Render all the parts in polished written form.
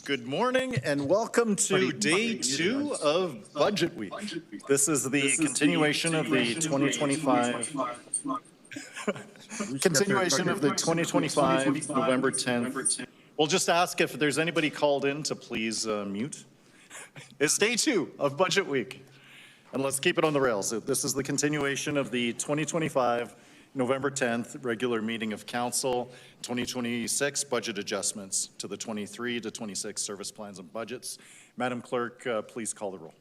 Good morning and welcome to day 2 of Budget Week. This is the continuation of the 2025 November 10th. We'll just ask if there's anybody called in to please mute. It's day 2 of Budget Week. And let's keep it on the rails. This is the continuation of the 2025 November 10th regular meeting of Council, 2026 budget adjustments to the 23 to 26 service plans and budgets. Madam Clerk, please call the roll.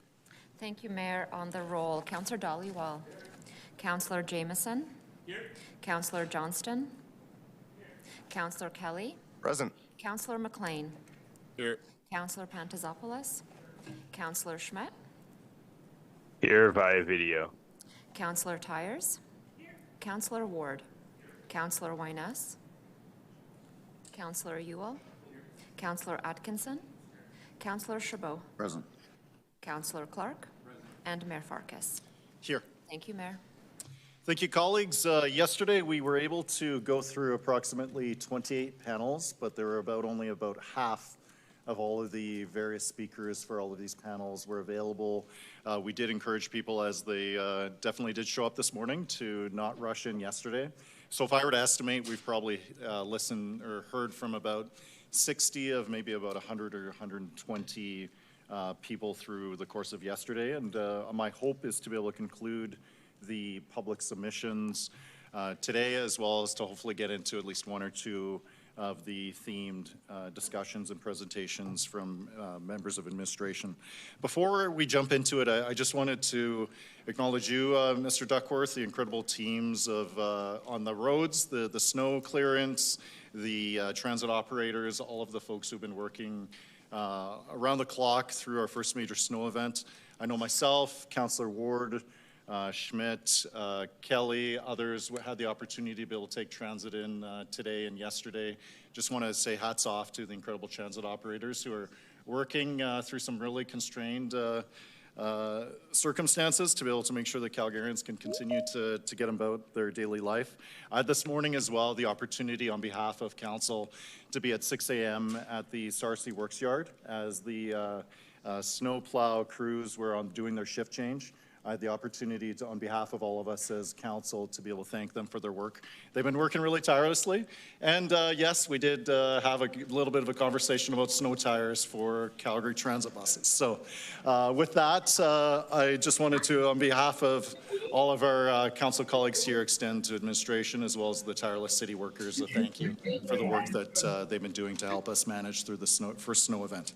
Thank you, Mayor. On the roll, Councillor Dhaliwal. Councillor Jameson. Here. Councillor Johnston. Here. Councillor Kelly. Present. Councillor McLean. Here. Councillor Pantazopoulos. Councillor Schmidt. Here via video. Councillor Tyers. Here. Councillor Ward. Here. Councillor Wyness. Councillor Ewell. Here. Councillor Atkinson. Here. Councillor Chabot. Present. Councillor Clark. Present. And Mayor Farkas. Here. Thank you, Mayor. Thank you, colleagues. Yesterday we were able to go through approximately 28 panels, but there were only about half of all of the various speakers for all of these panels were available. We did encourage people, as they definitely did show up this morning, to not rush in yesterday. So if I were to estimate, we've probably listened or heard from about 60 of maybe about 100 or 120 people through the course of yesterday. And my hope is to be able to conclude the public submissions today, as well as to hopefully get into at least one or two of the themed discussions and presentations from members of administration. Before we jump into it, I just wanted to acknowledge you, Mr. Duckworth, the incredible teams of on the roads, the snow clearance, the transit operators, all of the folks who've been working around the clock through our first major snow event. I know myself, Councillor Ward, Schmidt, Kelly, others had the opportunity to be able to take transit in today and yesterday. Just want to say hats off to the incredible transit operators who are working through some really constrained circumstances to be able to make sure that Calgarians can continue to get about their daily life. I had this morning as well the opportunity on behalf of Council to be at 6 a.m. at the Sarcee Works Yard as the snow plow crews were doing their shift change. I had the opportunity to, on behalf of all of us as council, to be able to thank them for their work. They've been working really tirelessly. And yes, we did have a little bit of a conversation about snow tires for Calgary transit buses. So with that, I just wanted to, on behalf of all of our council colleagues here, extend to administration as well as the tireless city workers a thank you for the work that they've been doing to help us manage through the first snow event.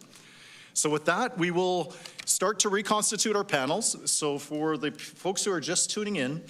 So with that, we will start to reconstitute our panels. So for the folks who are just tuning in,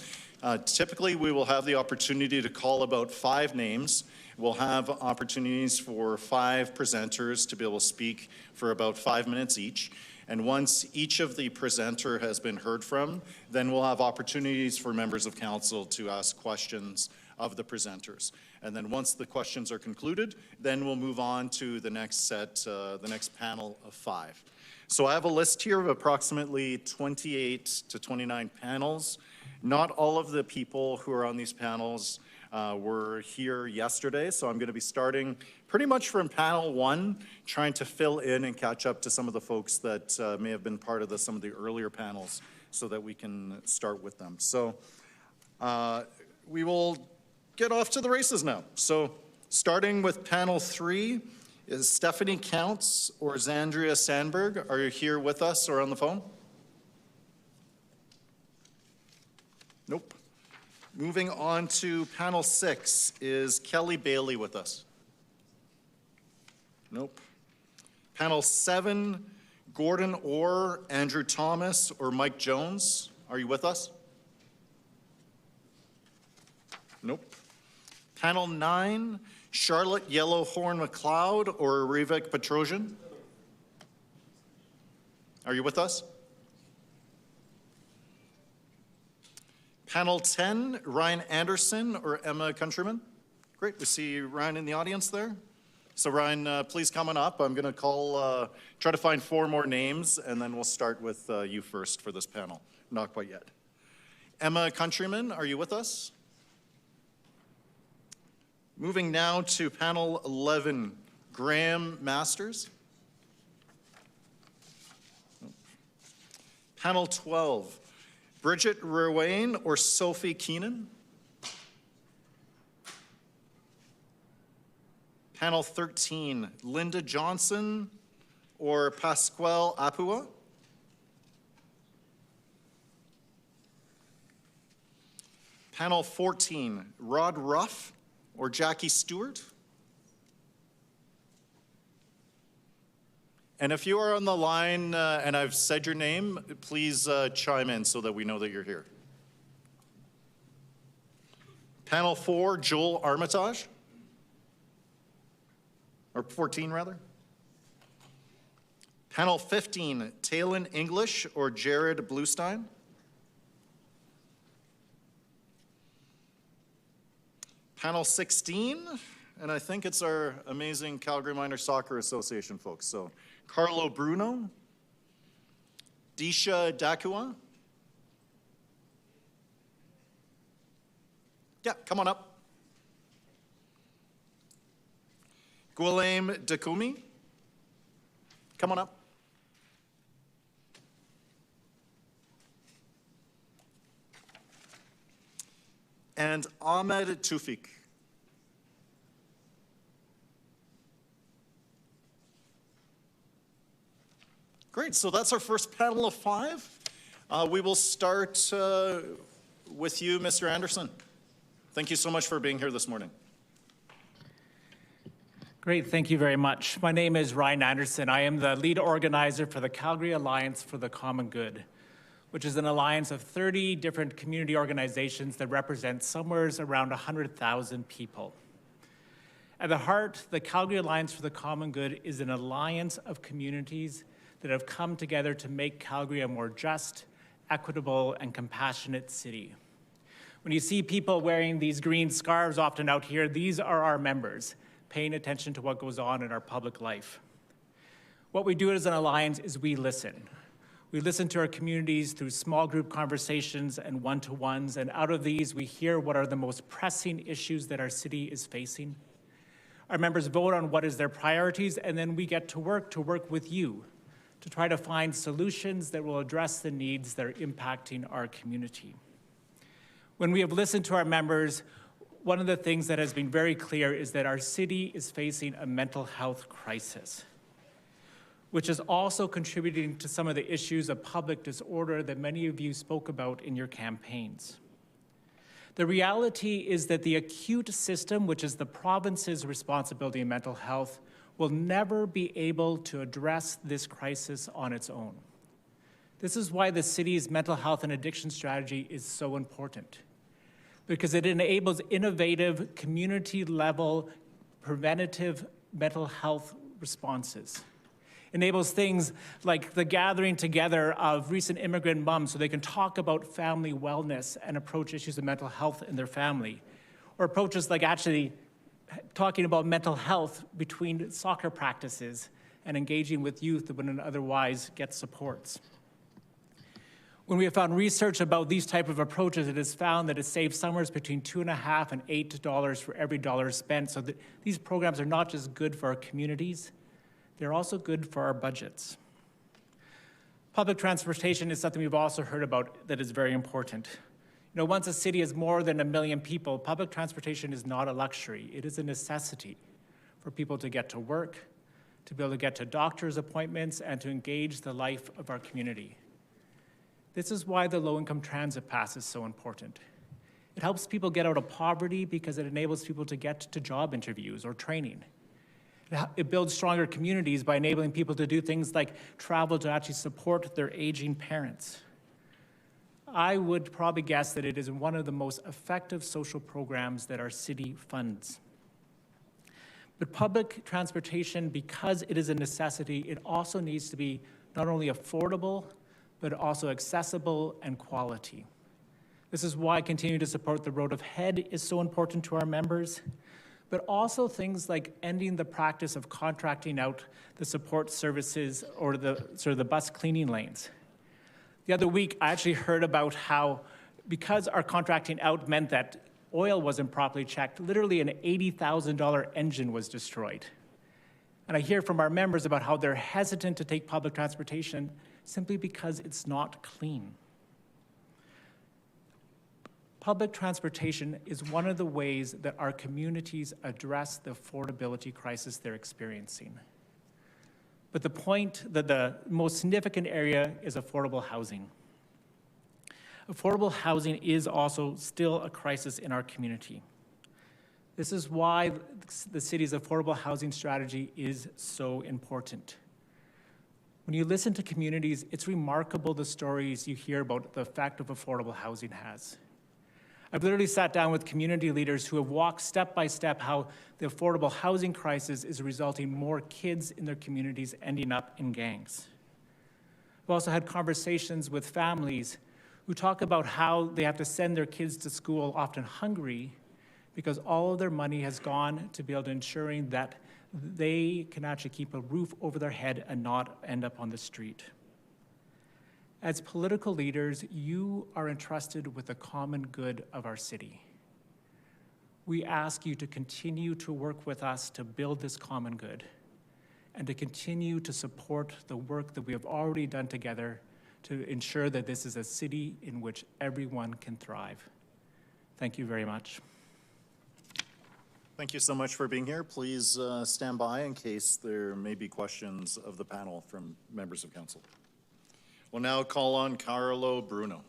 typically we will have the opportunity to call about 5 names. We'll have opportunities for 5 presenters to be able to speak for about 5 minutes each. And once each of the presenter has been heard from, then we'll have opportunities for members of council to ask questions of the presenters. And then once the questions are concluded, then we'll move on to the next set, the next panel of 5. So I have a list here of approximately 28 to 29 panels. Not all of the people who are on these panels were here yesterday, so I'm going to be starting pretty much from panel 1, trying to fill in and catch up to some of the folks that may have been part of some of the earlier panels so that we can start with them. So we will get off to the races now. So starting with panel 3 is Stephanie Counts or Zandria Sandberg. Are you here with us or on the phone? Nope. Moving on to panel 6 is Kelly Bailey with us. Nope. Panel 7, Gordon Orr, Andrew Thomas, or Mike Jones. Are you with us? Nope. Panel 9, Charlotte Yellowhorn McLeod or Rivek Petrosian. Are you with us? Panel 10, Ryan Anderson or Emma Countryman. Great, we see Ryan in the audience there. So Ryan, please come on up. I'm going to try to find 4 more names, and then we'll start with you first for this panel. Not quite yet. Emma Countryman, are you with us? Moving now to panel 11, Graham Masters. Panel 12, Bridget Ruane or Sophie Keenan? Panel 13, Linda Johnson or Pasquale Apua? Panel 14, Rod Ruff or Jackie Stewart? And if you are on the line and I've said your name, please chime in so that we know that you're here. Panel 4, Joel Armitage. Or 14, rather. Panel 15, Talon English or Jared Bluestein. Panel 16, and I think it's our amazing Calgary Minor Soccer Association folks. So Carlo Bruno, Disha Dakua. Yeah, come on up. Guillaume Dakumi, come on up. And Ahmed Tufik. Great, so that's our first panel of 5. We will start with you, Mr. Anderson. Thank you so much for being here this morning. Great, thank you very much. My name is Ryan Anderson. I am the lead organizer for the Calgary Alliance for the Common Good, which is an alliance of 30 different community organizations that represent somewhere around 100,000 people. At the heart, the Calgary Alliance for the Common Good is an alliance of communities that have come together to make Calgary a more just, equitable, and compassionate city. When you see people wearing these green scarves often out here, these are our members, paying attention to what goes on in our public life. What we do as an alliance is we listen. We listen to our communities through small group conversations and one-to-ones, and out of these, we hear what are the most pressing issues that our city is facing. Our members vote on what is their priorities, and then we get to work with you to try to find solutions that will address the needs that are impacting our community. When we have listened to our members, one of the things that has been very clear is that our city is facing a mental health crisis, which is also contributing to some of the issues of public disorder that many of you spoke about in your campaigns. The reality is that the acute system, which is the province's responsibility in mental health, will never be able to address this crisis on its own. This is why the city's mental health and addiction strategy is so important, because it enables innovative, community-level, preventative mental health responses. Enables things like the gathering together of recent immigrant moms so they can talk about family wellness and approach issues of mental health in their family, or approaches like actually talking about mental health between soccer practices and engaging with youth that wouldn't otherwise get supports. When we have found research about these type of approaches, it has found that it saves somewhere between $2.50 and $8 for every dollar spent. So that these programs are not just good for our communities, they're also good for our budgets. Public transportation is something we've also heard about that is very important. You know, once a city has more than 1 million people, public transportation is not a luxury. It is a necessity for people to get to work, to be able to get to doctor's appointments, and to engage the life of our community. This is why the low-income transit pass is so important. It helps people get out of poverty because it enables people to get to job interviews or training. It builds stronger communities by enabling people to do things like travel to actually support their aging parents. I would probably guess that it is one of the most effective social programs that our city funds. But public transportation, because it is a necessity, it also needs to be not only affordable, but also accessible and quality. This is why continuing to support the Road Ahead is so important to our members, but also things like ending the practice of contracting out the support services or the bus cleaning lanes. The other week, I actually heard about how, because our contracting out meant that oil wasn't properly checked, literally an $80,000 engine was destroyed. And I hear from our members about how they're hesitant to take public transportation simply because it's not clean. Public transportation is one of the ways that our communities address the affordability crisis they're experiencing. But the point that the most significant area is affordable housing. Affordable housing is also still a crisis in our community. This is why the city's affordable housing strategy is so important. When you listen to communities, it's remarkable the stories you hear about the effect of affordable housing has. I've literally sat down with community leaders who have walked step by step how the affordable housing crisis is resulting in more kids in their communities ending up in gangs. I've also had conversations with families who talk about how they have to send their kids to school often hungry because all of their money has gone to be able to ensuring that they can actually keep a roof over their head and not end up on the street. As political leaders, you are entrusted with the common good of our city. We ask you to continue to work with us to build this common good and to continue to support the work that we have already done together to ensure that this is a city in which everyone can thrive. Thank you very much. Thank you so much for being here. Please stand by in case there may be questions of the panel from members of council. We'll now call on Carlo Bruno.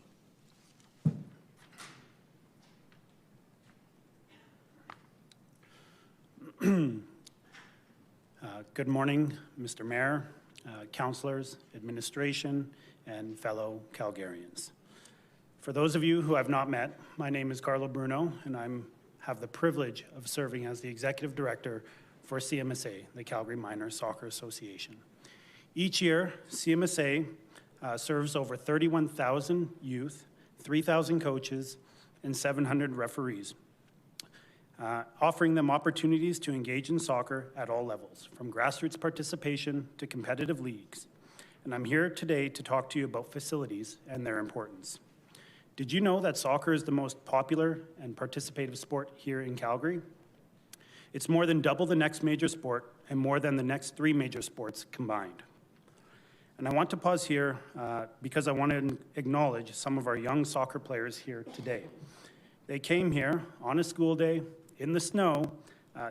Good morning, Mr. Mayor, councillors, administration, and fellow Calgarians. For those of you who I've not met, my name is Carlo Bruno, and I have the privilege of serving as the Executive Director for CMSA, the Calgary Minor Soccer Association. Each year, CMSA serves over 31,000 youth, 3,000 coaches, and 700 referees, offering them opportunities to engage in soccer at all levels, from grassroots participation to competitive leagues. And I'm here today to talk to you about facilities and their importance. Did you know that soccer is the most popular and participative sport here in Calgary? It's more than double the next major sport and more than the next 3 major sports combined. And I want to pause here because I want to acknowledge some of our young soccer players here today. They came here on a school day in the snow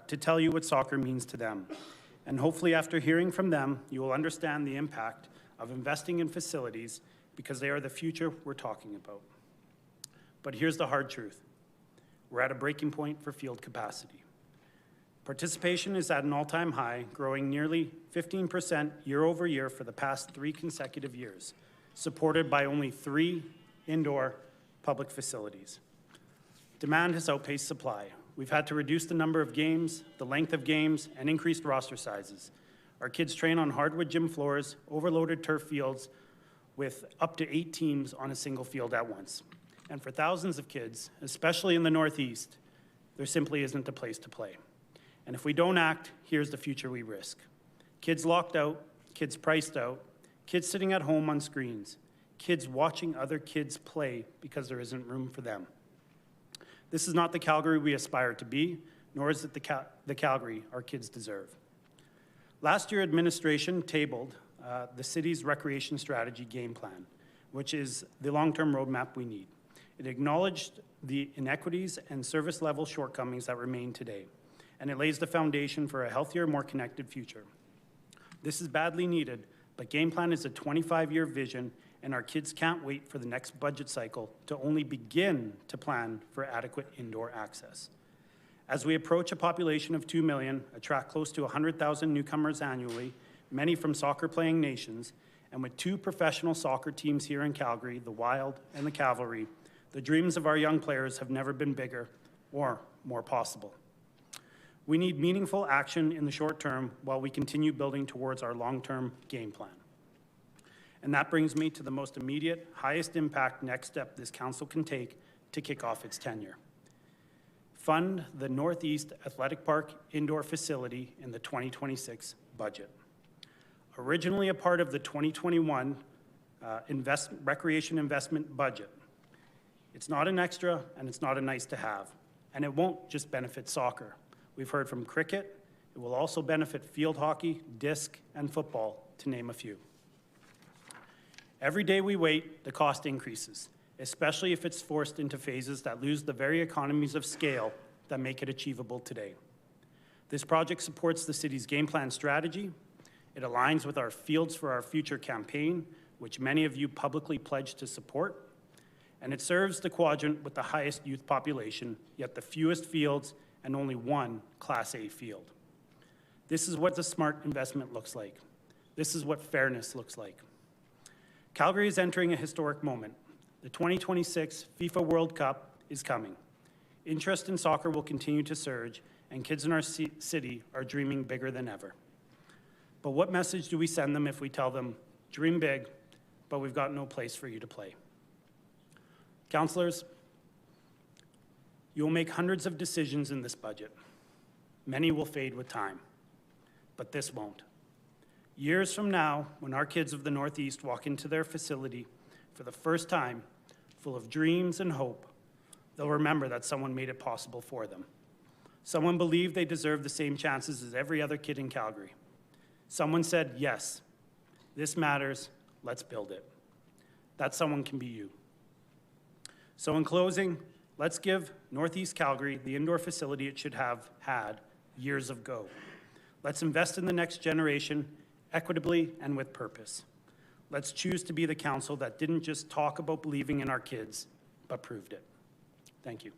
to tell you what soccer means to them. And hopefully after hearing from them, you will understand the impact of investing in facilities because they are the future we're talking about. But here's the hard truth. We're at a breaking point for field capacity. Participation is at an all-time high, growing nearly 15% year over year for the past 3 consecutive years, supported by only 3 indoor public facilities. Demand has outpaced supply. We've had to reduce the number of games, the length of games, and increased roster sizes. Our kids train on hardwood gym floors, overloaded turf fields, with up to 8 teams on a single field at once. And for thousands of kids, especially in the Northeast, there simply isn't a place to play. And if we don't act, here's the future we risk. Kids locked out, kids priced out, kids sitting at home on screens, kids watching other kids play because there isn't room for them. This is not the Calgary we aspire to be, nor is it the Calgary our kids deserve. Last year, administration tabled the city's recreation strategy game plan, which is the long-term roadmap we need. It acknowledged the inequities and service level shortcomings that remain today, and it lays the foundation for a healthier, more connected future. This is badly needed, but game plan is a 25-year vision, and our kids can't wait for the next budget cycle to only begin to plan for adequate indoor access. As we approach a population of 2 million, attract close to 100,000 newcomers annually, many from soccer-playing nations, and with 2 professional soccer teams here in Calgary, the Wild and the Cavalry, the dreams of our young players have never been bigger or more possible. We need meaningful action in the short term while we continue building towards our long-term game plan. And that brings me to the most immediate, highest impact next step this council can take to kick off its tenure. Fund the Northeast Athletic Park indoor facility in the 2026 budget. Originally a part of the 2021 recreation investment budget. It's not an extra and it's not a nice to have, and it won't just benefit soccer. We've heard from cricket. It will also benefit field hockey, disc, and football, to name a few. Every day we wait, the cost increases, especially if it's forced into phases that lose the very economies of scale that make it achievable today. This project supports the city's game plan strategy. It aligns with our Fields for Our Future campaign, which many of you publicly pledged to support. And it serves the quadrant with the highest youth population, yet the fewest fields and only one Class A field. This is what the smart investment looks like. This is what fairness looks like. Calgary is entering a historic moment. The 2026 FIFA World Cup is coming. Interest in soccer will continue to surge, and kids in our city are dreaming bigger than ever. But what message do we send them if we tell them, dream big, but we've got no place for you to play? Councillors, you will make hundreds of decisions in this budget. Many will fade with time, but this won't. Years from now, when our kids of the Northeast walk into their facility for the first time, full of dreams and hope, they'll remember that someone made it possible for them. Someone believed they deserved the same chances as every other kid in Calgary. Someone said, yes, this matters, let's build it. That someone can be you. So in closing, let's give Northeast Calgary the indoor facility it should have had years ago. Let's invest in the next generation equitably and with purpose. Let's choose to be the council that didn't just talk about believing in our kids, but proved it. Thank you.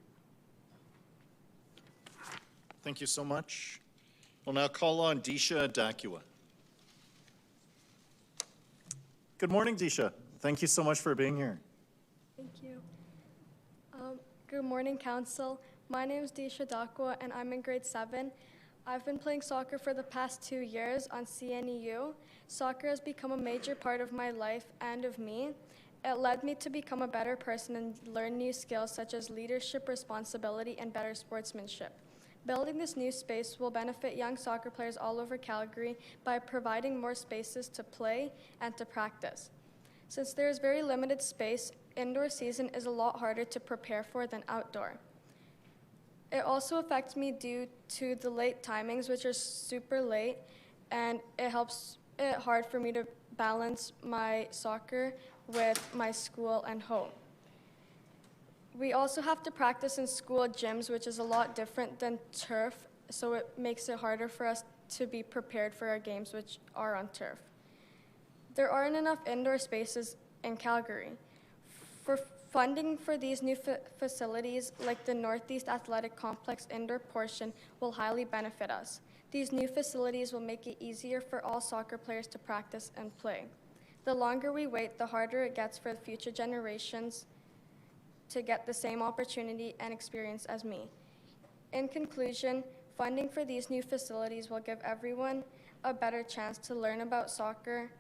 Thank you so much. We'll now call on Disha Dakua. Good morning, Disha. Thank you so much for being here. Thank you. Good morning, Council. My name is Disha Dakwa, and I'm in grade 7. I've been playing soccer for the past 2 years on CNEU. Soccer has become a major part of my life and of me. It led me to become a better person and learn new skills such as leadership, responsibility, and better sportsmanship. Building this new space will benefit young soccer players all over Calgary by providing more spaces to play and to practice. Since there is very limited space, indoor season is a lot harder to prepare for than outdoor. It also affects me due to the late timings, which are super late, and it helps it hard for me to balance my soccer with my school and home. We also have to practice in school gyms, which is a lot different than turf, so it makes it harder for us to be prepared for our games, which are on turf. There aren't enough indoor spaces in Calgary. For funding for these new facilities, like the Northeast Athletic Complex indoor portion, will highly benefit us. These new facilities will make it easier for all soccer players to practice and play. The longer we wait, the harder it gets for the future generations to get the same opportunity and experience as me. In conclusion, funding for these new facilities will give everyone a better chance to learn about soccer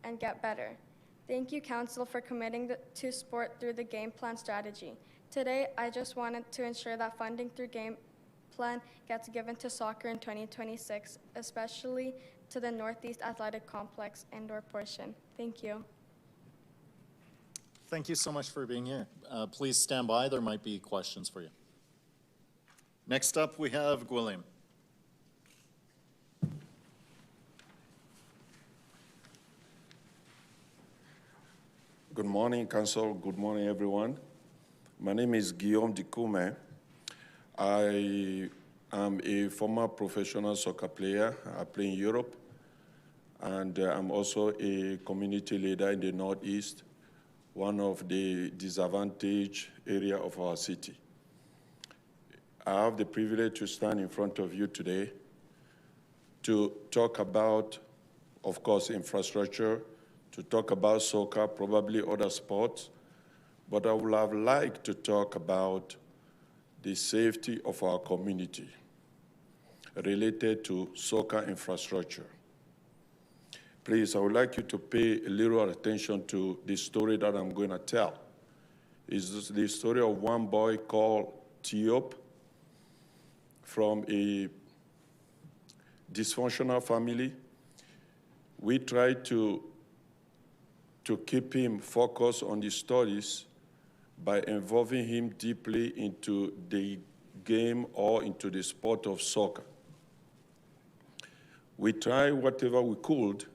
and get better. Thank you, Council, for committing to sport through the game plan strategy. Today, I just wanted to ensure that funding through game plan gets given to soccer in 2026, especially to the Northeast Athletic Complex indoor portion. Thank you. Thank you so much for being here. Please stand by. There might be questions for you. Next up, we have Gwilliam. Good morning, Council. Good morning, everyone. My name is Guillaume Dikoume. I am a former professional soccer player. I play in Europe, and I'm also a community leader in the Northeast, one of the disadvantaged area of our city. I have the privilege to stand in front of you today to talk about, of course, infrastructure, to talk about soccer, probably other sports, but I would have liked to talk about the safety of our community related to soccer infrastructure. Please, I would like you to pay a little attention to the story that I'm going to tell. It's the story of one boy called Tiop from a dysfunctional family. We tried to keep him focused on the studies by involving him deeply into the game or into the sport of soccer. We tried whatever we could.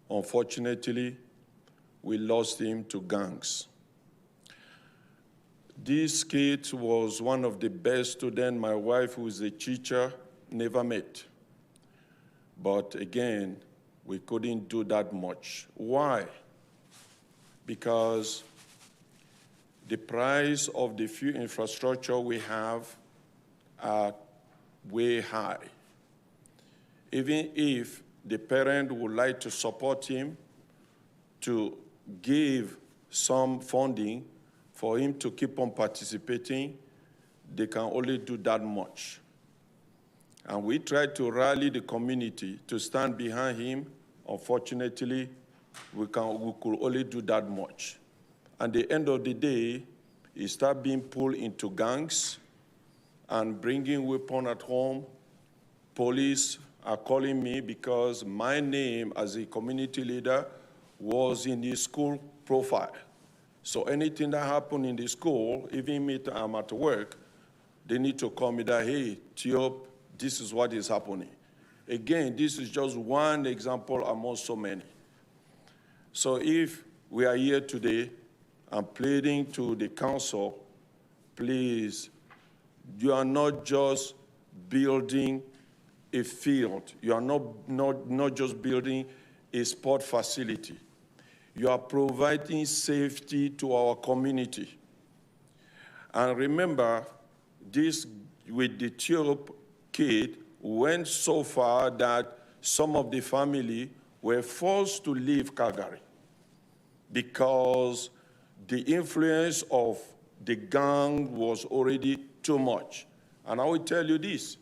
Unfortunately, we lost him to gangs. This kid was one of the best students my wife, who is a teacher, never met. But again, we couldn't do that much. Why? Because the price of the few infrastructure we have are way high. Even if the parent would like to support him to give some funding for him to keep on participating, they can only do that much. And we tried to rally the community to stand behind him. Unfortunately, we could only do that much. At the end of the day, he started being pulled into gangs and bringing weapons at home. Police are calling me because my name as a community leader was in the school profile. So anything that happened in the school, even if I'm at work, they need to call me that, hey, Tiop, this is what is happening. Again, this is just one example among so many. So if we are here today, I'm pleading to the council, please, you are not just building a field. You are not just building a sport facility. You are providing safety to our community. And remember, this with the Tiop kid went so far that some of the family were forced to leave Calgary because the influence of the gang was already too much. And I will tell you this,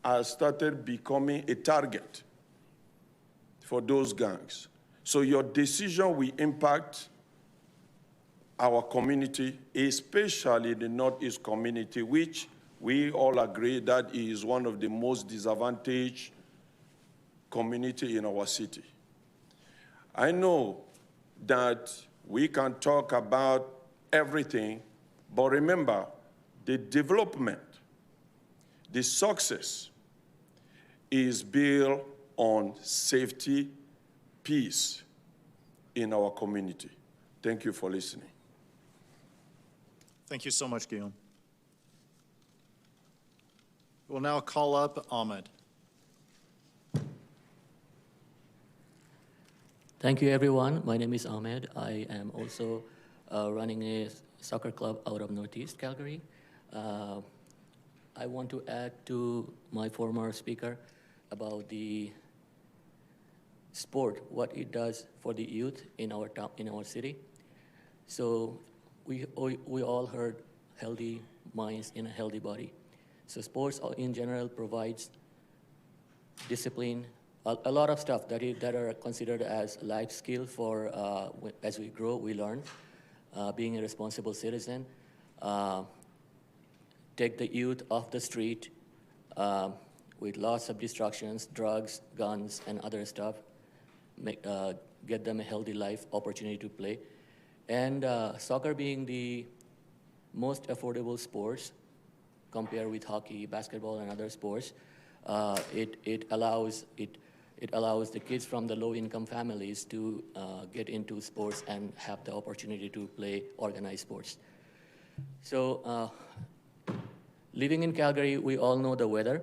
I started becoming a target for those gangs. So your decision will impact our community, especially the Northeast community, which we all agree that is one of the most disadvantaged community in our city. I know that we can talk about everything, but remember, the development, the success is built on safety, peace in our community. Thank you for listening. Thank you so much, Guillaume. We'll now call up Ahmed. Thank you, everyone. My name is Ahmed. I am also running a soccer club out of Northeast Calgary. I want to add to my former speaker about the sport, what it does for the youth in our town, in our city. So we all heard healthy minds in a healthy body. So sports in general provides discipline, a lot of stuff that are considered as life skill for as we grow, we learn. Being a responsible citizen, take the youth off the street with lots of distractions, drugs, guns, and other stuff, get them a healthy life, opportunity to play. And soccer being the most affordable sports compared with hockey, basketball, and other sports, it allows the kids from the low-income families to get into sports and have the opportunity to play organized sports. So living in Calgary, we all know the weather.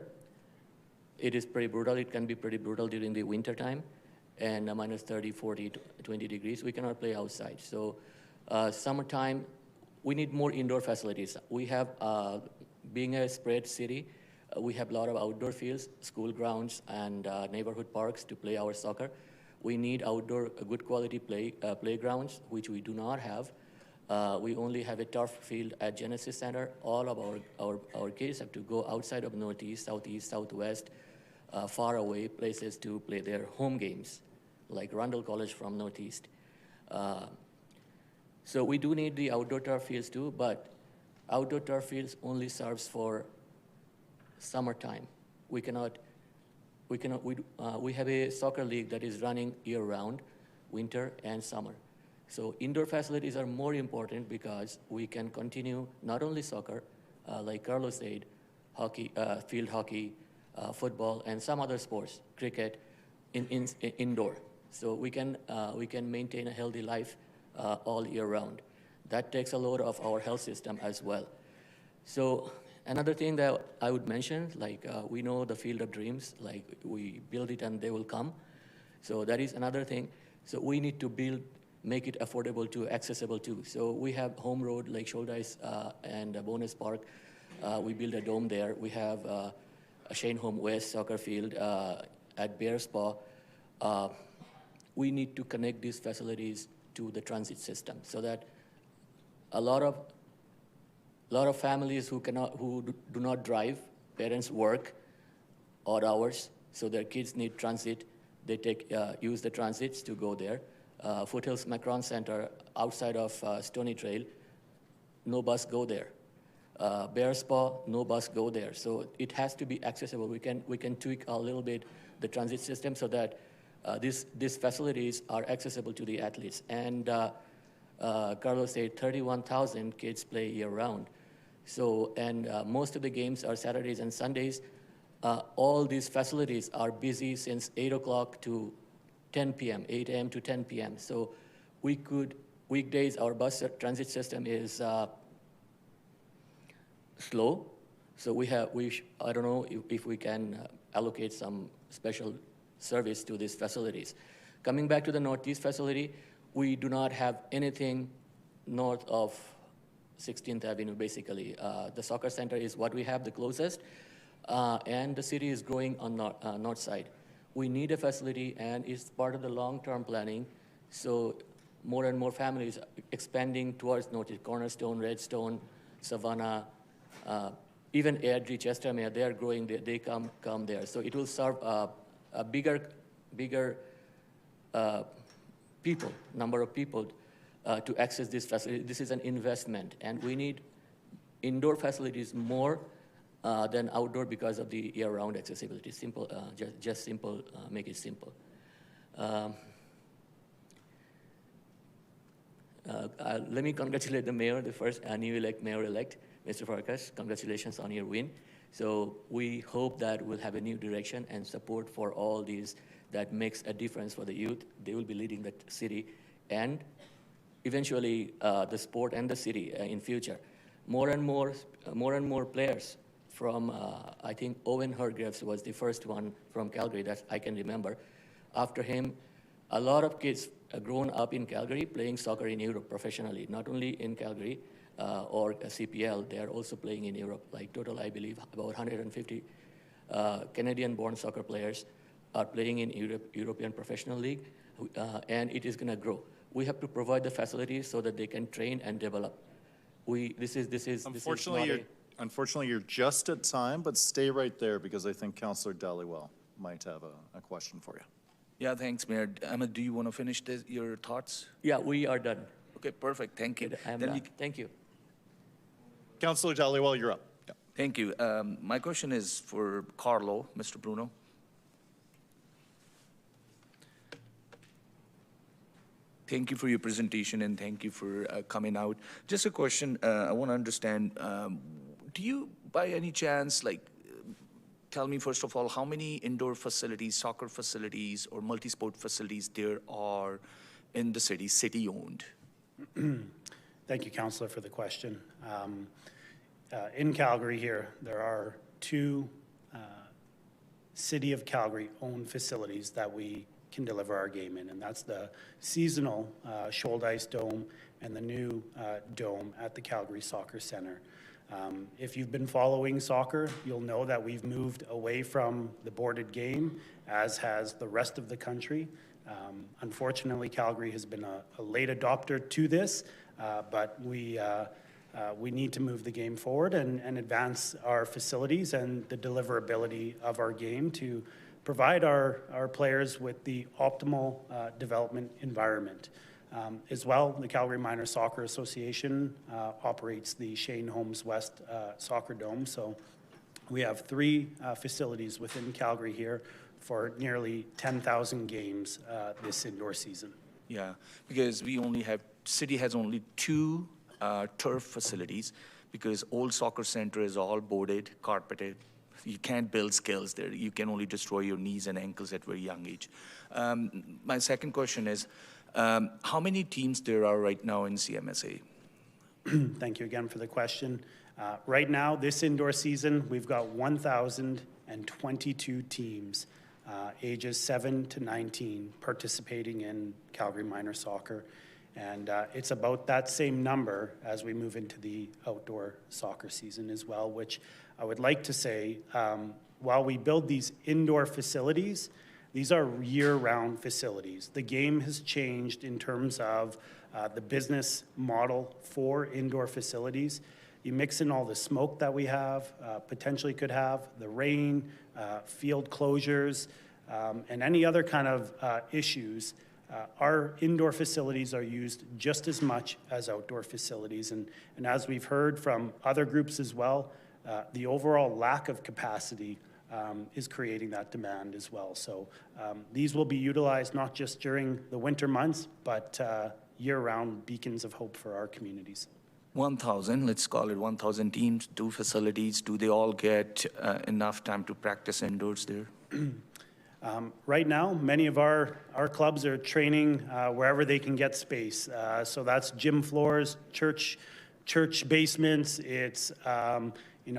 It is pretty brutal. It can be pretty brutal during the winter time, and minus 30, 40, 20 degrees. We cannot play outside. So summertime, we need more indoor facilities. We have, being a spread city, we have a lot of outdoor fields, school grounds, and neighborhood parks to play our soccer. We need outdoor, good quality playgrounds, which we do not have. We only have a turf field at Genesis Center. All of our kids have to go outside of Northeast, Southeast, Southwest, far away places to play their home games, like Rundle College from Northeast. So we do need the outdoor turf fields too, but outdoor turf fields only serves for summertime. We have a soccer league that is running year-round, winter and summer. So indoor facilities are more important because we can continue not only soccer, like Carlos said, hockey, field hockey, football, and some other sports, cricket, indoor. So we can maintain a healthy life all year round. That takes a load of our health system as well. So another thing that I would mention, like we know the field of dreams, like we build it and they will come. So that is another thing. So we need to make it affordable to accessible too. So we have Home Road, Lake Shoaldice, and Bonus Park. We build a dome there. We have a Shane Home West soccer field at Bear Spa. We need to connect these facilities to the transit system so that a lot of families who do not drive, parents work odd hours, so their kids need transit. They use the transits to go there. Foothills Macron Center, outside of Stony Trail, no bus go there. Bear Spa, no bus go there. So it has to be accessible. We can tweak a little bit the transit system so that these facilities are accessible to the athletes. And Carlos said 31,000 kids play year-round. So, and most of the games are Saturdays and Sundays. All these facilities are busy since 8 o'clock to 10 p.m., 8 a.m. to 10 p.m. So weekdays, our bus transit system is slow. So I don't know if we can allocate some special service to these facilities. Coming back to the Northeast facility, we do not have anything north of 16th Avenue, basically. The soccer center is what we have the closest, and the city is growing on north side. We need a facility, and it's part of the long-term planning. So more and more families expanding towards Northeast, Cornerstone, Redstone, Savannah, even Airdrie, Chestermere, they are growing, they come there. So it will serve a bigger number of people to access this facility. This is an investment, and we need indoor facilities more than outdoor because of the year-round accessibility. Simple, just simple, make it simple. Let me congratulate the mayor, the first new mayor-elect, Mr. Farkas. Congratulations on your win. So we hope that we'll have a new direction and support for all these that makes a difference for the youth. They will be leading the city and eventually the sport and the city in future. More and more players from, I think Owen Hargreaves was the first one from Calgary that I can remember. After him, a lot of kids grown up in Calgary playing soccer in Europe professionally, not only in Calgary or CPL, they are also playing in Europe. Like total, I believe, about 150 Canadian-born soccer players are playing in European Professional League, and it is going to grow. We have to provide the facilities so that they can train and develop. Unfortunately, you're just at time, but stay right there because I think Councillor Dhaliwal might have a question for you. Yeah, thanks, Mayor. Ahmed, do you want to finish your thoughts? Yeah, we are done. Okay, perfect. Thank you. Thank you. Councillor Dhaliwal, you're up. Yeah. Thank you. My question is for Carlo, Mr. Bruno. Thank you for your presentation and thank you for coming out. Just a question, I want to understand, do you by any chance, tell me first of all, how many indoor facilities, soccer facilities or multi-sport facilities there are in the city, city-owned? Thank you, Councillor, for the question. In Calgary here, there are two City of Calgary-owned facilities that we can deliver our game in, and that's the seasonal Shoaldice Dome and the new dome at the Calgary Soccer Centre. If you've been following soccer, you'll know that we've moved away from the boarded game, as has the rest of the country. Unfortunately, Calgary has been a late adopter to this, but we need to move the game forward and advance our facilities and the deliverability of our game to provide our players with the optimal development environment. As well, the Calgary Minor Soccer Association operates the Shane Holmes West Soccer Dome. So we have 3 facilities within Calgary here for nearly 10,000 games this indoor season. Yeah, because city has only 2 turf facilities because old soccer center is all boarded, carpeted, You can't build skills there. You can only destroy your knees and ankles at very young age. My second question is, how many teams there are right now in CMSA? Thank you again for the question. Right now, this indoor season, we've got 1,022 teams, ages 7 to 19, participating in Calgary minor soccer. And it's about that same number as we move into the outdoor soccer season as well, which I would like to say, while we build these indoor facilities, these are year-round facilities. The game has changed in terms of the business model for indoor facilities. You mix in all the smoke that we have, potentially could have, the rain, field closures, and any other kind of issues. Our indoor facilities are used just as much as outdoor facilities. And as we've heard from other groups as well, the overall lack of capacity is creating that demand as well. So these will be utilized not just during the winter months, but year-round beacons of hope for our communities. 1,000, let's call it 1,000 teams, 2 facilities. Do they all get enough time to practice indoors there? Right now, many of our clubs are training wherever they can get space. So that's gym floors, church basements. It's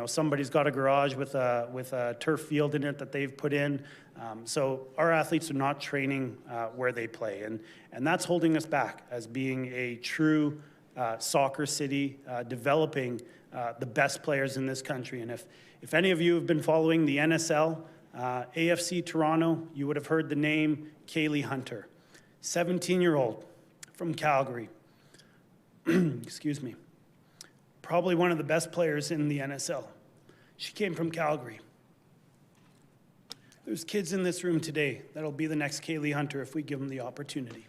somebody's got a garage with a turf field in it that they've put in. So our athletes are not training where they play, and that's holding us back as being a true soccer city, developing the best players in this country. And if any of you have been following the NSL, AFC Toronto, you would have heard the name Kaylee Hunter, 17-year-old from Calgary. Excuse me. Probably one of the best players in the NSL. She came from Calgary. There's kids in this room today that'll be the next Kaylee Hunter if we give them the opportunity.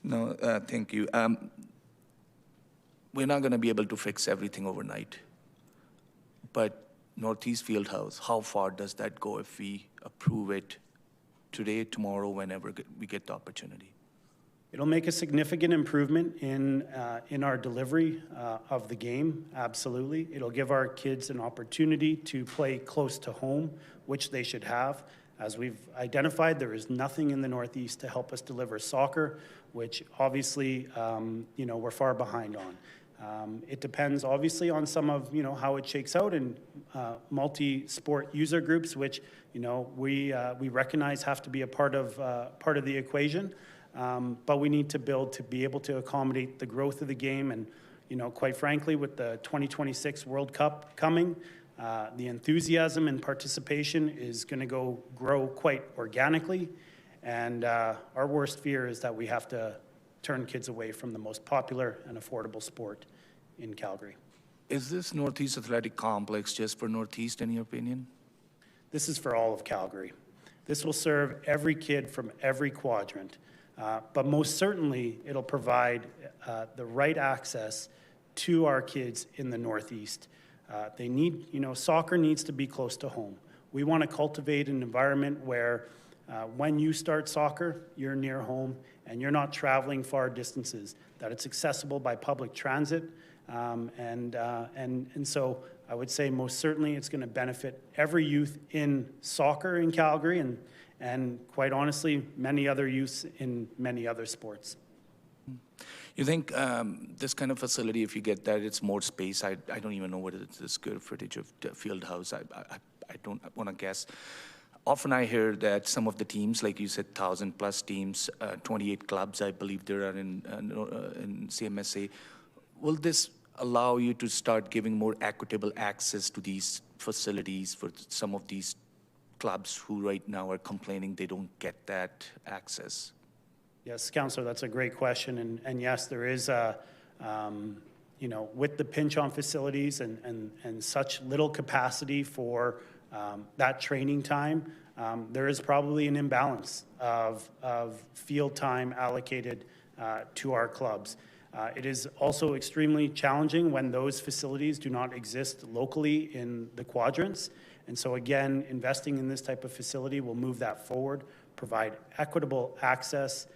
No, thank you. We're not going to be able to fix everything overnight. But Northeast Fieldhouse, how far does that go if we approve it today, tomorrow, whenever we get the opportunity? It'll make a significant improvement in our delivery of the game, absolutely. It'll give our kids an opportunity to play close to home, which they should have. As we've identified, there is nothing in the Northeast to help us deliver soccer, which obviously, we're far behind on. It depends obviously on some of how it shakes out in multi-sport user groups, which we recognize have to be a part of the equation. But we need to build to be able to accommodate the growth of the game, and quite frankly, with the 2026 World Cup coming, the enthusiasm and participation is going to grow quite organically, and our worst fear is that we have to turn kids away from the most popular and affordable sport in Calgary. Is this Northeast Athletic Complex just for Northeast, in your opinion? This is for all of Calgary. This will serve every kid from every quadrant, but most certainly it'll provide the right access to our kids in the Northeast. They need, soccer needs to be close to home. We want to cultivate an environment where when you start soccer, you're near home and you're not traveling far distances, that it's accessible by public transit. And so I would say most certainly it's going to benefit every youth in soccer in Calgary and quite honestly, many other youths in many other sports. You think this kind of facility, if you get that, it's more space? I don't even know what is the square footage of the field house. I don't want to guess. Often I hear that some of the teams, like you said, 1,000+ teams, 28 clubs, I believe there are in CMSA. Will this allow you to start giving more equitable access to these facilities for some of these clubs who right now are complaining they don't get that access? Yes, Councillor, that's a great question. And yes, there is with the pinch on facilities and such little capacity for that training time, there is probably an imbalance of field time allocated to our clubs. It is also extremely challenging when those facilities do not exist locally in the quadrants. And so again, investing in this type of facility will move that forward, provide equitable access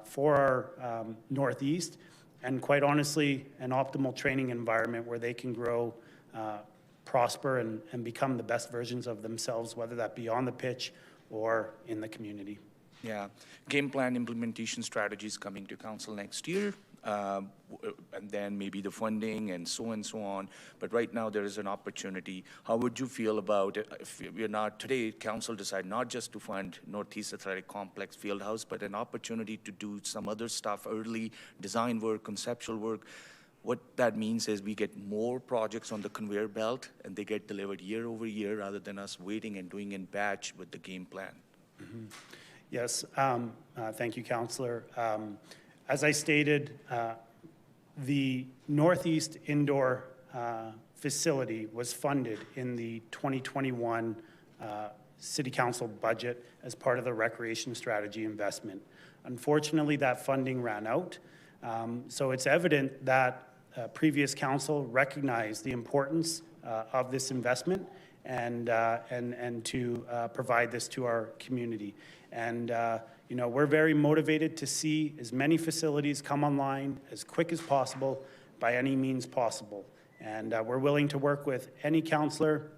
for our Northeast, and quite honestly, an optimal training environment where they can grow prosper and become the best versions of themselves, whether that be on the pitch or in the community. Yeah. Game plan implementation strategies coming to council next year, and then maybe the funding and so on. But right now, there is an opportunity. How would you feel about it if we're not, today, council decide not just to fund Northeast Athletic Complex Fieldhouse, but an opportunity to do some other stuff early, design work, conceptual work. What that means is we get more projects on the conveyor belt, and they get delivered year over year rather than us waiting and doing in batch with the game plan. Mm-hmm. Yes, thank you, Councillor. As I stated, the Northeast Indoor facility was funded in the 2021 City Council budget as part of the recreation strategy investment. Unfortunately, that funding ran out, so it's evident that previous council recognized the importance of this investment and to provide this to our community. And you know, we're very motivated to see as many facilities come online as quick as possible by any means possible. And we're willing to work with any councillor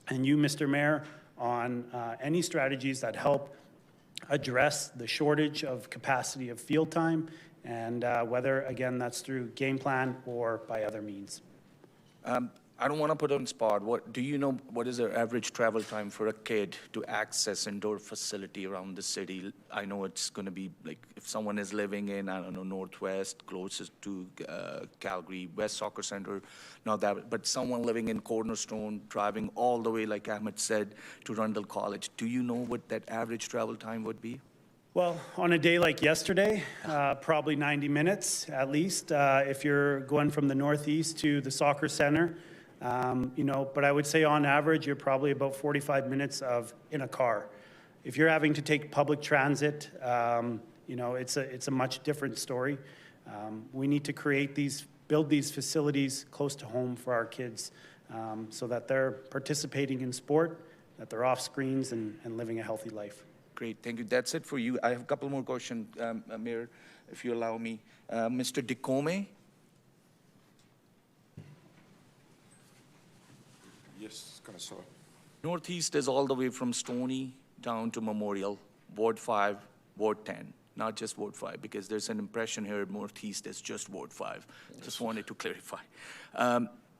and you, Mr. Mayor, on any strategies that help address the shortage of capacity of field time, and whether, again, that's through game plan or by other means. I don't want to put on spot. What do you know? What is the average travel time for a kid to access indoor facility around the city? I know it's going to be like if someone is living in, I don't know, Northwest, closest to Calgary, West Soccer Center, not that, but someone living in Cornerstone, driving all the way, like Ahmed said, to Rundle College. Do you know what that average travel time would be? Well, on a day like yesterday, probably 90 minutes at least, if you're going from the Northeast to the soccer center. You know, but I would say on average, you're probably about 45 minutes in a car. If you're having to take public transit, you know, it's a much different story. We need to build these facilities close to home for our kids, so that they're participating in sport, that they're off screens and living a healthy life. Great, thank you. That's it for you. I have a couple more questions, Mayor, if you allow me. Mr. Dicome? Yes, Councillor. Northeast is all the way from Stony down to Memorial, Ward 5, Ward 10, not just Ward 5, because there's an impression here Northeast is just Ward 5. Just wanted to clarify.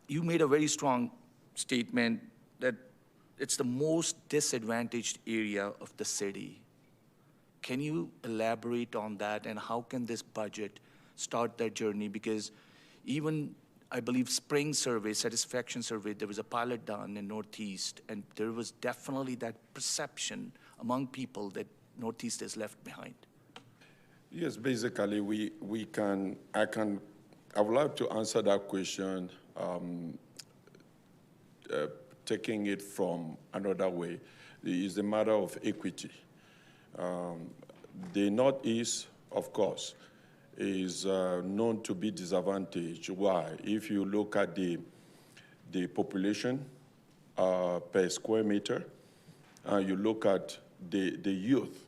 You made a very strong statement that it's the most disadvantaged area of the city. Can you elaborate on that, and how can this budget start that journey? Because even I believe spring survey, satisfaction survey, there was a pilot done in Northeast, and there was definitely that perception among people that Northeast is left behind. Yes, basically, I would like to answer that question, taking it from another way. It's a matter of equity. The Northeast, of course, is known to be disadvantaged. Why? If you look at the population per square meter, you look at the youth,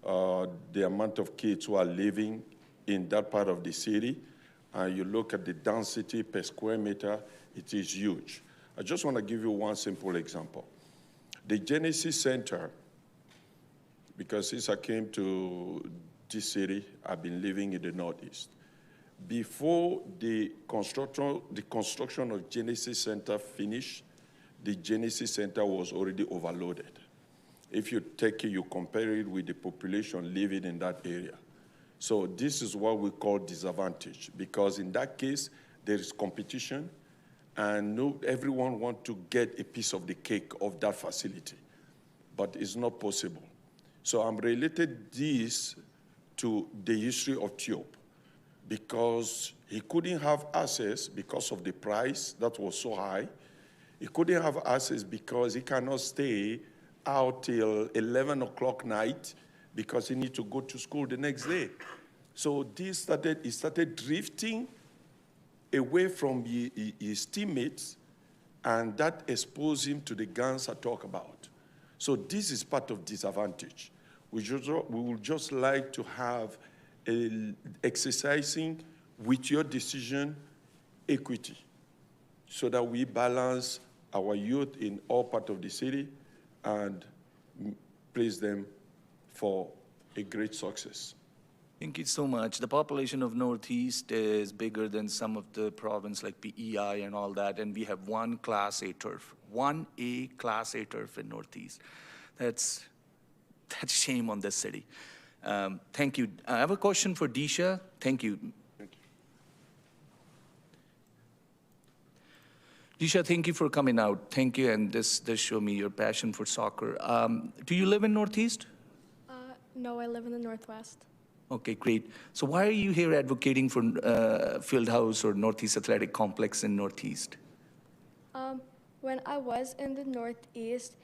the amount of kids who are living in that part of the city, and you look at the density per square meter, it is huge. I just want to give you one simple example. The Genesis Center, because since I came to this city, I've been living in the Northeast. Before the construction of Genesis Center finished, the Genesis Center was already overloaded. If you take it, you compare it with the population living in that area. So this is what we call disadvantage, because in that case, there is competition, and everyone wants to get a piece of the cake of that facility, but it's not possible. So I'm related this to the history of Thiop, because he couldn't have access because of the price that was so high. He couldn't have access because he cannot stay out till 11 o'clock night because he needs to go to school the next day. So he started drifting away from his teammates, and that exposed him to the gangs I talk about. So this is part of disadvantage. We would just like to have exercising with your decision equity, so that we balance our youth in all parts of the city and praise them for a great success. Thank you so much. The population of Northeast is bigger than some of the province like PEI and all that, and we have one Class A turf, 1A Class A turf in Northeast. That's shame on this city. Thank you. I have a question for Disha. Thank you. Disha, thank you for coming out. Thank you, and this show me your passion for soccer. Do you live in Northeast? No, I live in the Northwest. Okay, great. So why are you here advocating for Fieldhouse or Northeast Athletic Complex in Northeast? When I was in the Northeast,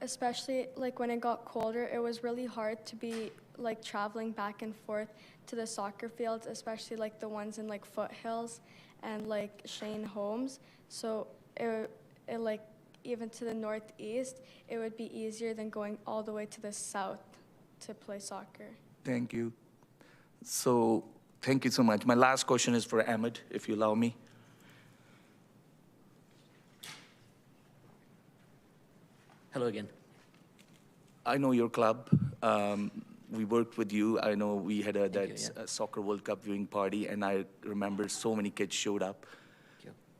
especially like when it got colder, it was really hard to be like traveling back and forth to the soccer fields, especially like the ones in like Foothills and like Shane Holmes. So it like even to the Northeast, it would be easier than going all the way to the South to play soccer. Thank you. So thank you so much. My last question is for Ahmed, if you allow me. Hello again. I know your club. We worked with you. I know we had soccer World Cup viewing party, and I remember so many kids showed up.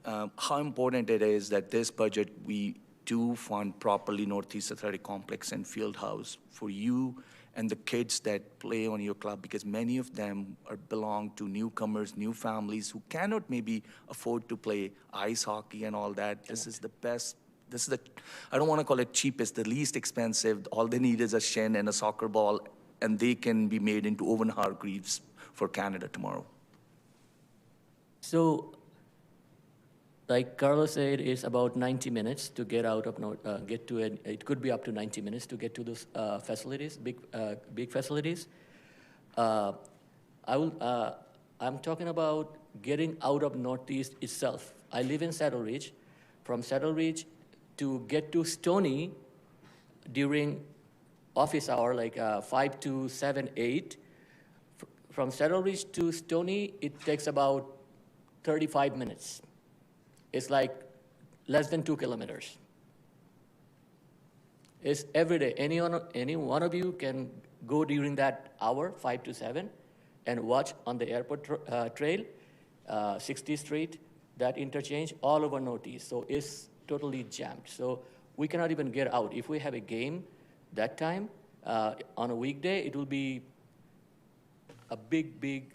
How important it is that this budget we do fund properly Northeast Athletic Complex and Fieldhouse for you and the kids that play on your club, because many of them belong to newcomers, new families who cannot maybe afford to play ice hockey and all that. This is the best. This is I don't want to call it cheapest, the least expensive. All they need is a shin and a soccer ball, and they can be made into Owen Hargreaves for Canada tomorrow. So, like Carlos said, it's about 90 minutes to get out of get to it. It could be up to 90 minutes to get to those facilities, big facilities. I'm talking about getting out of Northeast itself. I live in Saddle Ridge. From Saddle Ridge to get to Stony during office hour, like 5 to 7, 8. From Saddle Ridge to Stony, it takes about 35 minutes. It's like less than 2 kilometers. It's every day. Any one of you can go during that hour, 5 to 7, and watch on the airport trail, 60th Street, that interchange, all over Northeast. So it's totally jammed. So we cannot even get out. If we have a game that time, on a weekday, it will be a big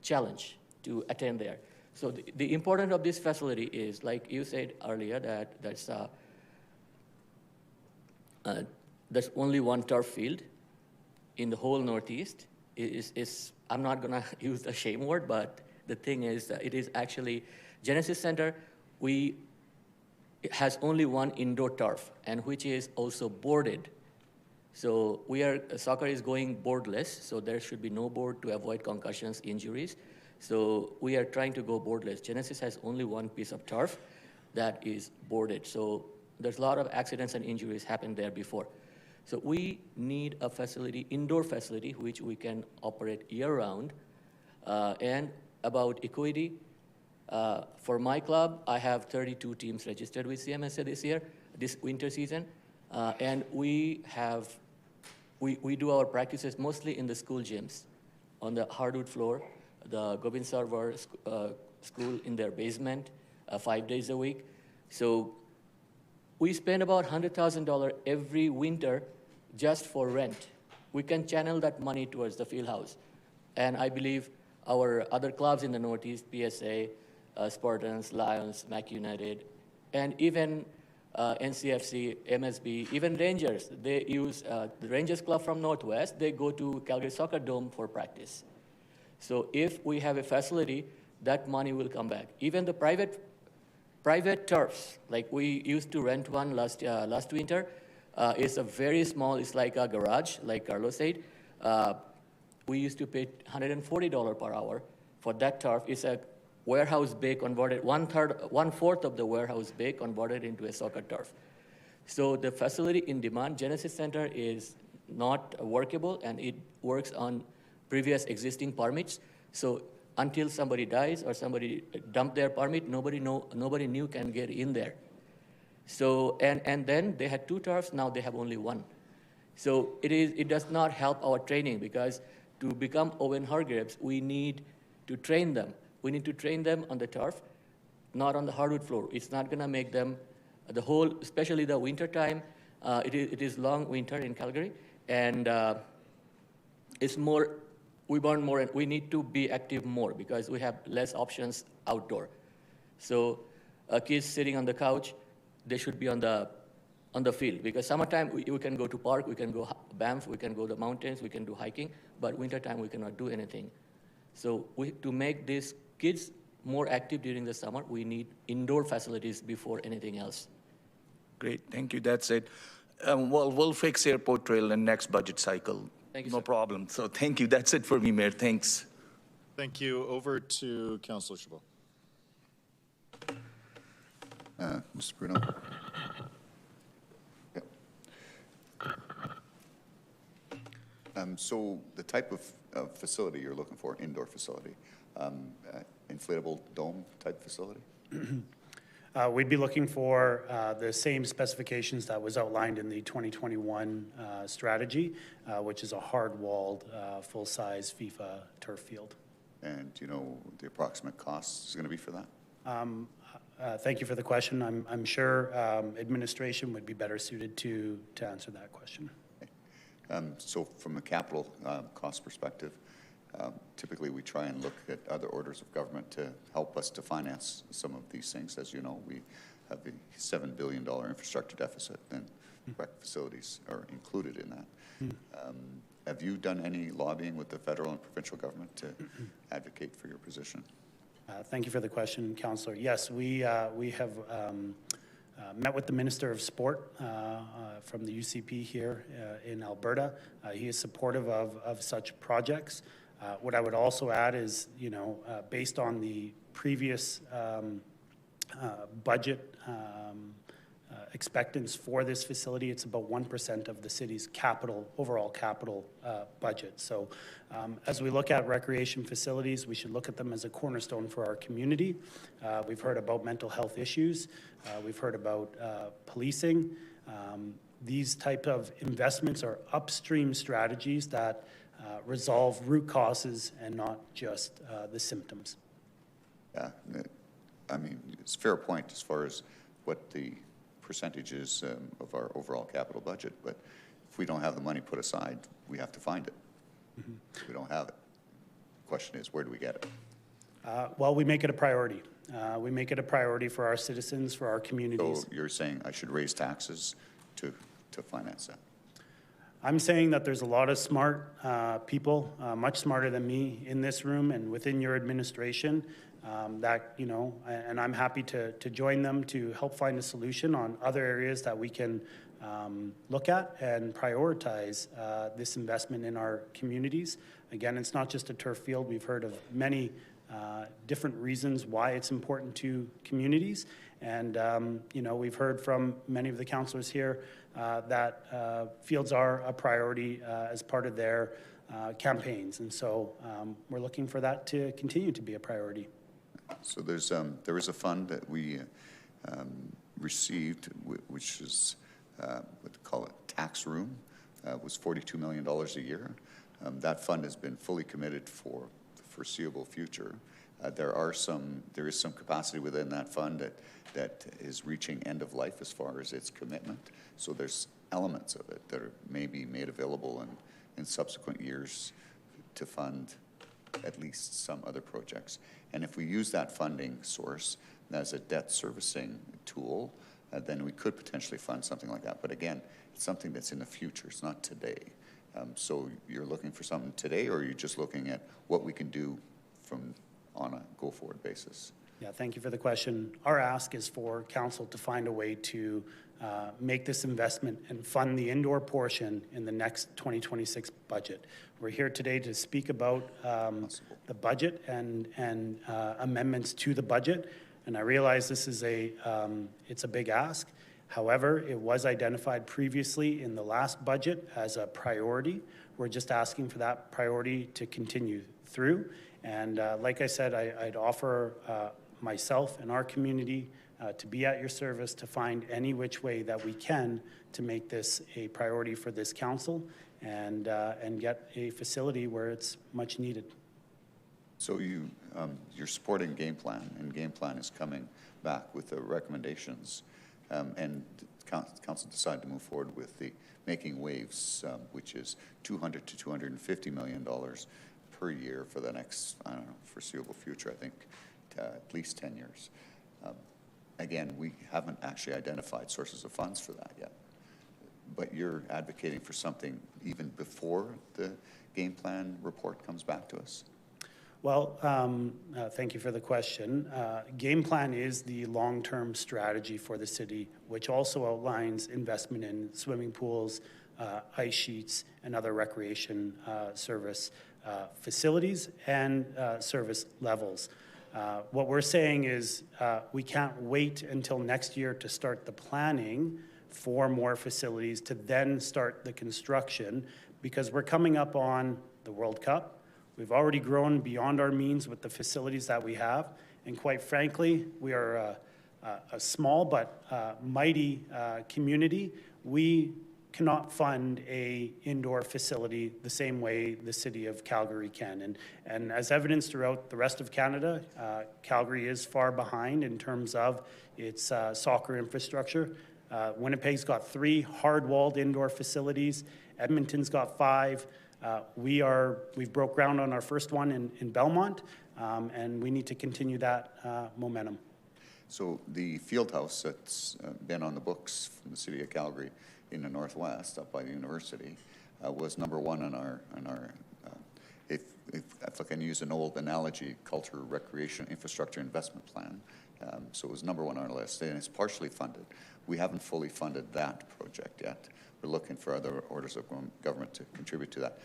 challenge to attend there. So the importance of this facility is, like you said earlier, that there's only one turf field in the whole Northeast. I'm not gonna use the shame word, but the thing is that it is actually, Genesis Center, it has only one indoor turf, and which is also boarded. So soccer is going boardless, so there should be no board to avoid concussions, injuries. So we are trying to go boardless. Genesis has only one piece of turf that is boarded. So there's a lot of accidents and injuries happened there before. So we need a facility, indoor facility, which we can operate year-round. And about equity, for my club, I have 32 teams registered with CMSA this winter season. And we do our practices mostly in the school gyms, on the hardwood floor, the Gobind Sarwar school in their basement, 5 days a week. So we spend about $100,000 every winter just for rent. We can channel that money towards the field house. And I believe our other clubs in the Northeast, PSA, Spartans, Lions, Mac United, and even NCFC, MSB, even Rangers. They use the Rangers club from Northwest. They go to Calgary Soccer Dome for practice. So if we have a facility, that money will come back. Even the private turfs, like we used to rent one last winter, it's a very small, it's like a garage, like Carlos said. We used to pay $140 per hour for that turf. It's a warehouse bay converted, 1/4 of the warehouse bay converted into a soccer turf. So the facility in demand, Genesis Center, is not workable, and it works on previous existing permits. So until somebody dies or somebody dumped their permit, nobody new can get in there. So, and then they had 2 turfs, now they have only 1. So it does not help our training, because to become Owen Hargreaves, we need to train them. We need to train them on the turf, not on the hardwood floor. It's not going to make them the whole, especially the winter time. It is long winter in Calgary, and it's more, we want more, and we need to be active more because we have less options outdoor. So kids sitting on the couch, they should be on the field, because summertime we can go to park, we can go Banff, we can go to the mountains, we can do hiking, but wintertime we cannot do anything. So to make these kids more active during the summer, we need indoor facilities before anything else. Great, thank you, that's it. Well, we'll fix airport trail in next budget cycle. Thank you, No sir. problem. So thank you, that's it for me, Mayor, thanks. Thank you. Over to Councillor Chabot. Mr. Bruno. Yep. So the type of facility you're looking for, indoor facility, inflatable dome type facility? We'd be looking for the same specifications that was outlined in the 2021 strategy, which is a hard-walled, full-size FIFA turf field. And do you know the approximate cost is going to be for that? Thank you for the question. I'm sure administration would be better suited to answer that question. Okay. So from a capital cost perspective, typically we try and look at other orders of government to help us to finance some of these things. As you know, we have a $7 billion infrastructure deficit, and rec facilities are included in that. Have you done any lobbying with the federal and provincial government to advocate for your position? Thank you for the question, Councillor. Yes, we have met with the Minister of Sport from the UCP here in Alberta. He is supportive of such projects. What I would also add is, you know, based on the previous budget expectance for this facility, it's about 1% of the city's overall capital budget. So as we look at recreation facilities, we should look at them as a cornerstone for our community. We've heard about mental health issues. We've heard about policing. These type of investments are upstream strategies that resolve root causes and not just the symptoms. Yeah, I mean, it's a fair point as far as what the percentage is of our overall capital budget, but if we don't have the money put aside, we have to find it. We don't have it. The question is, where do we get it? Well, we make it a priority. We make it a priority for our citizens, for our communities. So you're saying I should raise taxes to finance that? I'm saying that there's a lot of smart people, much smarter than me, in this room and within your administration that, you know, and I'm happy to join them to help find a solution on other areas that we can look at and prioritize this investment in our communities. Again, it's not just a turf field. We've heard of many different reasons why it's important to communities. And, you know, we've heard from many of the councillors here that fields are a priority as part of their campaigns. And so we're looking for that to continue to be a priority. So there is a fund that we received, which is what they call it, tax room, was $42 million a year. That fund has been fully committed for the foreseeable future. There is some capacity within that fund that is reaching end of life as far as its commitment. So there's elements of it that may be made available in subsequent years to fund at least some other projects. And if we use that funding source as a debt servicing tool, then we could potentially fund something like that. But again, it's something that's in the future. It's not today. So you're looking for something today, or are you just looking at what we can do on a go-forward basis? Yeah, thank you for the question. Our ask is for council to find a way to make this investment and fund the indoor portion in the next 2026 budget. We're here today to speak about the budget and amendments to the budget. And I realize this is it's a big ask. However, it was identified previously in the last budget as a priority. We're just asking for that priority to continue through. And like I said, I'd offer myself and our community to be at your service to find any which way that we can to make this a priority for this council and get a facility where it's much needed. So you're supporting game plan, and game plan is coming back with the recommendations, and council decided to move forward with the Making Waves, which is $200 to $250 million per year for the next, I don't know, foreseeable future, I think, at least 10 years. Again, we haven't actually identified sources of funds for that yet, but you're advocating for something even before the game plan report comes back to us? Well, thank you for the question. Game plan is the long-term strategy for the city, which also outlines investment in swimming pools, ice sheets, and other recreation service facilities and service levels. What we're saying is we can't wait until next year to start the planning for more facilities to then start the construction, because we're coming up on the World Cup. We've already grown beyond our means with the facilities that we have, and quite frankly, we are a small but mighty community. We cannot fund a indoor facility the same way the city of Calgary can. And as evidenced throughout the rest of Canada, Calgary is far behind in terms of its soccer infrastructure. Winnipeg's got 3 hard-walled indoor facilities. Edmonton's got 5. We've broke ground on our first one in Belmont, and we need to continue that momentum. So the field house that's been on the books from the city of Calgary in the northwest, up by the university, was number 1 on our if I can use an old analogy, culture, recreation, infrastructure investment plan. So it was number 1 on our list, and it's partially funded. We haven't fully funded that project yet. We're looking for other orders of government to contribute to that.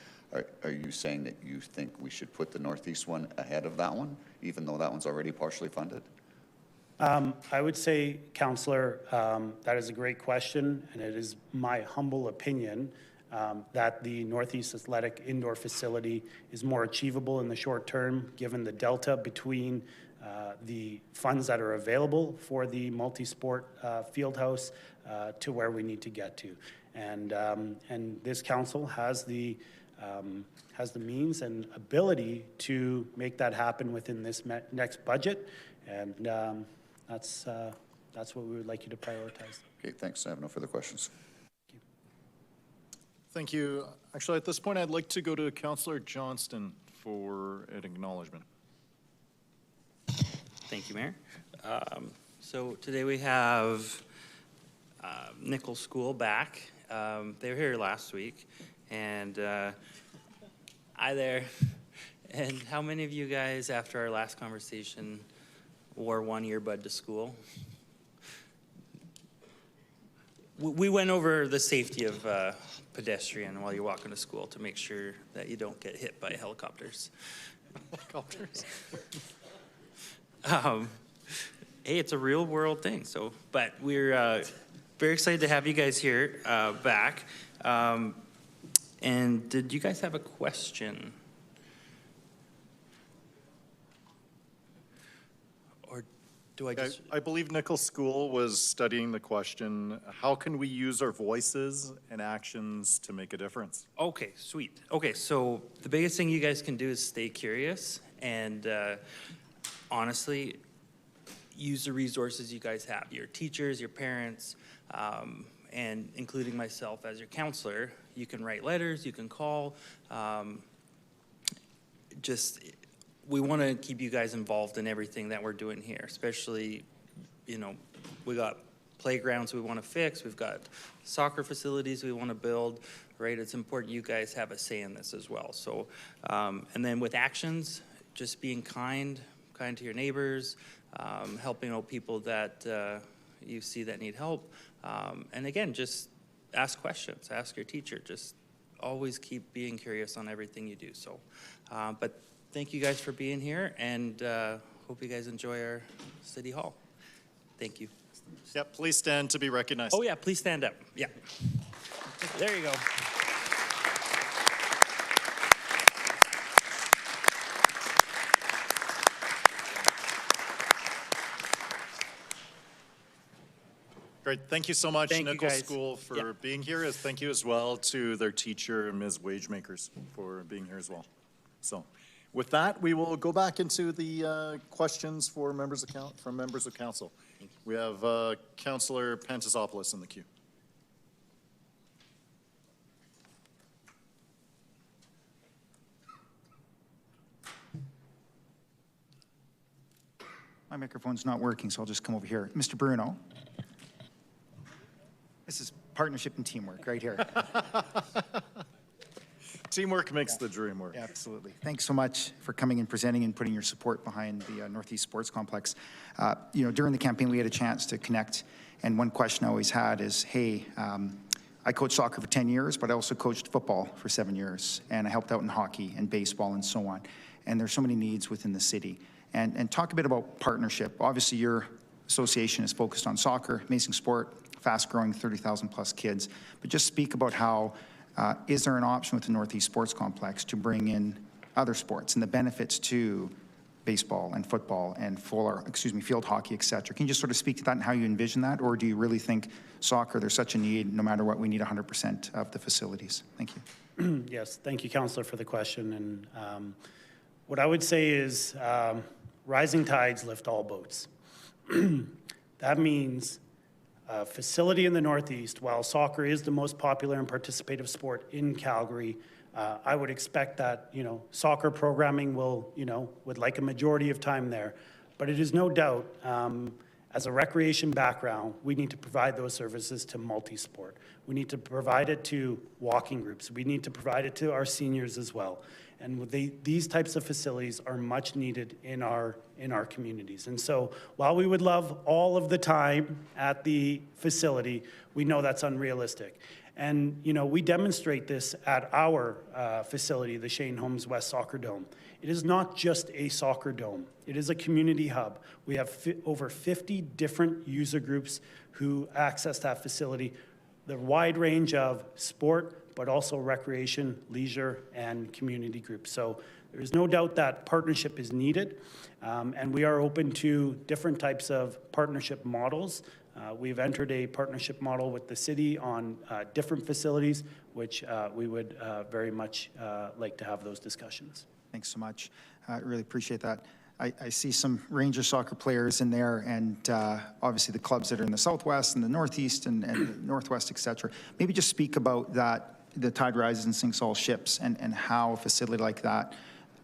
Are you saying that you think we should put the northeast one ahead of that one, even though that one's already partially funded? I would say, Councillor, that is a great question, and it is my humble opinion that the Northeast Athletic Indoor Facility is more achievable in the short term, given the delta between the funds that are available for the multi-sport field house to where we need to get to. And this council has the means and ability to make that happen within this next budget, and that's what we would like you to prioritize. Okay, thanks. I have no further questions. Thank you. Actually, at this point, I'd like to go to Councillor Johnston for an acknowledgement. Thank you, Mayor. So today we have Nickel School back. They were here last week, and hi there. And how many of you guys, after our last conversation, wore one earbud to school? We went over the safety of pedestrian while you're walking to school to make sure that you don't get hit by helicopters. Helicopters? Hey, it's a real world thing. So, but we're very excited to have you guys here back. And did you guys have a question? Or do I just... I believe Nickel School was studying the question, how can we use our voices and actions to make a difference? Okay, sweet. Okay, so the biggest thing you guys can do is stay curious and honestly, use the resources you guys have, your teachers, your parents, and including myself as your counselor. You can write letters, you can call. We want to keep you guys involved in everything that we're doing here, especially, you know, we got playgrounds we want to fix, we've got soccer facilities we want to build, right? It's important you guys have a say in this as well. So, and then with actions, just being kind to your neighbors, helping out people that you see that need help. And again, just ask questions, ask your teacher, just always keep being curious on everything you do. So, but thank you guys for being here, and hope you guys enjoy our City Hall. Thank you. Yep, please stand to be recognized. Oh yeah, please stand up. Yeah. There you go. Great. Thank you so much, Thank you, Nichols guys. School, for Yeah. being here. Thank you as well to their teacher, Ms. Wagemakers, for being here as well. So with that, we will go back into the questions for members of council. We have Councillor Pantasopoulos in the queue. My microphone's not working, so I'll just come over here. Mr. Bruno, this is partnership and teamwork right here. Teamwork makes the dream work. Absolutely. Thanks so much for coming and presenting and putting your support behind the Northeast Sports Complex. During the campaign, we had a chance to connect, and one question I always had is, hey, I coached soccer for 10 years, but I also coached football for 7 years, and I helped out in hockey and baseball and so on. And there's so many needs within the city. And talk a bit about partnership. Obviously, your association is focused on soccer, amazing sport, fast-growing, 30,000 plus kids. But just speak about how is there an option with the Northeast Sports Complex to bring in other sports and the benefits to baseball and football and field hockey, et cetera. Can you just sort of speak to that and how you envision that? Or do you really think soccer, there's such a need, no matter what, we need 100% of the facilities? Thank you. Yes, thank you, Councillor, for the question. And what I would say is rising tides lift all boats. That means a facility in the Northeast, while soccer is the most popular and participative sport in Calgary, I would expect that, soccer programming would like a majority of time there. But it is no doubt, as a recreation background, we need to provide those services to multi-sport. We need to provide it to walking groups. We need to provide it to our seniors as well. And these types of facilities are much needed in our communities. And so while we would love all of the time at the facility, we know that's unrealistic. And, we demonstrate this at our facility, the Shane Holmes West Soccer Dome. It is not just a soccer dome. It is a community hub. We have over 50 different user groups who access that facility, the wide range of sport, but also recreation, leisure, and community groups. So there's no doubt that partnership is needed, and we are open to different types of partnership models. We've entered a partnership model with the city on different facilities, which we would very much like to have those discussions. Thanks so much. I really appreciate that. I see some Ranger soccer players in there, and obviously the clubs that are in the Southwest and the Northeast and the Northwest, et cetera. Maybe just speak about that, the tide rises and sinks all ships, and how a facility like that,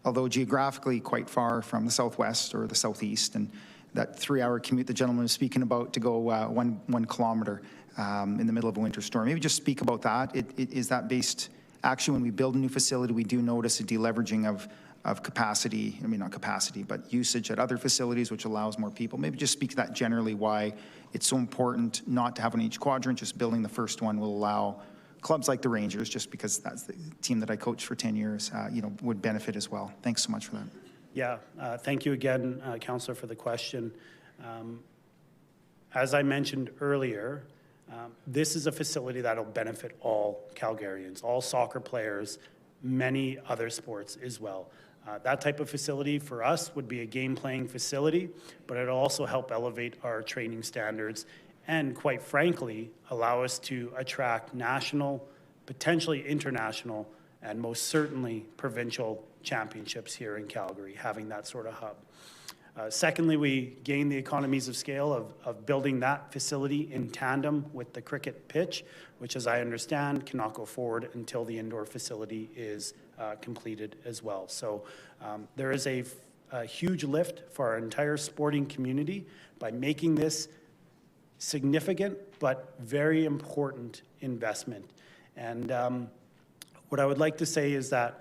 although geographically quite far from the Southwest or the Southeast, and that 3-hour commute the gentleman was speaking about to go 1 kilometer in the middle of a winter storm. Maybe just speak about that. Is that based, actually when we build a new facility, we do notice a deleveraging of capacity, not capacity, but usage at other facilities, which allows more people. Maybe just speak to that generally, why it's so important not to have one in each quadrant, just building the first one will allow clubs like the Rangers, just because that's the team that I coached for 10 years, would benefit as well. Thanks so much for that. Yeah, thank you again, Councillor, for the question. As I mentioned earlier, this is a facility that will benefit all Calgarians, all soccer players, many other sports as well. That type of facility for us would be a game-playing facility, but it'll also help elevate our training standards and, quite frankly, allow us to attract national, potentially international, and most certainly provincial championships here in Calgary, having that sort of hub. Secondly, we gain the economies of scale of building that facility in tandem with the cricket pitch, which, as I understand, cannot go forward until the indoor facility is completed as well. So there is a huge lift for our entire sporting community by making this significant but very important investment. And what I would like to say is that,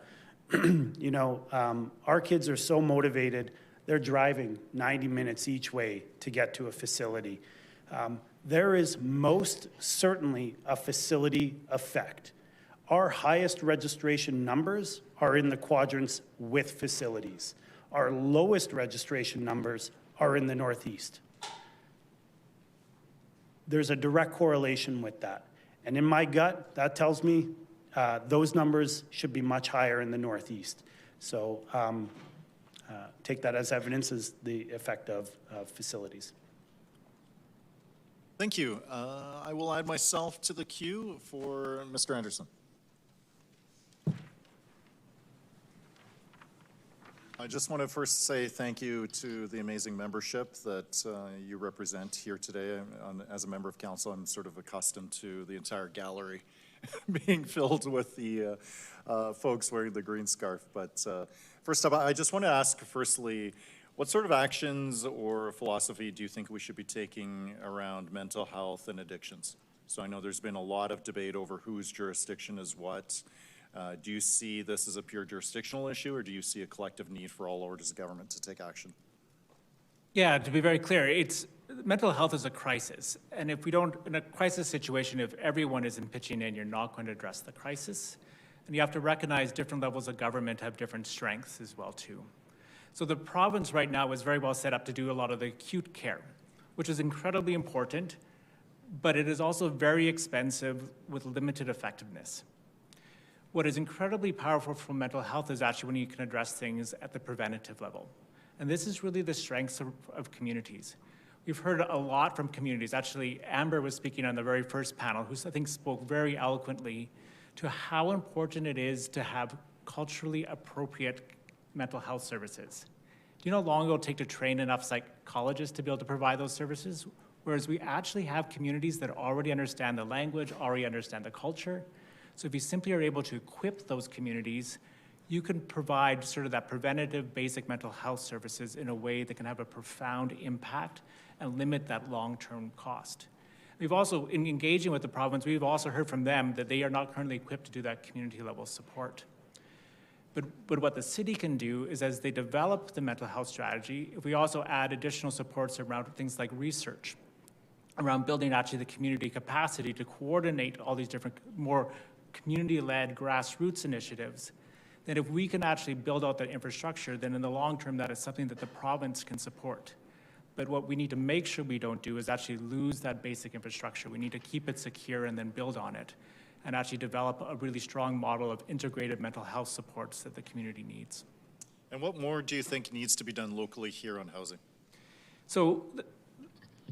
our kids are so motivated. They're driving 90 minutes each way to get to a facility. There is most certainly a facility effect. Our highest registration numbers are in the quadrants with facilities. Our lowest registration numbers are in the Northeast. There's a direct correlation with that. And in my gut, that tells me those numbers should be much higher in the Northeast. So take that as evidence as the effect of facilities. Thank you. I will add myself to the queue for Mr. Anderson. I just want to first say thank you to the amazing membership that you represent here today. As a member of council, I'm sort of accustomed to the entire gallery being filled with the folks wearing the green scarf. But first up, I just want to ask firstly, what sort of actions or philosophy do you think we should be taking around mental health and addictions? So I know there's been a lot of debate over whose jurisdiction is what. Do you see this as a pure jurisdictional issue, or do you see a collective need for all orders of government to take action? Yeah, to be very clear, mental health is a crisis. And if we don't, in a crisis situation, if everyone isn't pitching in, you're not going to address the crisis. And you have to recognize different levels of government have different strengths as well, too. So the province right now is very well set up to do a lot of the acute care, which is incredibly important, but it is also very expensive with limited effectiveness. What is incredibly powerful for mental health is actually when you can address things at the preventative level. And this is really the strengths of communities. We've heard a lot from communities. Actually, Amber was speaking on the very first panel, who I think spoke very eloquently to how important it is to have culturally appropriate mental health services. Do you know how long it'll take to train enough psychologists to be able to provide those services? Whereas we actually have communities that already understand the language, already understand the culture. So if you simply are able to equip those communities, you can provide sort of that preventative basic mental health services in a way that can have a profound impact and limit that long-term cost. We've also, in engaging with the province, we've also heard from them that they are not currently equipped to do that community level support. But what the city can do is, as they develop the mental health strategy, if we also add additional supports around things like research, around building actually the community capacity to coordinate all these different more community-led grassroots initiatives, that if we can actually build out that infrastructure, then in the long term, that is something that the province can support. But what we need to make sure we don't do is actually lose that basic infrastructure. We need to keep it secure and then build on it, and actually develop a really strong model of integrated mental health supports that the community needs. And what more do you think needs to be done locally here on housing? So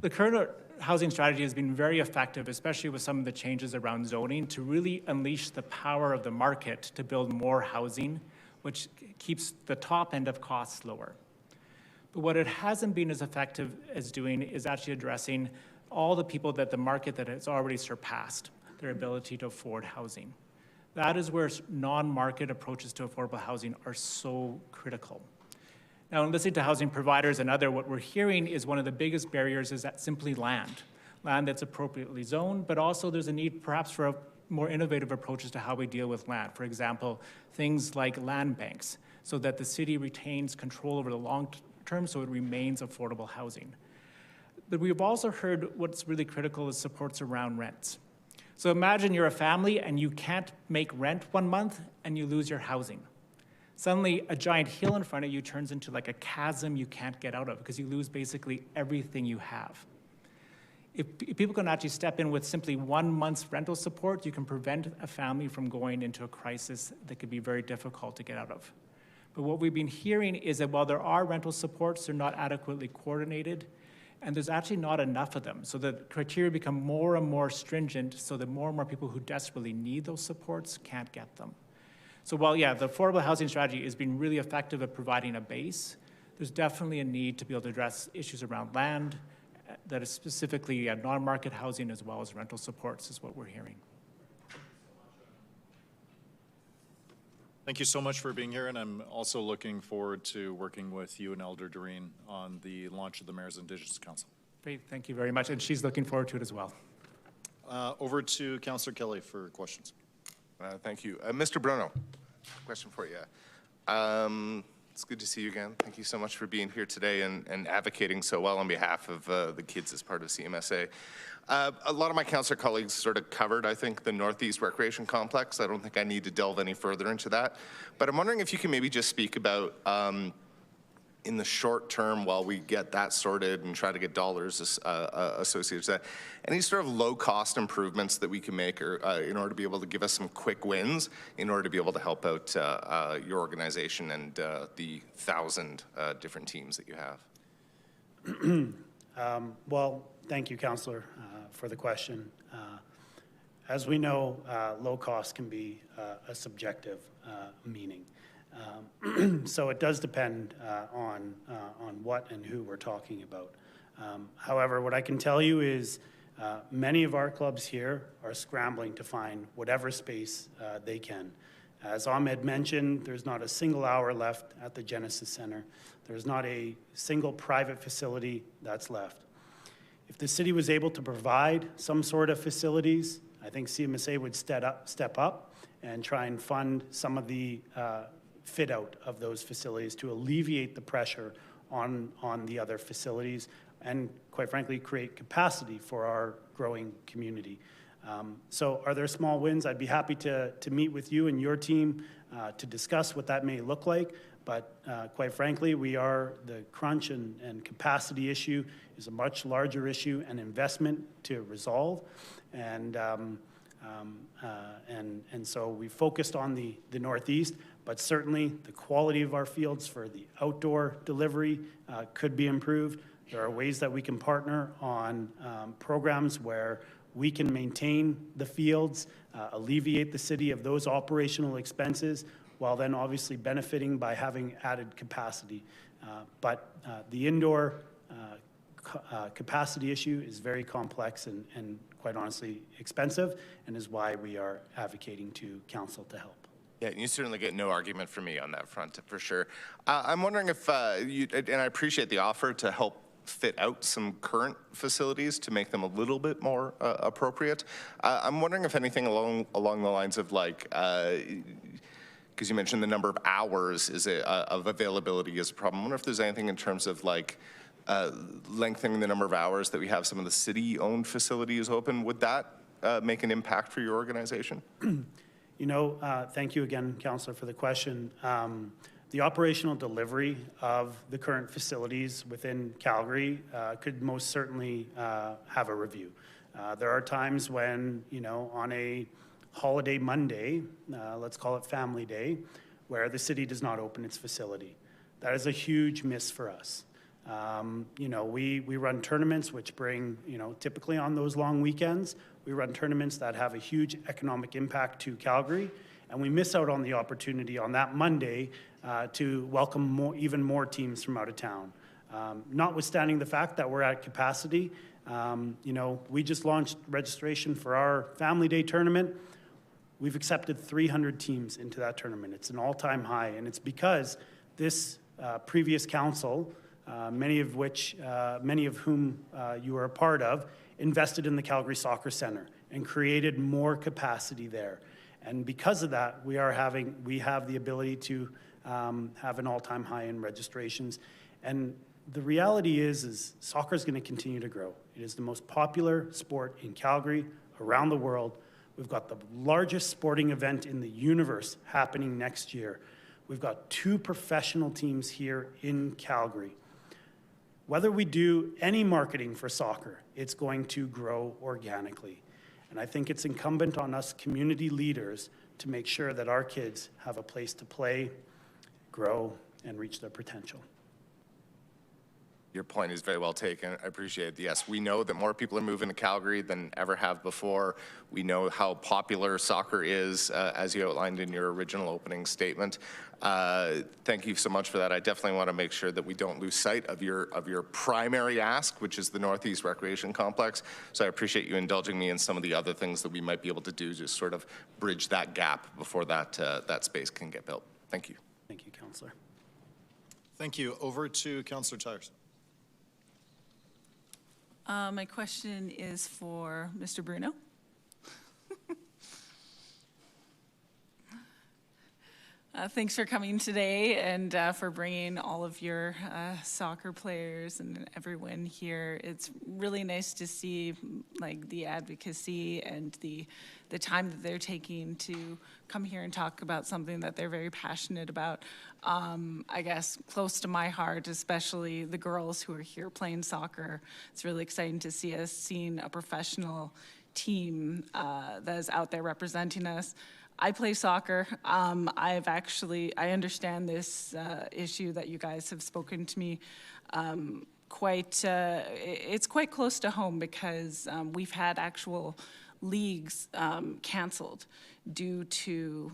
the current housing strategy has been very effective, especially with some of the changes around zoning, to really unleash the power of the market to build more housing, which keeps the top end of costs lower. But what it hasn't been as effective as doing is actually addressing all the people that the market that has already surpassed their ability to afford housing. That is where non-market approaches to affordable housing are so critical. Now, in listening to housing providers and what we're hearing is one of the biggest barriers is that simply land that's appropriately zoned, but also there's a need perhaps for more innovative approaches to how we deal with land. For example, things like land banks, so that the city retains control over the long term so it remains affordable housing. But we've also heard what's really critical is supports around rents. So imagine you're a family and you can't make rent 1 month and you lose your housing. Suddenly, a giant hill in front of you turns into like a chasm you can't get out of because you lose basically everything you have. If people can actually step in with simply 1 month's rental support, you can prevent a family from going into a crisis that could be very difficult to get out of. But what we've been hearing is that while there are rental supports, they're not adequately coordinated, and there's actually not enough of them. So the criteria become more and more stringent so that more and more people who desperately need those supports can't get them. So while, yeah, the affordable housing strategy has been really effective at providing a base, there's definitely a need to be able to address issues around land that is specifically non-market housing as well as rental supports is what we're hearing. Thank you so much for being here, and I'm also looking forward to working with you and Elder Doreen on the launch of the Mayor's Indigenous Council. Great, thank you very much, and she's looking forward to it as well. Over to Councillor Kelly for questions. Thank you. Mr. Bruno, question for you. It's good to see you again. Thank you so much for being here today and advocating so well on behalf of the kids as part of CMSA. A lot of my councillor colleagues sort of covered, I think, the Northeast Recreation Complex. I don't think I need to delve any further into that. But I'm wondering if you can maybe just speak about, in the short term, while we get that sorted and try to get dollars associated with that, any sort of low-cost improvements that we can make in order to be able to give us some quick wins in order to be able to help out your organization and the 1,000 different teams that you have? Well, Thank you, Councillor, for the question. As we know, low cost can be a subjective meaning. So it does depend on what and who we're talking about. However, what I can tell you is many of our clubs here are scrambling to find whatever space they can. As Ahmed mentioned, there's not a single hour left at the Genesis Center. There's not a single private facility that's left. If the city was able to provide some sort of facilities, I think CMSA would step up and try and fund some of the fit out of those facilities to alleviate the pressure on the other facilities and, quite frankly, create capacity for our growing community. So are there small wins? I'd be happy to meet with you and your team to discuss what that may look like. But quite frankly, the crunch and capacity issue is a much larger issue and investment to resolve. And so we focused on the Northeast, but certainly the quality of our fields for the outdoor delivery could be improved. There are ways that we can partner on programs where we can maintain the fields, alleviate the city of those operational expenses, while then obviously benefiting by having added capacity. But the indoor capacity issue is very complex and quite honestly expensive, and is why we are advocating to council to help. Yeah, and you certainly get no argument from me on that front, for sure. I'm wondering if, and I appreciate the offer to help fit out some current facilities to make them a little bit more appropriate. I'm wondering if anything along the lines of like, because you mentioned the number of hours of availability is a problem. I wonder if there's anything in terms of like lengthening the number of hours that we have some of the city-owned facilities open. Would that make an impact for your organization? You know, thank you again, Councillor, for the question. The operational delivery of the current facilities within Calgary could most certainly have a review. There are times when, you know, on a holiday Monday, let's call it Family Day, where the city does not open its facility. That is a huge miss for us. You know, we run tournaments which bring, you know, typically on those long weekends, we run tournaments that have a huge economic impact to Calgary, and we miss out on the opportunity on that Monday to welcome even more teams from out of town. Notwithstanding the fact that we're at capacity, you know, we just launched registration for our Family Day tournament. We've accepted 300 teams into that tournament. It's an all-time high, and it's because this previous council, many of whom you are a part of, invested in the Calgary Soccer Centre and created more capacity there. And because of that, we have the ability to have an all-time high in registrations. And the reality is soccer is going to continue to grow. It is the most popular sport in Calgary, around the world. We've got the largest sporting event in the universe happening next year. We've got 2 professional teams here in Calgary. Whether we do any marketing for soccer, it's going to grow organically. And I think it's incumbent on us community leaders to make sure that our kids have a place to play, grow, and reach their potential. Your point is very well taken. I appreciate it. Yes, we know that more people are moving to Calgary than ever have before. We know how popular soccer is, as you outlined in your original opening statement. Thank you so much for that. I definitely want to make sure that we don't lose sight of your primary ask, which is the Northeast Recreation Complex. So I appreciate you indulging me in some of the other things that we might be able to do to sort of bridge that gap before that space can get built. Thank you. Thank you, Councillor. Thank you. Over to Councillor Tyers. My question is for Mr. Bruno. Thanks for coming today and for bringing all of your soccer players and everyone here. It's really nice to see like the advocacy and the time that they're taking to come here and talk about something that they're very passionate about. I guess close to my heart, especially the girls who are here playing soccer. It's really exciting to see us seeing a professional team that is out there representing us. I play soccer. I understand this issue that you guys have spoken to me it's quite close to home because we've had actual leagues canceled due to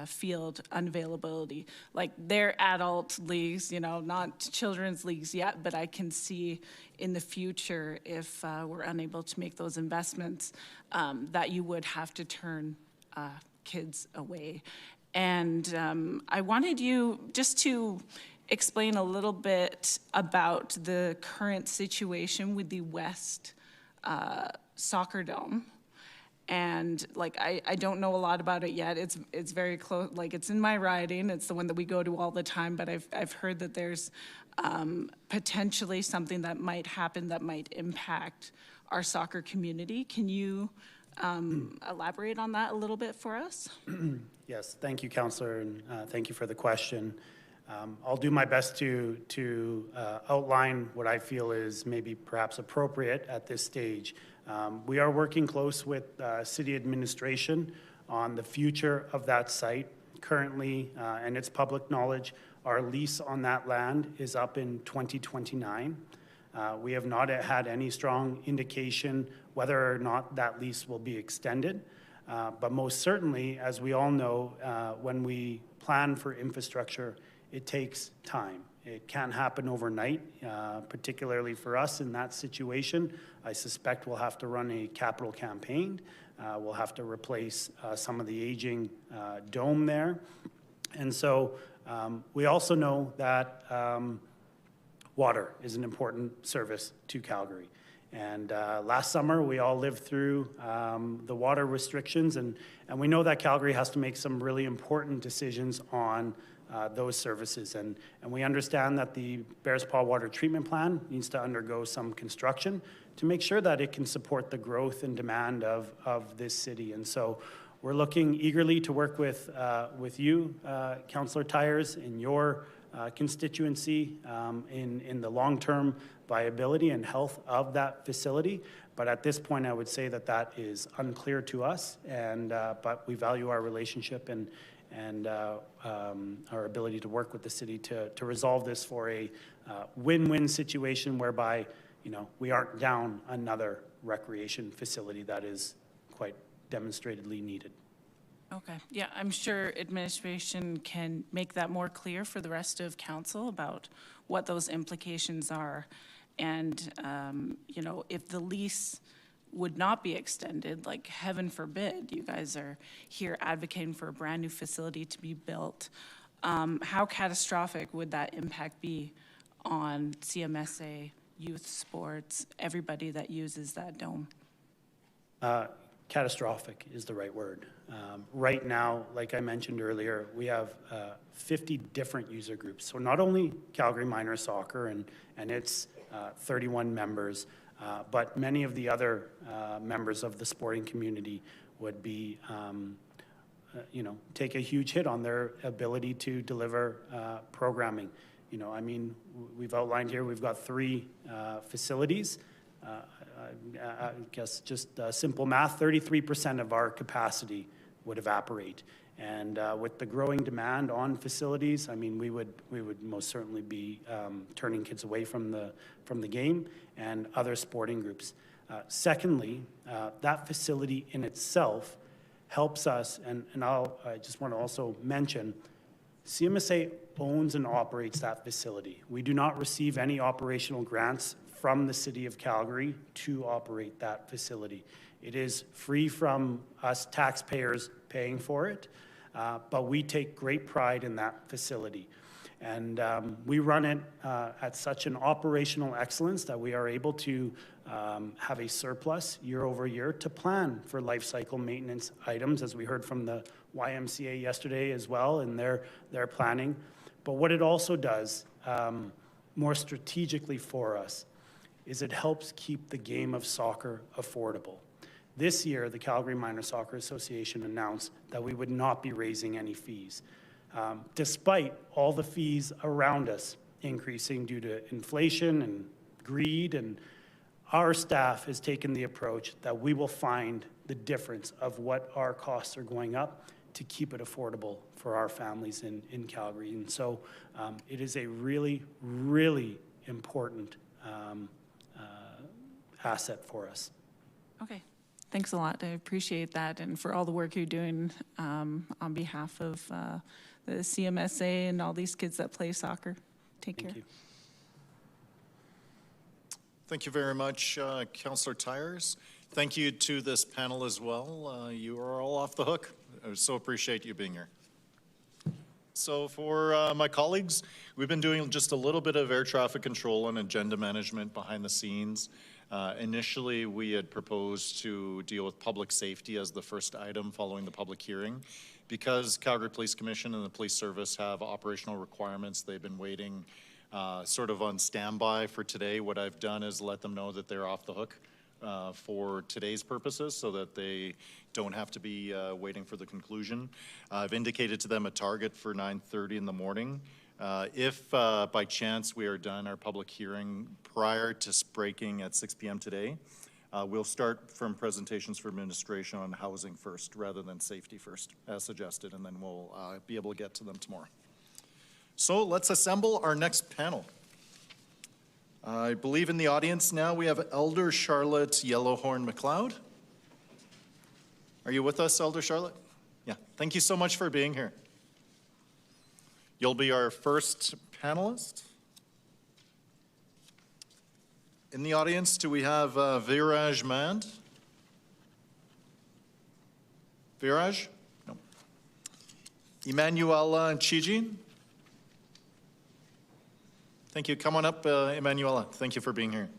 field unavailability. Like they're adult leagues, you know, not children's leagues yet, but I can see in the future if we're unable to make those investments that you would have to turn kids away. And I wanted you just to explain a little bit about the current situation with the West Soccer Dome. And like, I don't know a lot about it yet. It's very close, like it's in my riding. It's the one that we go to all the time, but I've heard that there's potentially something that might happen that might impact our soccer community. Can you elaborate on that a little bit for us? Yes, thank you, Councillor, and thank you for the question. I'll do my best to outline what I feel is maybe perhaps appropriate at this stage. We are working close with city administration on the future of that site. Currently, and it's public knowledge, our lease on that land is up in 2029. We have not had any strong indication whether or not that lease will be extended. But most certainly, as we all know, when we plan for infrastructure, it takes time. It can't happen overnight, particularly for us in that situation. I suspect we'll have to run a capital campaign. We'll have to replace some of the aging dome there. And so we also know that water is an important service to Calgary. And last summer, we all lived through the water restrictions, and we know that Calgary has to make some really important decisions on those services. And we understand that the Bears Paw Water Treatment Plan needs to undergo some construction to make sure that it can support the growth and demand of this city. And so we're looking eagerly to work with you, Councillor Tyers, in your constituency in the long-term viability and health of that facility. But at this point, I would say that that is unclear to us, and but we value our relationship and our ability to work with the city to resolve this for a win-win situation whereby, you know, we aren't down another recreation facility that is quite demonstratedly needed. Okay, yeah, I'm sure administration can make that more clear for the rest of council about what those implications are. And, you know, if the lease would not be extended, like heaven forbid, you guys are here advocating for a brand new facility to be built, how catastrophic would that impact be on CMSA, youth sports, everybody that uses that dome? Catastrophic is the right word. Right now, like I mentioned earlier, we have 50 different user groups. So not only Calgary Minor Soccer and its 31 members, but many of the other members of the sporting community would be, you know, take a huge hit on their ability to deliver programming. You know, I mean, we've outlined here, we've got 3 facilities. I guess just simple math, 33% of our capacity would evaporate. And with the growing demand on facilities, I mean, we would most certainly be turning kids away from the game and other sporting groups. Secondly, that facility in itself helps us, and I just want to also mention, CMSA owns and operates that facility. We do not receive any operational grants from the City of Calgary to operate that facility. It is free from us taxpayers paying for it, but we take great pride in that facility. And we run it at such an operational excellence that we are able to have a surplus year over year to plan for life cycle maintenance items, as we heard from the YMCA yesterday as well in their planning. But what it also does more strategically for us is it helps keep the game of soccer affordable. This year, the Calgary Minor Soccer Association announced that we would not be raising any fees, despite all the fees around us increasing due to inflation and greed. And our staff has taken the approach that we will find the difference of what our costs are going up to keep it affordable for our families in Calgary. And so it is a really, really important asset for us. Okay, thanks a lot. I appreciate that, and for all the work you're doing on behalf of the CMSA and all these kids that play soccer. Take care. Thank you. Thank you very much, Councillor Tyers. Thank you to this panel as well. You are all off the hook. I so appreciate you being here. So for my colleagues, we've been doing just a little bit of air traffic control and agenda management behind the scenes. Initially, we had proposed to deal with public safety as the first item following the public hearing. Because Calgary Police Commission and the Police Service have operational requirements, they've been waiting sort of on standby for today. What I've done is let them know that they're off the hook for today's purposes so that they don't have to be waiting for the conclusion. I've indicated to them a target for 9:30 in the morning. If by chance we are done our public hearing prior to breaking at 6 p.m. today, we'll start from presentations for administration on housing first rather than safety first, as suggested, and then we'll be able to get to them tomorrow. So let's assemble our next panel. I believe in the audience now we have Elder Charlotte Yellowhorn McLeod. Are you with us, Elder Charlotte? Yeah, thank you so much for being here. You'll be our first panelist. In the audience, do we have Viraj Mand? Viraj? No. Emanuela Chijin? Thank you. Come on up, Emanuela. Thank you for being here.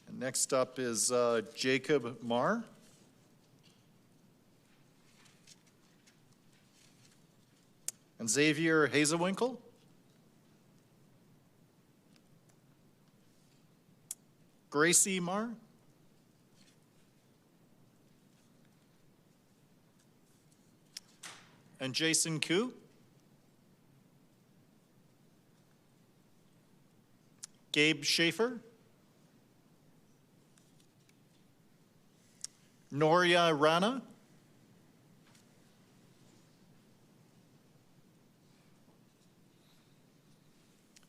And next up is Jacob Marr. And Xavier Hazewinkle. Gracie Marr. And Jason Koo. Gabe Schaefer. Noria Rana.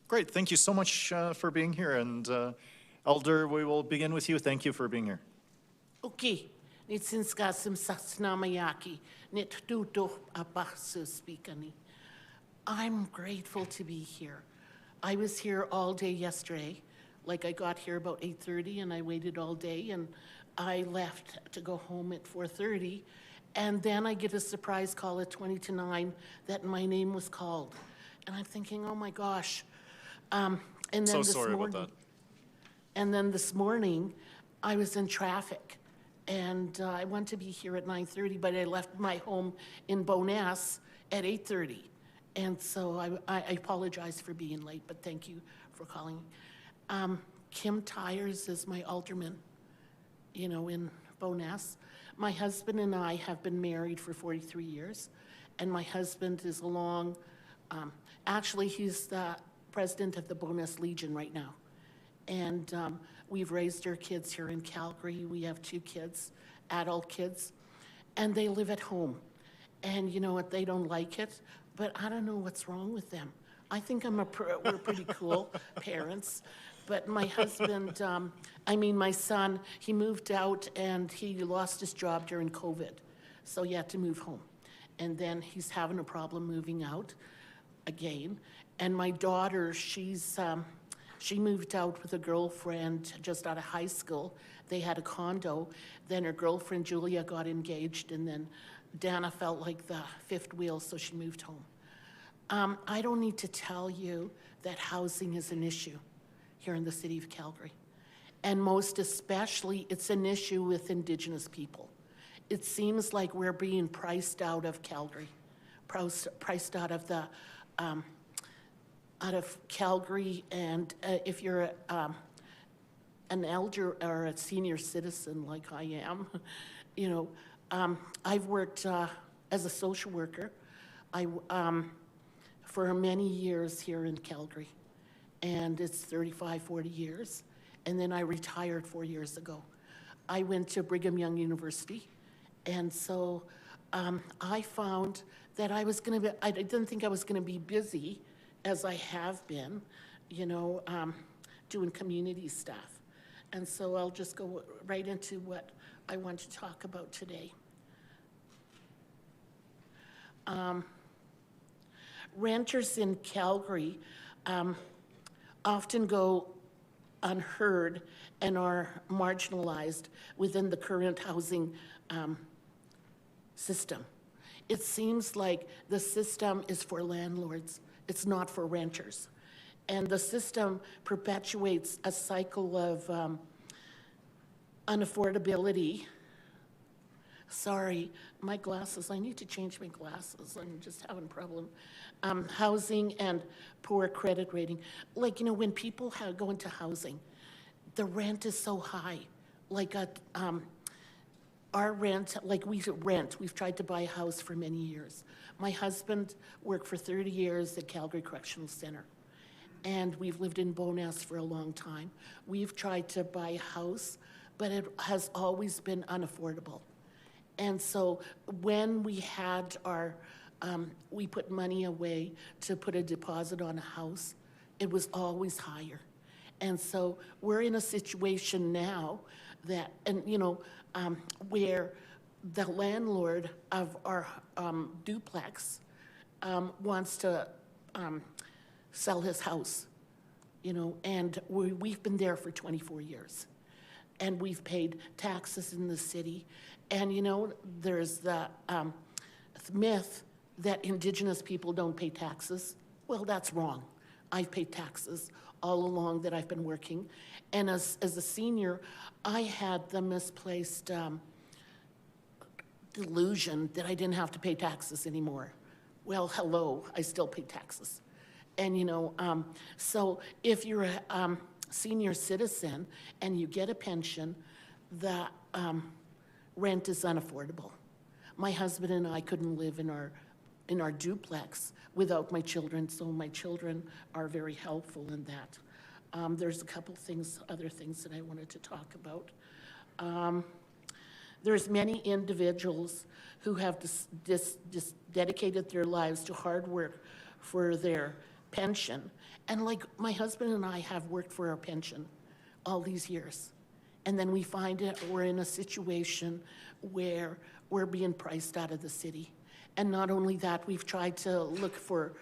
Great, thank you so much for being here. And Elder, we will begin with you. Thank you for being here. Okay, nitsinskasim sasnamayaki, nitduto abasu speakani. I'm grateful to be here. I was here all day yesterday. Like I got here about 8:30 and I waited all day and I left to go home at 4:30. And then I get a surprise call at 20 to 9 that my name was called. And I'm thinking, oh my gosh. And then So this sorry morning, about that. And then this morning, I was in traffic. And I wanted to be here at 9:30, but I left my home in Bowness at 8:30. And so I apologize for being late, but thank you for calling. Kim Tyers is my alderman, you know, in Bowness. My husband and I have been married for 43 years, and my husband is along, actually he's the president of the Bowness Legion right now. And we've raised our kids here in Calgary. We have 2 kids, adult kids, and they live at home. And you know what, they don't like it, but I don't know what's wrong with them. I think we're pretty cool parents. But my husband, my son, he moved out and he lost his job during COVID. So he had to move home. And then he's having a problem moving out again. And my daughter, she moved out with a girlfriend just out of high school. They had a condo. Then her girlfriend, Julia, got engaged. And then Dana felt like the 5th wheel, so she moved home. I don't need to tell you that housing is an issue here in the city of Calgary. And most especially, it's an issue with Indigenous people. It seems like we're being priced out of Calgary, priced out of the, out of Calgary. And if you're an elder or a senior citizen like I am, you know, I've worked as a social worker for many years here in Calgary. And it's 35, 40 years. And then I retired 4 years ago. I went to Brigham Young University. And so I found that I didn't think I was gonna be busy as I have been, doing community stuff. And so I'll just go right into what I want to talk about today. Renters in Calgary often go unheard and are marginalized within the current housing system. It seems like the system is for landlords. It's not for renters. And the system perpetuates a cycle of unaffordability. Sorry, my glasses, I need to change my glasses. I'm just having a problem. Housing and poor credit rating. Like, when people go into housing, the rent is so high. Like our rent, we've tried to buy a house for many years. My husband worked for 30 years at Calgary Correctional Center, and we've lived in Bowness for a long time. We've tried to buy a house, but it has always been unaffordable. And so when we had we put money away to put a deposit on a house, it was always higher. And so we're in a situation now that, where the landlord of our duplex wants to sell his house, and we've been there for 24 years. And we've paid taxes in the city. And, there's the myth that Indigenous people don't pay taxes. Well, that's wrong. I've paid taxes all along that I've been working. And as a senior, I had the misplaced delusion that I didn't have to pay taxes anymore. Well, hello, I still pay taxes. And, so if you're a senior citizen and you get a pension, the rent is unaffordable. My husband and I couldn't live in our duplex without my children, so my children are very helpful in that. There's a couple other things that I wanted to talk about. There's many individuals who have dedicated their lives to hard work for their pension. And like my husband and I have worked for our pension all these years. And then we find we're in a situation where we're being priced out of the city. And not only that, we've tried to look for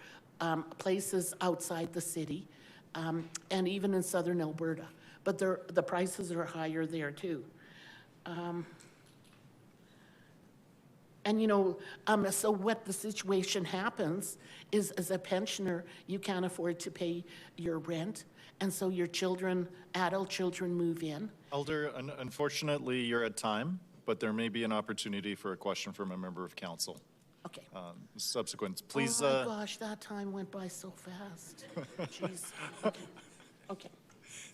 places outside the city and even in southern Alberta. But the prices are higher there too. So what the situation happens is, as a pensioner, you can't afford to pay your rent, and so your children, adult children, move in. Elder, unfortunately, you're at time, but there may be an opportunity for a question from a member of council. Okay. Subsequent, please. Oh my gosh, that time went by so fast. Jeez. Okay.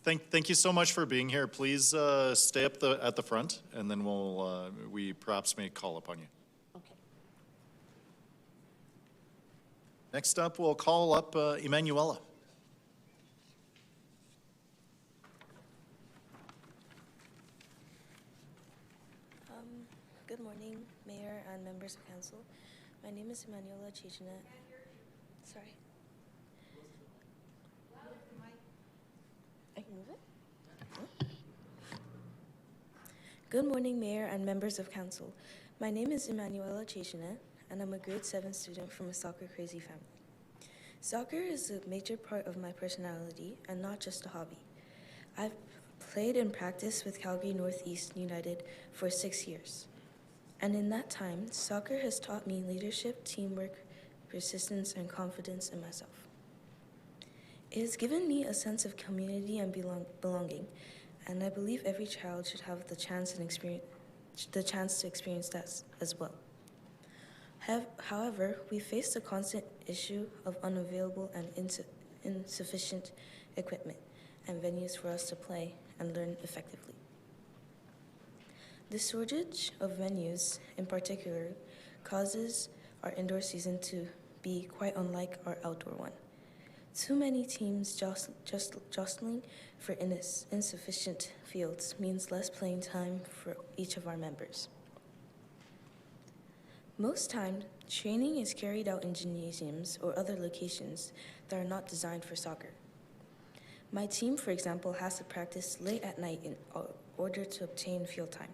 Thank you so much for being here. Please stay up at the front, and then we perhaps may call upon you. Okay. Next up, we'll call up Emanuela. Good morning, Mayor and members of council. My name is Emanuela Chichina. Sorry. I can move it? Good morning, Mayor and members of council. My name is Emanuela Chichina, and I'm a grade 7 student from a soccer-crazy family. Soccer is a major part of my personality and not just a hobby. I've played and practiced with Calgary Northeast United for 6 years. And in that time, soccer has taught me leadership, teamwork, persistence, and confidence in myself. It has given me a sense of community and belonging, and I believe every child should have the chance to experience that as well. However, we face the constant issue of unavailable and insufficient equipment and venues for us to play and learn effectively. The shortage of venues, in particular, causes our indoor season to be quite unlike our outdoor one. Too many teams jostling for insufficient fields means less playing time for each of our members. Most times, training is carried out in gymnasiums or other locations that are not designed for soccer. My team, for example, has to practice late at night in order to obtain field time.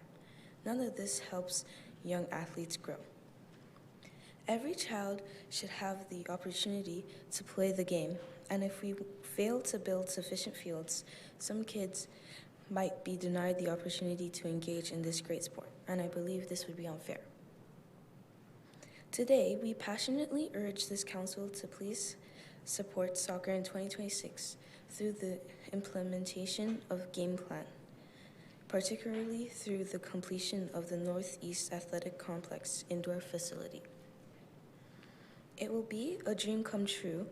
None of this helps young athletes grow. Every child should have the opportunity to play the game, and if we fail to build sufficient fields, some kids might be denied the opportunity to engage in this great sport, and I believe this would be unfair. Today, we passionately urge this council to please support soccer in 2026 through the implementation of game plan, particularly through the completion of the Northeast Athletic Complex indoor facility. It will be a dream come true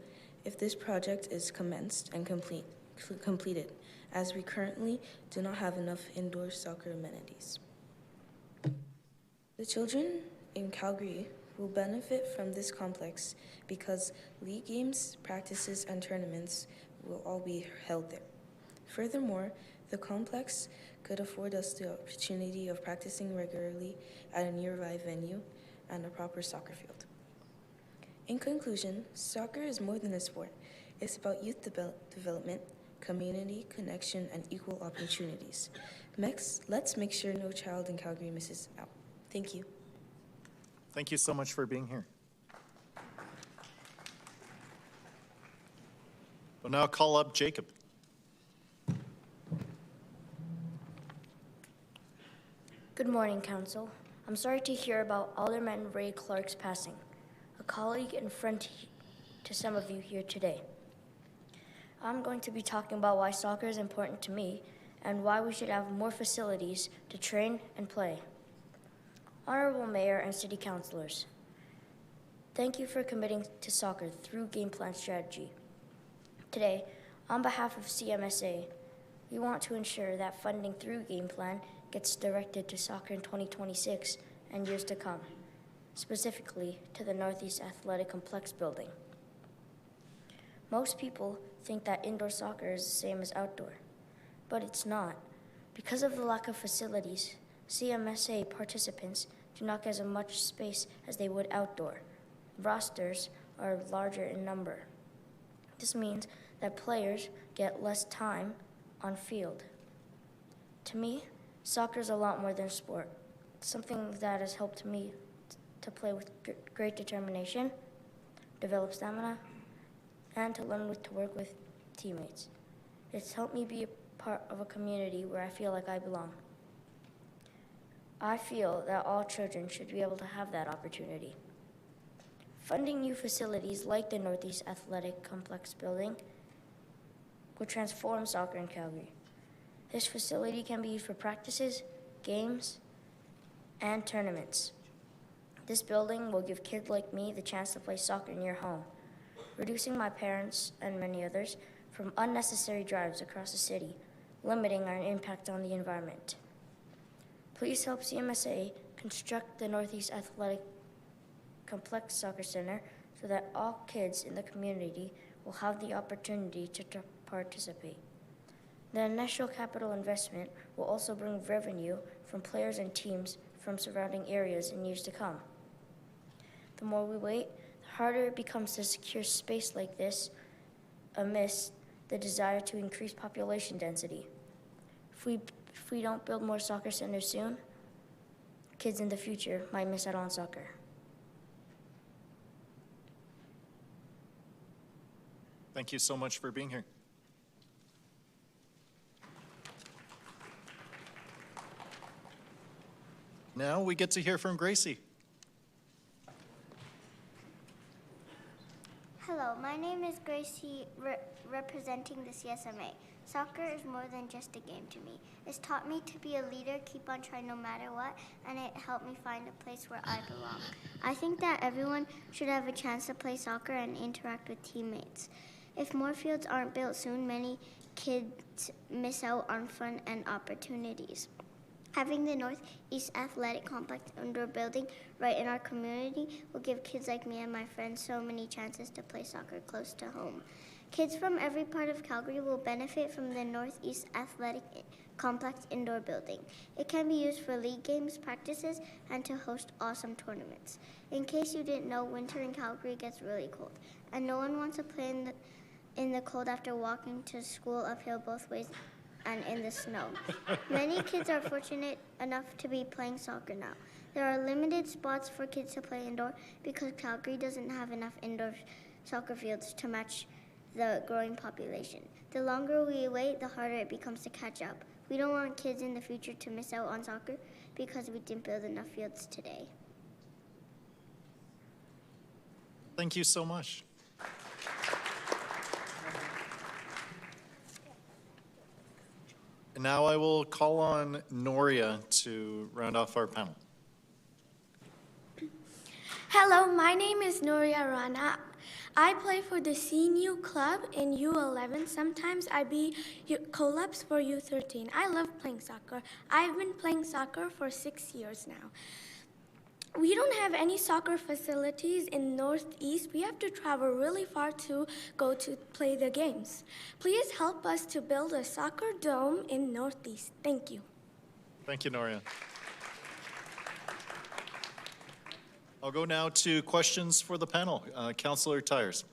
if this project is commenced and completed, as we currently do not have enough indoor soccer amenities. The children in Calgary will benefit from this complex because league games, practices, and tournaments will all be held there. Furthermore, the complex could afford us the opportunity of practicing regularly at a nearby venue and a proper soccer field. In conclusion, soccer is more than a sport. It's about youth development, community connection, and equal opportunities. Next, let's make sure no child in Calgary misses out. Thank you. Thank you so much for being here. We'll now call up Jacob. Good morning, Council. I'm sorry to hear about Alderman Ray Clark's passing, a colleague and friend to some of you here today. I'm going to be talking about why soccer is important to me and why we should have more facilities to train and play. Honorable Mayor and City Councilors, thank you for committing to soccer through game plan strategy. Today, on behalf of CMSA, we want to ensure that funding through game plan gets directed to soccer in 2026 and years to come, specifically to the Northeast Athletic Complex building. Most people think that indoor soccer is the same as outdoor, but it's not. Because of the lack of facilities, CMSA participants do not get as much space as they would outdoor. Rosters are larger in number. This means that players get less time on field. To me, soccer is a lot more than a sport. It's something that has helped me to play with great determination, develop stamina, and to learn to work with teammates. It's helped me be a part of a community where I feel like I belong. I feel that all children should be able to have that opportunity. Funding new facilities like the Northeast Athletic Complex building will transform soccer in Calgary. This facility can be used for practices, games, and tournaments. This building will give kids like me the chance to play soccer near home, reducing my parents and many others from unnecessary drives across the city, limiting our impact on the environment. Please help CMSA construct the Northeast Athletic Complex Soccer Center so that all kids in the community will have the opportunity to participate. The initial capital investment will also bring revenue from players and teams from surrounding areas in years to come. The more we wait, the harder it becomes to secure space like this amidst the desire to increase population density. If we don't build more soccer centers soon, kids in the future might miss out on soccer. Thank you so much for being here. Now we get to hear from Gracie. Hello, my name is Gracie, representing the CSMA. Soccer is more than just a game to me. It's taught me to be a leader, keep on trying no matter what, and it helped me find a place where I belong. I think that everyone should have a chance to play soccer and interact with teammates. If more fields aren't built soon, many kids miss out on fun and opportunities. Having the Northeast Athletic Complex indoor building right in our community will give kids like me and my friends so many chances to play soccer close to home. Kids from every part of Calgary will benefit from the Northeast Athletic Complex indoor building. It can be used for league games, practices, and to host awesome tournaments. In case you didn't know, winter in Calgary gets really cold, and no one wants to play in in the cold after walking to school uphill both ways and in the snow. Many kids are fortunate enough to be playing soccer now. There are limited spots for kids to play indoor because Calgary doesn't have enough indoor soccer fields to match the growing population. The longer we wait, the harder it becomes to catch up. We don't want kids in the future to miss out on soccer because we didn't build enough fields today. Thank you so much. And now I will call on Noria to round off our panel. Hello, my name is Noria Rana. I play for the CNU club in U11. Sometimes I be collabs for U13. I love playing soccer. I've been playing soccer for 6 years now. We don't have any soccer facilities in Northeast. We have to travel really far to go to play the games. Please help us to build a soccer dome in Northeast. Thank you. Thank you, Noria. I'll go now to questions for the panel. Councillor Tyers.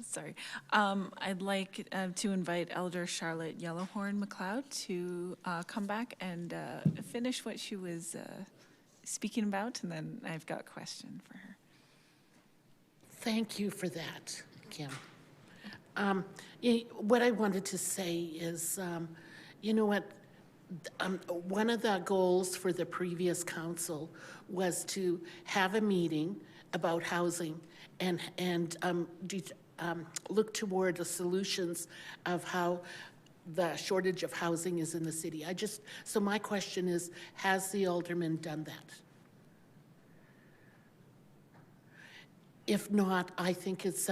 Sorry. I'd like to invite Elder Charlotte Yellowhorn McLeod to come back and finish what she was speaking about, and then I've got a question for her. Thank you for that, Kim. What I wanted to say is, you know what, one of the goals for the previous council was to have a meeting about housing and look toward the solutions of how the shortage of housing is in the city. So my question is, has the alderman done that? If not, I think it's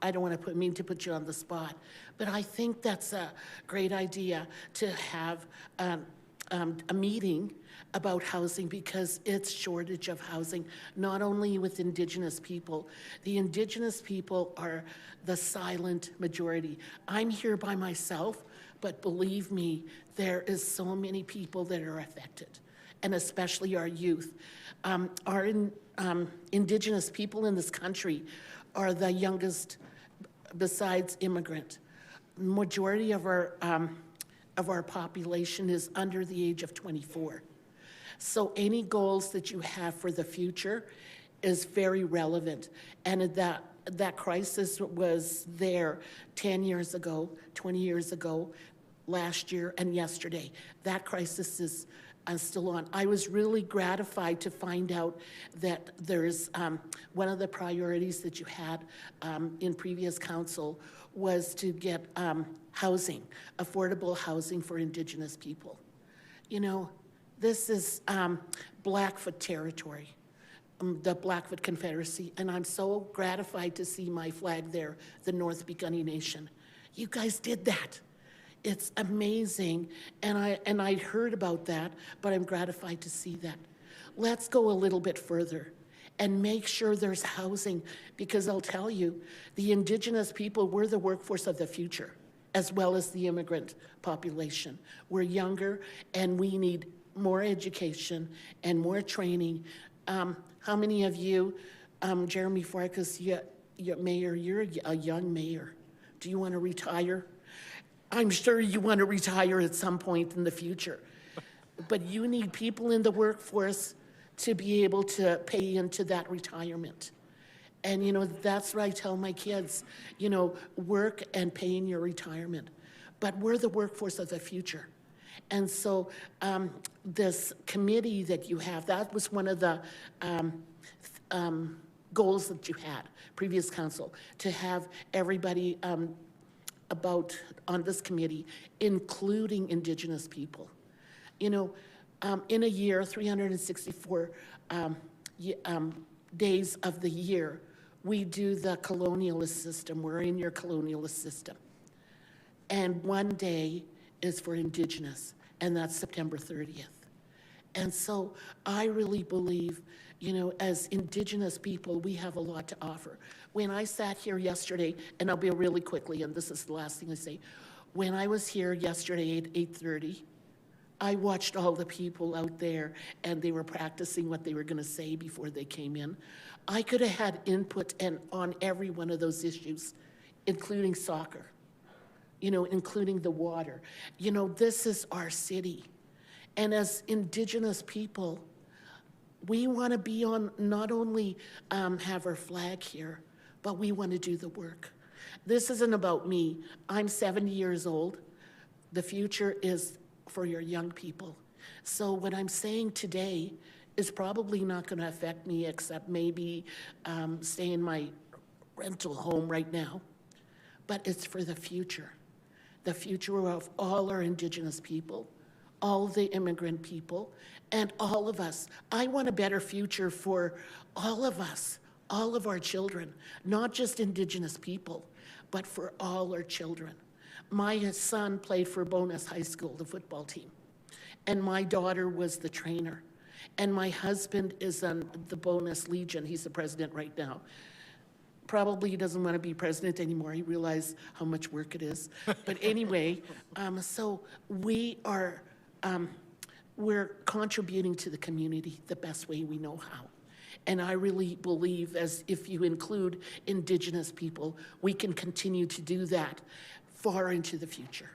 I don't want to mean to put you on the spot, but I think that's a great idea to have a meeting about housing, because it's shortage of housing, not only with Indigenous people. The Indigenous people are the silent majority. I'm here by myself, but believe me, there is so many people that are affected, and especially our youth. Our Indigenous people in this country are the youngest besides immigrant. Majority of our population is under the age of 24. So any goals that you have for the future is very relevant. And that crisis was there 10 years ago, 20 years ago, last year, and yesterday. That crisis is still on. I was really gratified to find out that there's one of the priorities that you had in previous council was to get housing, affordable housing for Indigenous people. You know, this is Blackfoot territory, the Blackfoot Confederacy, and I'm so gratified to see my flag there, the North Piikani Nation. You guys did that. It's amazing, and I heard about that, but I'm gratified to see that. Let's go a little bit further and make sure there's housing, because I'll tell you, the Indigenous people, we're the workforce of the future, as well as the immigrant population. We're younger, and we need more education and more training. How many of you, Jeremy Farkas, Mayor, you're a young mayor. Do you want to retire? I'm sure you want to retire at some point in the future. But you need people in the workforce to be able to pay into that retirement. And, you know, that's what I tell my kids, you know, work and pay in your retirement. But we're the workforce of the future. And so this committee that you have, that was one of the goals that you had, previous council, to have everybody on this committee, including Indigenous people. You know, in a year, 364 days of the year, we do the colonialist system. We're in your colonialist system. And one day is for Indigenous, and that's September 30th. And so I really believe, you know, as Indigenous people, we have a lot to offer. When I sat here yesterday, and I'll be really quickly, and this is the last thing I say, when I was here yesterday at 8:30, I watched all the people out there and they were practicing what they were going to say before they came in. I could have had input on every one of those issues, including soccer, including the water. This is our city. And as Indigenous people, we want to be on, not only have our flag here, but we want to do the work. This isn't about me. I'm 70 years old. The future is for your young people. So what I'm saying today is probably not going to affect me, except maybe stay in my rental home right now. But it's for the future of all our Indigenous people, all the immigrant people, and all of us. I want a better future for all of us, all of our children, not just Indigenous people, but for all our children. My son played for Bonus High School, the football team, and my daughter was the trainer. And my husband is on the Bonus Legion. He's the president right now. Probably he doesn't want to be president anymore. He realized how much work it is. But anyway, so we are, we're contributing to the community the best way we know how. And I really believe, as if you include Indigenous people, we can continue to do that far into the future.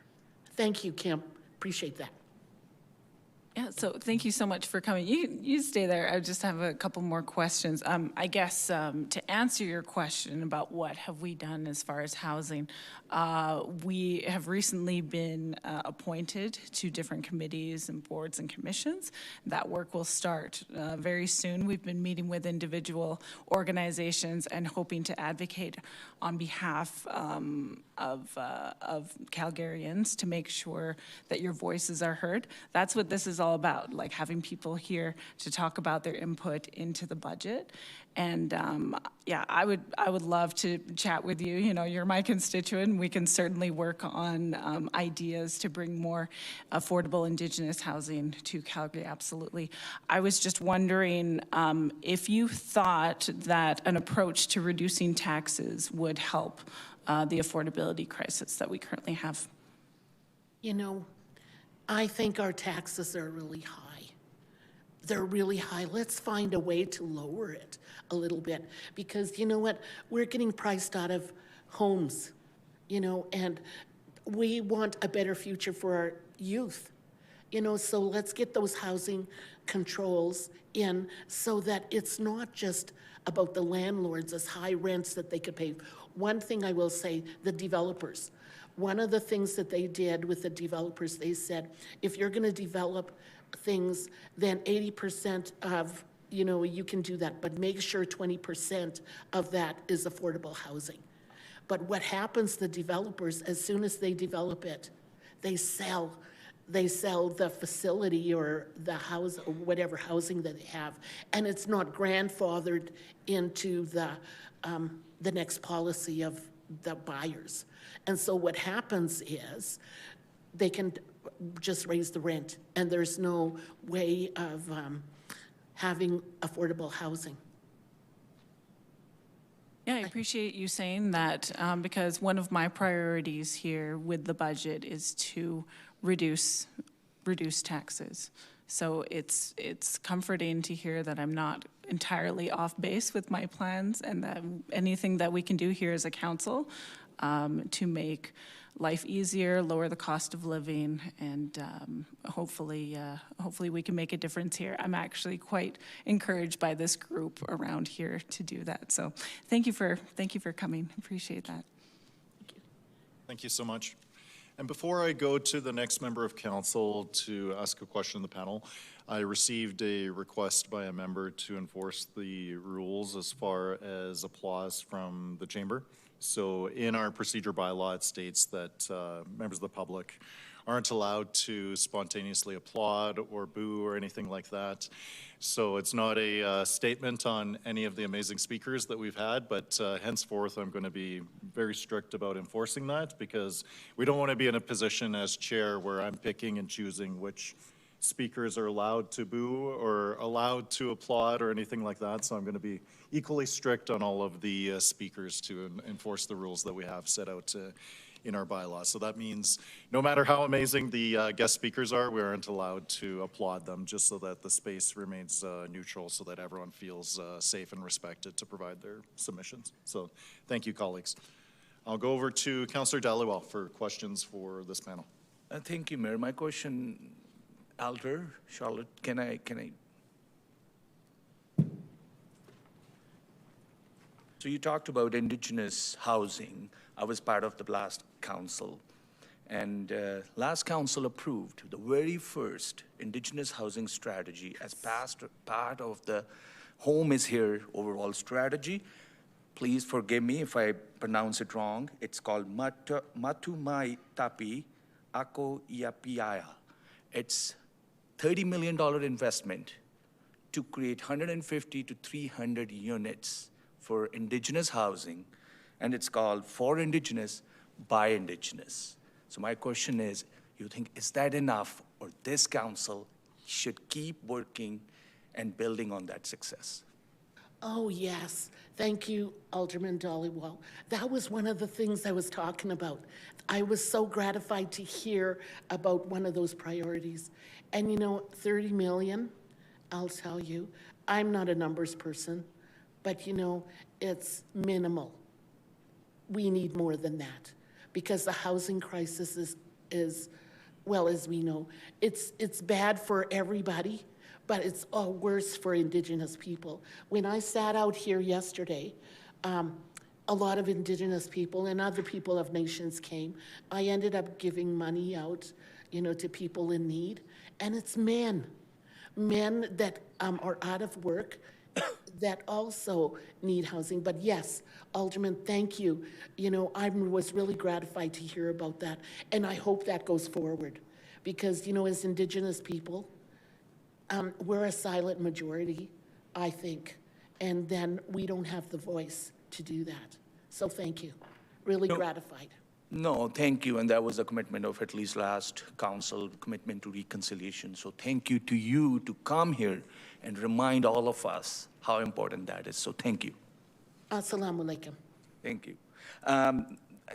Thank you, Kim. Appreciate that. Yeah, so thank you so much for coming. You stay there. I just have a couple more questions. I guess to answer your question about what have we done as far as housing, we have recently been appointed to different committees and boards and commissions. That work will start very soon. We've been meeting with individual organizations and hoping to advocate on behalf of Calgarians to make sure that your voices are heard. That's what this is all about, like having people here to talk about their input into the budget. And yeah, I would love to chat with you. You're my constituent. We can certainly work on ideas to bring more affordable Indigenous housing to Calgary, absolutely. I was just wondering if you thought that an approach to reducing taxes would help the affordability crisis that we currently have. I think our taxes are really high. They're really high. Let's find a way to lower it a little bit, because you know what? We're getting priced out of homes, and we want a better future for our youth. So let's get those housing controls in so that it's not just about the landlords as high rents that they could pay. One thing I will say, the developers. One of the things that they did with the developers, they said, if you're going to develop things, then 80% of, you can do that, but make sure 20% of that is affordable housing. But what happens, the developers, as soon as they develop it, they sell the facility or the house or whatever housing that they have, and it's not grandfathered into the next policy of the buyers. And so what happens is they can just raise the rent, and there's no way of having affordable housing. Yeah, I appreciate you saying that because one of my priorities here with the budget is to reduce taxes. So it's comforting to hear that I'm not entirely off base with my plans, and that anything that we can do here as a council to make life easier, lower the cost of living, and hopefully we can make a difference here. I'm actually quite encouraged by this group around here to do that. So thank you for coming. Appreciate that. Thank you. Thank you so much. And before I go to the next member of council to ask a question in the panel, I received a request by a member to enforce the rules as far as applause from the chamber. So in our procedure bylaw, it states that members of the public aren't allowed to spontaneously applaud or boo or anything like that. So it's not a statement on any of the amazing speakers that we've had, but henceforth I'm going to be very strict about enforcing that, because we don't want to be in a position as chair where I'm picking and choosing which speakers are allowed to boo or allowed to applaud or anything like that. So I'm going to be equally strict on all of the speakers to enforce the rules that we have set out in our bylaws. So that means no matter how amazing the guest speakers are, we aren't allowed to applaud them, just so that the space remains neutral, so that everyone feels safe and respected to provide their submissions. So thank you, colleagues. I'll go over to Councillor Dhaliwal for questions for this panel. Thank you, Mayor. My question, Alder, Charlotte, can I? So you talked about Indigenous housing. I was part of the last council, and last council approved the very first Indigenous housing strategy as part of the Home is Here overall strategy. Please forgive me if I pronounce it wrong. It's called Matumai Tapi Ako Iapiaya. It's $30 million investment to create 150 to 300 units for Indigenous housing, and it's called For Indigenous, by Indigenous. So my question is, you think, is that enough, or this council should keep working and building on that success? Oh, yes. Thank you, Alderman Dhaliwal. That was one of the things I was talking about. I was so gratified to hear about one of those priorities. And you know, 30 million, I'll tell you, I'm not a numbers person, but you know, it's minimal. We need more than that, because the housing crisis is well, as we know, it's bad for everybody, but it's all worse for Indigenous people. When I sat out here yesterday, a lot of Indigenous people and other people of nations came. I ended up giving money out, you know, to people in need, and it's men that are out of work that also need housing. But yes, Alderman, thank you. You know, I was really gratified to hear about that, and I hope that goes forward, because, you know, as Indigenous people, we're a silent majority, I think, and then we don't have the voice to do that. So thank you. Really gratified. No, thank you, and that was a commitment of at least last council, commitment to reconciliation. So thank you to you to come here and remind all of us how important that is. So thank you. Assalamu alaikum. Thank you.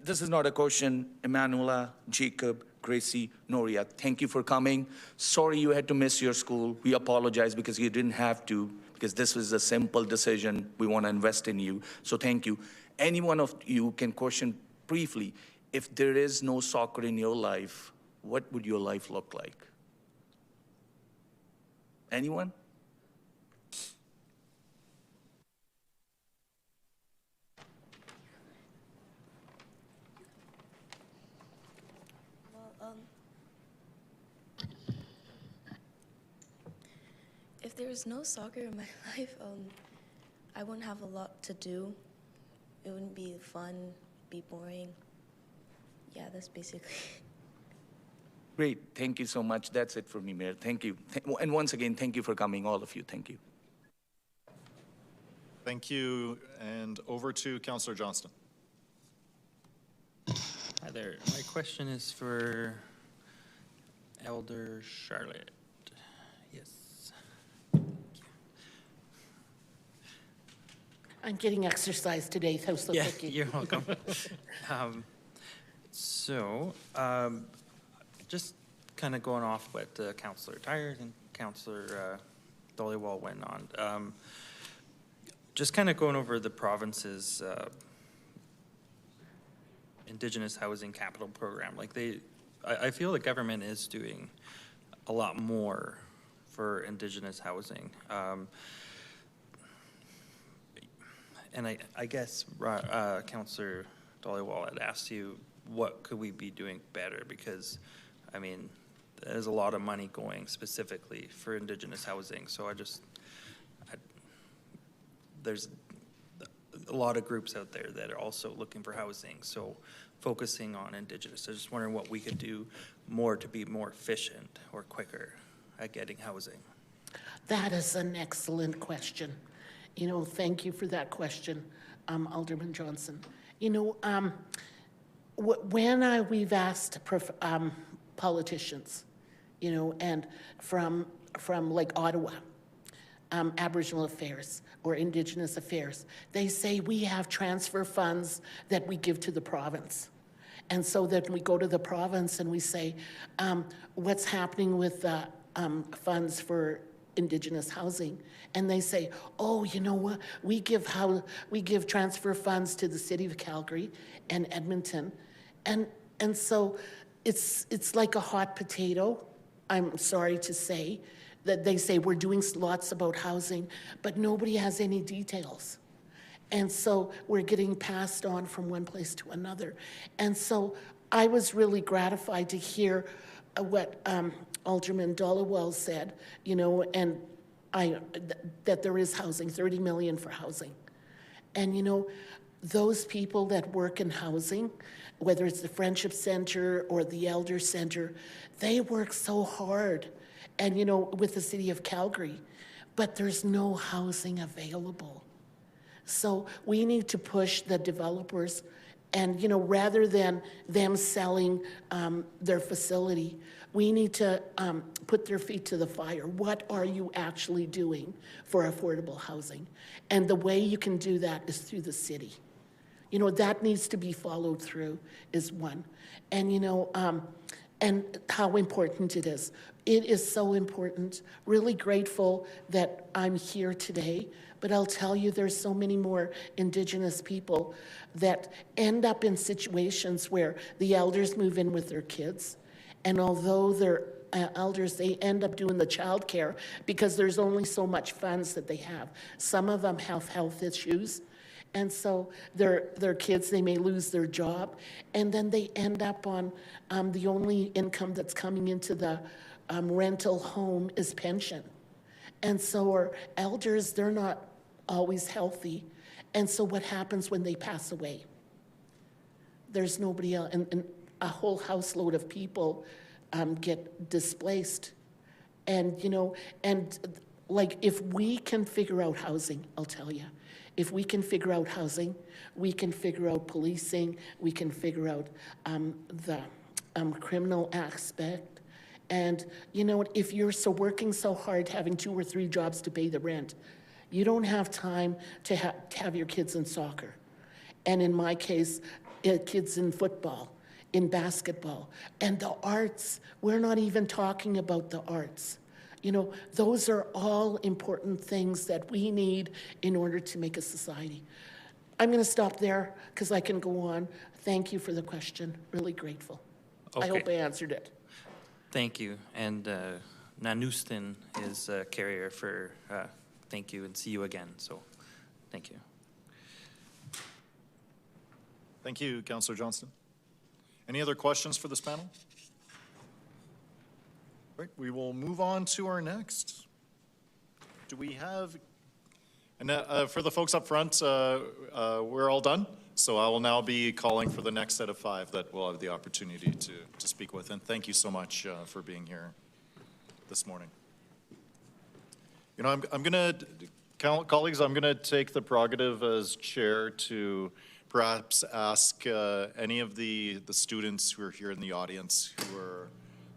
This is not a question. Emanuela, Jacob, Gracie, Noria, thank you for coming. Sorry you had to miss your school. We apologize because you didn't have to, because this was a simple decision. We want to invest in you. So thank you. Any one of you can question briefly, if there is no soccer in your life, what would your life look like? Anyone? If there was no soccer in my life, I wouldn't have a lot to do. It wouldn't be fun, be boring. Yeah, that's basically it. Great, thank you so much. That's it for me, Mayor. Thank you. And once again, thank you for coming, all of you. Thank you. Thank you, and over to Councillor Johnston. Hi there. My question is for Elder Charlotte. Yes. I'm getting exercise today, so thank you. You're welcome. Just kind of going off what Councillor Tyers and Councillor Dhaliwal went on. Just kind of going over the province's Indigenous Housing Capital Program. Like I feel the government is doing a lot more for Indigenous housing. And I guess Councillor Dhaliwal had asked you, what could we be doing better? Because, I mean, there's a lot of money going specifically for Indigenous housing. So there's a lot of groups out there that are also looking for housing. So focusing on Indigenous, I was just wondering what we could do more to be more efficient or quicker at getting housing. That is an excellent question. You know, thank you for that question, Alderman Johnson. You know, when we've asked politicians, you know, and from like Ottawa, Aboriginal Affairs or Indigenous Affairs, they say we have transfer funds that we give to the province. And so then we go to the province and we say, what's happening with the funds for Indigenous housing? And they say, oh, you know what? We give transfer funds to the city of Calgary and Edmonton. And so it's like a hot potato, I'm sorry to say, that they say we're doing lots about housing, but nobody has any details. And so we're getting passed on from one place to another. And so I was really gratified to hear what Alderman Dollywell said, you know, and that there is housing, 30 million for housing. And you know, those people that work in housing, whether it's the Friendship Center or the Elder Center, they work so hard, and you know, with the city of Calgary, but there's no housing available. So we need to push the developers, and you know, rather than them selling their facility, we need to put their feet to the fire. What are you actually doing for affordable housing? And the way you can do that is through the city. You know, that needs to be followed through is one. And you know, and how important it is. It is so important. Really grateful that I'm here today. But I'll tell you, there's so many more Indigenous people that end up in situations where the elders move in with their kids. And although they're elders, they end up doing the childcare because there's only so much funds that they have. Some of them have health issues. And so their kids, they may lose their job. And then they end up on the only income that's coming into the rental home is pension. And so our elders, they're not always healthy. And so what happens when they pass away? There's nobody else, and a whole house load of people get displaced. And, you know, and like if we can figure out housing, I'll tell you, if we can figure out housing, we can figure out policing, we can figure out the criminal aspect. And you know what, if you're working so hard, having 2 or 3 jobs to pay the rent, you don't have time to have your kids in soccer. And in my case, kids in football, in basketball, and the arts. We're not even talking about the arts. You know, those are all important things that we need in order to make a society. I'm going to stop there because I can go on. Thank you for the question. Really grateful. Okay. I hope I answered it. Thank you. And Nanustin is a carrier for thank you and see you again. So thank you. Thank you, Councillor Johnston. Any other questions for this panel? Right, we will move on to our next. Do we have, and for the folks up front, we're all done. So I will now be calling for the next set of 5 that we'll have the opportunity to speak with. And thank you so much for being here this morning. You know, I'm going to, colleagues, I'm going to take the prerogative as chair to perhaps ask any of the students who are here in the audience who are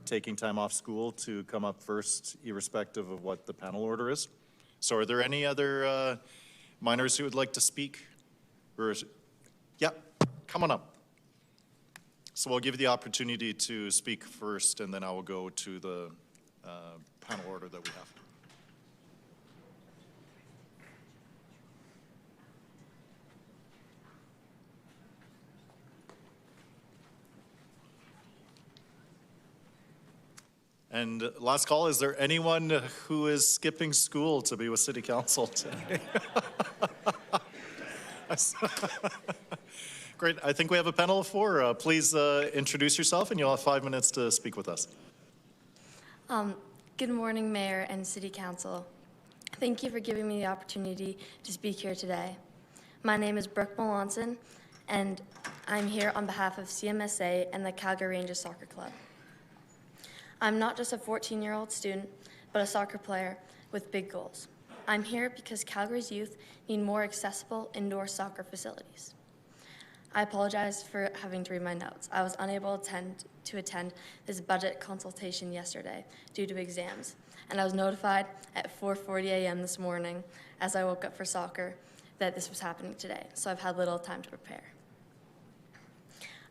taking time off school to come up first, irrespective of what the panel order is. So are there any other minors who would like to speak? Or yeah, come on up. So we'll give you the opportunity to speak first, and then I will go to the panel order that we have. And last call, is there anyone who is skipping school to be with City Council today? Great, I think we have a panel of 4. Please introduce yourself and you'll have 5 minutes to speak with us. Good morning, Mayor and City Council. Thank you for giving me the opportunity to speak here today. My name is Brooke Melanson, and I'm here on behalf of CMSA and the Calgary Rangers Soccer Club. I'm not just a 14-year-old student, but a soccer player with big goals. I'm here because Calgary's youth need more accessible indoor soccer facilities. I apologize for having to read my notes. I was unable to attend this budget consultation yesterday due to exams, and I was notified at 4:40 a.m. this morning as I woke up for soccer that this was happening today, so I've had little time to prepare.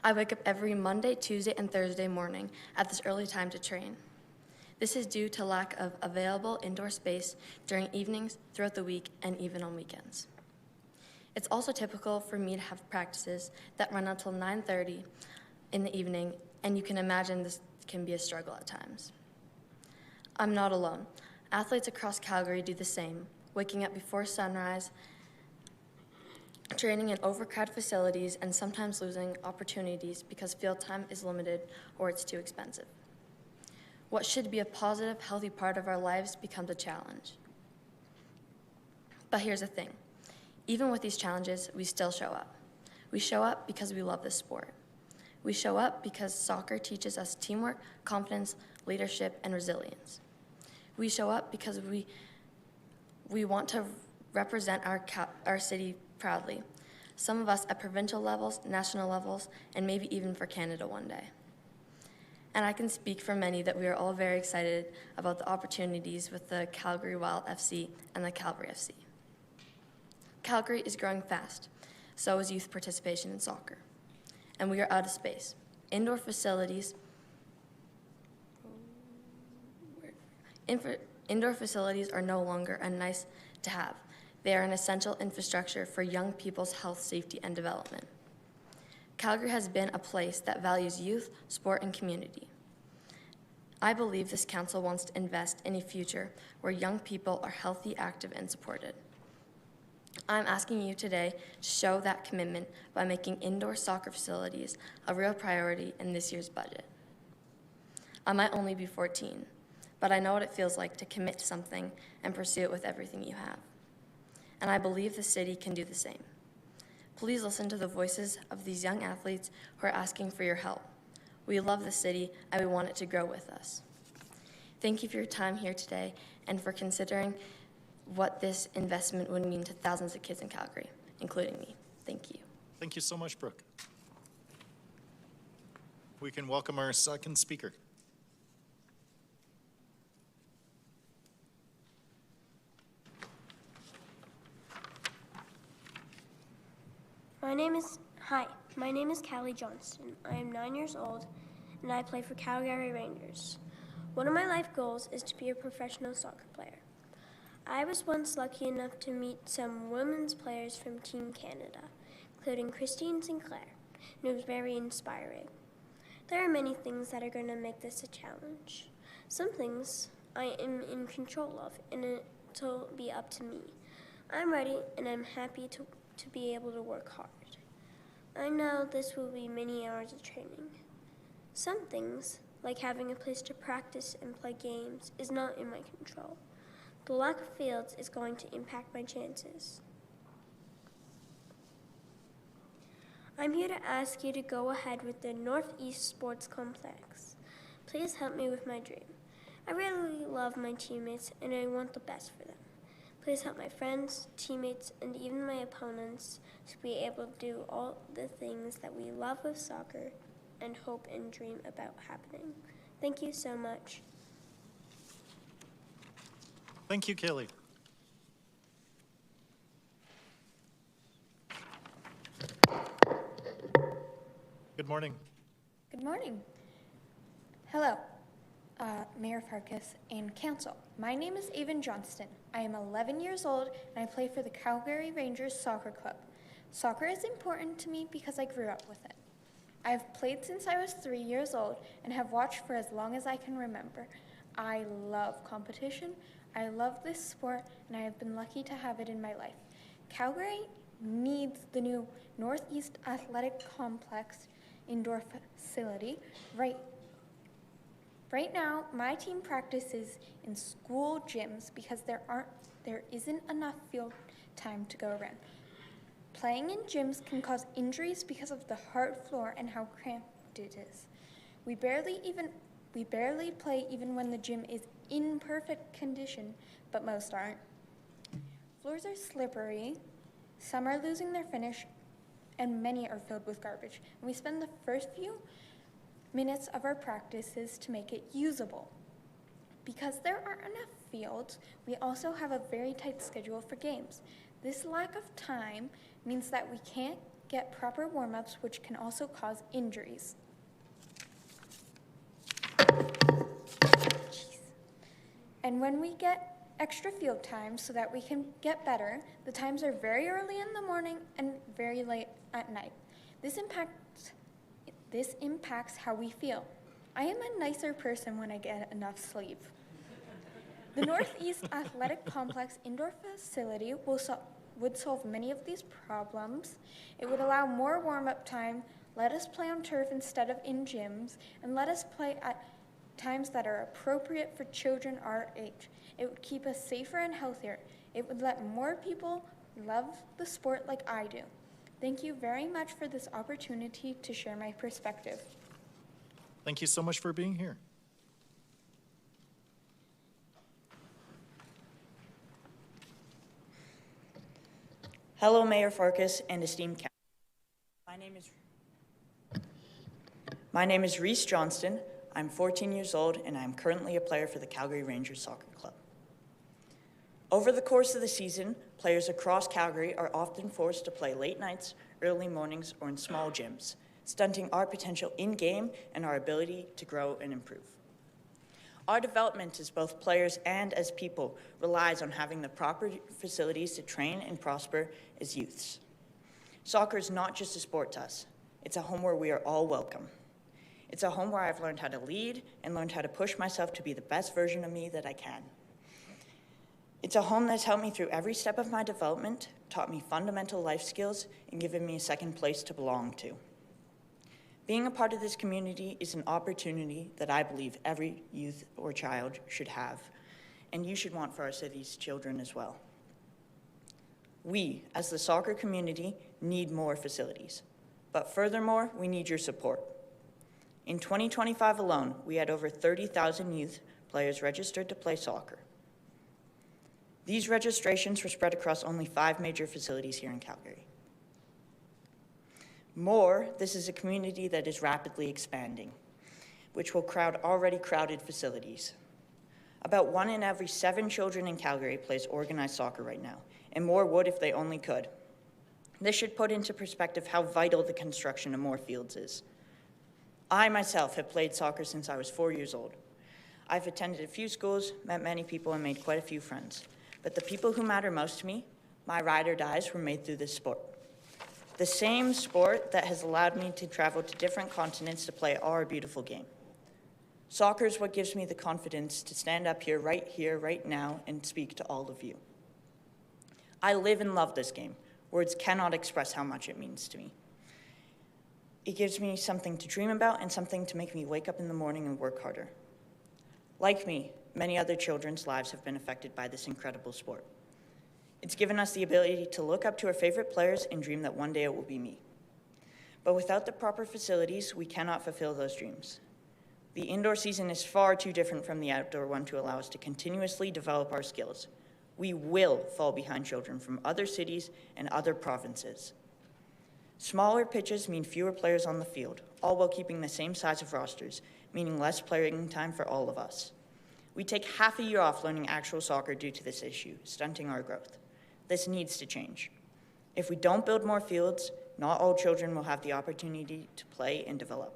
I wake up every Monday, Tuesday, and Thursday morning at this early time to train. This is due to lack of available indoor space during evenings, throughout the week, and even on weekends. It's also typical for me to have practices that run until 9:30 in the evening, and you can imagine this can be a struggle at times. I'm not alone. Athletes across Calgary do the same, waking up before sunrise, training in overcrowded facilities, and sometimes losing opportunities because field time is limited or it's too expensive. What should be a positive, healthy part of our lives becomes a challenge. But here's the thing. Even with these challenges, we still show up. We show up because we love this sport. We show up because soccer teaches us teamwork, confidence, leadership, and resilience. We show up because we want to represent our city proudly, some of us at provincial levels, national levels, and maybe even for Canada one day. And I can speak for many that we are all very excited about the opportunities with the Calgary Wild FC and the Calgary FC. Calgary is growing fast, so is youth participation in soccer. And we are out of space. Indoor facilities are no longer a nice to have. They are an essential infrastructure for young people's health, safety, and development. Calgary has been a place that values youth, sport, and community. I believe this council wants to invest in a future where young people are healthy, active, and supported. I'm asking you today to show that commitment by making indoor soccer facilities a real priority in this year's budget. I might only be 14, but I know what it feels like to commit to something and pursue it with everything you have. And I believe the city can do the same. Please listen to the voices of these young athletes who are asking for your help. We love the city and we want it to grow with us. Thank you for your time here today and for considering what this investment would mean to thousands of kids in Calgary, including me. Thank you. Thank you so much, Brooke. We can welcome our second speaker. My name is Callie Johnston. I am 9 years old and I play for Calgary Rangers. One of my life goals is to be a professional soccer player. I was once lucky enough to meet some women's players from Team Canada, including Christine Sinclair, and it was very inspiring. There are many things that are going to make this a challenge. Some things I am in control of, and it'll be up to me. I'm ready, and I'm happy to be able to work hard. I know this will be many hours of training. Some things, like having a place to practice and play games, is not in my control. The lack of fields is going to impact my chances. I'm here to ask you to go ahead with the Northeast Sports Complex. Please help me with my dream. I really love my teammates and I want the best for them. Please help my friends, teammates, and even my opponents to be able to do all the things that we love with soccer and hope and dream about happening. Thank you so much. Thank you, Kaylee. Good morning. Good morning. Hello, Mayor Farkas and Council. My name is Avon Johnston. I am 11 years old and I play for the Calgary Rangers Soccer Club. Soccer is important to me because I grew up with it. I have played since I was 3 years old and have watched for as long as I can remember. I love competition, I love this sport, and I have been lucky to have it in my life. Calgary needs the new Northeast Athletic Complex indoor facility. Right now, my team practices in school gyms because there isn't enough field time to go around. Playing in gyms can cause injuries because of the hard floor and how cramped it is. We barely play even when the gym is in perfect condition, but most aren't. Floors are slippery, some are losing their finish, and many are filled with garbage. And we spend the first few minutes of our practices to make it usable. Because there aren't enough fields, we also have a very tight schedule for games. This lack of time means that we can't get proper warm-ups, which can also cause injuries. Jeez. And when we get extra field time so that we can get better, the times are very early in the morning and very late at night. This impacts how we feel. I am a nicer person when I get enough sleep. The Northeast Athletic Complex indoor facility would solve many of these problems. It would allow more warm-up time, let us play on turf instead of in gyms, and let us play at times that are appropriate for children our age. It would keep us safer and healthier. It would let more people love the sport like I do. Thank you very much for this opportunity to share my perspective. Thank you so much for being here. Hello, Mayor Farkas and esteemed council. My name is Reese Johnston. I'm 14 years old, and I'm currently a player for the Calgary Rangers Soccer Club. Over the course of the season, players across Calgary are often forced to play late nights, early mornings, or in small gyms, stunting our potential in-game and our ability to grow and improve. Our development as both players and as people relies on having the proper facilities to train and prosper as youths. Soccer is not just a sport to us. It's a home where we are all welcome. It's a home where I've learned how to lead and learned how to push myself to be the best version of me that I can. It's a home that's helped me through every step of my development, taught me fundamental life skills, and given me a second place to belong to. Being a part of this community is an opportunity that I believe every youth or child should have, and you should want for our city's children as well. We, as the soccer community, need more facilities, but furthermore, we need your support. In 2025 alone, we had over 30,000 youth players registered to play soccer. These registrations were spread across only 5 major facilities here in Calgary. More, this is a community that is rapidly expanding, which will crowd already crowded facilities. About 1 in every 7 children in Calgary plays organized soccer right now, and more would if they only could. This should put into perspective how vital the construction of more fields is. I myself have played soccer since I was 4 years old. I've attended a few schools, met many people, and made quite a few friends. But the people who matter most to me, my ride or dies, were made through this sport. The same sport that has allowed me to travel to different continents to play our beautiful game. Soccer is what gives me the confidence to stand up here, right now, and speak to all of you. I live and love this game. Words cannot express how much it means to me. It gives me something to dream about and something to make me wake up in the morning and work harder. Like me, many other children's lives have been affected by this incredible sport. It's given us the ability to look up to our favorite players and dream that one day it will be me. But without the proper facilities, we cannot fulfill those dreams. The indoor season is far too different from the outdoor one to allow us to continuously develop our skills. We will fall behind children from other cities and other provinces. Smaller pitches mean fewer players on the field, all while keeping the same size of rosters, meaning less playing time for all of us. We take half a year off learning actual soccer due to this issue, stunting our growth. This needs to change. If we don't build more fields, not all children will have the opportunity to play and develop.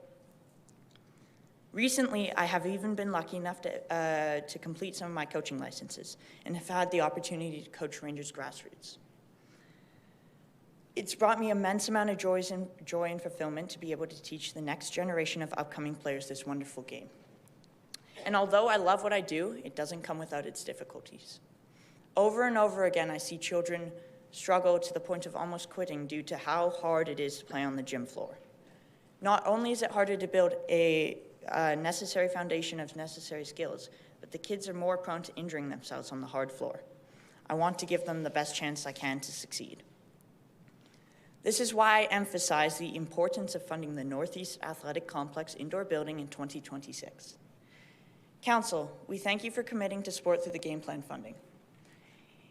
Recently, I have even been lucky enough to complete some of my coaching licenses and have had the opportunity to coach Rangers grassroots. It's brought me immense amount of joy and fulfillment to be able to teach the next generation of upcoming players this wonderful game. And although I love what I do, it doesn't come without its difficulties. Over and over again, I see children struggle to the point of almost quitting due to how hard it is to play on the gym floor. Not only is it harder to build a necessary foundation of necessary skills, but the kids are more prone to injuring themselves on the hard floor. I want to give them the best chance I can to succeed. This is why I emphasize the importance of funding the Northeast Athletic Complex indoor building in 2026. Council, we thank you for committing to sport through the game plan funding.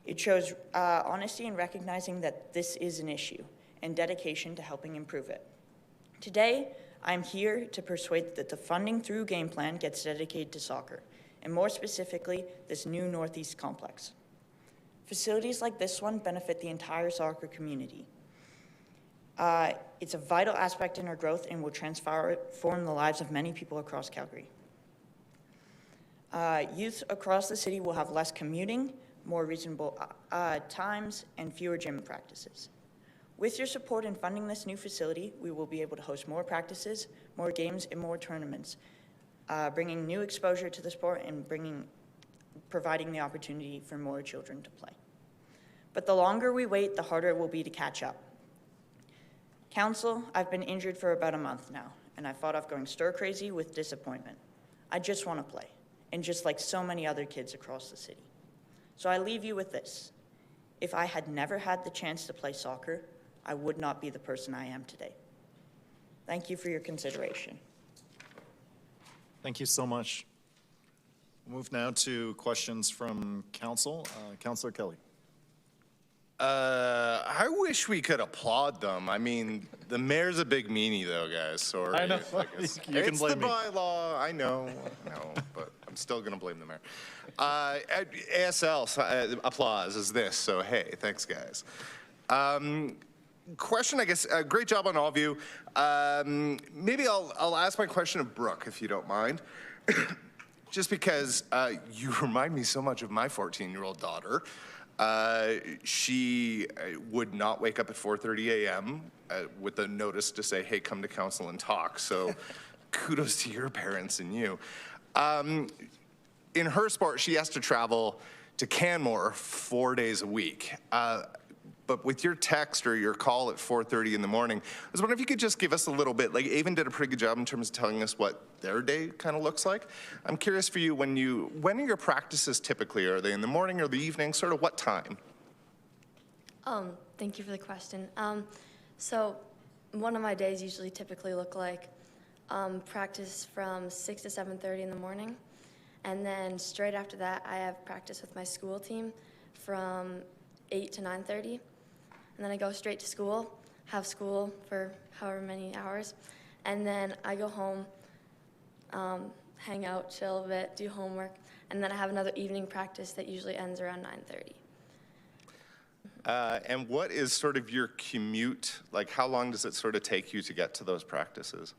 It shows honesty in recognizing that this is an issue and dedication to helping improve it. Today, I'm here to persuade that the funding through game plan gets dedicated to soccer, and more specifically, this new Northeast complex. Facilities like this one benefit the entire soccer community. It's a vital aspect in our growth and will transform the lives of many people across Calgary. Youth across the city will have less commuting, more reasonable times, and fewer gym practices. With your support in funding this new facility, we will be able to host more practices, more games, and more tournaments, bringing new exposure to the sport and providing the opportunity for more children to play. But the longer we wait, the harder it will be to catch up. Council, I've been injured for about a month now, and I fought off going stir-crazy with disappointment. I just want to play, and just like so many other kids across the city. So I leave you with this. If I had never had the chance to play soccer, I would not be the person I am today. Thank you for your consideration. Thank you so much. We'll move now to questions from council. Councillor Kelly. I wish we could applaud them. I mean, the mayor's a big meanie, though, guys. Sorry. I know. Like, it's blame the me. bylaw. I know, but I'm still going to blame the mayor. ASL applause is this. So hey, thanks, guys. Question, I guess. Great job on all of you. Maybe I'll ask my question of Brooke, if you don't mind. Just because you remind me so much of my 14-year-old daughter. She would not wake up at 4:30 a.m. With a notice to say, hey, come to council and talk. So kudos to your parents and you. In her sport, she has to travel to Canmore 4 days a week. But with your text or your call at 4:30 in the morning, I was wondering if you could just give us a little bit, like Avon did a pretty good job in terms of telling us what their day kind of looks like. I'm curious for you, when are your practices typically? Are they in the morning or the evening? Sort of what time? Thank you for the question. So one of my days usually typically look like practice from 6 to 7:30 in the morning. And then straight after that, I have practice with my school team from 8 to 9:30. And then I go straight to school, have school for however many hours. And then I go home, hang out, chill a bit, do homework. And then I have another evening practice that usually ends around 9:30. And what is sort of your commute? Like, how long does it sort of take you to get to those practices?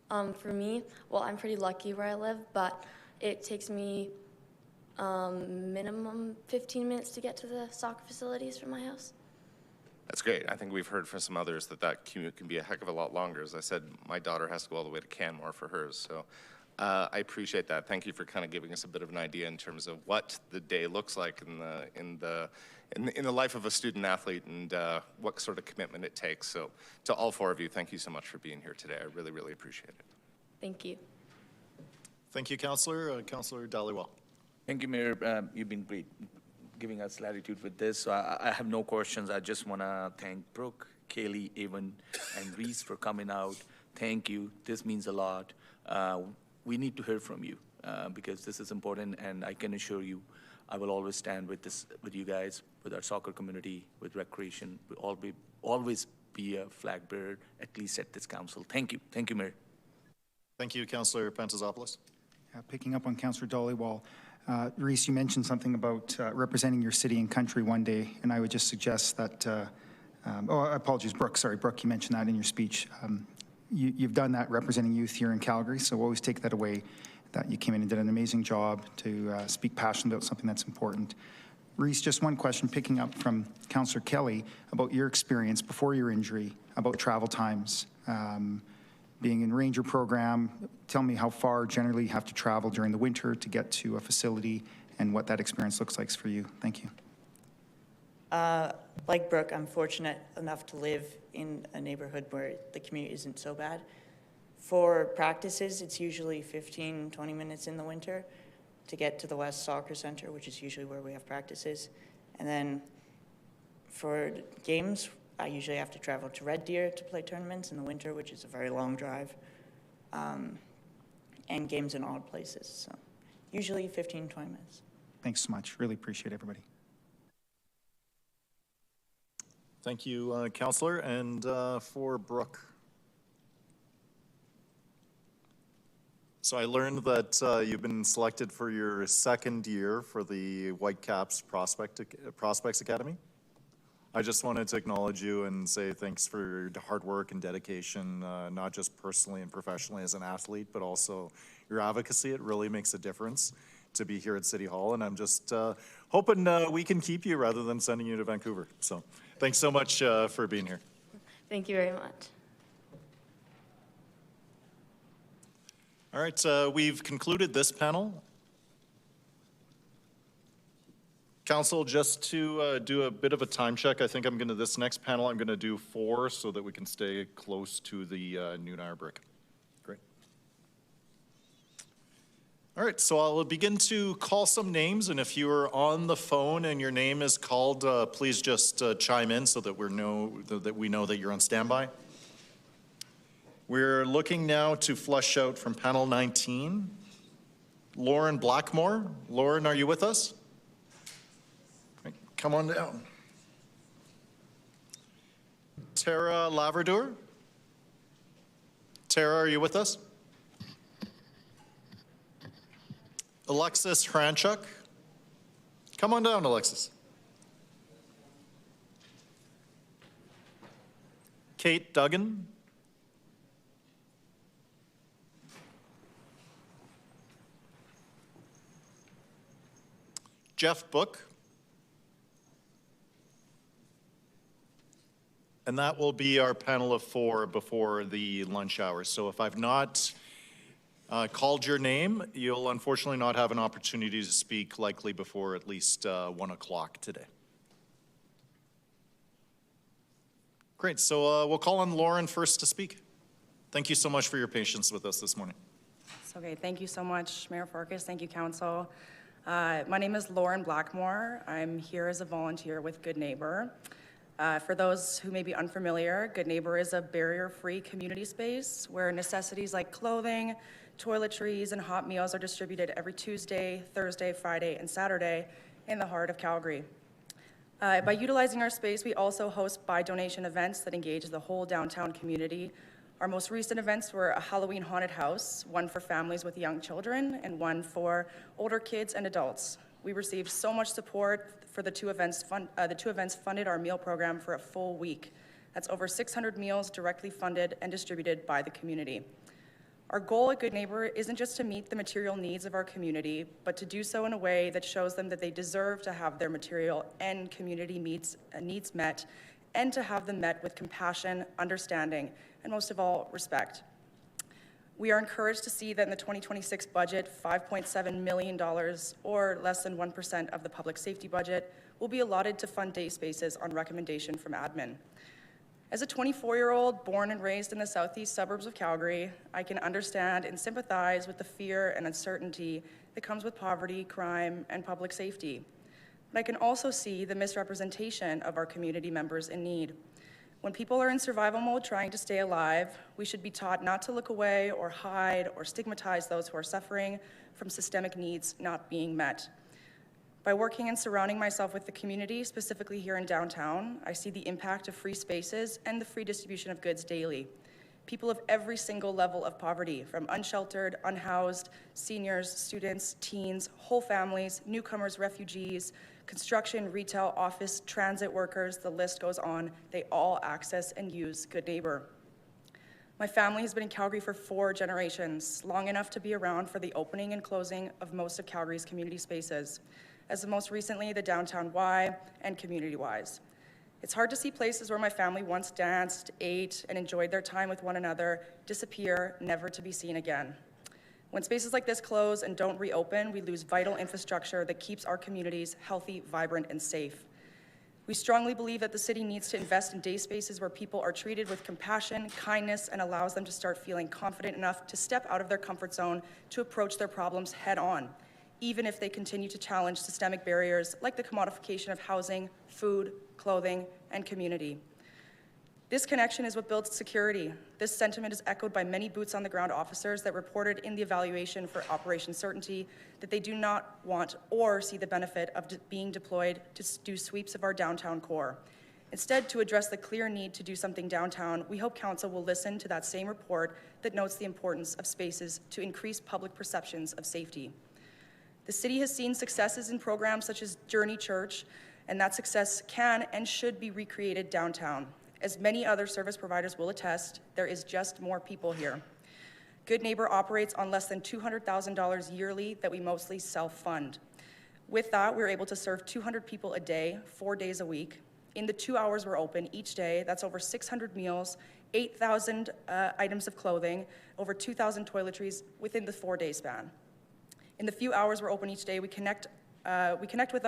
For me, well, I'm pretty lucky where I live, but it takes me minimum 15 minutes to get to the soccer facilities from my house. That's great. I think we've heard from some others that commute can be a heck of a lot longer. As I said, my daughter has to go all the way to Canmore for hers. So I appreciate that. Thank you for kind of giving us a bit of an idea in terms of what the day looks like in the life of a student athlete and what sort of commitment it takes. So to all four of you, thank you so much for being here today. I really, really appreciate it. Thank you. Thank you, Councillor. Councillor Dhaliwal. Thank you, Mayor. You've been great giving us latitude with this. So I have no questions. I just want to thank Brooke, Kaylee, Evan, and Reese for coming out. Thank you. This means a lot. We need to hear from you because this is important, and I can assure you I will always stand with you guys, with our soccer community, with recreation. We'll always be a flag bearer, at least at this council. Thank you. Thank you, Mayor. Thank you, Councillor Pantazopoulos. Picking up on Councillor Dhaliwal, Reese, you mentioned something about representing your city and country one day, and I would just suggest that, apologies, Brooke, sorry, Brooke, you mentioned that in your speech. You've done that representing youth here in Calgary, so always take that away, that you came in and did an amazing job to speak passionately about something that's important. Reese, just one question, picking up from Councillor Kelly about your experience before your injury, about travel times. Being in Ranger program, tell me how far generally you have to travel during the winter to get to a facility and what that experience looks like for you. Thank you. Like Brooke, I'm fortunate enough to live in a neighborhood where the commute isn't so bad. For practices, it's usually 15, 20 minutes in the winter to get to the West Soccer Center, which is usually where we have practices. And then for games, I usually have to travel to Red Deer to play tournaments in the winter, which is a very long drive, and games in odd places. So usually 15, 20 minutes. Thanks so much. Really appreciate everybody. Thank you, Councillor. And for Brooke. So I learned that you've been selected for your second year for the Whitecaps Prospects Academy. I just wanted to acknowledge you and say thanks for your hard work and dedication, not just personally and professionally as an athlete, but also your advocacy. It really makes a difference to be here at City Hall, and I'm just hoping we can keep you rather than sending you to Vancouver. So thanks so much for being here. Thank you very much. All right, we've concluded this panel. Council, just to do a bit of a time check, I think this next panel, I'm gonna do 4 so that we can stay close to the noon hour break. Great. All right, so I'll begin to call some names, and if you are on the phone and your name is called, please just chime in so that we know that you're on standby. We're looking now to flush out from panel 19. Lauren Blackmore. Lauren, are you with us? Come on down. Tara Laverdure. Tara, are you with us? Alexis Hranchuk. Come on down, Alexis. Kate Duggan. Jeff Book. And that will be our panel of 4 before the lunch hour. So if I've not called your name, you'll unfortunately not have an opportunity to speak likely before at least 1 o'clock today. Great, so we'll call on Lauren first to speak. Thank you so much for your patience with us this morning. It's okay, thank you so much, Mayor Farkas, thank you, Council. My name is Lauren Blackmore. I'm here as a volunteer with Good Neighbor. For those who may be unfamiliar, Good Neighbor is a barrier-free community space where necessities like clothing, toiletries, and hot meals are distributed every Tuesday, Thursday, Friday, and Saturday in the heart of Calgary. By utilizing our space, we also host by-donation events that engage the whole downtown community. Our most recent events were a Halloween haunted house, one for families with young children, and one for older kids and adults. We received so much support for the two events. The 2 events funded our meal program for a full week. That's over 600 meals directly funded and distributed by the community. Our goal at Good Neighbor isn't just to meet the material needs of our community, but to do so in a way that shows them that they deserve to have their material and community needs met, and to have them met with compassion, understanding, and most of all, respect. We are encouraged to see that in the 2026 budget, $5.7 million, or less than 1% of the public safety budget, will be allotted to fund day spaces on recommendation from admin. As a 24-year-old born and raised in the southeast suburbs of Calgary, I can understand and sympathize with the fear and uncertainty that comes with poverty, crime, and public safety. But I can also see the misrepresentation of our community members in need. When people are in survival mode trying to stay alive, we should be taught not to look away or hide or stigmatize those who are suffering from systemic needs not being met. By working and surrounding myself with the community, specifically here in downtown, I see the impact of free spaces and the free distribution of goods daily. People of every single level of poverty, from unsheltered, unhoused, seniors, students, teens, whole families, newcomers, refugees, construction, retail, office, transit workers, the list goes on. They all access and use Good Neighbor. My family has been in Calgary for 4 generations, long enough to be around for the opening and closing of most of Calgary's community spaces, as most recently the Downtown Y and Community Ys. It's hard to see places where my family once danced, ate, and enjoyed their time with one another disappear, never to be seen again. When spaces like this close and don't reopen, we lose vital infrastructure that keeps our communities healthy, vibrant, and safe. We strongly believe that the city needs to invest in day spaces where people are treated with compassion, kindness, and allows them to start feeling confident enough to step out of their comfort zone to approach their problems head on, even if they continue to challenge systemic barriers like the commodification of housing, food, clothing, and community. This connection is what builds security. This sentiment is echoed by many boots-on-the-ground officers that reported in the evaluation for Operation Certainty that they do not want or see the benefit of being deployed to do sweeps of our downtown core. Instead, to address the clear need to do something downtown, we hope Council will listen to that same report that notes the importance of spaces to increase public perceptions of safety. The city has seen successes in programs such as Journey Church and that success can and should be recreated downtown. As many other service providers will attest, there is just more people here. Good Neighbor operates on less than $200,000 yearly that we mostly self-fund. With that, we're able to serve 200 people a day, 4 days a week. In the 2 hours we're open each day, that's over 600 meals, 8,000 items of clothing, over 2,000 toiletries within the 4-day span. In the few hours we're open each day, we connect with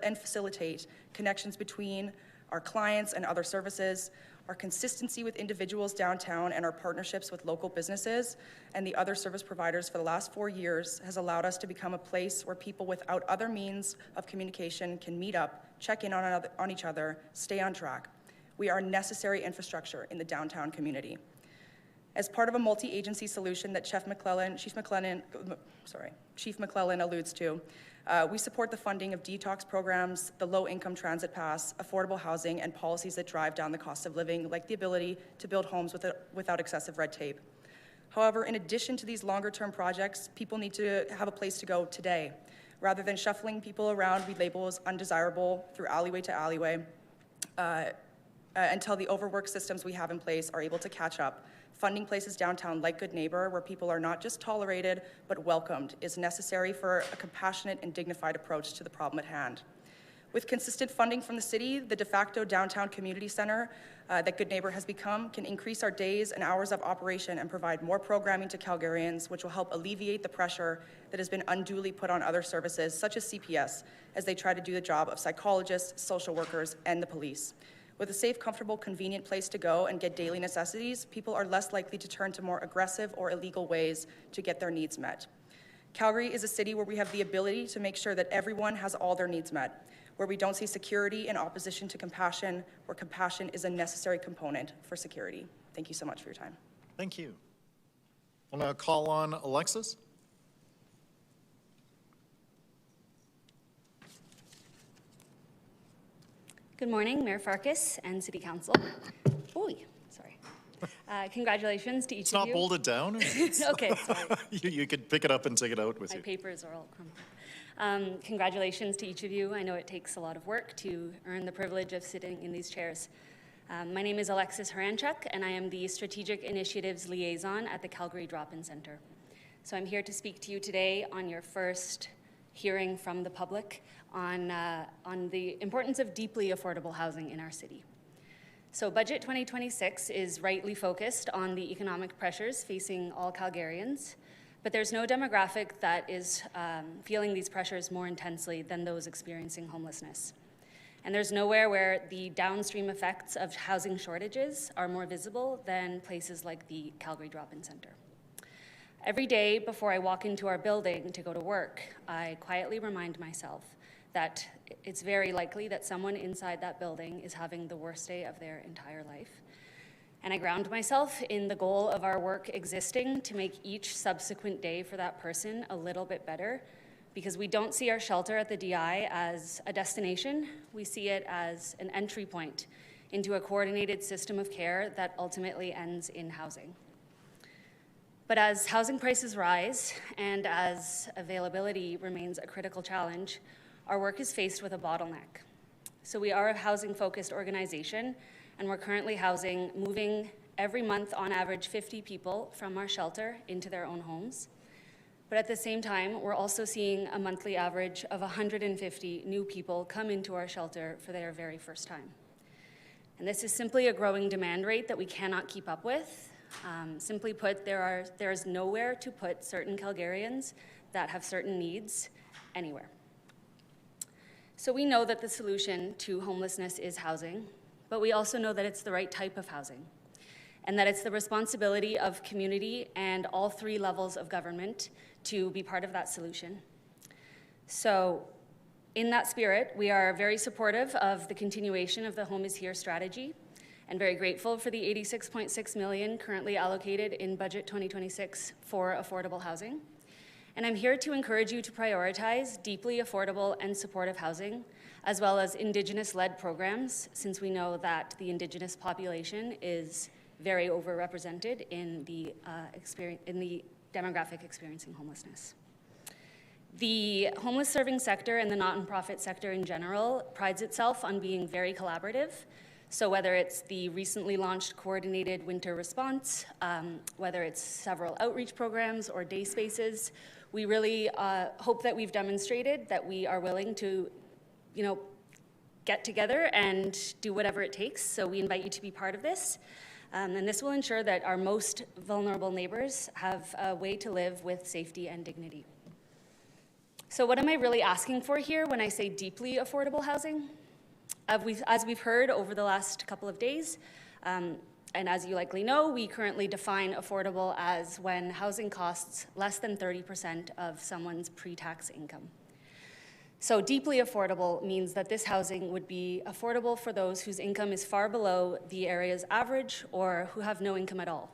and facilitate connections between our clients and other services, our consistency with individuals downtown, and our partnerships with local businesses and the other service providers for the last 4 years has allowed us to become a place where people without other means of communication can meet up, check in on each other, stay on track. We are necessary infrastructure in the downtown community. As part of a multi-agency solution that Chief McClellan alludes to, we support the funding of detox programs, the low-income transit pass, affordable housing, and policies that drive down the cost of living, like the ability to build homes without excessive red tape. However, in addition to these longer-term projects, people need to have a place to go today. Rather than shuffling people around we label as undesirable through alleyway to alleyway, until the overworked systems we have in place are able to catch up. Funding places downtown like Good Neighbor, where people are not just tolerated, but welcomed, is necessary for a compassionate and dignified approach to the problem at hand. With consistent funding from the city, the de facto downtown community center that Good Neighbor has become can increase our days and hours of operation and provide more programming to Calgarians, which will help alleviate the pressure that has been unduly put on other services, such as CPS, as they try to do the job of psychologists, social workers, and the police. With a safe, comfortable, convenient place to go and get daily necessities, people are less likely to turn to more aggressive or illegal ways to get their needs met. Calgary is a city where we have the ability to make sure that everyone has all their needs met, where we don't see security in opposition to compassion, where compassion is a necessary component for security. Thank you so much for your time. Thank you. I'll now call on Alexis. Good morning, Mayor Farkas and City Council. Oh, sorry. Congratulations to each It's of you. not bolted down? Okay, sorry. You could pick it up and take it out with you. My papers are all crumpled. Congratulations to each of you. I know it takes a lot of work to earn the privilege of sitting in these chairs. My name is Alexis Horanchuk, and I am the Strategic Initiatives Liaison at the Calgary Drop-In Center. So I'm here to speak to you today on your first hearing from the public on the importance of deeply affordable housing in our city. So Budget 2026 is rightly focused on the economic pressures facing all Calgarians, but there's no demographic that is feeling these pressures more intensely than those experiencing homelessness. And there's nowhere where the downstream effects of housing shortages are more visible than places like the Calgary Drop-In Center. Every day before I walk into our building to go to work, I quietly remind myself that it's very likely that someone inside that building is having the worst day of their entire life. And I ground myself in the goal of our work existing to make each subsequent day for that person a little bit better, because we don't see our shelter at the DI as a destination. We see it as an entry point into a coordinated system of care that ultimately ends in housing. But as housing prices rise and as availability remains a critical challenge, our work is faced with a bottleneck. So we are a housing-focused organization, and we're currently moving every month on average 50 people from our shelter into their own homes. But at the same time, we're also seeing a monthly average of 150 new people come into our shelter for their very first time. And this is simply a growing demand rate that we cannot keep up with. Simply put, there is nowhere to put certain Calgarians that have certain needs anywhere. So we know that the solution to homelessness is housing, but we also know that it's the right type of housing, and that it's the responsibility of community and all 3 levels of government to be part of that solution. So in that spirit, we are very supportive of the continuation of the Home is Here strategy, and very grateful for the $86.6 million currently allocated in Budget 2026 for affordable housing. And I'm here to encourage you to prioritize deeply affordable and supportive housing, as well as Indigenous-led programs, since we know that the Indigenous population is very overrepresented in the demographic experiencing homelessness. The homeless serving sector and the not-for-profit sector in general prides itself on being very collaborative. So whether it's the recently launched coordinated winter response, whether it's several outreach programs or day spaces, we really hope that we've demonstrated that we are willing to, get together and do whatever it takes. So we invite you to be part of this. And this will ensure that our most vulnerable neighbors have a way to live with safety and dignity. So what am I really asking for here when I say deeply affordable housing? As we've heard over the last couple of days, and as you likely know, we currently define affordable as when housing costs less than 30% of someone's pre-tax income. So deeply affordable means that this housing would be affordable for those whose income is far below the area's average or who have no income at all.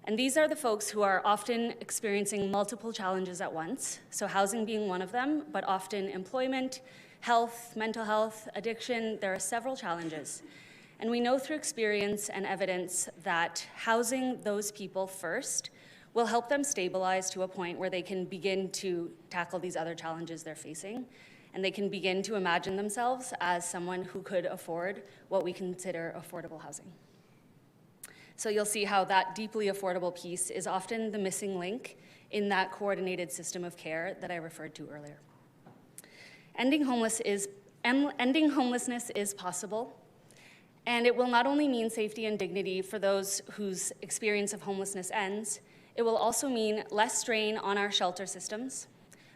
And these are the folks who are often experiencing multiple challenges at once, so housing being one of them, but often employment, health, mental health, addiction. There are several challenges. And we know through experience and evidence that housing those people first will help them stabilize to a point where they can begin to tackle these other challenges they're facing, and they can begin to imagine themselves as someone who could afford what we consider affordable housing. So you'll see how that deeply affordable piece is often the missing link in that coordinated system of care that I referred to earlier. Ending homelessness is possible, and it will not only mean safety and dignity for those whose experience of homelessness ends, it will also mean less strain on our shelter systems,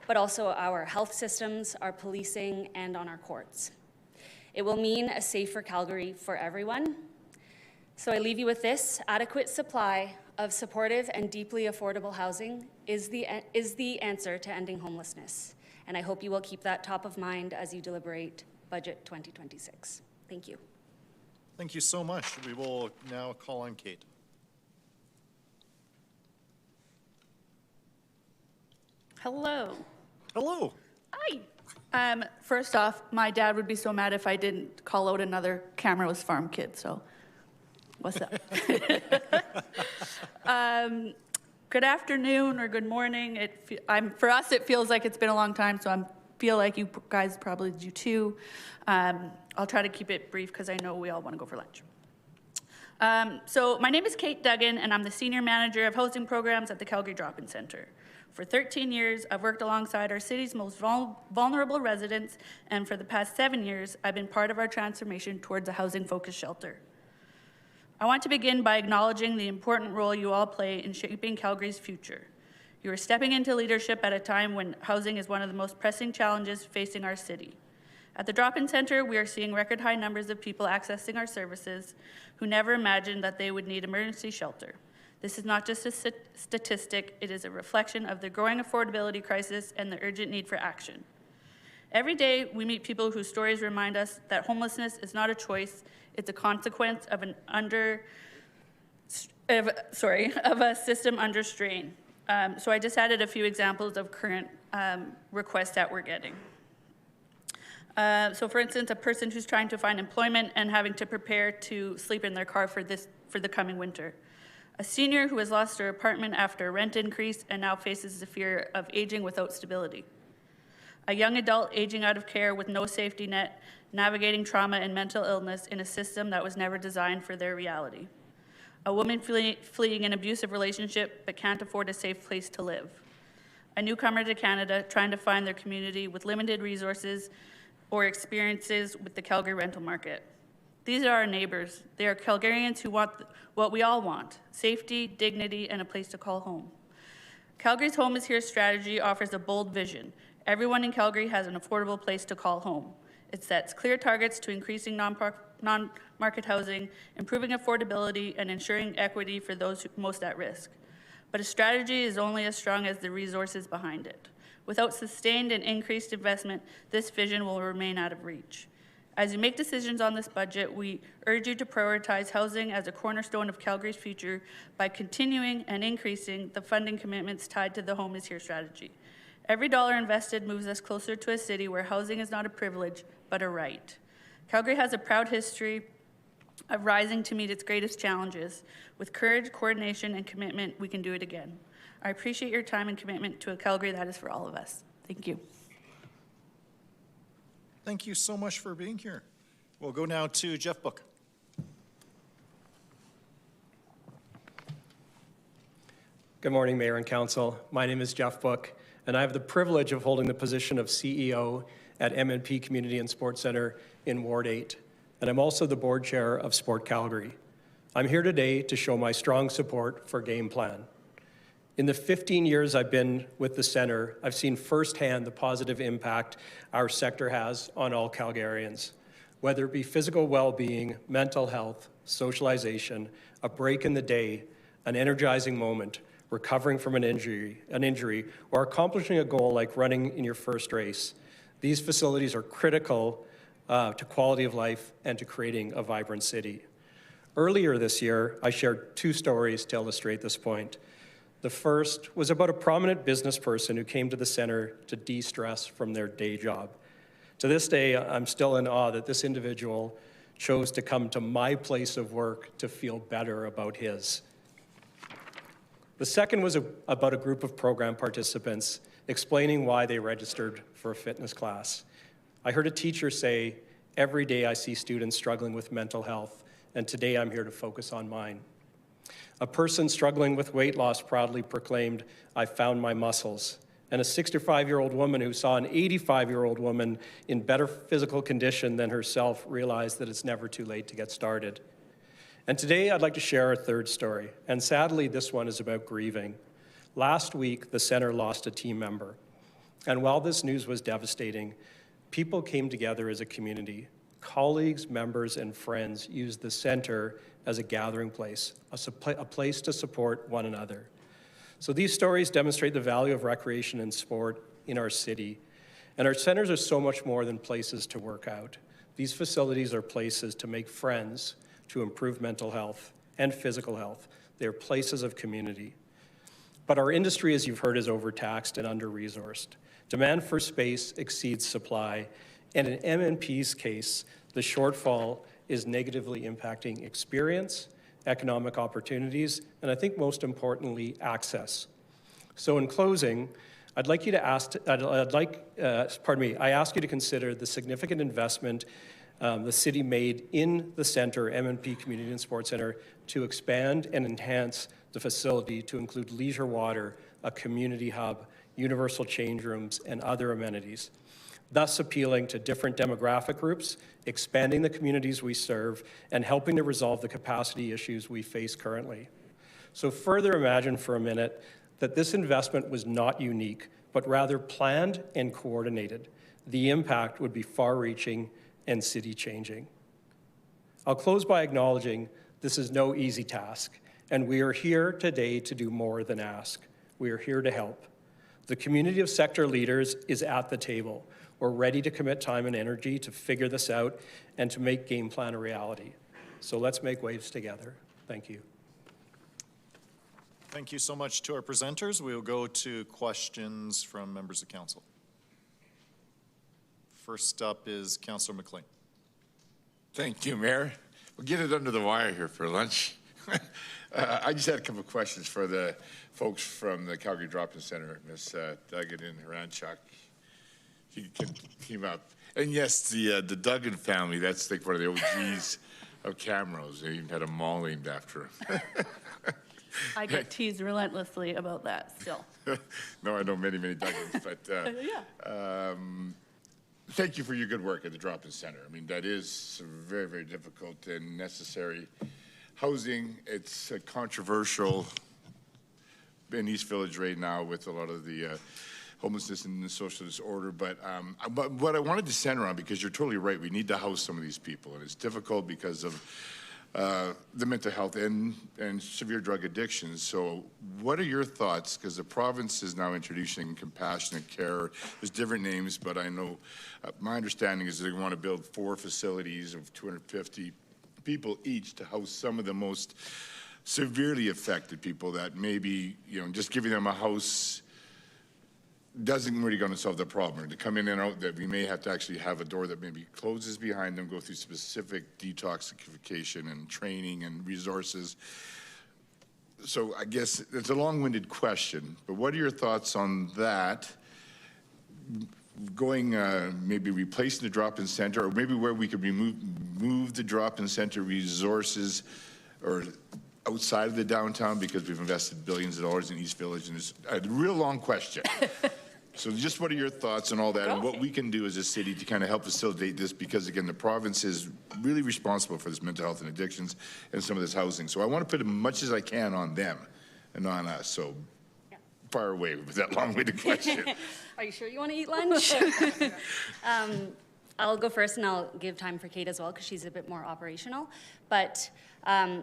but also our health systems, our policing, and on our courts. It will mean a safer Calgary for everyone. So I leave you with this: adequate supply of supportive and deeply affordable housing is the answer to ending homelessness. And I hope you will keep that top of mind as you deliberate Budget 2026. Thank you. Thank you so much. We will now call on Kate. Hello. Hello. Hi. First off, my dad would be so mad if I didn't call out another Camrose Farm kid, so what's up? Good afternoon or good morning. For us, it feels like it's been a long time, so I feel like you guys probably do too. I'll try to keep it brief because I know we all want to go for lunch. So my name is Kate Duggan, and I'm the Senior Manager of Housing Programs at the Calgary Drop-In Centre. For 13 years, I've worked alongside our city's most vulnerable residents, and for the past 7 years, I've been part of our transformation towards a housing-focused shelter. I want to begin by acknowledging the important role you all play in shaping Calgary's future. You are stepping into leadership at a time when housing is one of the most pressing challenges facing our city. At the Drop-In Centre, we are seeing record high numbers of people accessing our services who never imagined that they would need emergency shelter. This is not just a statistic, it is a reflection of the growing affordability crisis and the urgent need for action. Every day, we meet people whose stories remind us that homelessness is not a choice, it's a consequence of a system under strain. So I just added a few examples of current requests that we're getting. So for instance, a person who's trying to find employment and having to prepare to sleep in their car for the coming winter. A senior who has lost her apartment after a rent increase and now faces the fear of aging without stability. A young adult aging out of care with no safety net, navigating trauma and mental illness in a system that was never designed for their reality. A woman fleeing an abusive relationship but can't afford a safe place to live. A newcomer to Canada trying to find their community with limited resources or experiences with the Calgary rental market. These are our neighbors. They are Calgarians who want what we all want: safety, dignity, and a place to call home. Calgary's Home is Here strategy offers a bold vision. Everyone in Calgary has an affordable place to call home. It sets clear targets to increasing non-market housing, improving affordability, and ensuring equity for those most at risk. But a strategy is only as strong as the resources behind it. Without sustained and increased investment, this vision will remain out of reach. As you make decisions on this budget, we urge you to prioritize housing as a cornerstone of Calgary's future by continuing and increasing the funding commitments tied to the Home is Here strategy. Every dollar invested moves us closer to a city where housing is not a privilege, but a right. Calgary has a proud history of rising to meet its greatest challenges. With courage, coordination, and commitment, we can do it again. I appreciate your time and commitment to a Calgary that is for all of us. Thank you. Thank you so much for being here. We'll go now to Jeff Book. Good morning, Mayor and Council. My name is Jeff Book, and I have the privilege of holding the position of CEO at MNP Community and Sports Centre in Ward 8, and I'm also the board chair of Sport Calgary. I'm here today to show my strong support for Game Plan. In the 15 years I've been with the centre, I've seen firsthand the positive impact our sector has on all Calgarians, whether it be physical well-being, mental health, socialization, a break in the day, an energizing moment, recovering from an injury, or accomplishing a goal like running in your first race. These facilities are critical to quality of life and to creating a vibrant city. Earlier this year, I shared 2 stories to illustrate this point. The first was about a prominent business person who came to the centre to de-stress from their day job. To this day, I'm still in awe that this individual chose to come to my place of work to feel better about his. The second was about a group of program participants explaining why they registered for a fitness class. I heard a teacher say, "Every day I see students struggling with mental health, and today I'm here to focus on mine." A person struggling with weight loss proudly proclaimed, "I found my muscles." And a 65-year-old woman who saw an 85-year-old woman in better physical condition than herself realized that it's never too late to get started. And today I'd like to share a third story, and sadly this one is about grieving. Last week, the centre lost a team member, and while this news was devastating, people came together as a community. Colleagues, members, and friends used the centre as a gathering place, a place to support one another. So these stories demonstrate the value of recreation and sport in our city, and our centres are so much more than places to work out. These facilities are places to make friends, to improve mental health and physical health. They are places of community. But our industry, as you've heard, is overtaxed and under-resourced. Demand for space exceeds supply, and in MNP's case, the shortfall is negatively impacting experience, economic opportunities, and I think most importantly, access. So in closing, I ask you to consider the significant investment the city made in the centre, MNP Community and Sports Centre, to expand and enhance the facility to include leisure water, a community hub, universal change rooms, and other amenities, thus appealing to different demographic groups, expanding the communities we serve, and helping to resolve the capacity issues we face currently. So further imagine for a minute that this investment was not unique, but rather planned and coordinated. The impact would be far-reaching and city-changing. I'll close by acknowledging this is no easy task, and we are here today to do more than ask. We are here to help. The community of sector leaders is at the table. We're ready to commit time and energy to figure this out and to make Game Plan a reality. So let's make waves together. Thank you. Thank you so much to our presenters. We'll go to questions from members of council. First up is Councillor McLean. Thank you, Mayor. We'll get it under the wire here for lunch. I just had a couple of questions for the folks from the Calgary Drop-In Centre, Ms. Duggan and Haranchuk. If you can team up. And yes, the Duggan family, that's like one of the OGs of Camrose. They even had a mall named after him. I get teased relentlessly about that still. No, I know many, many Duggans, but thank you for your good work at the Drop-In Centre. I mean, that is very, very difficult and necessary housing. It's controversial in East Village right now with a lot of the homelessness and the social disorder. But what I wanted to center on, because you're totally right, we need to house some of these people, and it's difficult because of the mental health and severe drug addictions. So what are your thoughts? Because the province is now introducing compassionate care. There's different names, but I know my understanding is they want to build 4 facilities of 250 people each to house some of the most severely affected people that maybe, you know, just giving them a house doesn't really going to solve the problem. To come in and out, that we may have to actually have a door that maybe closes behind them, go through specific detoxification and training and resources. So I guess it's a long-winded question, but what are your thoughts on that? going, maybe replacing the drop-in center, or maybe where we could move the drop-in center resources or outside of the downtown, because we've invested billions of dollars in East Village, and it's a real long question. So just what are your thoughts on all that, and what we can do as a city to kind of help facilitate this, because again, the province is really responsible for this mental health and addictions and some of this housing. So I want to put as much as I can on them and on us. So far away with that long-winded question. Are you sure you want to eat lunch? I'll go first, and I'll give time for Kate as well, because she's a bit more operational. But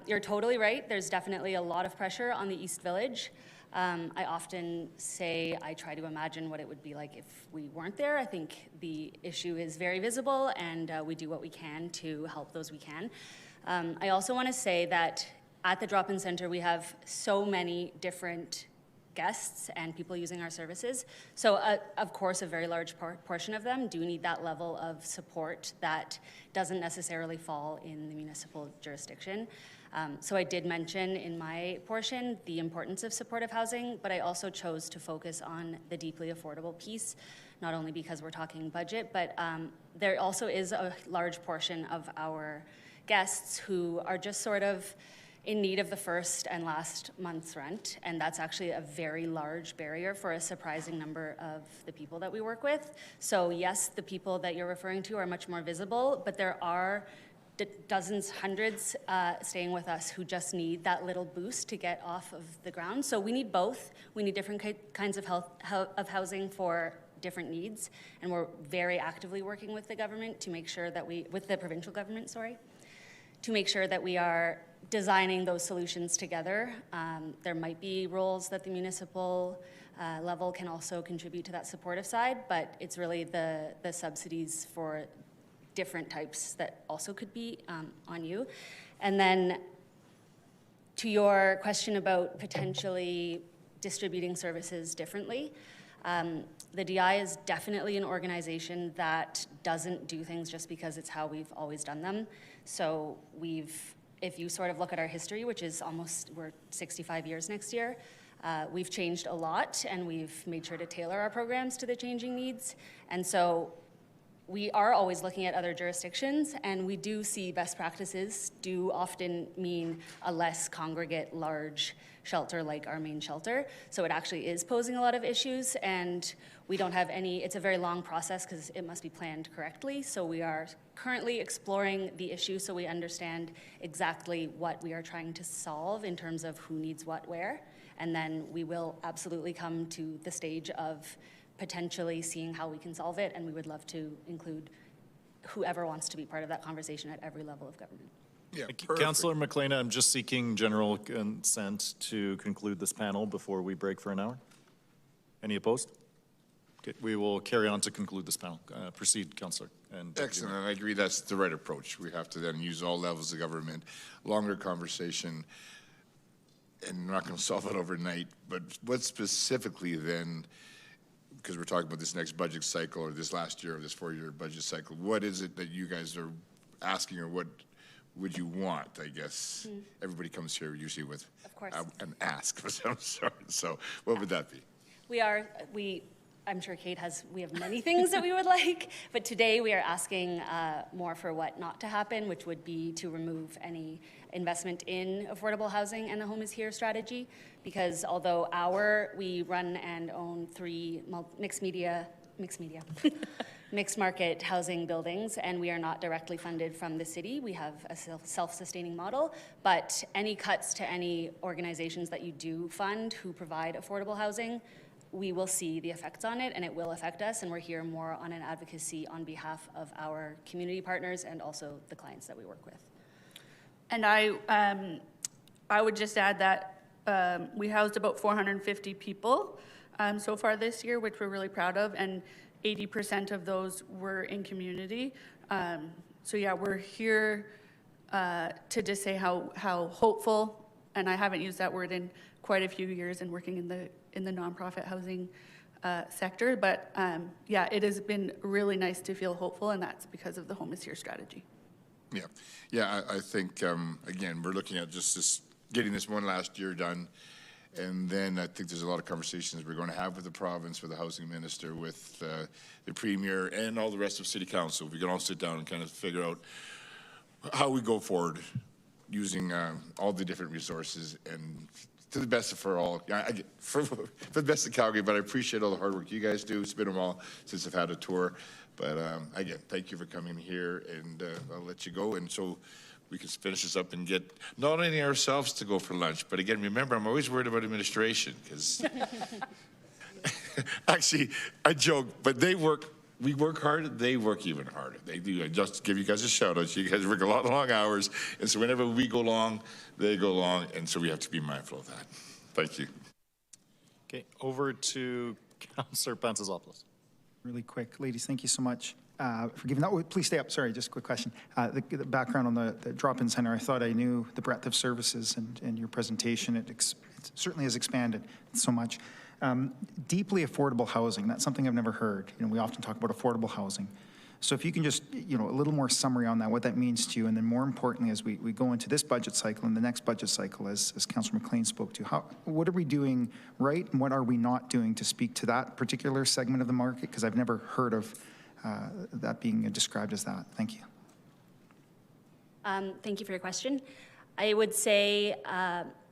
you're totally right. There's definitely a lot of pressure on the East Village. I often say I try to imagine what it would be like if we weren't there. I think the issue is very visible, and we do what we can to help those we can. I also want to say that at the drop-in center, we have so many different guests and people using our services. So of course, a very large portion of them do need that level of support that doesn't necessarily fall in the municipal jurisdiction. So I did mention in my portion the importance of supportive housing, but I also chose to focus on the deeply affordable piece, not only because we're talking budget, but there also is a large portion of our guests who are just sort of in need of the first and last month's rent, and that's actually a very large barrier for a surprising number of the people that we work with. So yes, the people that you're referring to are much more visible, but there are dozens, hundreds staying with us who just need that little boost to get off of the ground. So we need both. We need different kinds of housing for different needs, and we're very actively working with the government to make sure that with the provincial government, sorry, to make sure that we are designing those solutions together. There might be roles that the municipal level can also contribute to that supportive side, but it's really the subsidies for different types that also could be on you. And then to your question about potentially distributing services differently, the DI is definitely an organization that doesn't do things just because it's how we've always done them. So if you sort of look at our history, which is we're 65 years next year, we've changed a lot, and we've made sure to tailor our programs to the changing needs. And so we are always looking at other jurisdictions, and we do see best practices do often mean a less congregate, large shelter like our main shelter. So it actually is posing a lot of issues, and we don't have it's a very long process because it must be planned correctly. So we are currently exploring the issue so we understand exactly what we are trying to solve in terms of who needs what where. And then we will absolutely come to the stage of potentially seeing how we can solve it, and we would love to include whoever wants to be part of that conversation at every level of government. Yeah, Councillor McLean, I'm just seeking general consent to conclude this panel before we break for an hour. Any opposed? Okay, we will carry on to conclude this panel. Proceed, Councillor. Excellent, and I agree that's the right approach. We have to then use all levels of government, longer conversation, and we're not going to solve it overnight, but what specifically then, because we're talking about this next budget cycle or this last year or this 4-year budget cycle, what is it that you guys are asking, or what would you want, I guess? Everybody comes here usually with an ask of some sort. So what would that be? I'm sure Kate we have many things that we would like, but today we are asking more for what not to happen, which would be to remove any investment in affordable housing and the Home is Here strategy, because although we run and own 3 mixed market housing buildings, and we are not directly funded from the city. We have a self-sustaining model, but any cuts to any organizations that you do fund who provide affordable housing, we will see the effects on it, and it will affect us, and we're here more on an advocacy on behalf of our community partners and also the clients that we work with. And I would just add that we housed about 450 people so far this year, which we're really proud of, and 80% of those were in community. So yeah, we're here to just say how hopeful, and I haven't used that word in quite a few years in working in the nonprofit housing sector, but yeah, it has been really nice to feel hopeful, and that's because of the Home is Here strategy. Yeah, I think, again, we're looking at just getting this one last year done, And then I think there's a lot of conversations we're going to have with the province, with the housing minister, with the premier, and all the rest of city council. We can all sit down and kind of figure out how we go forward using all the different resources and to the best for all, for the best of Calgary. But I appreciate all the hard work you guys do. It's been a while since I've had a tour. But again, thank you for coming here, and I'll let you go. And so we can finish this up and get not only ourselves to go for lunch, but again, remember, I'm always worried about administration because actually, I joke, but we work hard, they work even harder. They do. Just give you guys a shout out. You guys work a lot of long hours, and so whenever we go long, they go long, and so we have to be mindful of that. Thank you. Okay, over to Councillor Pantzopoulos. Really quick, ladies, thank you so much for giving that. Oh, please stay up. Sorry, just a quick question. The background on the drop-in center, I thought I knew the breadth of services and your presentation. It certainly has expanded so much. Deeply affordable housing, that's something I've never heard. You know, we often talk about affordable housing. So if you can just, you know, a little more summary on that, what that means to you, and then more importantly, as we go into this budget cycle and the next budget cycle, as Councillor McLean spoke to, what are we doing right and what are we not doing to speak to that particular segment of the market? Because I've never heard of that being described as that. Thank you. Thank you for your question. I would say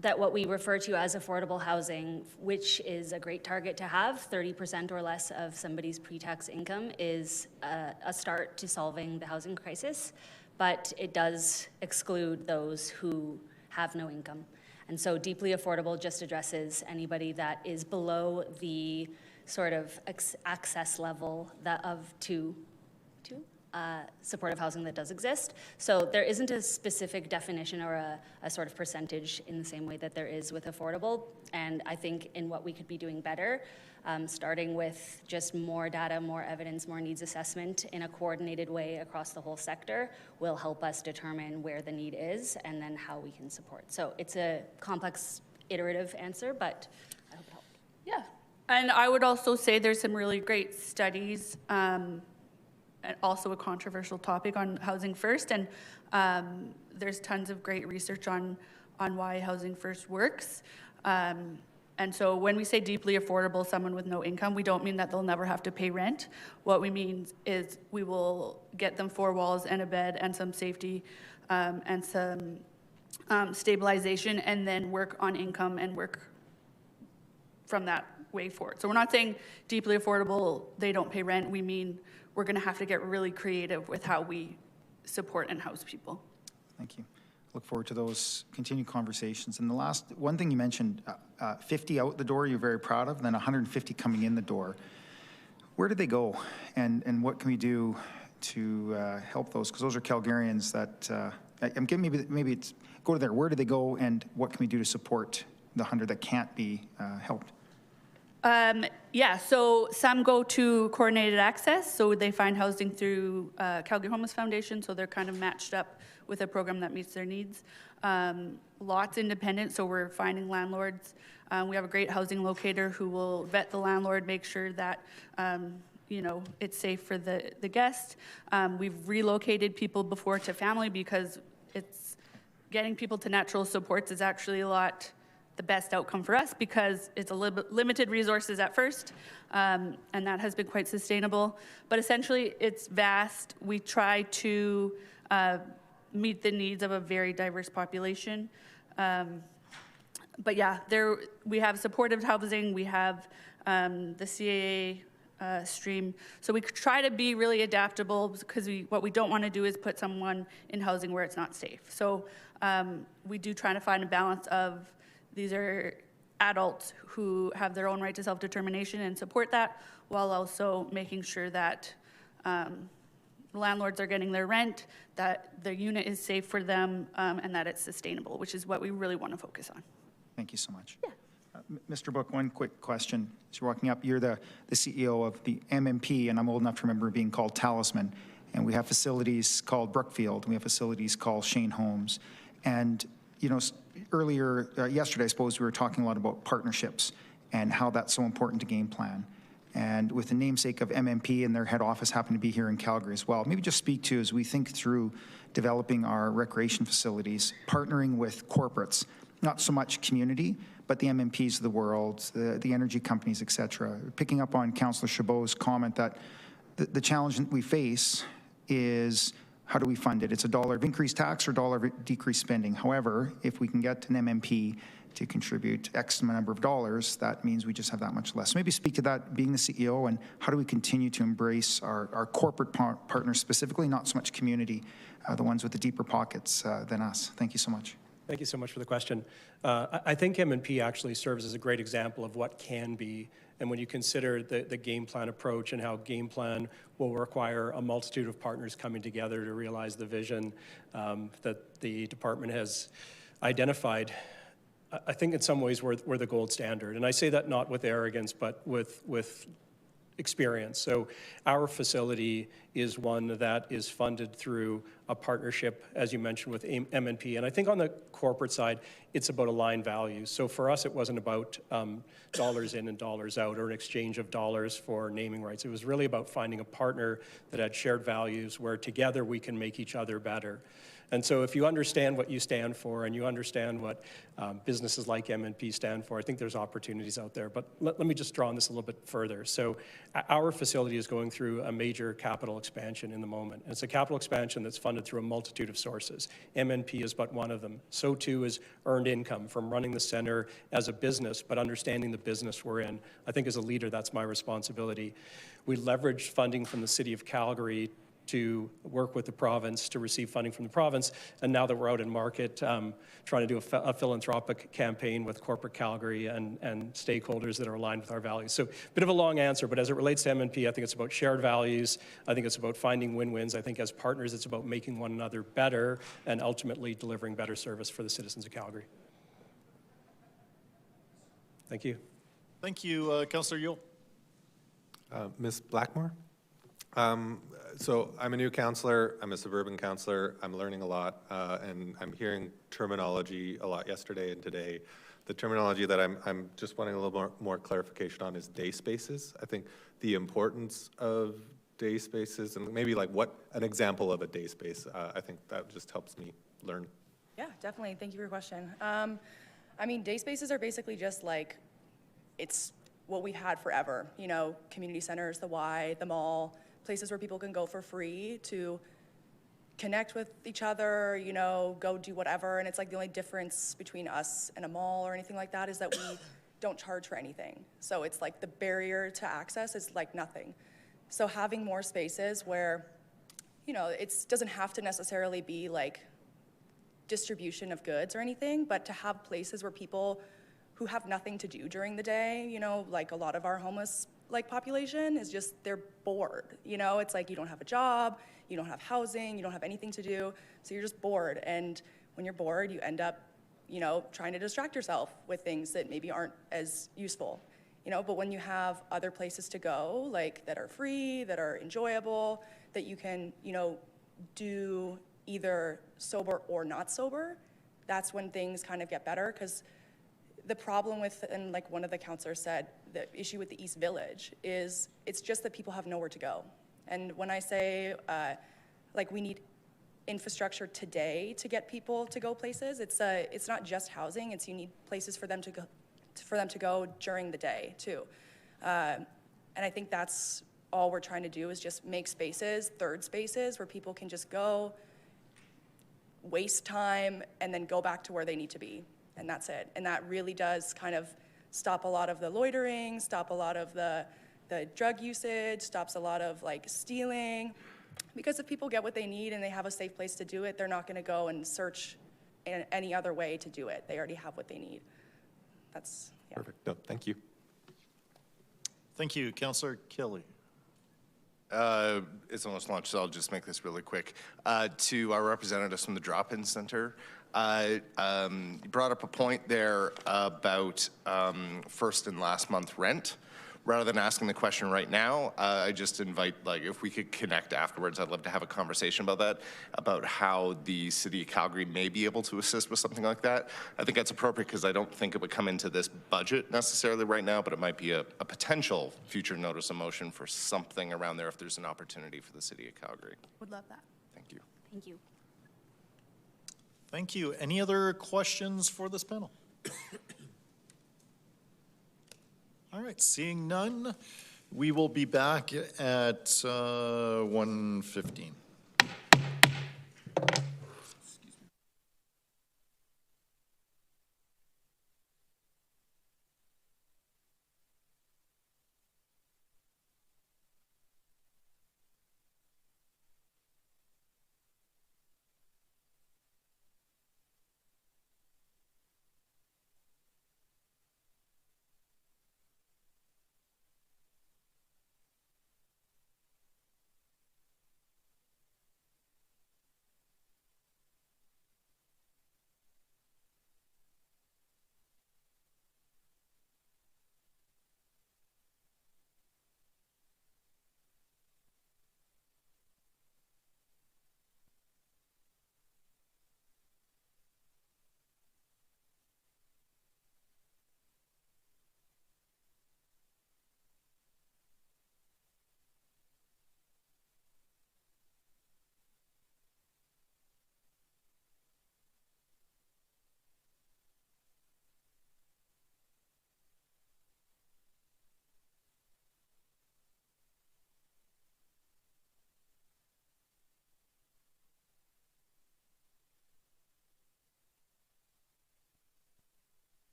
that what we refer to as affordable housing, which is a great target to have, 30% or less of somebody's pre-tax income, is a start to solving the housing crisis, but it does exclude those who have no income. And so deeply affordable just addresses anybody that is below the sort of access level to supportive housing that does exist. So there isn't a specific definition or a sort of percentage in the same way that there is with affordable. And I think in what we could be doing better, starting with just more data, more evidence, more needs assessment in a coordinated way across the whole sector will help us determine where the need is and then how we can support. So it's a complex, iterative answer, but I hope it helped. Yeah. And I would also say there's some really great studies, and also a controversial topic on Housing First, and there's tons of great research on why Housing First works. And so when we say deeply affordable, someone with no income, we don't mean that they'll never have to pay rent. What we mean is we will get them 4 walls and a bed and some safety and some stabilization, and then work on income and work from that way forward. So we're not saying deeply affordable, they don't pay rent. We mean we're going to have to get really creative with how we support and house people. Thank you. Look forward to those continued conversations. And the last one thing you mentioned, 50 out the door you're very proud of, and then 150 coming in the door. Where do they go? And what can we do to help those? Because those are Calgarians that, I'm getting maybe it's go to there. Where do they go and what can we do to support the 100 that can't be helped? Yeah, so some go to coordinated access, so they find housing through Calgary Homeless Foundation, so they're kind of matched up with a program that meets their needs. Lots independent, so we're finding landlords. We have a great housing locator who will vet the landlord, make sure that you know, it's safe for the guest. We've relocated people before to family because it's getting people to natural supports is actually the best outcome for us because it's a little bit limited resources at first, and that has been quite sustainable. But essentially, it's vast. We try to meet the needs of a very diverse population. But yeah, we have supportive housing. We have the CAA stream. So we try to be really adaptable because what we don't want to do is put someone in housing where it's not safe. So we do try to find a balance of these are adults who have their own right to self-determination and support that, while also making sure that landlords are getting their rent, that the unit is safe for them, and that it's sustainable, which is what we really want to focus on. Thank you so much. Yeah. Mr. Book, one quick question. As you're walking up, you're the CEO of the MMP, and I'm old enough to remember being called Talisman. And we have facilities called Brookfield, and we have facilities called Shane Homes. And you know, earlier, yesterday, I suppose, we were talking a lot about partnerships and how that's so important to game plan. And with the namesake of MMP and their head office happen to be here in Calgary as well, maybe just speak to, as we think through developing our recreation facilities, partnering with corporates, not so much community, but the MMPs of the world, the energy companies, et cetera. Picking up on Councillor Chabot's comment that the challenge that we face is how do we fund it? It's $1 of increased tax or $1 of decreased spending. However, if we can get an MMP to contribute X number of dollars, that means we just have that much less. So maybe speak to that, being the CEO, and how do we continue to embrace our corporate partners specifically, not so much community, the ones with the deeper pockets than us. Thank you so much. Thank you so much for the question. I think M&P actually serves as a great example of what can be. And when you consider the game plan approach and how game plan will require a multitude of partners coming together to realize the vision that the department has identified, I think in some ways we're the gold standard. And I say that not with arrogance, but with experience. So our facility is one that is funded through a partnership, as you mentioned, with M&P. And I think on the corporate side, it's about aligned values. So for us, it wasn't about dollars in and dollars out or an exchange of dollars for naming rights. It was really about finding a partner that had shared values where together we can make each other better. And so if you understand what you stand for and you understand what businesses like M&P stand for, I think there's opportunities out there. But let me just draw on this a little bit further. So our facility is going through a major capital expansion in the moment. And it's a capital expansion that's funded through a multitude of sources. M&P is but one of them. So too is earned income from running the center as a business, but understanding the business we're in. I think as a leader, that's my responsibility. We leveraged funding from the city of Calgary to work with the province to receive funding from the province. And now that we're out in market, trying to do a philanthropic campaign with corporate Calgary and stakeholders that are aligned with our values. So a bit of a long answer, but as it relates to M&P, I think it's about shared values. I think it's about finding win-wins. I think as partners, it's about making one another better and ultimately delivering better service for the citizens of Calgary. Thank you. Thank you, Councillor Yule. Ms. Blackmore? So I'm a new councillor, I'm a suburban councillor, I'm learning a lot, and I'm hearing terminology a lot yesterday and today. The terminology that I'm just wanting a little more clarification on is day spaces. I think the importance of day spaces and maybe like what an example of a day space, I think that just helps me learn. Yeah, definitely. Thank you for your question. I mean, day spaces are basically just like, it's what we've had forever, you know, community centers, the Y, the mall, places where people can go for free to connect with each other, you know, go do whatever. And it's like the only difference between us and a mall or anything like that is that we don't charge for anything. So it's like the barrier to access is like nothing. So having more spaces where, you know, it doesn't have to necessarily be like distribution of goods or anything, but to have places where people who have nothing to do during the day, you know, like a lot of our homeless like population is just, they're bored, you know? It's like you don't have a job, you don't have housing, you don't have anything to do, so you're just bored. And when you're bored, you end up, you know, trying to distract yourself with things that maybe aren't as useful, you know? But when you have other places to go, like that are free, that are enjoyable, that you can, you know, do either sober or not sober, that's when things kind of get better. Because the problem with, and like one of the councillors said, the issue with the East Village is it's just that people have nowhere to go. And when I say like we need infrastructure today to get people to go places, it's not just housing, it's you need places for them to go during the day too. And I think that's all we're trying to do is just make spaces, third spaces, where people can just go, waste time, and then go back to where they need to be. And that's it. And that really does kind of stop a lot of the loitering, stop a lot of the drug usage, stops a lot of like stealing. Because if people get what they need and they have a safe place to do it, they're not going to go and search any other way to do it. They already have what they need. That's, yeah. Perfect. No, thank you. Thank you. Councillor Kelly. It's almost lunch, so I'll just make this really quick. To our representatives from the Drop-In Center, you brought up a point there about first and last month rent. Rather than asking the question right now, I just invite, like, if we could connect afterwards, I'd love to have a conversation about that, about how the City of Calgary may be able to assist with something like that. I think that's appropriate because I don't think it would come into this budget necessarily right now, but it might be a potential future notice of motion for something around there if there's an opportunity for the City of Calgary. Would love that. Thank you. Thank you. Thank you. Any other questions for this panel? All right, seeing none, we will be back at 1:15.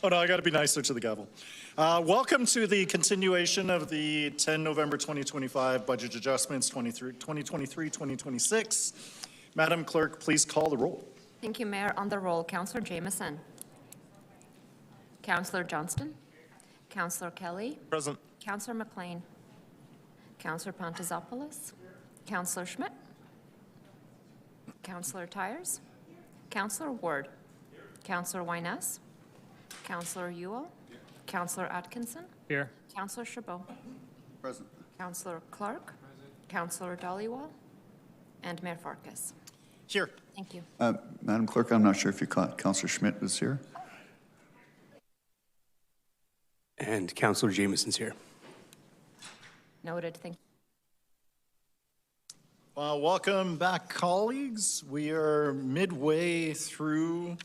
Oh, no, I got to be nicer to the gavel. Welcome to the continuation of the 10 November 2025 budget adjustments 2023-2026. Madam Clerk, please call the roll. Thank you, Mayor. On the roll, Councillor Jameson. Councillor Johnston. Councillor Kelly. Present. Councillor McLean. Councillor Pantazopoulos. Councillor Schmidt. Councillor Tyers. Councillor Ward. Councillor Wyness. Councillor Ewell. Councillor Atkinson. Here. Councillor Chabot. Present. Councillor Clark. Councillor Dollywall. And Mayor Farkas. Here. Thank you. Madam Clerk, I'm not sure if you caught Councillor Schmidt was here. And Councillor Jameson's here. Noted. Thank you. Welcome back, colleagues. We are midway through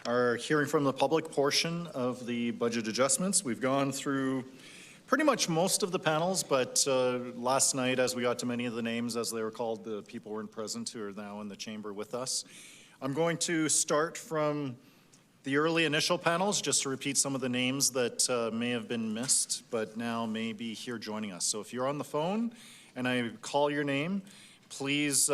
our hearing from the public portion of the budget adjustments. We've gone through pretty much most of the panels, but last night, as we got to many of the names, as they were called, the people weren't present who are now in the chamber with us. I'm going to start from the early initial panels, just to repeat some of the names that may have been missed, but now may be here joining us. So if you're on the phone and I call your name, please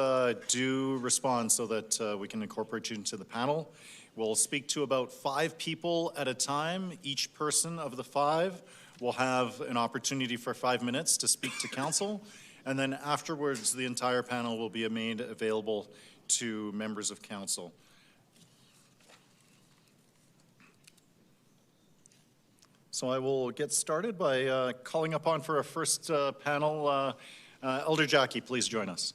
do respond so that we can incorporate you into the panel. We'll speak to about 5 people at a time. Each person of the 5 will have an opportunity for 5 minutes to speak to council. And then afterwards, the entire panel will be made available to members of council. So I will get started by calling upon for our first panel. Elder Jackie, please join us.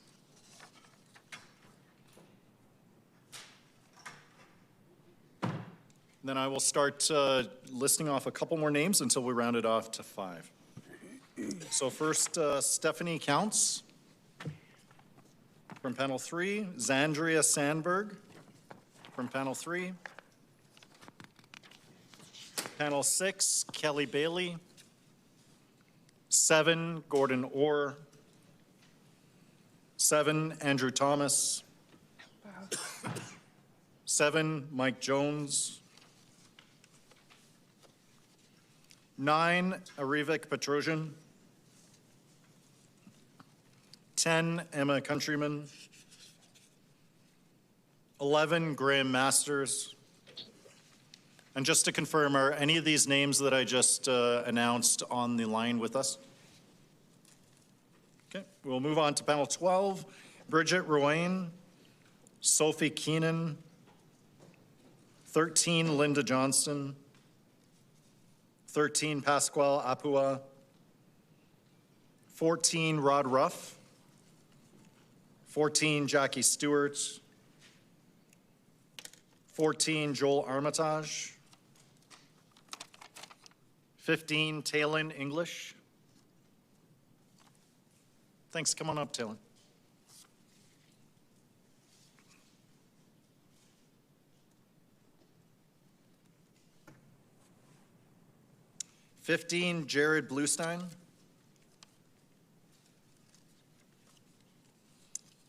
Then I will start listing off a couple more names until we round it off to 5. So first, Stephanie Counts from panel 3, Zandria Sandberg from panel 3, panel 6, Kelly Bailey, 7, Gordon Orr, 7, Andrew Thomas, 7, Mike Jones, 9, Arivik Petrosian, 10, Emma Countryman, 11, Graham Masters. And just to confirm, are any of these names that I just announced on the line with us? Okay, we'll move on to panel 12. Bridget Ruane, Sophie Keenan, 13, Linda Johnston, 13, Pasquale Apua, 14, Rod Ruff, 14, Jackie Stewart, 14, Joel Armitage, 15, Talon English. Thanks, come on up, Talon. 15, Jared Bluestein.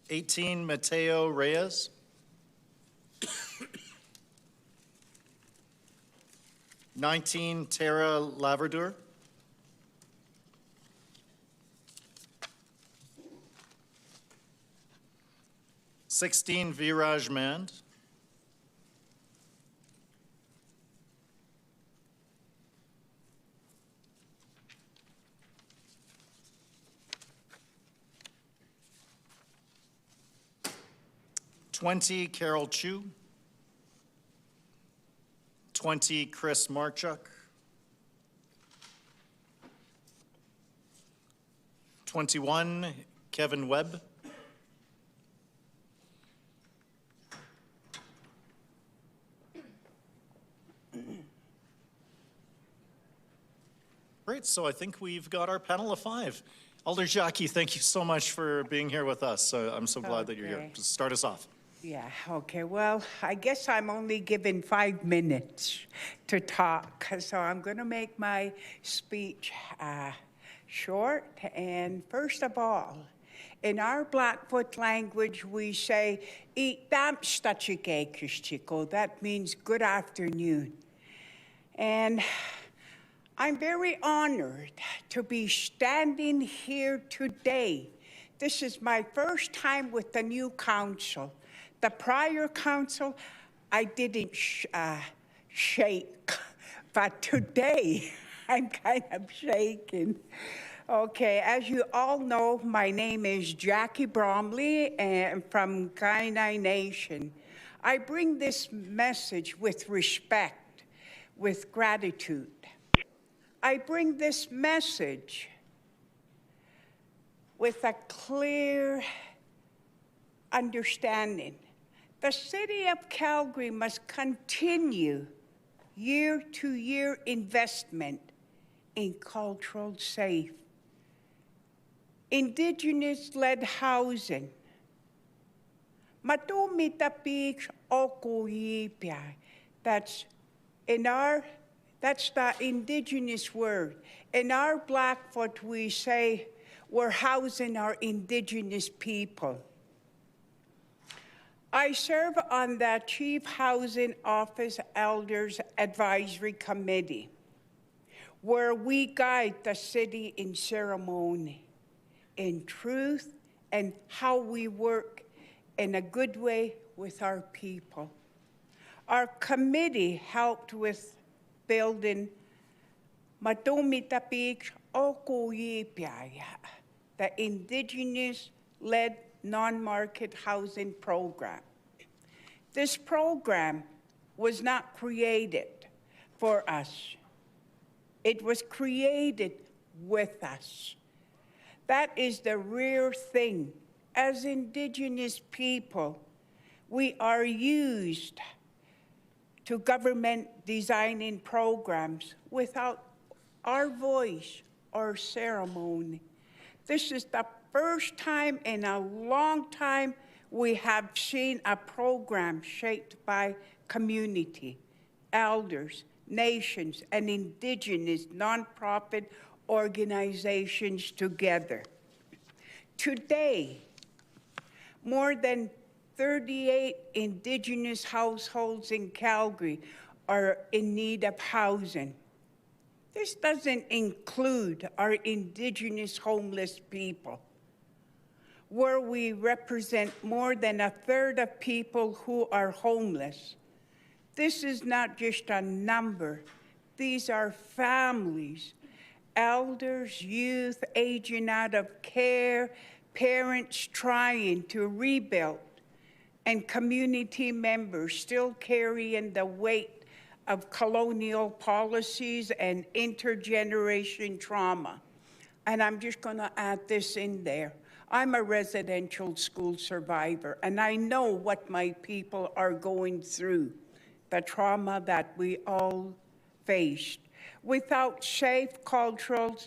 18, Mateo Reyes. 19, Tara Laverdure. 16, Viraj Mand. 20, Carol Chu. 20, Chris Marchuk. 21, Kevin Webb. 'Great, so I think we've got our panel of 5. Alder Jackie, thank you so much for being here with us. I'm so glad that you're here. Just start us off. Yeah, okay. Well, I guess I'm only given 5 minutes to talk, so I'm going to make my speech short. And first of all, in our Blackfoot language, we say, "That means good afternoon." And I'm very honored to be standing here today. This is my first time with the new council. The prior council, I didn't shake, but today I'm kind of shaking. Okay, as you all know, my name is Jackie Bromley, and from Kainai Nation. I bring this message with respect, with gratitude. I bring this message with a clear understanding. The City of Calgary must continue year-to-year investment in cultural safe, Indigenous-led housing. Matumitapik okuyipya. That's the Indigenous word. In our Blackfoot, we say we're housing our Indigenous people. I serve on the Chief Housing Office Elders Advisory Committee, where we guide the city in ceremony, in truth, and how we work in a good way with our people. Our committee helped with building Matumitapik Okuyipyaya, the Indigenous-led non-market housing program. This program was not created for us. It was created with us. That is the rare thing. As Indigenous people, we are used to government designing programs without our voice or ceremony. This is the first time in a long time we have seen a program shaped by community, elders, nations, and Indigenous nonprofit organizations together. Today, more than 38 Indigenous households in Calgary are in need of housing. This doesn't include our Indigenous homeless people, where we represent more than a third of people who are homeless. This is not just a number. These are families, elders, youth aging out of care, parents trying to rebuild, and community members still carrying the weight of colonial policies and intergeneration trauma. And I'm just going to add this in there. I'm a residential school survivor, and I know what my people are going through, the trauma that we all faced. Without safe, cultural,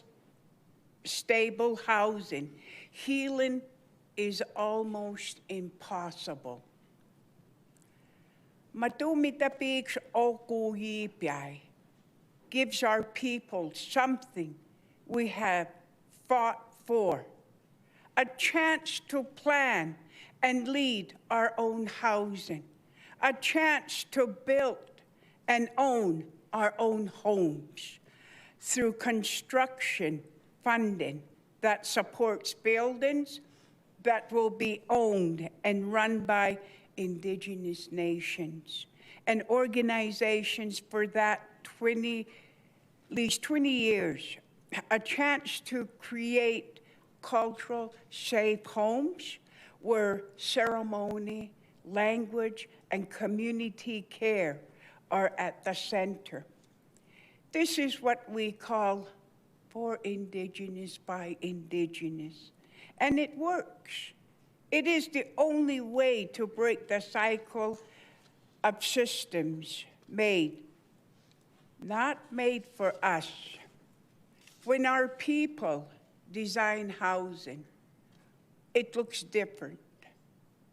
stable housing, healing is almost impossible. Matumitapik okuyipyay gives our people something we have fought for, a chance to plan and lead our own housing, a chance to build and own our own homes through construction funding that supports buildings that will be owned and run by Indigenous nations and organizations for that at least 20 years, a chance to create cultural safe homes where ceremony, language, and community care are at the center. This is what we call for Indigenous by Indigenous, and it works. It is the only way to break the cycle of systems not made for us. When our people design housing, it looks different.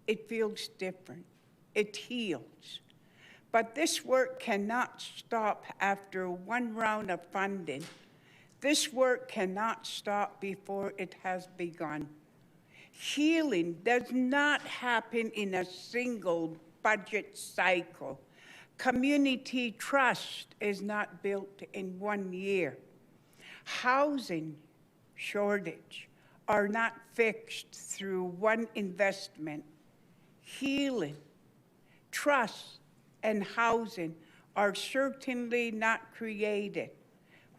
It feels different. It heals. But this work cannot stop after one round of funding. This work cannot stop before it has begun. Healing does not happen in a single budget cycle. Community trust is not built in 1 year. Housing shortage are not fixed through one investment. Healing, trust, and housing are certainly not created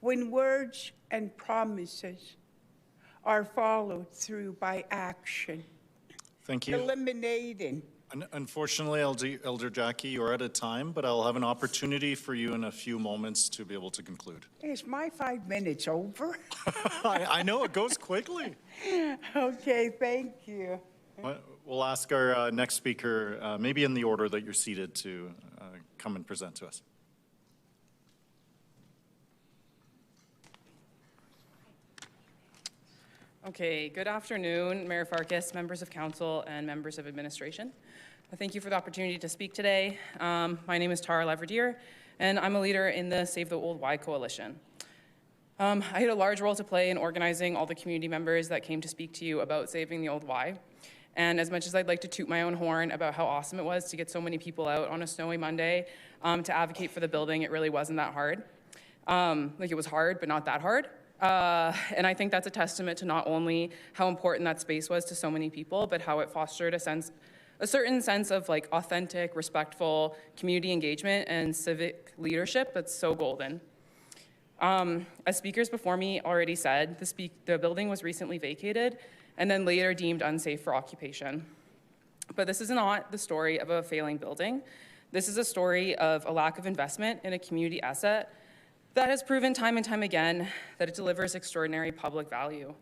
when words and promises are followed through by action. Thank you. Eliminating. Unfortunately, Elder Jackie, you're out of time, but I'll have an opportunity for you in a few moments to be able to conclude. Is my 5 minutes over? I know, it goes quickly. Okay, thank you. We'll ask our next speaker, maybe in the order that you're seated, to come and present to us. Okay, good afternoon, Mayor Farkas, members of council, and members of administration. Thank you for the opportunity to speak today. My name is Tara Leverdier, and I'm a leader in the Save the Old Y Coalition. I had a large role to play in organizing all the community members that came to speak to you about saving the Old Y. And as much as I'd like to toot my own horn about how awesome it was to get so many people out on a snowy Monday to advocate for the building, it really wasn't that hard. Like, it was hard, but not that hard. And I think that's a testament to not only how important that space was to so many people, but how it fostered a certain sense of like authentic, respectful community engagement and civic leadership that's so golden. As speakers before me already said, the building was recently vacated and then later deemed unsafe for occupation. But this is not the story of a failing building. This is a story of a lack of investment in a community asset that has proven time and time again that it delivers extraordinary public value.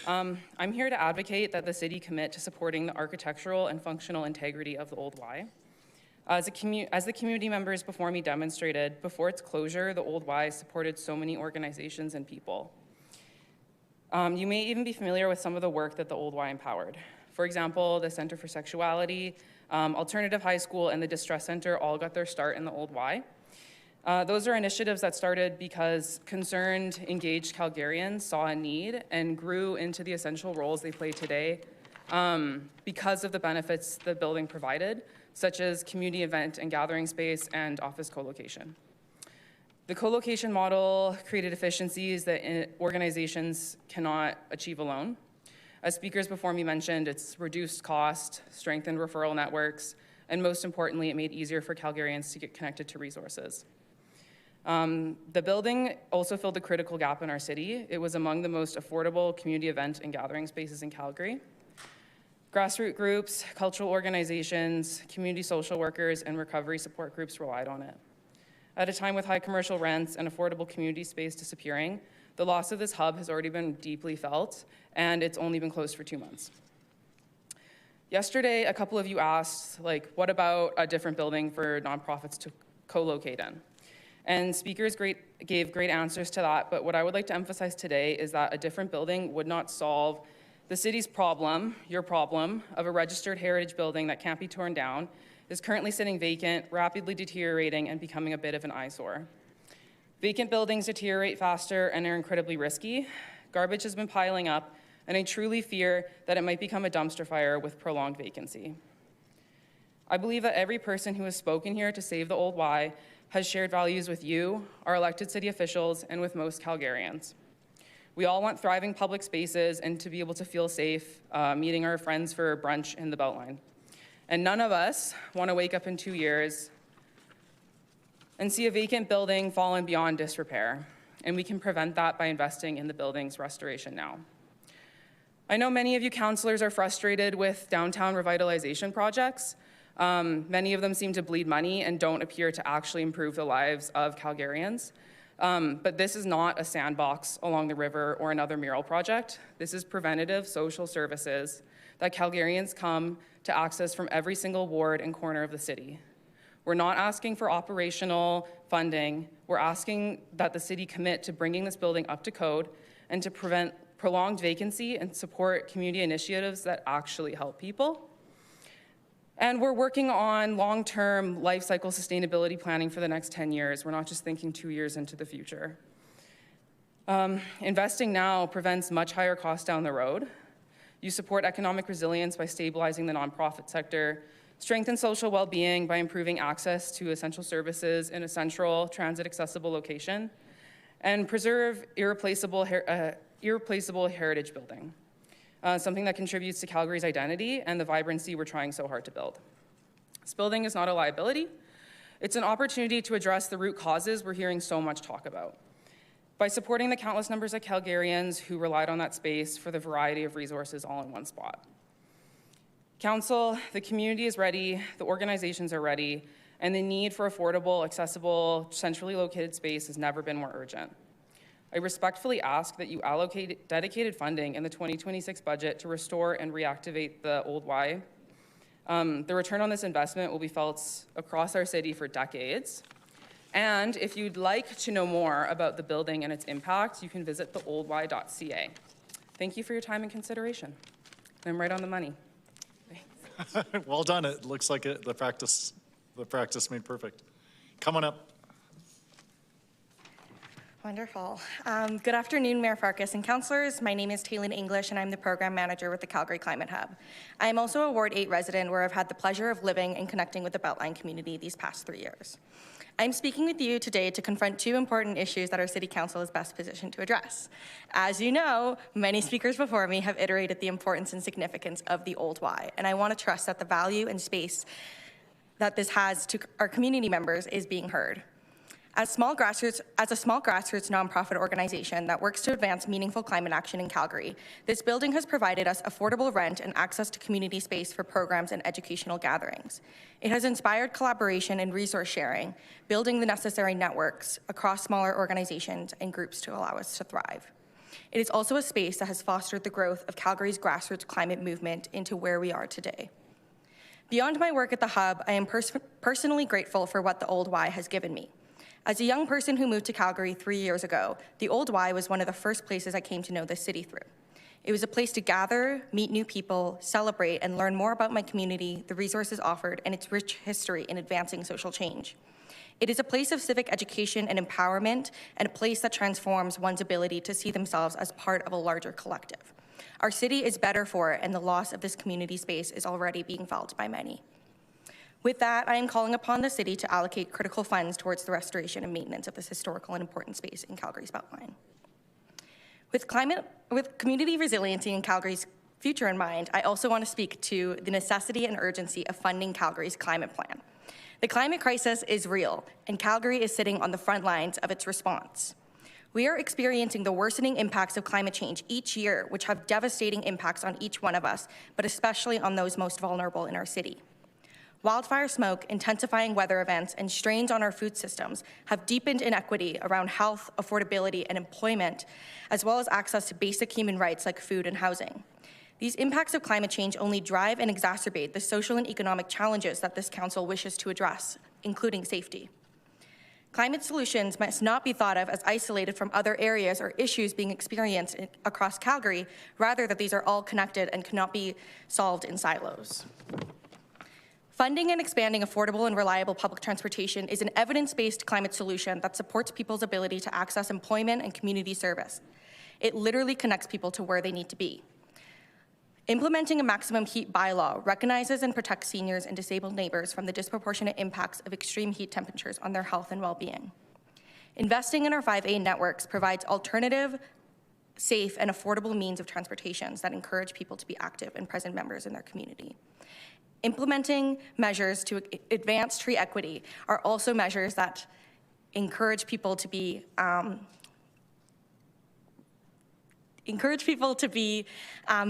I'm here to advocate that the city commit to supporting the architectural and functional integrity of the Old Y. As the community members before me demonstrated, before its closure, the Old Y supported so many organizations and people. You may even be familiar with some of the work that the Old Y empowered. For example, the Center for Sexuality, Alternative High School, and the Distress Center all got their start in the Old Y. Those are initiatives that started because concerned, engaged Calgarians saw a need and grew into the essential roles they play today because of the benefits the building provided, such as community event and gathering space and office co-location. The co-location model created efficiencies that organizations cannot achieve alone. As speakers before me mentioned, it's reduced cost, strengthened referral networks, and most importantly, it made it easier for Calgarians to get connected to resources. The building also filled a critical gap in our city. It was among the most affordable community event and gathering spaces in Calgary. Grassroots groups, cultural organizations, community social workers, and recovery support groups relied on it. At a time with high commercial rents and affordable community space disappearing, the loss of this hub has already been deeply felt, and it's only been closed for 2 months. Yesterday, a couple of you asked, what about a different building for nonprofits to co-locate in? And speakers gave great answers to that, but what I would like to emphasize today is that a different building would not solve the city's problem, your problem, of a registered heritage building that can't be torn down, is currently sitting vacant, rapidly deteriorating, and becoming a bit of an eyesore. Vacant buildings deteriorate faster and are incredibly risky. Garbage has been piling up, and I truly fear that it might become a dumpster fire with prolonged vacancy. I believe that every person who has spoken here to save the Old Y has shared values with you, our elected city officials, and with most Calgarians. We all want thriving public spaces and to be able to feel safe meeting our friends for brunch in the Beltline. And none of us want to wake up in 2 years and see a vacant building fallen beyond disrepair. And we can prevent that by investing in the building's restoration now. I know many of you councillors are frustrated with downtown revitalization projects. Many of them seem to bleed money and don't appear to actually improve the lives of Calgarians. But this is not a sandbox along the river or another mural project. This is preventative social services that Calgarians come to access from every single ward and corner of the city. We're not asking for operational funding. We're asking that the city commit to bringing this building up to code and to prevent prolonged vacancy and support community initiatives that actually help people. And we're working on long-term life cycle sustainability planning for the next 10 years. We're not just thinking 2 years into the future. Investing now prevents much higher costs down the road. You support economic resilience by stabilizing the nonprofit sector, strengthen social well-being by improving access to essential services in a central transit-accessible location, and preserve irreplaceable heritage building, something that contributes to Calgary's identity and the vibrancy we're trying so hard to build. This building is not a liability. It's an opportunity to address the root causes we're hearing so much talk about by supporting the countless numbers of Calgarians who relied on that space for the variety of resources all in one spot. Council, the community is ready, the organizations are ready, and the need for affordable, accessible, centrally located space has never been more urgent. I respectfully ask that you allocate dedicated funding in the 2026 budget to restore and reactivate the Old Y. The return on this investment will be felt across our city for decades. And if you'd like to know more about the building and its impact, you can visit theoldY.ca. Thank you for your time and consideration. I'm right on the money. Well done. It looks like the practice made perfect. Come on up. Wonderful. Good afternoon, Mayor Farkas and councillors. My name is Taylin English, and I'm the program manager with the Calgary Climate Hub. I am also a Ward 8 resident where I've had the pleasure of living and connecting with the Beltline community these past 3 years. I'm speaking with you today to confront 2 important issues that our City Council is best positioned to address. As you know, many speakers before me have iterated the importance and significance of the Old Y, and I want to trust that the value and space that this has to our community members is being heard. As a small grassroots nonprofit organization that works to advance meaningful climate action in Calgary, this building has provided us affordable rent and access to community space for programs and educational gatherings. It has inspired collaboration and resource sharing, building the necessary networks across smaller organizations and groups to allow us to thrive. It is also a space that has fostered the growth of Calgary's grassroots climate movement into where we are today. Beyond my work at the Hub, I am personally grateful for what the Old Y has given me. As a young person who moved to Calgary 3 years ago, the Old Y was one of the first places I came to know this city through. It was a place to gather, meet new people, celebrate, and learn more about my community, the resources offered, and its rich history in advancing social change. It is a place of civic education and empowerment, and a place that transforms one's ability to see themselves as part of a larger collective. Our city is better for it, and the loss of this community space is already being felt by many. With that, I am calling upon the city to allocate critical funds towards the restoration and maintenance of this historical and important space in Calgary's Beltline. With community resiliency and Calgary's future in mind, I also want to speak to the necessity and urgency of funding Calgary's climate plan. The climate crisis is real, and Calgary is sitting on the front lines of its response. We are experiencing the worsening impacts of climate change each year, which have devastating impacts on each one of us, but especially on those most vulnerable in our city. Wildfire smoke, intensifying weather events, and strains on our food systems have deepened inequity around health, affordability, and employment, as well as access to basic human rights like food and housing. These impacts of climate change only drive and exacerbate the social and economic challenges that this council wishes to address, including safety. Climate solutions must not be thought of as isolated from other areas or issues being experienced across Calgary, rather that these are all connected and cannot be solved in silos. Funding and expanding affordable and reliable public transportation is an evidence-based climate solution that supports people's ability to access employment and community service. It literally connects people to where they need to be. Implementing a maximum heat bylaw recognizes and protects seniors and disabled neighbors from the disproportionate impacts of extreme heat temperatures on their health and well-being. Investing in our 5A networks provides alternative, safe, and affordable means of transportation that encourage people to be active and present members in their community. Implementing measures to advance tree equity are also measures that encourage people to be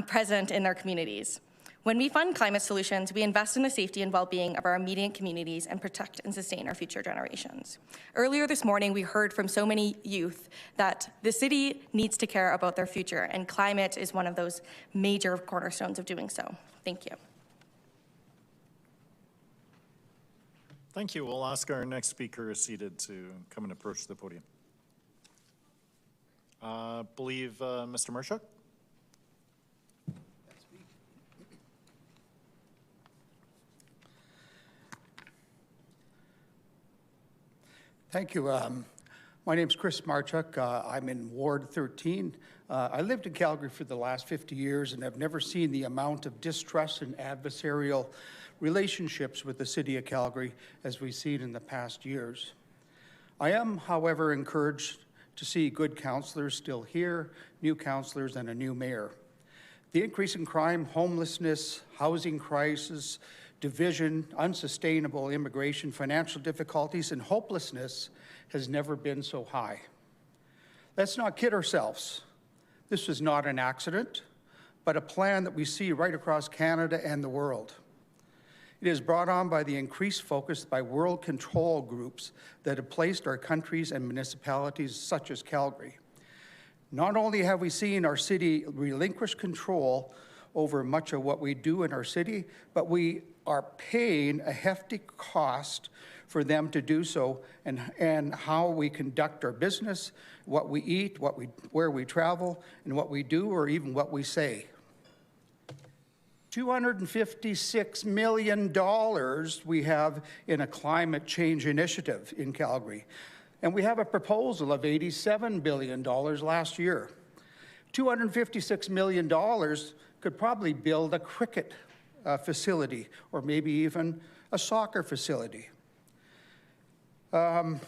present in their communities. When we fund climate solutions, we invest in the safety and well-being of our immediate communities and protect and sustain our future generations. Earlier this morning, we heard from so many youth that the city needs to care about their future, and climate is one of those major cornerstones of doing so. Thank you. Thank you. We'll ask our next speaker seated to come and approach the podium. I believe Mr. Marshuk. Thank you. My name's Chris Marchuk. I'm in Ward 13. I lived in Calgary for the last 50 years and have never seen the amount of distrust and adversarial relationships with the City of Calgary as we've seen in the past years. I am, however, encouraged to see good councillors still here, new councillors, and a new mayor. The increase in crime, homelessness, housing crisis, division, unsustainable immigration, financial difficulties, and hopelessness has never been so high. Let's not kid ourselves. This was not an accident, but a plan that we see right across Canada and the world. It is brought on by the increased focus by world control groups that have placed our countries and municipalities such as Calgary. Not only have we seen our city relinquish control over much of what we do in our city, but we are paying a hefty cost for them to do so, and how we conduct our business, what we eat, where we travel, and what we do, or even what we say. $256 million we have in a climate change initiative in Calgary. And we have a proposal of $87 billion last year. $256 million could probably build a cricket facility, or maybe even a soccer facility. But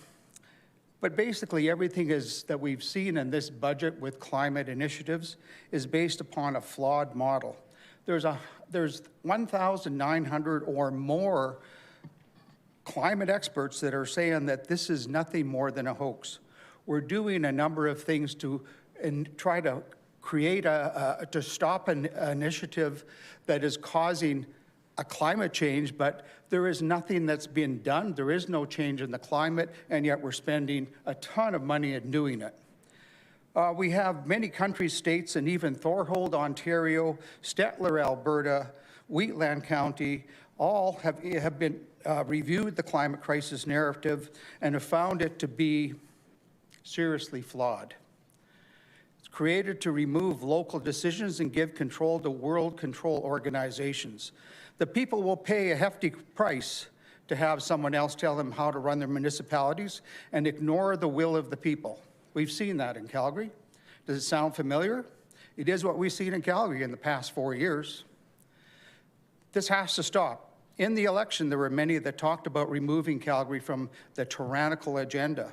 basically everything that we've seen in this budget with climate initiatives is based upon a flawed model. There's 1,900 or more climate experts that are saying that this is nothing more than a hoax. We're doing a number of things to try to create to stop an initiative that is causing a climate change, but there is nothing that's been done. There is no change in the climate, and yet we're spending a ton of money in doing it. We have many country states, and even Thorhold, Ontario, Stettler, Alberta, Wheatland County, all have been reviewed the climate crisis narrative and have found it to be seriously flawed. It's created to remove local decisions and give control to world control organizations. The people will pay a hefty price to have someone else tell them how to run their municipalities and ignore the will of the people. We've seen that in Calgary. Does it sound familiar? It is what we've seen in Calgary in the past 4 years. This has to stop. In the election, there were many that talked about removing Calgary from the tyrannical agenda.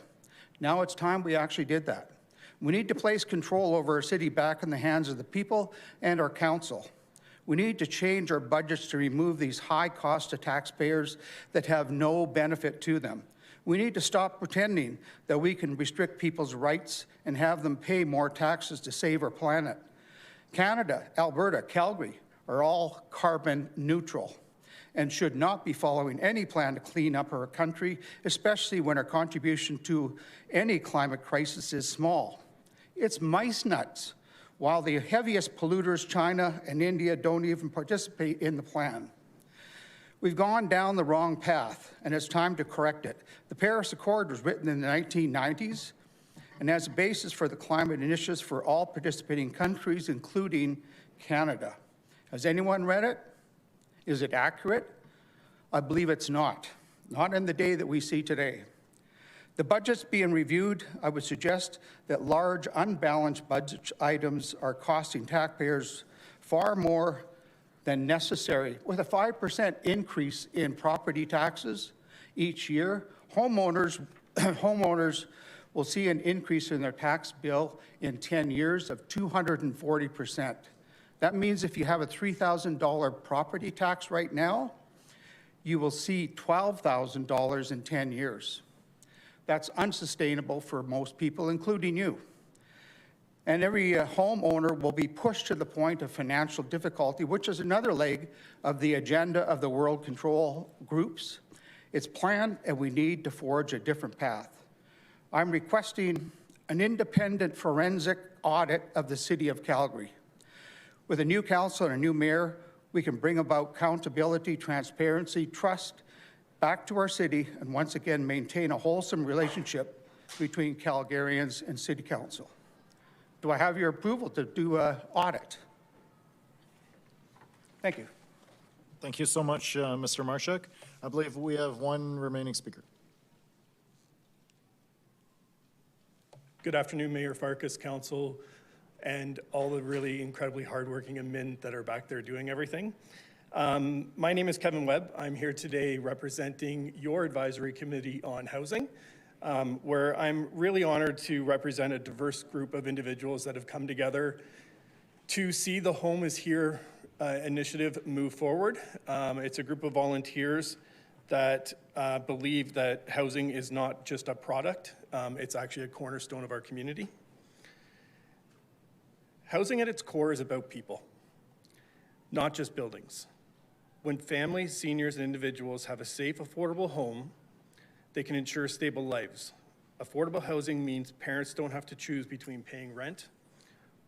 Now it's time we actually did that. We need to place control over our city back in the hands of the people and our council. We need to change our budgets to remove these high costs to taxpayers that have no benefit to them. We need to stop pretending that we can restrict people's rights and have them pay more taxes to save our planet. Canada, Alberta, Calgary are all carbon neutral and should not be following any plan to clean up our country, especially when our contribution to any climate crisis is small. It's mice nuts, while the heaviest polluters, China and India, don't even participate in the plan. We've gone down the wrong path, and it's time to correct it. The Paris Accord was written in the 1990s and has a basis for the climate initiatives for all participating countries, including Canada. Has anyone read it? Is it accurate? I believe it's not in the day that we see today. The budget's being reviewed. I would suggest that large, unbalanced budget items are costing taxpayers far more than necessary. With a 5% increase in property taxes each year, homeowners will see an increase in their tax bill in 10 years of 240%. That means if you have a $3,000 property tax right now, you will see $12,000 in 10 years. That's unsustainable for most people, including you. And every homeowner will be pushed to the point of financial difficulty, which is another leg of the agenda of the world control groups. It's planned, and we need to forge a different path. I'm requesting an independent forensic audit of the City of Calgary. With a new council and a new mayor, we can bring about accountability, transparency, trust back to our city, and once again maintain a wholesome relationship between Calgarians and City Council. Do I have your approval to do an audit? Thank you. Thank you so much, Mr. Marchuk. I believe we have one remaining speaker. Good afternoon, Mayor Farkas, Council, and all the really incredibly hardworking admin that are back there doing everything. My name is Kevin Webb. I'm here today representing your advisory committee on housing, where I'm really honored to represent a diverse group of individuals that have come together to see the Home is Here initiative move forward. It's a group of volunteers that believe that housing is not just a product, it's actually a cornerstone of our community. Housing at its core is about people, not just buildings. When families, seniors, and individuals have a safe, affordable home, they can ensure stable lives. Affordable housing means parents don't have to choose between paying rent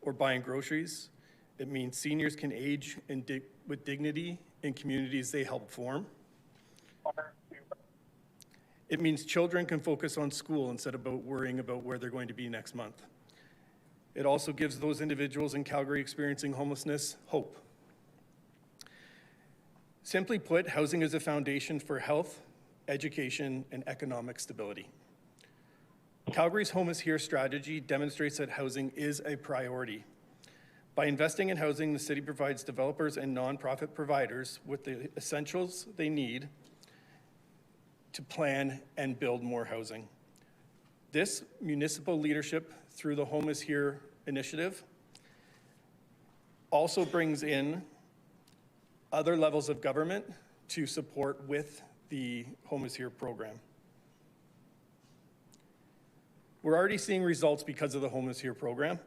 or buying groceries. It means seniors can age with dignity in communities they help form. It means children can focus on school instead of worrying about where they're going to be next month. It also gives those individuals in Calgary experiencing homelessness hope. Simply put, housing is a foundation for health, education, and economic stability. Calgary's Home is Here strategy demonstrates that housing is a priority. By investing in housing, the city provides developers and nonprofit providers with the essentials they need to plan and build more housing. This municipal leadership through the Home is Here initiative also brings in other levels of government to support with the Home is Here program. We're already seeing results because of the Home is Here program.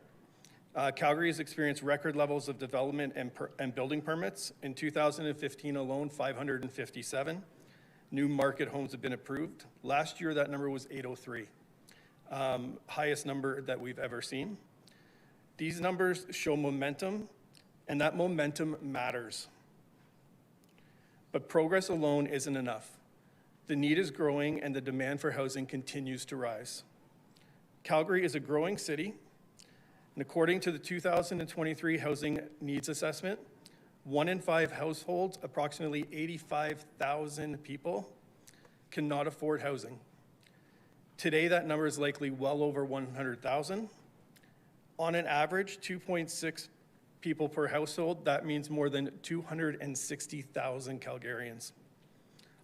Calgary has experienced record levels of development and building permits. In 2015 alone, 557 new market homes have been approved. Last year, that number was 803, highest number that we've ever seen. These numbers show momentum, and that momentum matters. But progress alone isn't enough. The need is growing, and the demand for housing continues to rise. Calgary is a growing city, and according to the 2023 Housing Needs Assessment, 1 in 5 households, approximately 85,000 people, cannot afford housing. Today, that number is likely well over 100,000. On an average, 2.6 people per household. That means more than 260,000 Calgarians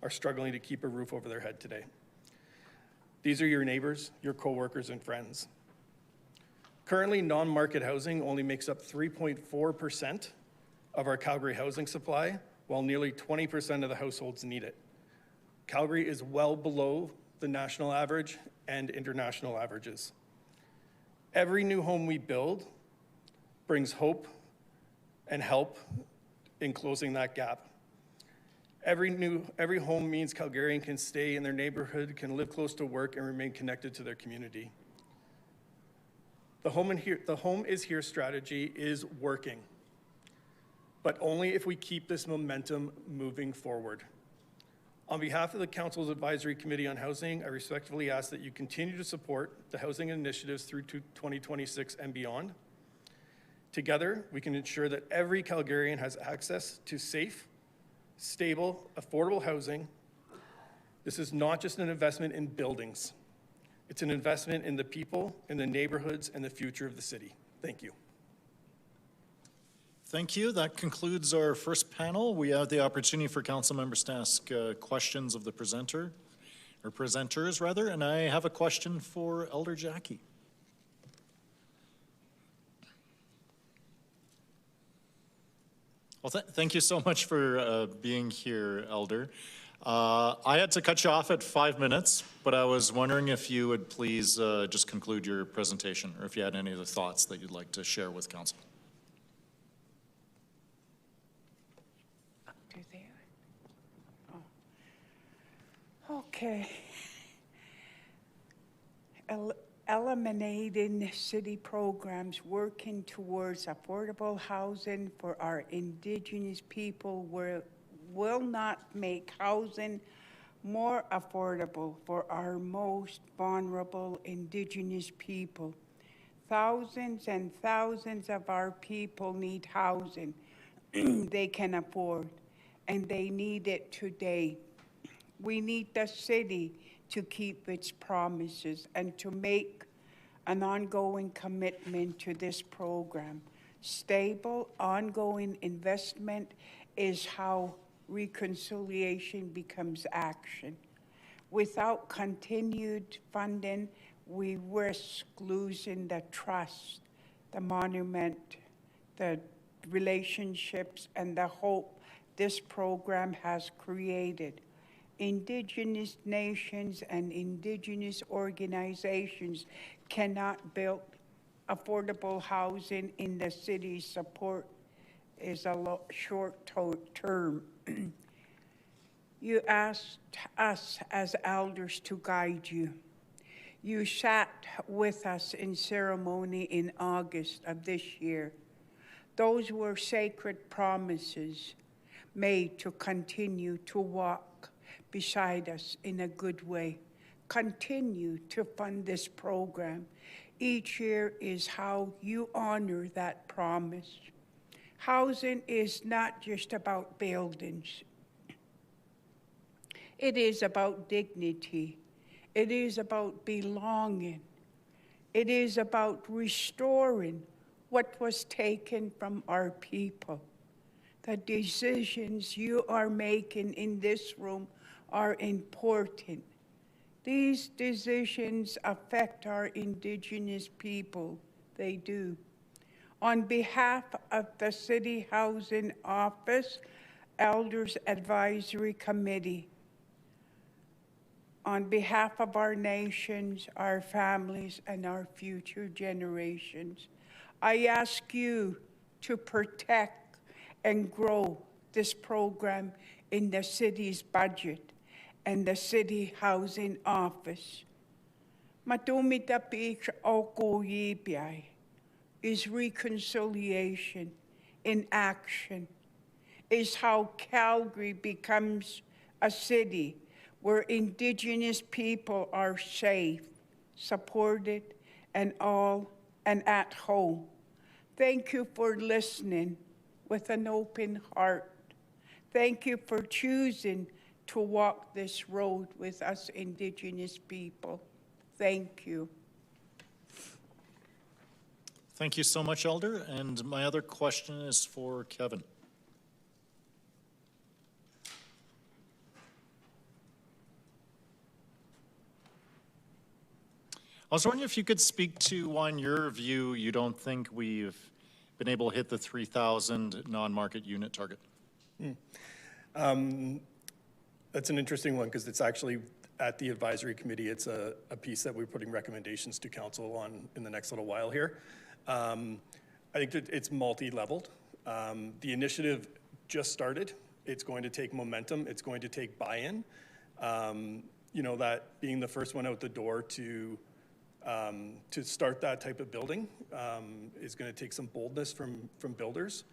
are struggling to keep a roof over their head today. These are your neighbors, your coworkers, and friends. Currently, non-market housing only makes up 3.4% of our Calgary housing supply, while nearly 20% of the households need it. Calgary is well below the national average and international averages. Every new home we build brings hope and help in closing that gap. Every home means Calgarian can stay in their neighborhood, can live close to work, and remain connected to their community. The Home is Here strategy is working, but only if we keep this momentum moving forward. On behalf of the Council's Advisory Committee on Housing, I respectfully ask that you continue to support the housing initiatives through to 2026 and beyond. Together, we can ensure that every Calgarian has access to safe, stable, affordable housing. This is not just an investment in buildings. It's an investment in the people, in the neighborhoods, and the future of the city. Thank you. Thank you. That concludes our first panel. We have the opportunity for council members to ask questions of the presenter, or presenters rather, and I have a question for Elder Jackie. Well, thank you so much for being here, Elder. I had to cut you off at 5 minutes, but I was wondering if you would please just conclude your presentation, or if you had any other thoughts that you'd like to share with council. Okay. Eliminating city programs working towards affordable housing for our Indigenous people will not make housing more affordable for our most vulnerable Indigenous people. Thousands and thousands of our people need housing they can afford, and they need it today. We need the city to keep its promises and to make an ongoing commitment to this program. Stable, ongoing investment is how reconciliation becomes action. Without continued funding, we risk losing the trust, the monument, the relationships, and the hope this program has created. Indigenous nations and Indigenous organizations cannot build affordable housing in the city. Support is a short term. You asked us as elders to guide you. You sat with us in ceremony in August of this year. Those were sacred promises made to continue to walk beside us in a good way. Continue to fund this program. Each year is how you honor that promise. Housing is not just about buildings. It is about dignity. It is about belonging. It is about restoring what was taken from our people. The decisions you are making in this room are important. These decisions affect our Indigenous people. They do. On behalf of the City Housing Office, Elders Advisory Committee, on behalf of our nations, our families, and our future generations, I ask you to protect and grow this program in the city's budget and the City Housing Office. Matumita oko yibiay is reconciliation in action, is how Calgary becomes a city where Indigenous people are safe, supported, and at home. Thank you for listening with an open heart. Thank you for choosing to walk this road with us Indigenous people. Thank you. Thank you so much, Elder. And my other question is for Kevin. I was wondering if you could speak to why, in your view, you don't think we've been able to hit the 3,000 non-market unit target. That's an interesting one because it's actually at the advisory committee. It's a piece that we're putting recommendations to council on in the next little while here. I think that it's multi-leveled. The initiative just started. It's going to take momentum. It's going to take buy-in. You know, that being the first one out the door to start that type of building is going to take some boldness from builders.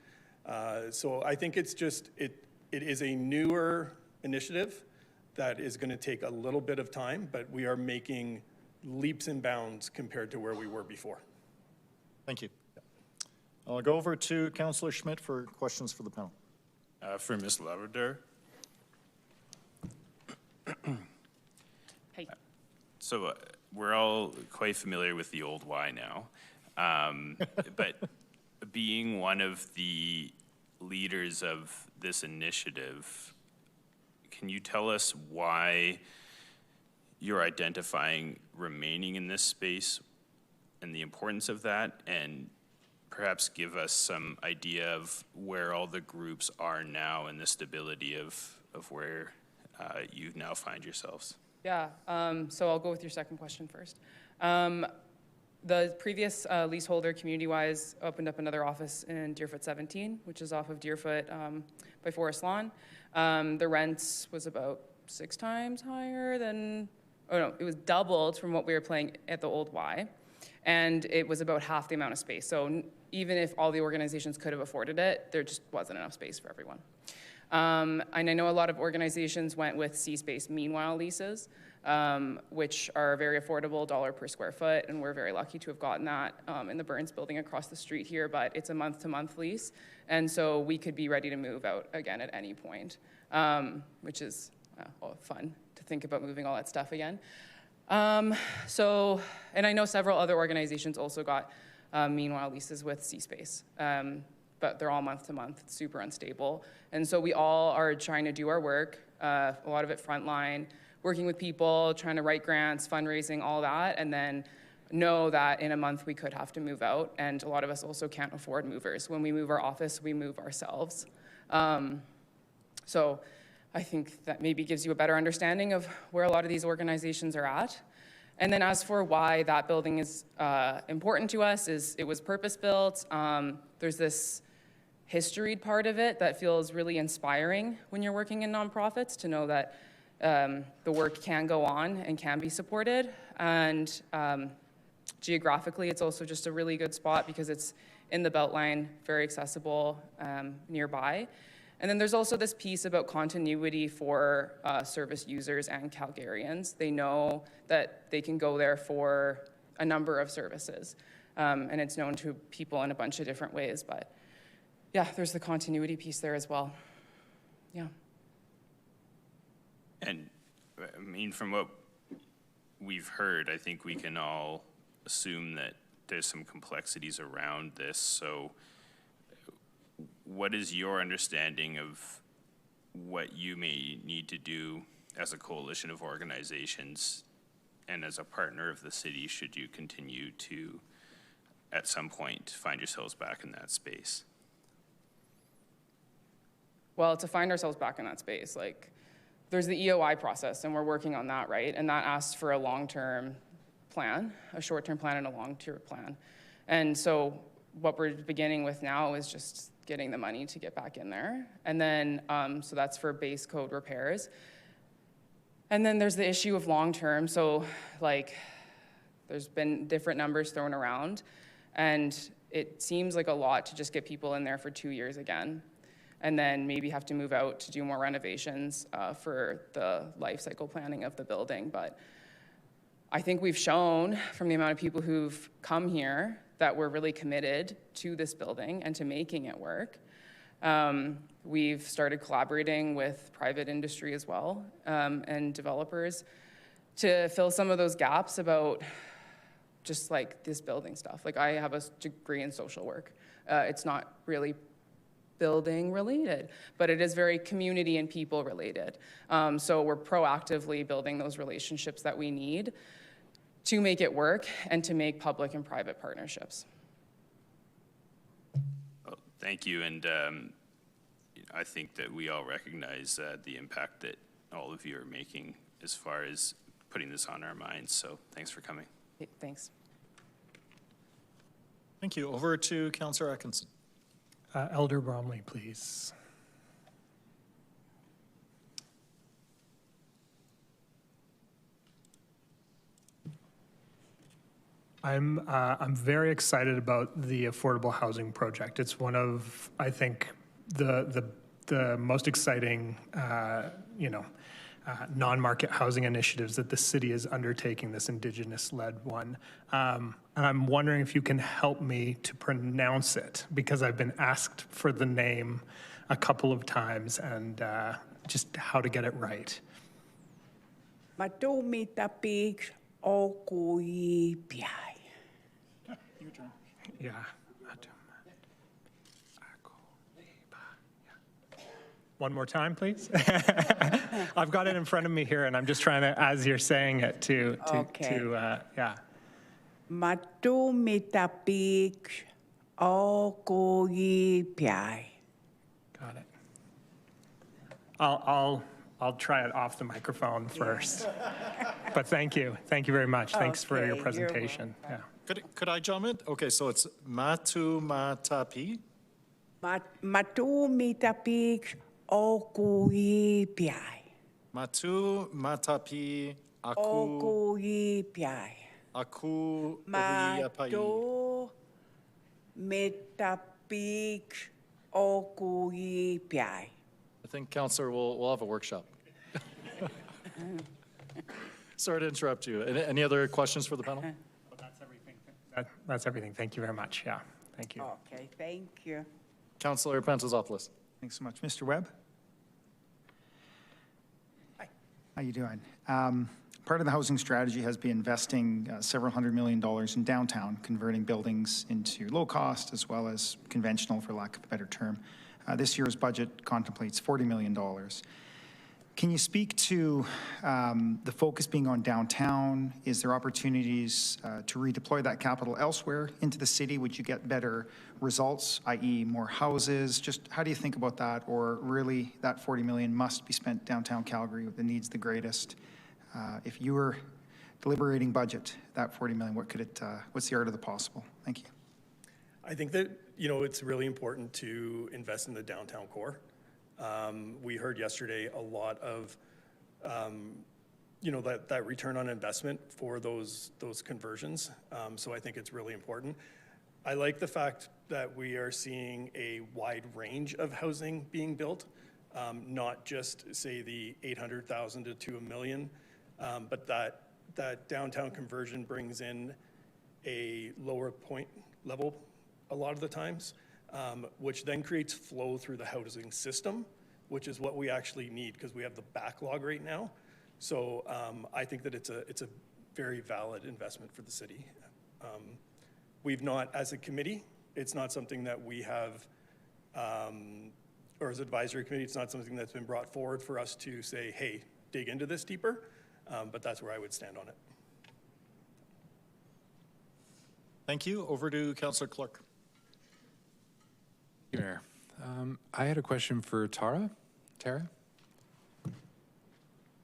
So I think it's just, it is a newer initiative that is going to take a little bit of time, but we are making leaps and bounds compared to where we were before. Thank you. I'll go over to Councillor Schmidt for questions for the panel. For Ms. Laverdure. Hey. So we're all quite familiar with the old Y now, but being one of the leaders of this initiative, can you tell us why you're identifying remaining in this space and the importance of that, and perhaps give us some idea of where all the groups are now and the stability of where you now find yourselves? Yeah, so I'll go with your second question first. The previous leaseholder, Community-Wise, opened up another office in Deerfoot 17, which is off of Deerfoot by Forest Lawn. The rent was about 6 times higher than, oh no, it was doubled from what we were paying at the old Y. And it was about half the amount of space. So even if all the organizations could have afforded it, there just wasn't enough space for everyone. And I know a lot of organizations went with C-Space Meanwhile leases, which are very affordable, $1 per square foot, and we're very lucky to have gotten that in the Burns building across the street here, but it's a month-to-month lease, and so we could be ready to move out again at any point, which is fun to think about moving all that stuff again. So, and I know several other organizations also got meanwhile leases with C-Space, but they're all month to month, it's super unstable. And so we all are trying to do our work, a lot of it frontline, working with people, trying to write grants, fundraising, all that, and then know that in a month we could have to move out, and a lot of us also can't afford movers. When we move our office, we move ourselves. So I think that maybe gives you a better understanding of where a lot of these organizations are at. And then as for why that building is important to us, is it was purpose-built. There's this history part of it that feels really inspiring when you're working in nonprofits, to know that the work can go on and can be supported. And geographically, it's also just a really good spot because it's in the Beltline, very accessible nearby. And then there's also this piece about continuity for service users and Calgarians. They know that they can go there for a number of services. And it's known to people in a bunch of different ways. But yeah, there's the continuity piece there as well. Yeah. And I mean, from what we've heard, I think we can all assume that there's some complexities around this. So what is your understanding of what you may need to do as a coalition of organizations and as a partner of the city should you continue to, at some point, find yourselves back in that space? Well, to find ourselves back in that space, like, there's the EOI process, and we're working on that, right? And that asks for a long-term plan, a short-term plan and a long-term plan. And so what we're beginning with now is just getting the money to get back in there. And then, so that's for base code repairs. And then there's the issue of long-term. So, like, there's been different numbers thrown around, and it seems like a lot to just get people in there for 2 years again, and then maybe have to move out to do more renovations for the life cycle planning of the building. But I think we've shown from the amount of people who've come here that we're really committed to this building and to making it work. We've started collaborating with private industry as well, and developers to fill some of those gaps about just like this building stuff. Like, I have a degree in social work. It's not really building related, but it is very community and people related. So we're proactively building those relationships that we need to make it work and to make public and private partnerships. Well, thank you, and I think that we all recognize the impact that all of you are making as far as putting this on our minds, so thanks for coming. Thanks. Thank you. Over to Councillor Atkinson. Elder Bromley, please. I'm very excited about the affordable housing project. It's one of, I think, the most exciting, non-market housing initiatives that the city is undertaking, this Indigenous-led one. And I'm wondering if you can help me to pronounce it, because I've been asked for the name a couple of times, and just how to get it right. Yeah. One more time, please. I've got it in front of me here, and I'm just trying to, as you're saying it, yeah. Matu mitapik okui piai. Got it. I'll try it off the microphone first. But thank you very much. Thanks for your presentation. Yeah. Could I jump in? Okay, so it's Matu Matapi. Matu mitapik okui piai. Matu Matapi Aku. Okui piai. Aku Matu mitapik okui piai. I think, Councillor, we'll have a workshop. Sorry to interrupt you. Any other questions for the panel? Well, that's everything. That's everything. Thank you very much. Yeah, thank you. Okay, thank you. Councillor Pantelopoulos. Thanks so much. Mr. Webb? Hi. How you doing? part of the housing strategy has been investing several $100 million in downtown, converting buildings into low cost as well as conventional, for lack of a better term. This year's budget contemplates $40 million. Can you speak to the focus being on downtown? Is there opportunities to redeploy that capital elsewhere into the city? Would you get better results, i.e. more houses? Just how do you think about that? Or really that $40 million must be spent downtown Calgary with the needs the greatest? If you were deliberating budget, that $40 million, what could it, what's the art of the possible? Thank you. I think that, it's really important to invest in the downtown core. We heard yesterday a lot of, that return on investment for those conversions. So I think it's really important. I like the fact that we are seeing a wide range of housing being built, not just say the 800,000 to $1 million, but that downtown conversion brings in a lower point level a lot of the times, which then creates flow through the housing system, which is what we actually need because we have the backlog right now. So I think that it's a very valid investment for the city. We've not, as a committee, it's not something that we have, or as advisory committee, it's not something that's been brought forward for us to say, hey, dig into this deeper, but that's where I would stand on it. Thank you. Over to Councillor Clark. Mayor, I had a question for Tara.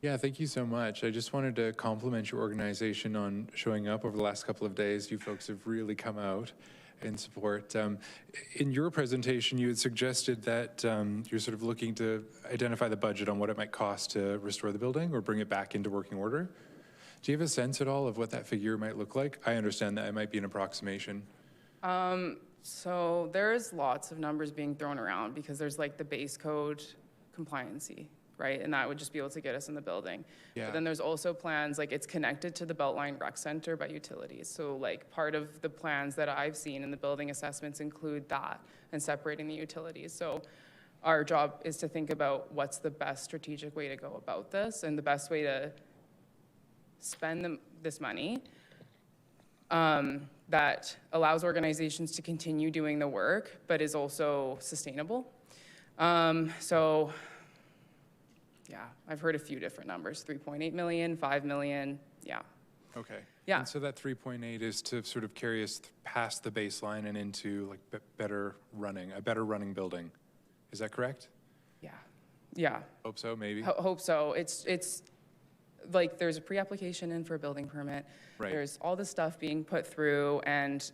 Yeah, thank you so much. I just wanted to compliment your organization on showing up over the last couple of days. You folks have really come out in support. In your presentation, you had suggested that you're sort of looking to identify the budget on what it might cost to restore the building or bring it back into working order. Do you have a sense at all of what that figure might look like? I understand that it might be an approximation. So there's lots of numbers being thrown around because there's like the base code compliancy, right? And that would just be able to get us in the building. Yeah. But then there's also plans, like it's connected to the Beltline Rec Center by utilities. So like part of the plans that I've seen in the building assessments include that and separating the utilities. So our job is to think about what's the best strategic way to go about this and the best way to spend this money that allows organizations to continue doing the work, but is also sustainable. So yeah, I've heard a few different numbers, 3.8 million, 5 million, yeah. Okay. Yeah. And so that 3.8 is to sort of carry us past the baseline and into like a better running building. Is that correct? Yeah. Yeah. Hope so, maybe. Hope so. It's like there's a pre-application in for a building permit. Right. There's all this stuff being put through, and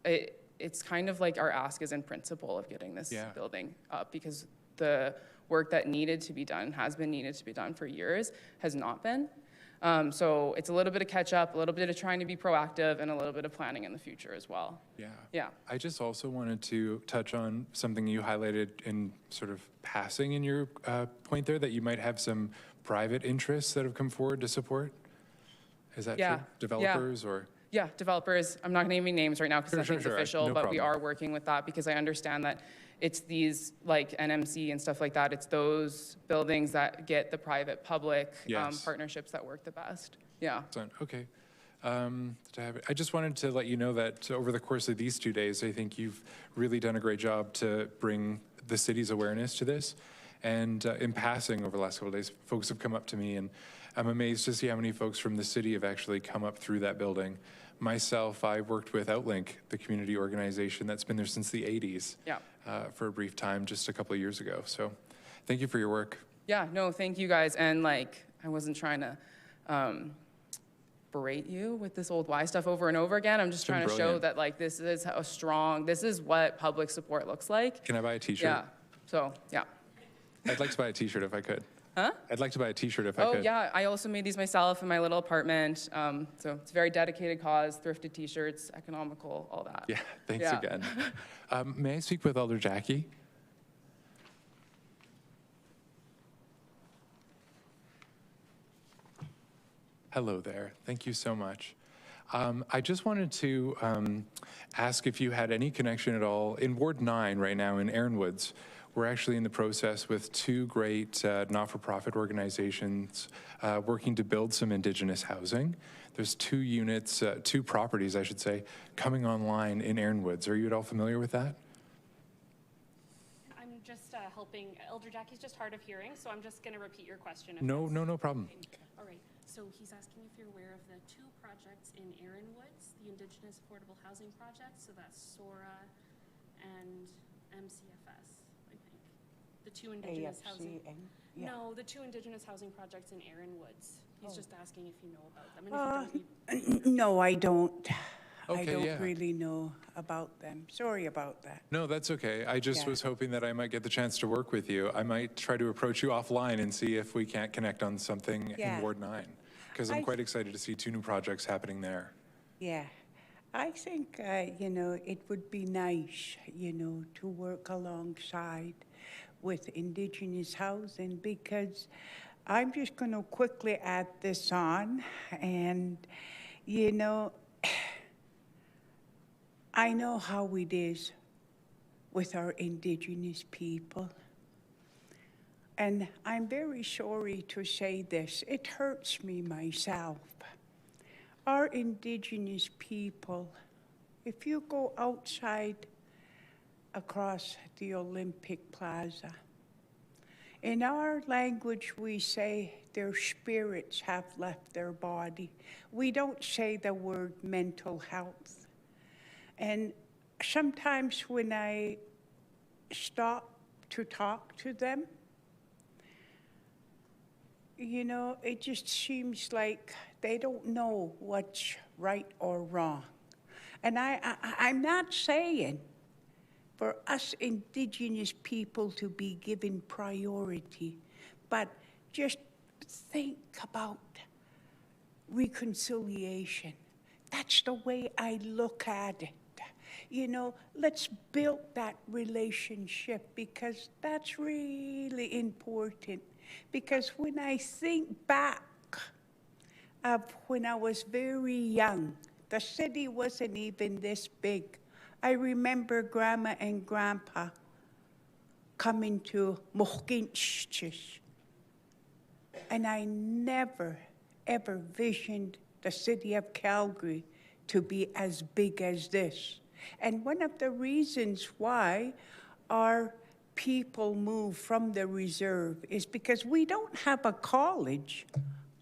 it's kind of like our ask is in principle of getting this building up because the work that needed to be done has been needed to be done for years, has not been. So it's a little bit of catch up, a little bit of trying to be proactive, and a little bit of planning in the future as well. Yeah. Yeah. I just also wanted to touch on something you highlighted in sort of passing in your point there, that you might have some private interests that have come forward to support. Is that true? Developers or? Yeah, developers. I'm not going to name any names right now because nothing's official, No but we problem. are working with that because I understand that it's these like NMC and stuff like that. It's those buildings that get the private-public partnerships that work the best. Yeah. Okay. I just wanted to let you know that over the course of these 2 days, I think you've really done a great job to bring the city's awareness to this. And in passing over the last couple of days, folks have come up to me, and I'm amazed to see how many folks from the city have actually come up through that building. Myself, I worked with Outlink, the community organization that's been there since the 80s, for a brief time just a couple of years ago. So thank you for your work. Yeah, no, thank you guys. And like, I wasn't trying to berate you with this old Y stuff over and over again. I'm just trying to show that like this is this is what public support looks like. Can I buy a t-shirt? Yeah, so yeah. I'd like to buy a t-shirt if I could. Huh? I'd like to buy a t-shirt if I could. Oh yeah, I also made these myself in my little apartment. So it's a very dedicated cause, thrifted t-shirts, economical, all that. Yeah, thanks again. May I speak with Alder Jackie? Hello there, thank you so much. I just wanted to ask if you had any connection at all in Ward 9 right now in Aaron Woods. we're actually in the process with two great not-for-profit organizations working to build some Indigenous housing. There's two units, two properties, I should say, coming online in Aaronwoods. Are you at all familiar with that? I'm just helping. Elder Jackie's just hard of hearing, so I'm just going to repeat your question. No problem. All right. So he's asking if you're aware of the two projects in Aaronwoods, the Indigenous Affordable Housing Project, so that's SORA and MCFS, I think. The two Indigenous housing. Yeah. No, the two Indigenous housing projects in Aaronwoods. He's just asking if you know about them. And if you don't, No, I don't. Okay, I don't yeah. really know about them. Sorry about that. No, that's okay. I just was hoping that I might get the chance to work with you. I might try to approach you offline and see if we can't connect on something in Ward 9, because I'm quite excited to see two new projects happening there. Yeah. I think, it would be nice, to work alongside with Indigenous housing, because I'm just going to quickly add this on. And, I know how it is with our Indigenous people. And I'm very sorry to say this. It hurts me myself. Our Indigenous people, if you go outside across the Olympic Plaza, in our language we say their spirits have left their body. We don't say the word mental health. And sometimes when I stop to talk to them, it just seems like they don't know what's right or wrong. And I'm not saying for us Indigenous people to be given priority, but just think about reconciliation. That's the way I look at it. Let's build that relationship, because that's really important. Because when I think back of when I was very young, the city wasn't even this big. I remember Grandma and Grandpa coming to Mohkinchis, and I never, ever visioned the city of Calgary to be as big as this. And one of the reasons why our people move from the reserve is because we don't have a college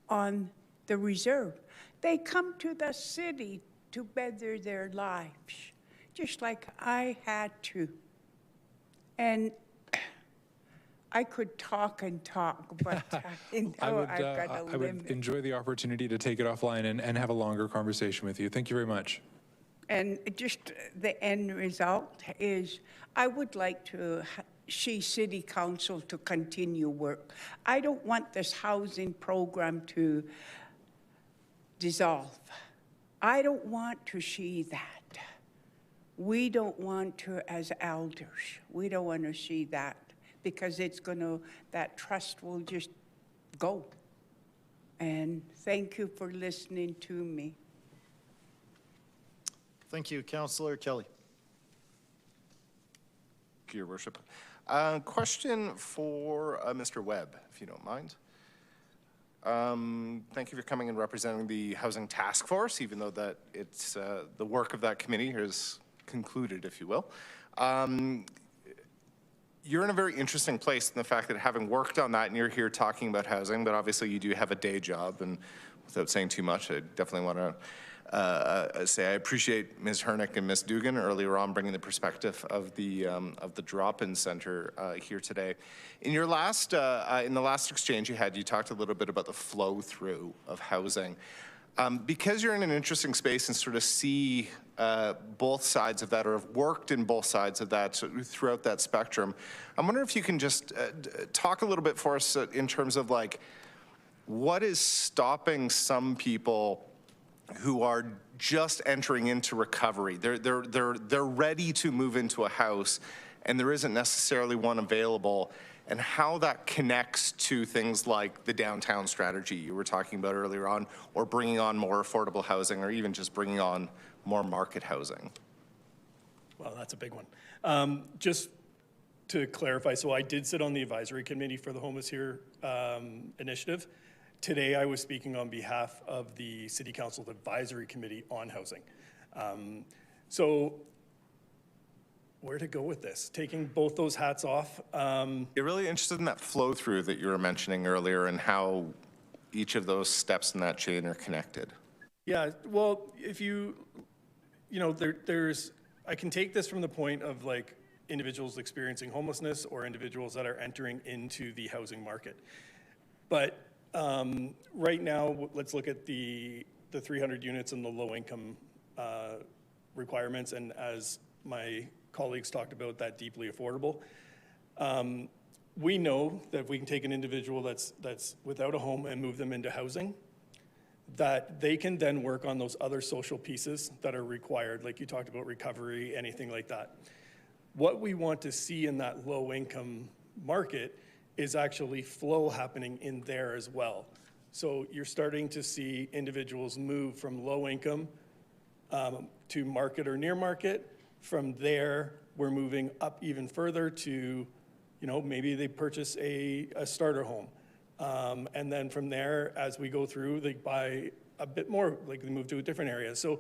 on the reserve. They come to the city to better their lives, just like I had to. And I could talk and talk, but I would would enjoy the opportunity to take it offline and have a longer conversation with you. Thank you very much. And just the end result is I would like to see City Council to continue work. I don't want this housing program to dissolve. I don't want to see that. We don't want to, as elders, we don't want to see that, because that trust will just go. And thank you for listening to me. Thank you. Councillor Kelly. Thank you, Your Worship. Question for Mr. Webb, if you don't mind. Thank you for coming and representing the Housing Task Force, even though that it's the work of that committee has concluded, if you will. You're in a very interesting place in the fact that having worked on that, and you're here talking about housing, but obviously you do have a day job, and without saying too much, I definitely want to say I appreciate Ms. Hernick and Ms. Dugan earlier on bringing the perspective of the drop-in center here today. In your last, in the last exchange you had, you talked a little bit about the flow through of housing. Because you're in an interesting space and sort of see both sides of that, or have worked in both sides of that throughout that spectrum, I'm wondering if you can just talk a little bit for us in terms of like, what is stopping some people who are just entering into recovery? They're ready to move into a house, and there isn't necessarily one available, and how that connects to things like the downtown strategy you were talking about earlier on, or bringing on more affordable housing, or even just bringing on more market housing. Well, that's a big one. Just to clarify, so I did sit on the advisory committee for the Home is Here initiative. Today, I was speaking on behalf of the City Council's Advisory Committee on Housing. So where to go with this? Taking both those hats off. You're really interested in that flow through that you were mentioning earlier and how each of those steps in that chain are connected. Yeah, well, if you know, there's, I can take this from the point of like individuals experiencing homelessness or individuals that are entering into the housing market. But right now, let's look at the 300 units and the low income requirements. And as my colleagues talked about, that deeply affordable. We know that if we can take an individual that's without a home and move them into housing, that they can then work on those other social pieces that are required, like you talked about recovery, anything like that. What we want to see in that low income market is actually flow happening in there as well. So you're starting to see individuals move from low income to market or near market. From there, we're moving up even further to, you know, maybe they purchase a starter home. And then from there, as we go through, they buy a bit more, like they move to a different area. So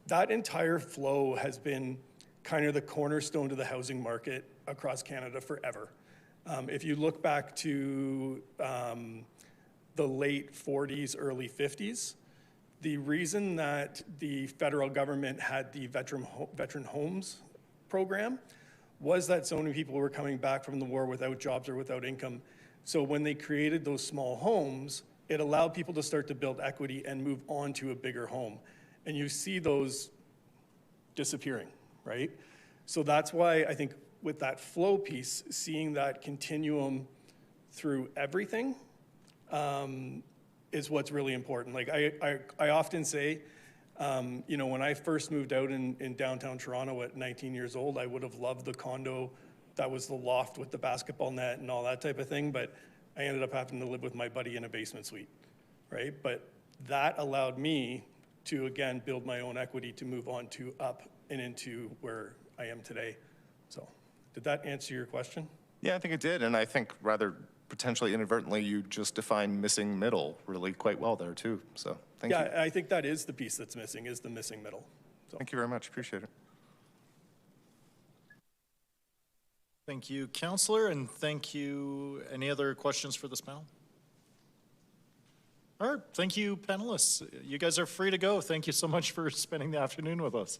that entire flow has been kind of the cornerstone to the housing market across Canada forever. If you look back to the late 40s, early 50s, the reason that the federal government had the veteran homes program was that so many people were coming back from the war without jobs or without income. So when they created those small homes, it allowed people to start to build equity and move on to a bigger home. And you see those disappearing, right? So that's why I think with that flow piece, seeing that continuum through everything is what's really important. Like I often say, you know, when I first moved out in downtown Toronto at 19 years old, I would have loved the condo that was the loft with the basketball net and all that type of thing, but I ended up having to live with my buddy in a basement suite, right? But that allowed me to, again, build my own equity to move on to up and into where I am today. So did that answer your question? Yeah, I think it did. And I think rather potentially inadvertently, you just defined missing middle really quite well there too. So thank you. Yeah, I think that is the piece that's missing, is the missing middle. So. Thank you very much. Appreciate it. Thank you, Councillor, and thank you. Any other questions for this panel? All right, thank you, panelists. You guys are free to go. Thank you so much for spending the afternoon with us.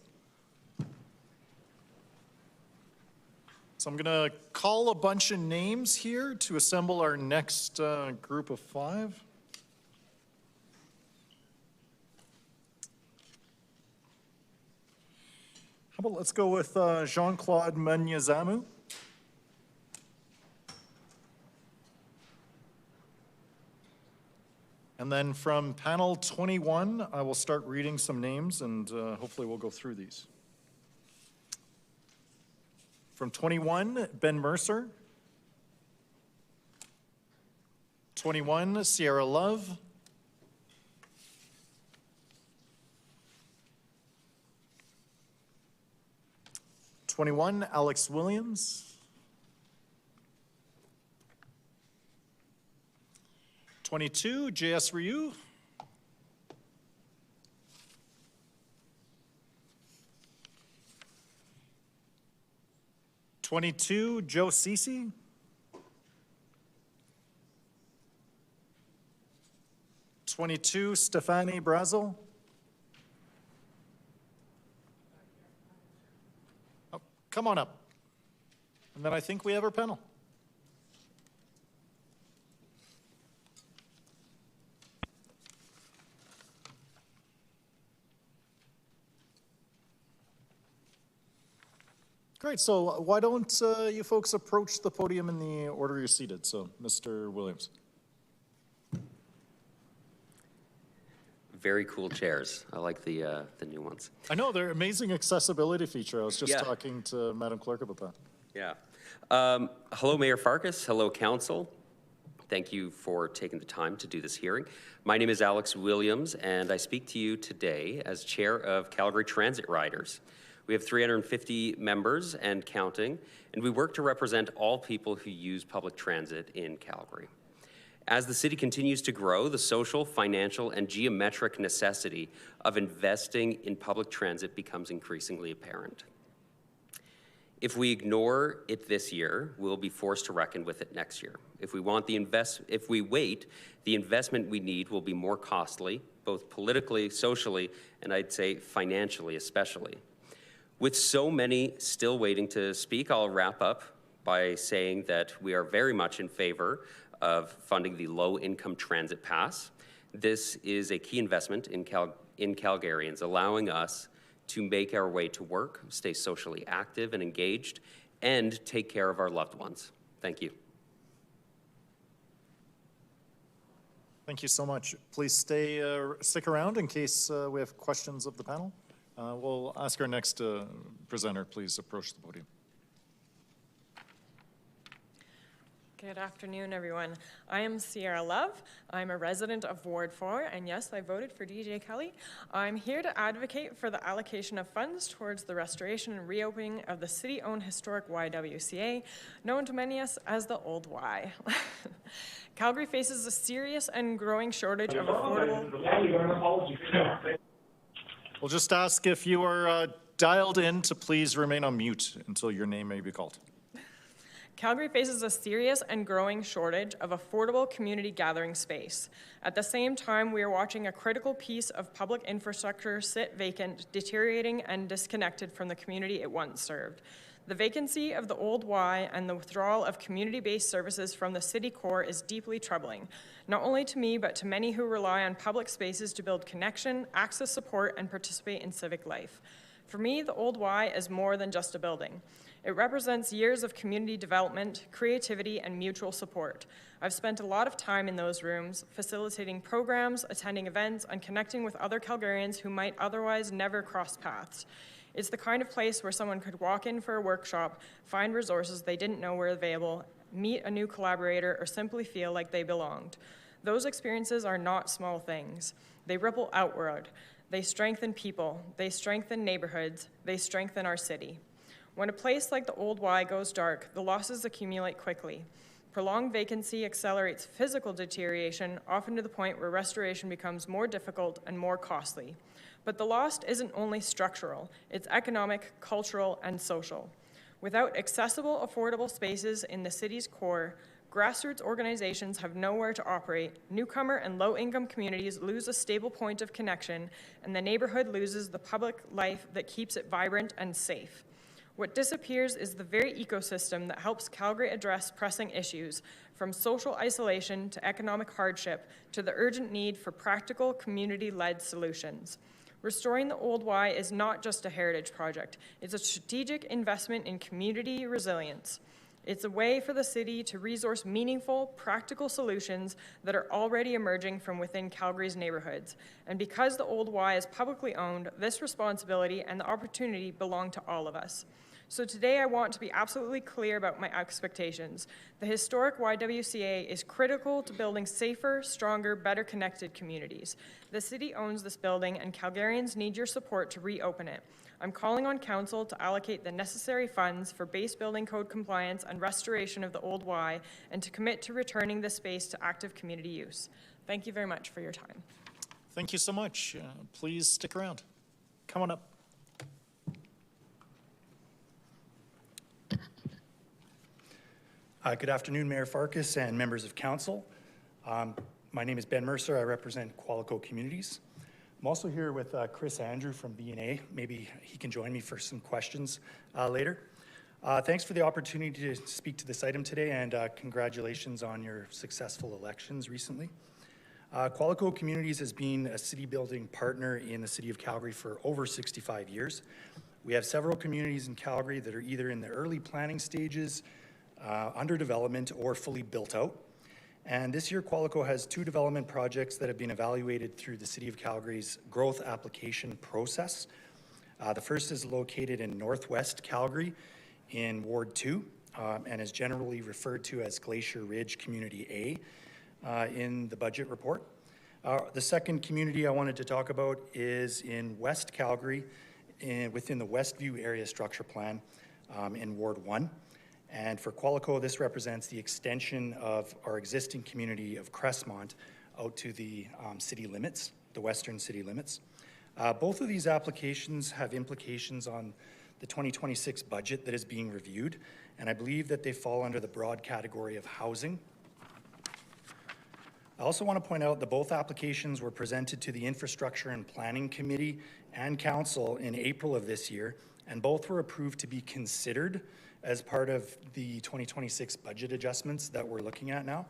So I'm going to call a bunch of names here to assemble our next group of 5. How about let's go with Jean-Claude Manyazamu. And then from panel 21, I will start reading some names and hopefully we'll go through these. From 21, Ben Mercer. 21, Sierra Love. 21, Alex Williams. 22, J.S. Ryu. 22, Joe Cece. 22, Stefani Brazel. Oh, come on up. And then I think we have our panel. Great, so why don't you folks approach the podium in the order you're seated? So, Mr. Williams. Very cool chairs. I like the new ones. I know, they're amazing accessibility feature. I was just talking to Madam Clerk about that. Yeah. Hello, Mayor Farkas. Hello, Council. Thank you for taking the time to do this hearing. My name is Alex Williams, and I speak to you today as Chair of Calgary Transit Riders. We have 350 members and counting, and we work to represent all people who use public transit in Calgary. As the city continues to grow, the social, financial, and geometric necessity of investing in public transit becomes increasingly apparent. If we ignore it this year, we'll be forced to reckon with it next year. If we wait, the investment we need will be more costly, both politically, socially, and I'd say financially especially. With so many still waiting to speak, I'll wrap up by saying that we are very much in favor of funding the low-income transit pass. This is a key investment in Calgarians, allowing us to make our way to work, stay socially active and engaged, and take care of our loved ones. Thank you. Thank you so much. Please stick around in case we have questions of the panel. We'll ask our next presenter, please approach the podium. Good afternoon, everyone. I am Sierra Love. I'm a resident of Ward 4, and yes, I voted for DJ Kelly. I'm here to advocate for the allocation of funds towards the restoration and reopening of the city-owned historic YWCA, known to many as the Old Y. Calgary faces a serious and growing shortage of affordable... We'll just ask if you are dialed in to please remain on mute until your name may be called. Calgary faces a serious and growing shortage of affordable community gathering space. At the same time, we are watching a critical piece of public infrastructure sit vacant, deteriorating, and disconnected from the community it once served. The vacancy of the Old Y and the withdrawal of community-based services from the city core is deeply troubling, not only to me, but to many who rely on public spaces to build connection, access support, and participate in civic life. For me, the Old Y is more than just a building. It represents years of community development, creativity, and mutual support. I've spent a lot of time in those rooms, facilitating programs, attending events, and connecting with other Calgarians who might otherwise never cross paths. It's the kind of place where someone could walk in for a workshop, find resources they didn't know were available, meet a new collaborator, or simply feel like they belonged. Those experiences are not small things. They ripple outward. They strengthen people. They strengthen neighborhoods. They strengthen our city. When a place like the Old Y goes dark, the losses accumulate quickly. Prolonged vacancy accelerates physical deterioration, often to the point where restoration becomes more difficult and more costly. But the loss isn't only structural, it's economic, cultural, and social. Without accessible, affordable spaces in the city's core, grassroots organizations have nowhere to operate, newcomer and low-income communities lose a stable point of connection, and the neighborhood loses the public life that keeps it vibrant and safe. What disappears is the very ecosystem that helps Calgary address pressing issues, from social isolation to economic hardship to the urgent need for practical, community-led solutions. Restoring the Old Y is not just a heritage project. It's a strategic investment in community resilience. It's a way for the city to resource meaningful, practical solutions that are already emerging from within Calgary's neighborhoods. And because the Old Y is publicly owned, this responsibility and the opportunity belong to all of us. So today I want to be absolutely clear about my expectations. The historic YWCA is critical to building safer, stronger, better connected communities. The city owns this building and Calgarians need your support to reopen it. I'm calling on Council to allocate the necessary funds for base building code compliance and restoration of the Old Y and to commit to returning the space to active community use. Thank you very much for your time. Thank you so much. Please stick around. Come on up. Good afternoon, Mayor Farkas and members of council. My name is Ben Mercer. I represent Qualico Communities. I'm also here with Chris Andrew from B&A. Maybe he can join me for some questions later. Thanks for the opportunity to speak to this item today, and congratulations on your successful elections recently. Qualico Communities has been a city building partner in the city of Calgary for over 65 years. We have several communities in Calgary that are either in the early planning stages, under development, or fully built out. And this year, Qualico has 2 development projects that have been evaluated through the City of Calgary's growth application process. The first is located in Northwest Calgary in Ward 2 and is generally referred to as Glacier Ridge Community A in the budget report. The second community I wanted to talk about is in West Calgary within the Westview Area Structure Plan in Ward 1. And for Qualico, this represents the extension of our existing community of Crestmont out to the city limits, the western city limits. Both of these applications have implications on the 2026 budget that is being reviewed, and I believe that they fall under the broad category of housing. I also want to point out that both applications were presented to the Infrastructure and Planning Committee and Council in April of this year, and both were approved to be considered as part of the 2026 budget adjustments that we're looking at now.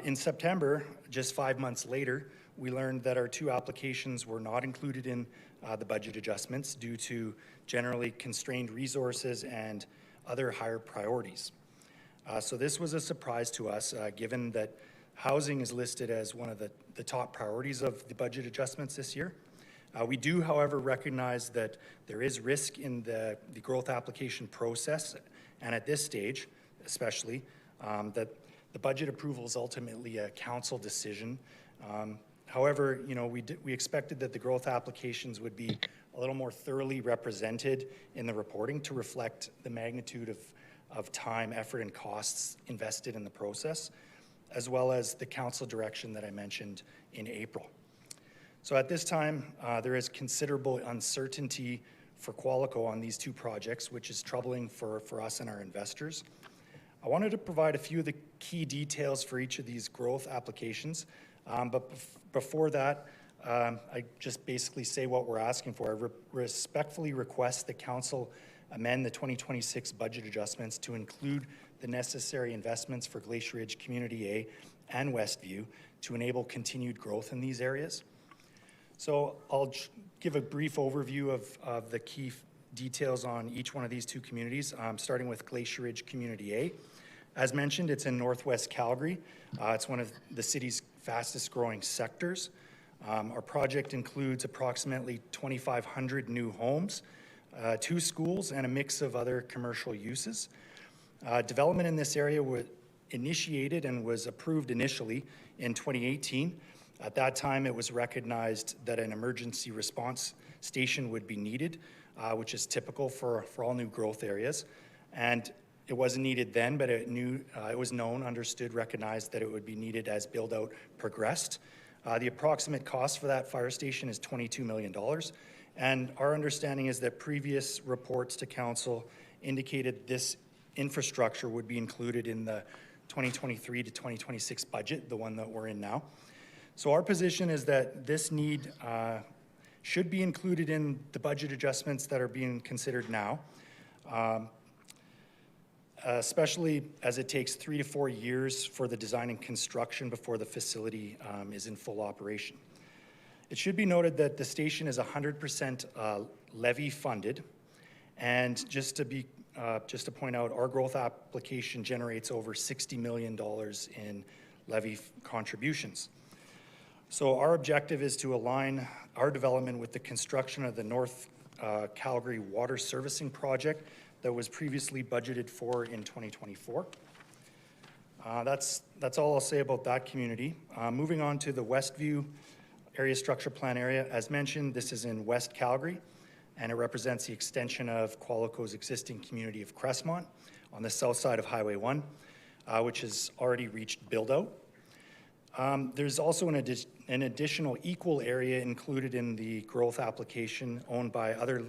In September, just 5 months later, we learned that our two applications were not included in the budget adjustments due to generally constrained resources and other higher priorities. So this was a surprise to us, given that housing is listed as one of the top priorities of the budget adjustments this year. We do, however, recognize that there is risk in the growth application process, and at this stage, especially, that the budget approval is ultimately a council decision. However, you know, we expected that the growth applications would be a little more thoroughly represented in the reporting to reflect the magnitude of time, effort, and costs invested in the process, as well as the council direction that I mentioned in April. So at this time, there is considerable uncertainty for Qualico on these two projects, which is troubling for us and our investors. I wanted to provide a few of the key details for each of these growth applications, but before that, I just basically say what we're asking for. I respectfully request the council amend the 2026 budget adjustments to include the necessary investments for Glacier Ridge Community A and Westview to enable continued growth in these areas. So I'll give a brief overview of the key details on each one of these two communities, starting with Glacier Ridge Community A. As mentioned, it's in Northwest Calgary. It's one of the city's fastest growing sectors. Our project includes approximately 2,500 new homes, 2 schools, and a mix of other commercial uses. Development in this area was initiated and was approved initially in 2018. At that time, it was recognized that an emergency response station would be needed, which is typical for all new growth areas. And it wasn't needed then, but it was known, understood, recognized that it would be needed as build-out progressed. The approximate cost for that fire station is $22 million. And our understanding is that previous reports to council indicated this infrastructure would be included in the 2023 to 2026 budget, the one that we're in now. So our position is that this need should be included in the budget adjustments that are being considered now, especially as it takes 3 to 4 years for the design and construction before the facility is in full operation. It should be noted that the station is 100% levy funded, and just to point out, our growth application generates over $60 million in levy contributions. So our objective is to align our development with the construction of the North Calgary Water Servicing Project that was previously budgeted for in 2024. That's all I'll say about that community. Moving on to the Westview Area Structure Plan area. As mentioned, this is in West Calgary, and it represents the extension of Qualico's existing community of Crestmont on the south side of Highway 1, which has already reached build-out. There's also an additional equal area included in the growth application owned by other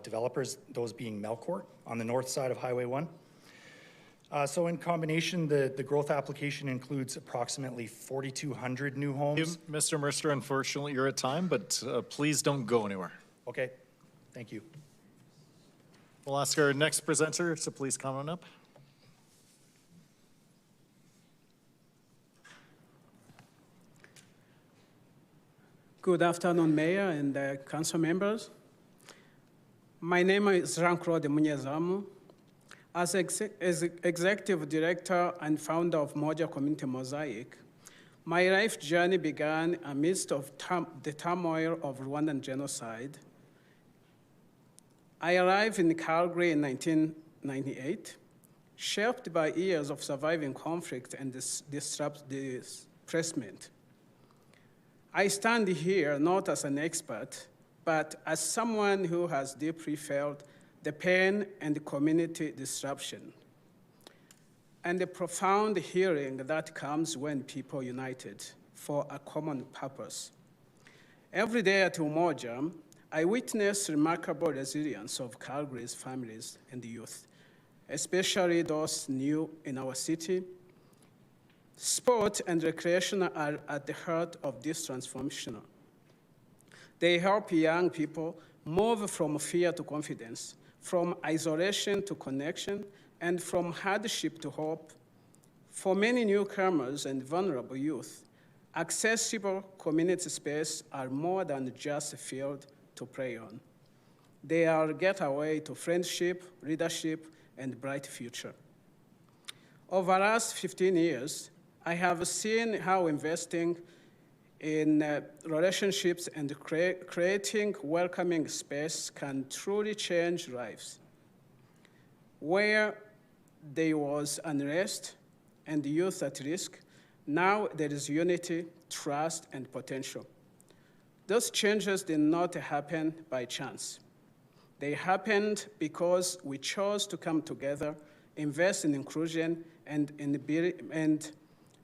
developers, those being Melcor on the north side of Highway 1. So in combination, the growth application includes approximately 4,200 new homes. Mr. Mercer, unfortunately, you're at time, but please don't go anywhere. Okay, thank you. We'll ask our next presenter to please come on up. Good afternoon, Mayor and council members. My name is Jean-Claude Munyezamu. As Executive Director and founder of Moja Community Mosaic, my life journey began amidst of the turmoil of Rwandan genocide. I arrived in Calgary in 1998, shaped by years of surviving conflict and displacement. I stand here not as an expert, but as someone who has deeply felt the pain and the community disruption and the profound healing that comes when people united for a common purpose. Every day at Umoja, I witness remarkable resilience of Calgary's families and youth, especially those new in our city. Sport and recreation are at the heart of this transformation. They help young people move from fear to confidence, from isolation to connection, and from hardship to hope. For many newcomers and vulnerable youth, accessible community space are more than just a field to play on. They are a getaway to friendship, leadership, and bright future. Over the last 15 years, I have seen how investing in relationships and creating welcoming space can truly change lives. Where there was unrest and youth at risk, now there is unity, trust, and potential. Those changes did not happen by chance. They happened because we chose to come together, invest in inclusion, and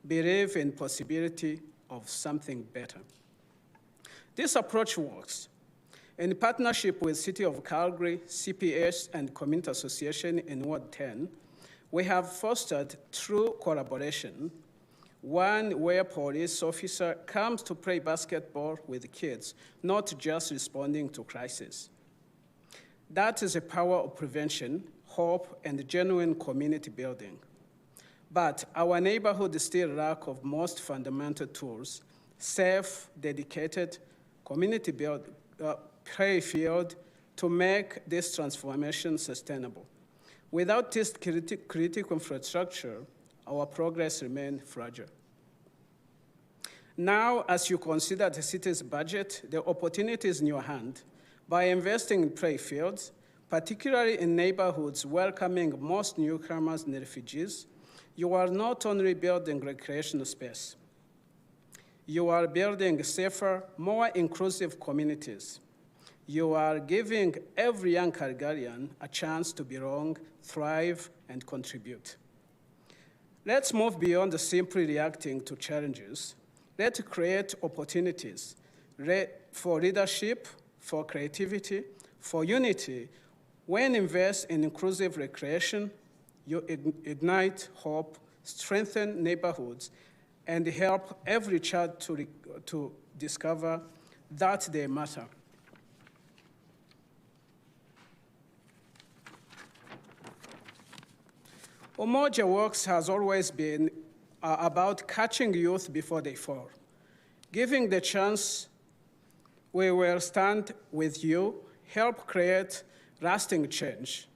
believe in possibility of something better. This approach works. In partnership with City of Calgary, CPS, and Community Association in Ward 10, we have fostered true collaboration, one where police officer comes to play basketball with kids, not just responding to crisis. That is the power of prevention, hope, and genuine community building. But our neighborhood still lack of most fundamental tools, safe, dedicated, community play field to make this transformation sustainable. Without this critical infrastructure, our progress remains fragile. Now, as you consider the city's budget, the opportunity is in your hand. By investing in play fields, particularly in neighborhoods welcoming most newcomers and refugees, you are not only building recreational space, you are building safer, more inclusive communities. You are giving every young Calgarian a chance to belong, thrive, and contribute. Let's move beyond simply reacting to challenges. Let's create opportunities for leadership, for creativity, for unity. When invest in inclusive recreation, you ignite hope, strengthen neighborhoods, and help every child to discover that they matter. Umoja Works has always been about catching youth before they fall. Giving the chance, we will stand with you, help create lasting change.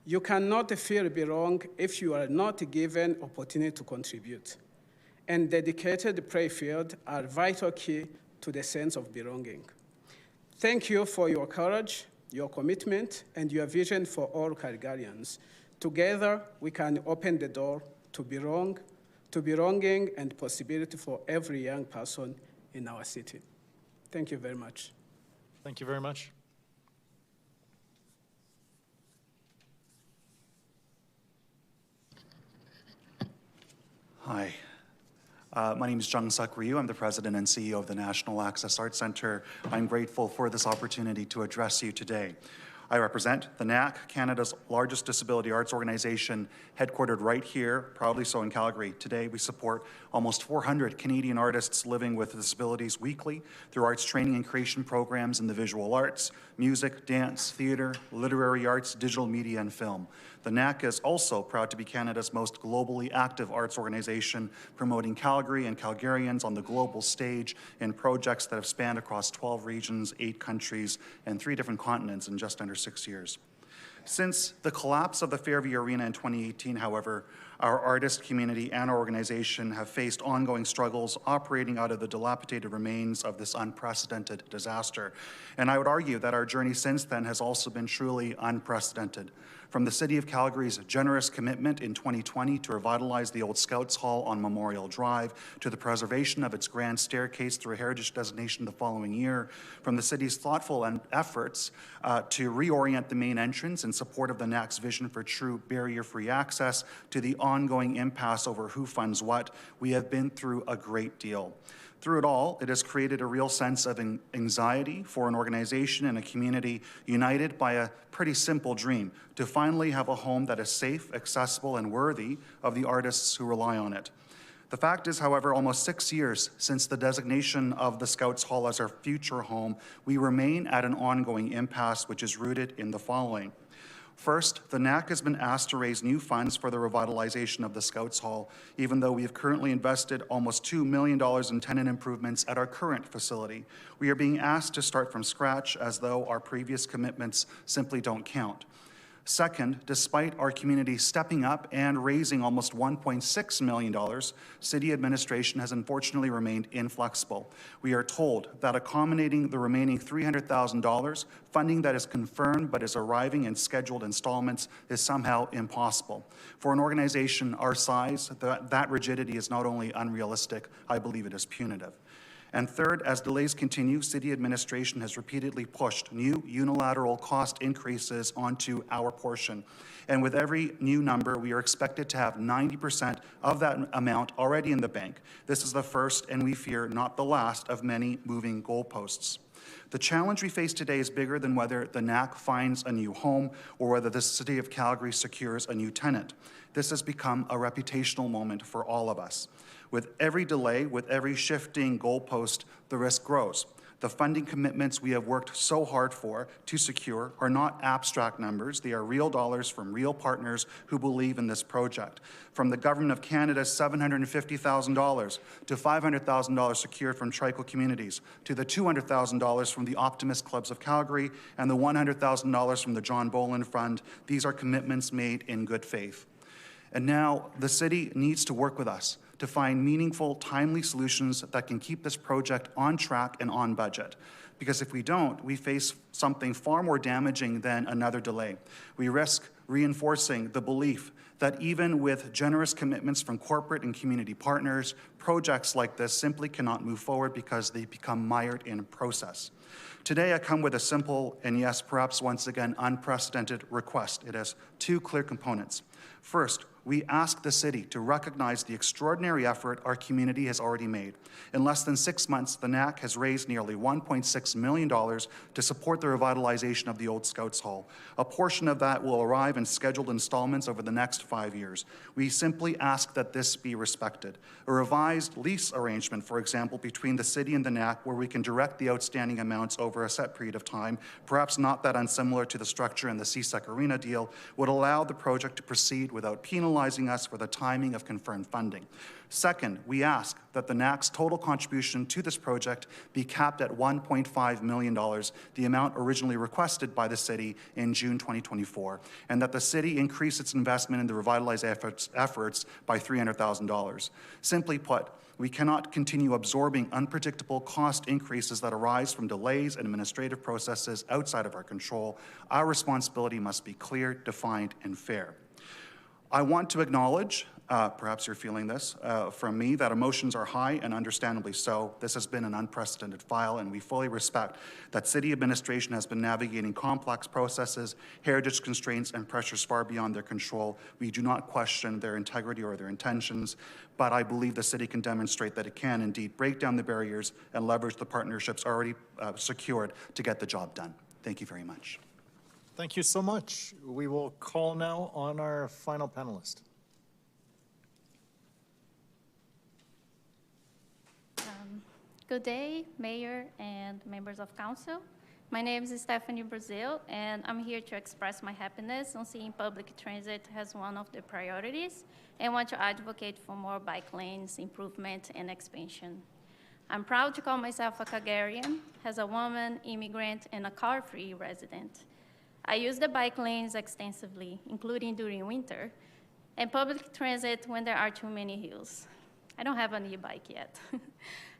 You cannot feel belong if you are not given opportunity to contribute. And dedicated play field are vital key to the sense of belonging. Thank you for your courage, your commitment, and your vision for all Calgarians. Together, we can open the door to belonging and possibility for every young person in our city. Thank you very much. Thank you very much. Hi. My name is Jung Suk Ryu. I'm the president and CEO of the National Access Arts Centre. I'm grateful for this opportunity to address you today. I represent the NAC, Canada's largest disability arts organization, headquartered right here, proudly so in Calgary. Today, we support almost 400 Canadian artists living with disabilities weekly through arts training and creation programs in the visual arts, music, dance, theatre, literary arts, digital media, and film. The NAC is also proud to be Canada's most globally active arts organization, promoting Calgary and Calgarians on the global stage in projects that have spanned across 12 regions, 8 countries, and 3 different continents in just under 6 years. Since the collapse of the Fairview Arena in 2018, however, Our artist community and our organization have faced ongoing struggles operating out of the dilapidated remains of this unprecedented disaster. And I would argue that our journey since then has also been truly unprecedented. From the City of Calgary's generous commitment in 2020 to revitalize the old Scouts Hall on Memorial Drive, to the preservation of its grand staircase through a heritage designation the following year, from the city's thoughtful efforts to reorient the main entrance in support of the NAC's vision for true barrier-free access, to the ongoing impasse over who funds what, we have been through a great deal. Through it all, it has created a real sense of anxiety for an organization and a community united by a pretty simple dream: to finally have a home that is safe, accessible, and worthy of the artists who rely on it. The fact is, however, almost 6 years since the designation of the Scouts Hall as our future home, we remain at an ongoing impasse which is rooted in the following. First, the NAC has been asked to raise new funds for the revitalization of the Scouts Hall, even though we have currently invested almost $2 million in tenant improvements at our current facility. We are being asked to start from scratch as though our previous commitments simply don't count. Second, despite our community stepping up and raising almost $1.6 million, city administration has unfortunately remained inflexible. We are told that accommodating the remaining $300,000, funding that is confirmed but is arriving in scheduled installments, is somehow impossible. For an organization our size, that rigidity is not only unrealistic, I believe it is punitive. And third, as delays continue, city administration has repeatedly pushed new unilateral cost increases onto our portion. And with every new number, we are expected to have 90% of that amount already in the bank. This is the first, and we fear not the last, of many moving goalposts. The challenge we face today is bigger than whether the NAC finds a new home or whether the City of Calgary secures a new tenant. This has become a reputational moment for all of us. With every delay, with every shifting goalpost, the risk grows. The funding commitments we have worked so hard for to secure are not abstract numbers. They are real dollars from real partners who believe in this project. From the Government of Canada's $750,000 to $500,000 secured from Trico Communities, to the $200,000 from the Optimist Clubs of Calgary and the $100,000 from the John Boland Fund, these are commitments made in good faith. And now the city needs to work with us to find meaningful, timely solutions that can keep this project on track and on budget. Because if we don't, we face something far more damaging than another delay. We risk reinforcing the belief that even with generous commitments from corporate and community partners, projects like this simply cannot move forward because they become mired in process. Today, I come with a simple and, yes, perhaps once again, unprecedented request. It has two clear components. First, we ask the city to recognize the extraordinary effort our community has already made. In less than 6 months, the NAC has raised nearly $1.6 million to support the revitalization of the old Scouts Hall. A portion of that will arrive in scheduled installments over the next 5 years. We simply ask that this be respected. A revised lease arrangement, for example, between the city and the NAC, where we can direct the outstanding amounts over a set period of time, perhaps not that unsimilar to the structure in the CSEC Arena deal, would allow the project to proceed without penalizing us for the timing of confirmed funding. Second, we ask that the NAC's total contribution to this project be capped at $1.5 million, the amount originally requested by the city in June 2024, and that the city increase its investment in the revitalized efforts by $300,000. Simply put, we cannot continue absorbing unpredictable cost increases that arise from delays and administrative processes outside of our control. Our responsibility must be clear, defined, and fair. I want to acknowledge, perhaps you're feeling this from me, that emotions are high, and understandably so. This has been an unprecedented file, and we fully respect that city administration has been navigating complex processes, heritage constraints, and pressures far beyond their control. We do not question their integrity or their intentions, but I believe the city can demonstrate that it can indeed break down the barriers and leverage the partnerships already secured to get the job done. Thank you very much. Thank you so much. We will call now on our final panelist. Good day, Mayor and members of Council. My name is Stephanie Brazil, and I'm here to express my happiness on seeing public transit as one of the priorities and want to advocate for more bike lanes, improvement, and expansion. I'm proud to call myself a Calgarian, as a woman, immigrant, and a car-free resident. I use the bike lanes extensively, including during winter, and public transit when there are too many hills. I don't have an e-bike yet.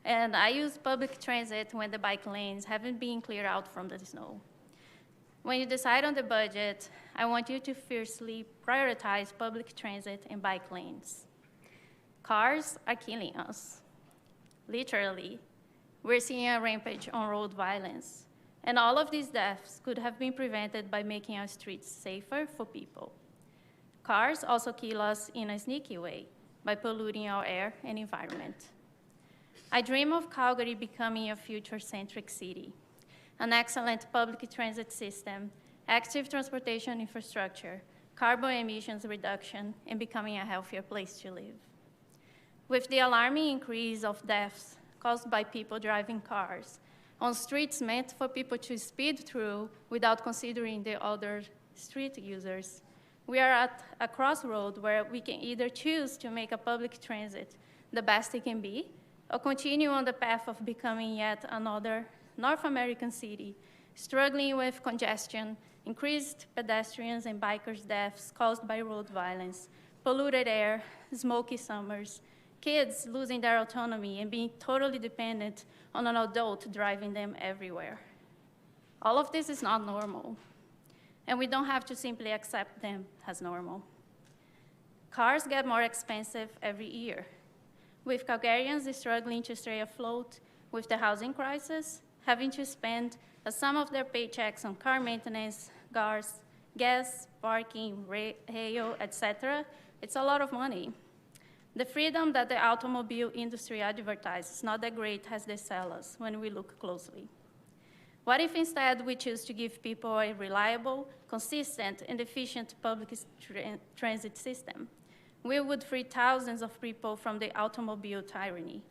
And I use public transit when the bike lanes haven't been cleared out from the snow. When you decide on the budget, I want you to fiercely prioritize public transit and bike lanes. Cars are killing us. Literally, we're seeing a rampage on road violence. And all of these deaths could have been prevented by making our streets safer for people. Cars also kill us in a sneaky way by polluting our air and environment. I dream of Calgary becoming a future-centric city, an excellent public transit system, active transportation infrastructure, carbon emissions reduction, and becoming a healthier place to live. With the alarming increase of deaths caused by people driving cars on streets meant for people to speed through without considering the other street users, we are at a crossroad where we can either choose to make a public transit the best it can be, or continue on the path of becoming yet another North American city, struggling with congestion, increased pedestrians and bikers' deaths caused by road violence, polluted air, smoky summers, kids losing their autonomy and being totally dependent on an adult driving them everywhere. All of this is not normal, and we don't have to simply accept them as normal. Cars get more expensive every year, with Calgarians struggling to stay afloat with the housing crisis, having to spend a sum of their paychecks on car maintenance, gas, parking, hail, etc. It's a lot of money. The freedom that the automobile industry advertises is not that great as they sell us when we look closely. What if instead we choose to give people a reliable, consistent, and efficient public transit system? We would free thousands of people from the automobile tyranny.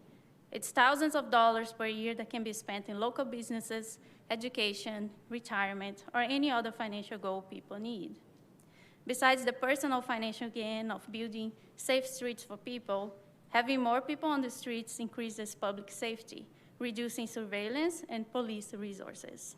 It's thousands of dollars per year that can be spent in local businesses, education, retirement, or any other financial goal people need. Besides the personal financial gain of building safe streets for people, having more people on the streets increases public safety, reducing surveillance and police resources.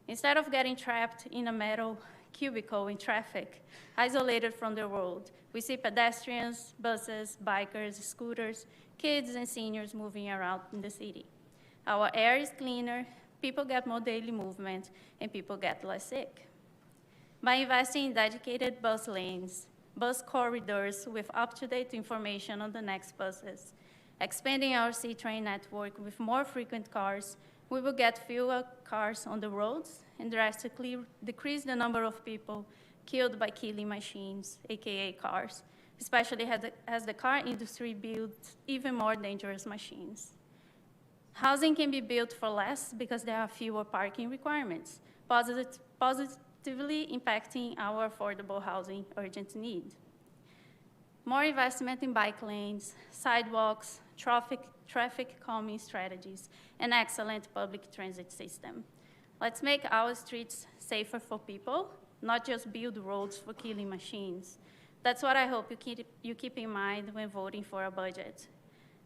Instead of getting trapped in a metal cubicle in traffic, isolated from the world, we see pedestrians, buses, bikers, scooters, kids, and seniors moving around in the city. Our air is cleaner, people get more daily movement, and people get less sick. By investing in dedicated bus lanes, bus corridors with up-to-date information on the next buses, expanding our C-train network with more frequent cars, we will get fewer cars on the roads and drastically decrease the number of people killed by killing machines, AKA cars, especially as the car industry builds even more dangerous machines. Housing can be built for less because there are fewer parking requirements, positively impacting our affordable housing urgent need. More investment in bike lanes, sidewalks, traffic calming strategies, and excellent public transit system. Let's make our streets safer for people, not just build roads for killing machines. That's what I hope you keep in mind when voting for a budget.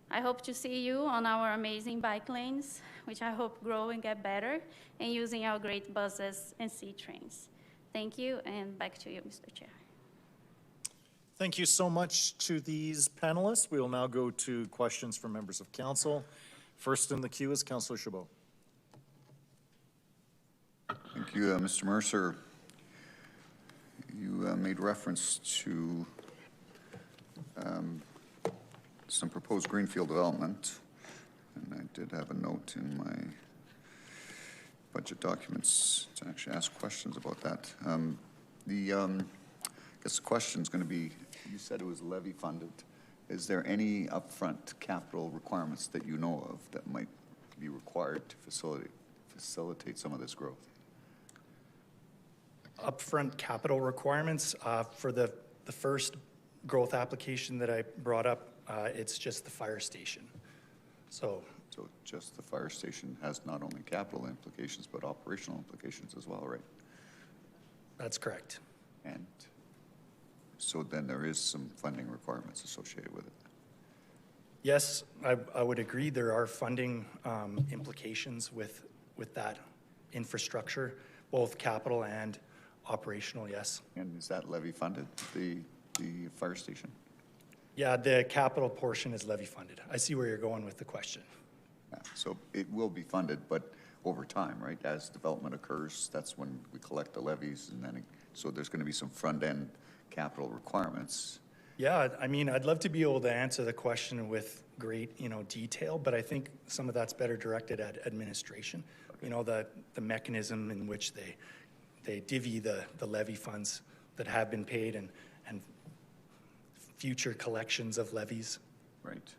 I hope to see you on our amazing bike lanes, which I hope grow and get better, and using our great buses and C-trains. Thank you, and back to you, Mr. Chair. Thank you so much to these panelists. We will now go to questions from members of council. First in the queue is Councillor Chabot. Thank you, Mr. Mercer. You made reference to some proposed greenfield development, and I did have a note in my budget documents to actually ask questions about that. I guess the question is going to be, you said it was levy funded. Is there any upfront capital requirements that you know of that might be required to facilitate some of this growth? Upfront capital requirements for the first growth application that I brought up, it's just the fire station. So just the fire station has not only capital implications but operational implications as well, right? That's correct. And so then there is some funding requirements associated with it. Yes, I would agree there are funding implications with that infrastructure, both capital and operational, yes. And is that levy funded, the the fire station? Yeah, the capital portion is levy funded. I see where you're going with the question. Yeah, so it will be funded, but over time, right? As development occurs, that's when we collect the levies, and then, so there's going to be some front-end capital requirements. Yeah, I mean, I'd love to be able to answer the question with great, detail, but I think some of that's better directed at administration. Okay. The mechanism in which they divvy the levy funds that have been paid and future collections of levies. Right.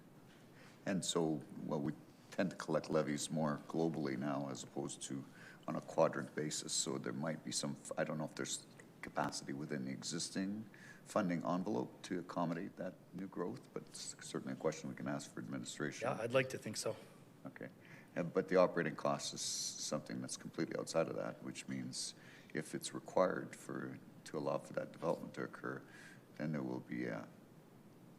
And so, well, we tend to collect levies more globally now as opposed to on a quadrant basis. So there might be some, I don't know if there's capacity within the existing funding envelope to accommodate that new growth, but it's certainly a question we can ask for administration. Yeah, I'd like to think so. Okay. But the operating cost is something that's completely outside of that, which means if it's required to allow for that development to occur, then there will be a...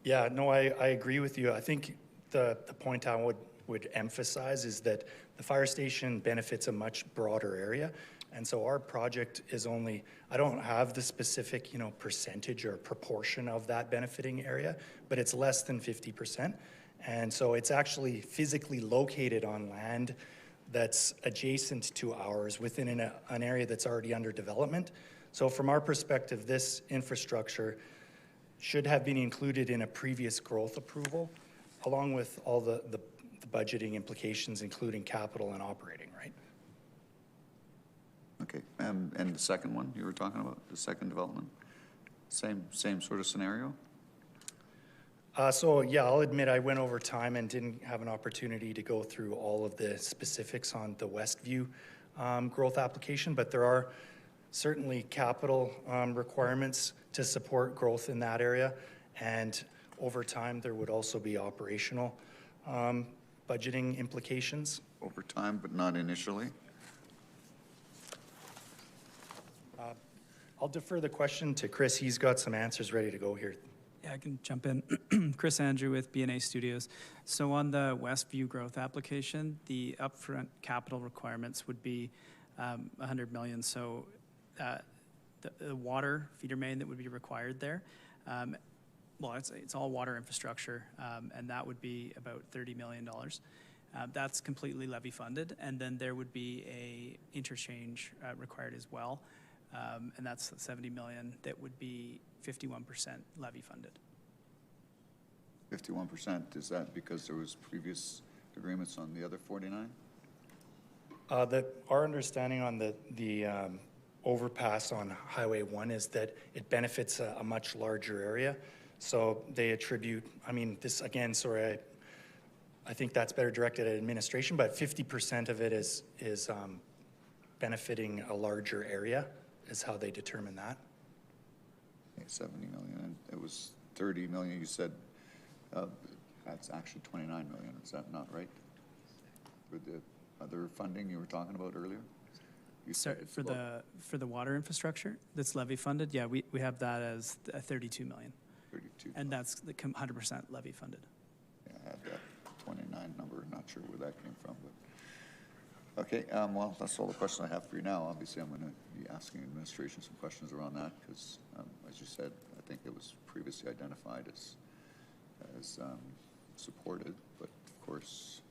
Yeah, no, I agree with you. I think the point I would emphasize is that the fire station benefits a much broader area. And so our project is only, I don't have the specific, percentage or proportion of that benefiting area, but it's less than 50%. And so it's actually physically located on land that's adjacent to ours within an area that's already under development. So from our perspective, this infrastructure should have been included in a previous growth approval, along with all the budgeting implications, including capital and operating, right? Okay, and the second one you were talking about, the second development, same sort of scenario? So yeah, I'll admit I went over time and didn't have an opportunity to go through all of the specifics on the Westview growth application, but there are certainly capital requirements to support growth in that area, and over time there would also be operational budgeting implications. Over time, but not initially? I'll defer the question to Chris. He's got some answers ready to go here. Yeah, I can jump in. Chris Andrew with BNA Studios. So on the Westview growth application, the upfront capital requirements would be $100 million. So the water feeder main that would be required there, well, it's all water infrastructure, and that would be about $30 million. That's completely levy funded, and then there would be a interchange required as well. And that's $70 million. That would be 51% levy funded. 51%, is that because there was previous agreements on the other 49? Our understanding on the overpass on Highway 1 is that it benefits a much larger area. So they attribute, I mean, this again, sorry, I think that's better directed at administration, but 50% of it is benefiting a larger area, is how they determine that. Okay, 70 million, and it was 30 million, you said, that's actually 29 million, is that not right? For the other funding you were talking about earlier? Sorry, for the water infrastructure that's levy funded, yeah, we have that as 32 million. 32. And that's the 100% levy funded. Yeah, I had that 29 number, not sure where that came from, but. Okay, well, that's all the questions I have for you now. Obviously, I'm going to be asking administration some questions around that because, as you said, I think it was previously identified as supported, but of course,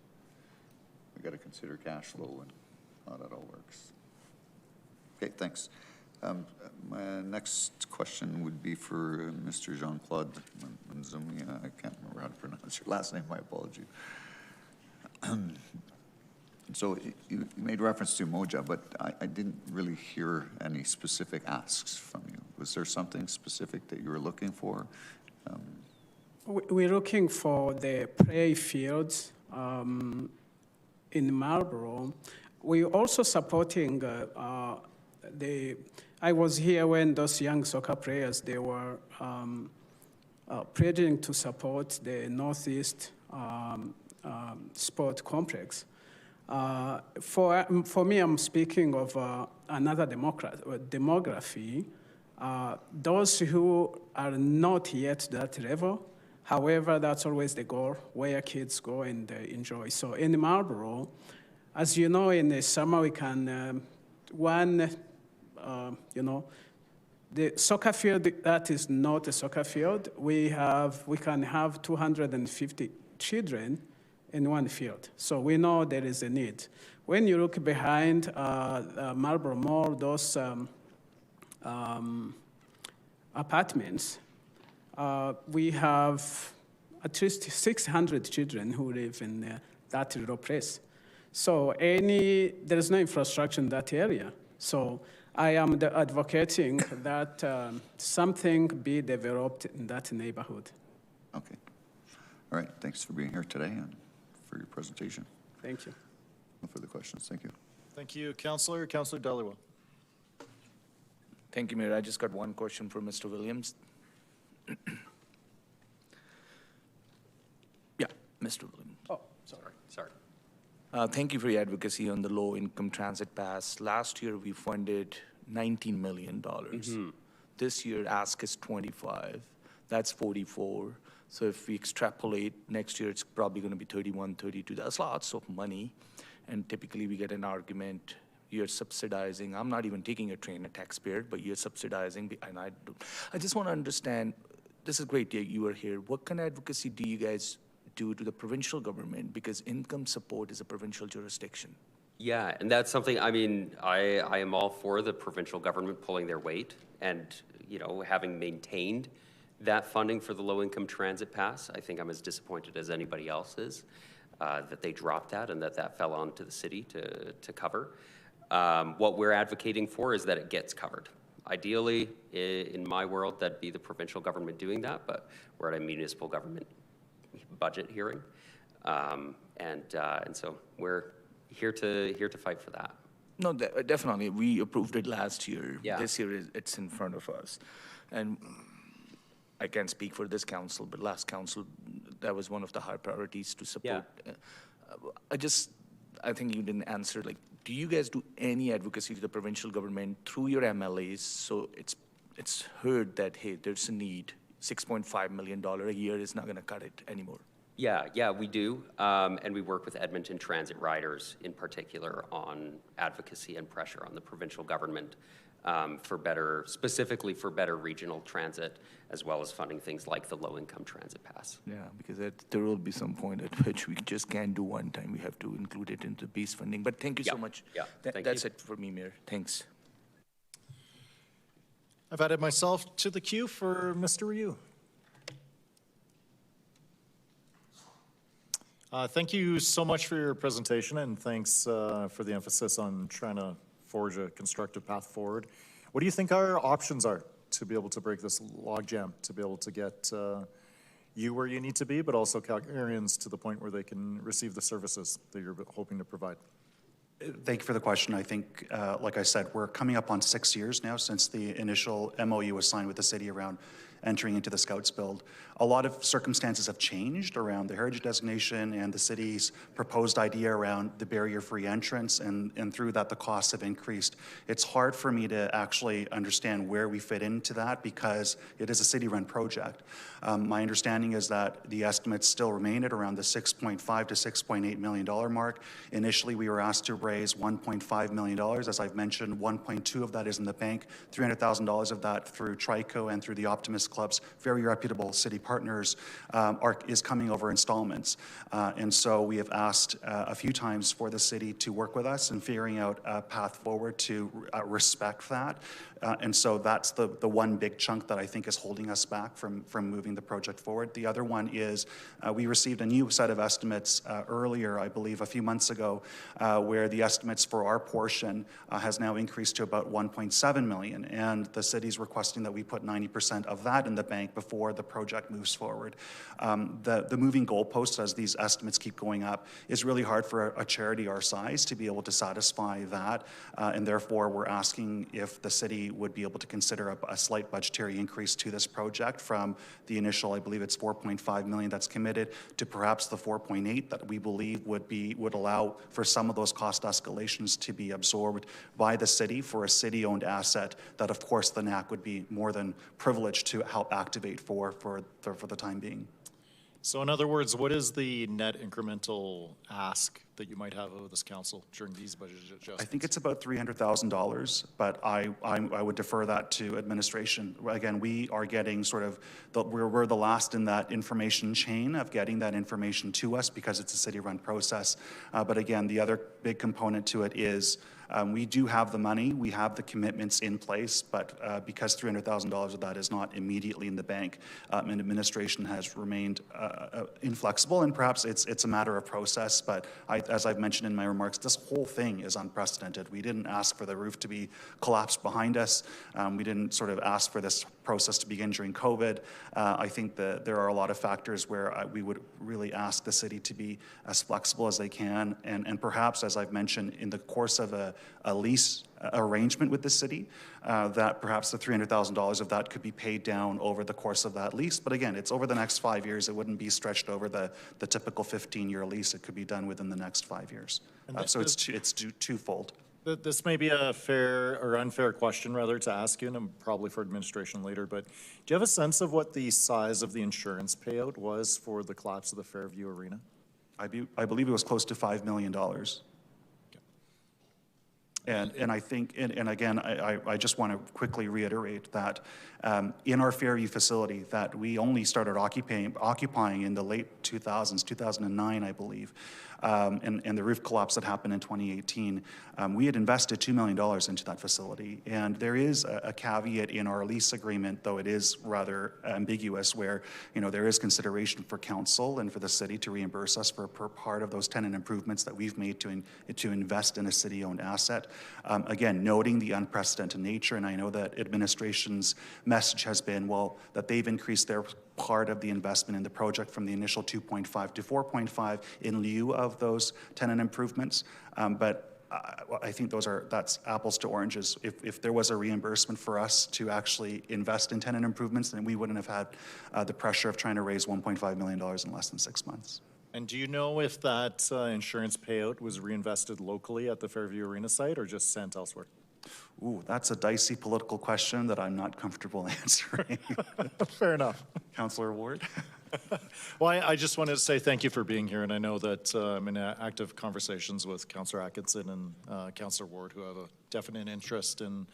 we got to consider cash flow and how that all works. Okay, thanks. My next question would be for Mr. Jean-Claude Manzumi. I can't remember how to pronounce your last name. My apology. So you made reference to Moja, but I didn't really hear any specific asks from you. Was there something specific that you were looking for? We're looking for the play fields in Marlborough. We're also supporting I was here when those young soccer players, they were pledging to support the Northeast Sport Complex. For me, I'm speaking of another demography, those who are not yet that level. However, that's always the goal, where kids go and enjoy. So in Marlborough, as you know, in the summer we can, The soccer field, that is not a soccer field. We can have 250 children in one field. So we know there is a need. When you look behind Marlborough Mall, those apartments, we have at least 600 children who live in that little place. So there is no infrastructure in that area. So I am advocating that something be developed in that neighborhood. Okay. All right. Thanks for being here today and for your presentation. Thank you. No further questions. Thank you. Thank you, Councillor. Councillor Dhaliwal. Thank you, Mayor. I just got one question for Mr. Williams. Yeah, Mr. Williams. Oh, sorry. Thank you for your advocacy on the low-income transit pass. Last year, we funded $19 million. This year, ask is 25. That's 44. So if we extrapolate, next year, it's probably going to be 31, 32. That's lots of money. And typically, we get an argument, you're subsidizing. I'm not even taking a train, a taxpayer, but you're subsidizing. And I just want to understand, this is great you are here. What kind of advocacy do you guys do to the provincial government, because income support is a provincial jurisdiction? Yeah, and that's something, I mean, I am all for the provincial government pulling their weight and, you know, having maintained that funding for the low-income transit pass. I think I'm as disappointed as anybody else is that they dropped that and that fell onto the city to cover. What we're advocating for is that it gets covered. Ideally, in my world, that'd be the provincial government doing that, but we're at a municipal government budget hearing, and so we're here to fight for that. No, definitely. We approved it last year. Yeah. This year, it's in front of us. And I can't speak for this council, but last council, that was one of the high priorities to support. Yeah. I think you didn't answer, like, do you guys do any advocacy to the provincial government through your MLAs so it's heard that, hey, there's a need, $6.5 million a year is not going to cut it anymore? Yeah, we do, and we work with Edmonton Transit Riders in particular on advocacy and pressure on the provincial government specifically for better regional transit, as well as funding things like the low-income transit pass. Yeah, because there will be some point at which we just can't do one time. We have to include it into base funding. But thank you so much. Yeah, that's it for me, Mayor. Thanks. I've added myself to the queue for Mr. Ryu. Thank you so much for your presentation, and thanks for the emphasis on trying to forge a constructive path forward. What do you think our options are to be able to break this logjam, to be able to get you where you need to be, but also Calgarians to the point where they can receive the services that you're hoping to provide? Thank you for the question. I think, like I said, we're coming up on 6 years now since the initial MOU was signed with the city around entering into the Scouts build. A lot of circumstances have changed around the heritage designation and the city's proposed idea around the barrier-free entrance, and through that the costs have increased. It's hard for me to actually understand where we fit into that because it is a city-run project. My understanding is that the estimates still remain at around the $6.5 to $6.8 million mark. Initially, we were asked to raise $1.5 million. As I've mentioned, 1.2 of that is in the bank, $300,000 of that through Trico and through the Optimist Club's very reputable city partners is coming over installments. And so we have asked a few times for the city to work with us in figuring out a path forward to respect that. And so that's the one big chunk that I think is holding us back from moving the project forward. The other one is we received a new set of estimates earlier, I believe a few months ago, where the estimates for our portion has now increased to about $1.7 million. And the city's requesting that we put 90% of that in the bank before the project moves forward. The moving goalposts as these estimates keep going up is really hard for a charity our size to be able to satisfy that. And therefore, we're asking if the city would be able to consider a slight budgetary increase to this project from the initial, I believe it's 4.5 million that's committed, to perhaps the 4.8 that we believe would allow for some of those cost escalations to be absorbed by the city for a city-owned asset that, of course, the NAC would be more than privileged to help activate for the time being. So in other words, what is the net incremental ask that you might have of this council during these budget adjustments? I think it's about $300,000, but I would defer that to administration. Again, we are getting sort of, we're the last in that information chain of getting that information to us because it's a city-run process. But again, the other big component to it is we do have the money, we have the commitments in place, but because $300,000 of that is not immediately in the bank, and administration has remained inflexible, and perhaps it's a matter of process, but as I've mentioned in my remarks, this whole thing is unprecedented. We didn't ask for the roof to be collapsed behind us. We didn't sort of ask for this process to begin during COVID. I think that there are a lot of factors where we would really ask the city to be as flexible as they can, and perhaps, as I've mentioned, in the course of a lease arrangement with the city, that perhaps the $300,000 of that could be paid down over the course of that lease. But again, it's over the next 5 years. It wouldn't be stretched over the typical 15-year lease. It could be done within the next 5 years. So it's twofold. This may be a fair or unfair question, rather, to ask you, and probably for administration later, but do you have a sense of what the size of the insurance payout was for the collapse of the Fairview Arena? I believe it was close to $5 million. And I think, and again, I just want to quickly reiterate that in our Fairview facility that we only started occupying in the late 2000s, 2009, I believe, and the roof collapse that happened in 2018, we had invested $2 million into that facility. And there is a caveat in our lease agreement, though it is rather ambiguous, where there is consideration for council and for the city to reimburse us for part of those tenant improvements that we've made to invest in a city-owned asset. Again, noting the unprecedented nature, and I know that administration's message has been, well, that they've increased their part of the investment in the project from the initial 2.5 to 4.5 in lieu of those tenant improvements. But I think that's apples to oranges. If there was a reimbursement for us to actually invest in tenant improvements, then we wouldn't have had the pressure of trying to raise $1.5 million in less than 6 months. And do you know if that insurance payout was reinvested locally at the Fairview Arena site or just sent elsewhere? Ooh, that's a dicey political question that I'm not comfortable answering. Fair enough. Councillor Ward? Well, I just wanted to say thank you for being here, and I know that I'm in active conversations with Councillor Atkinson and Councillor Ward, who have a definite interest in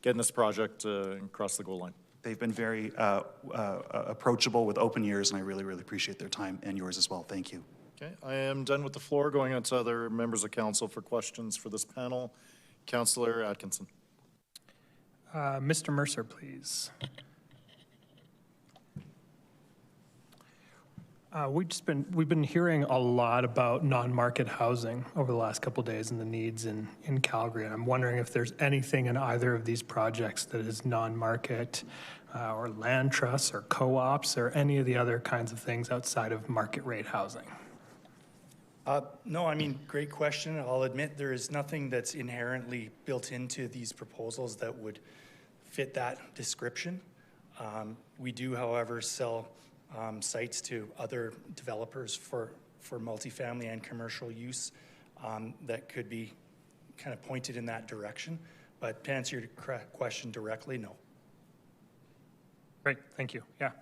getting this project across the goal line. They've been very approachable with open ears, and I really, really appreciate their time and yours as well. Thank you. Okay, I am done with the floor. Going on to other members of council for questions for this panel. Councillor Atkinson. Mr. Mercer, please. We've been hearing a lot about non-market housing over the last couple of days and the needs in Calgary. And I'm wondering if there's anything in either of these projects that is non-market or land trusts or co-ops or any of the other kinds of things outside of market rate housing. No, I mean, great question. I'll admit there is nothing that's inherently built into these proposals that would fit that description. We do, however, sell sites to other developers for multifamily and commercial use that could be kind of pointed in that direction. But to answer your question directly, no. Great, thank you. Yeah.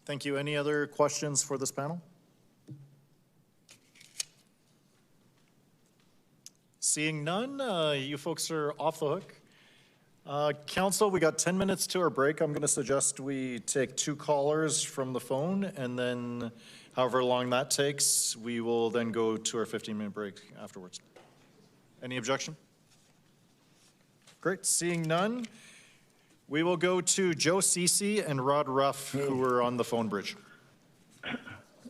Thank you. Any other questions for this panel? Seeing none, you folks are off the hook. Council, we got 10 minutes to our break. I'm going to suggest we take 2 callers from the phone, and then however long that takes, we will then go to our 15-minute break afterwards. Any objection? Great. Seeing none, we will go to Joe Cece and Rod Ruff, who are on the phone bridge.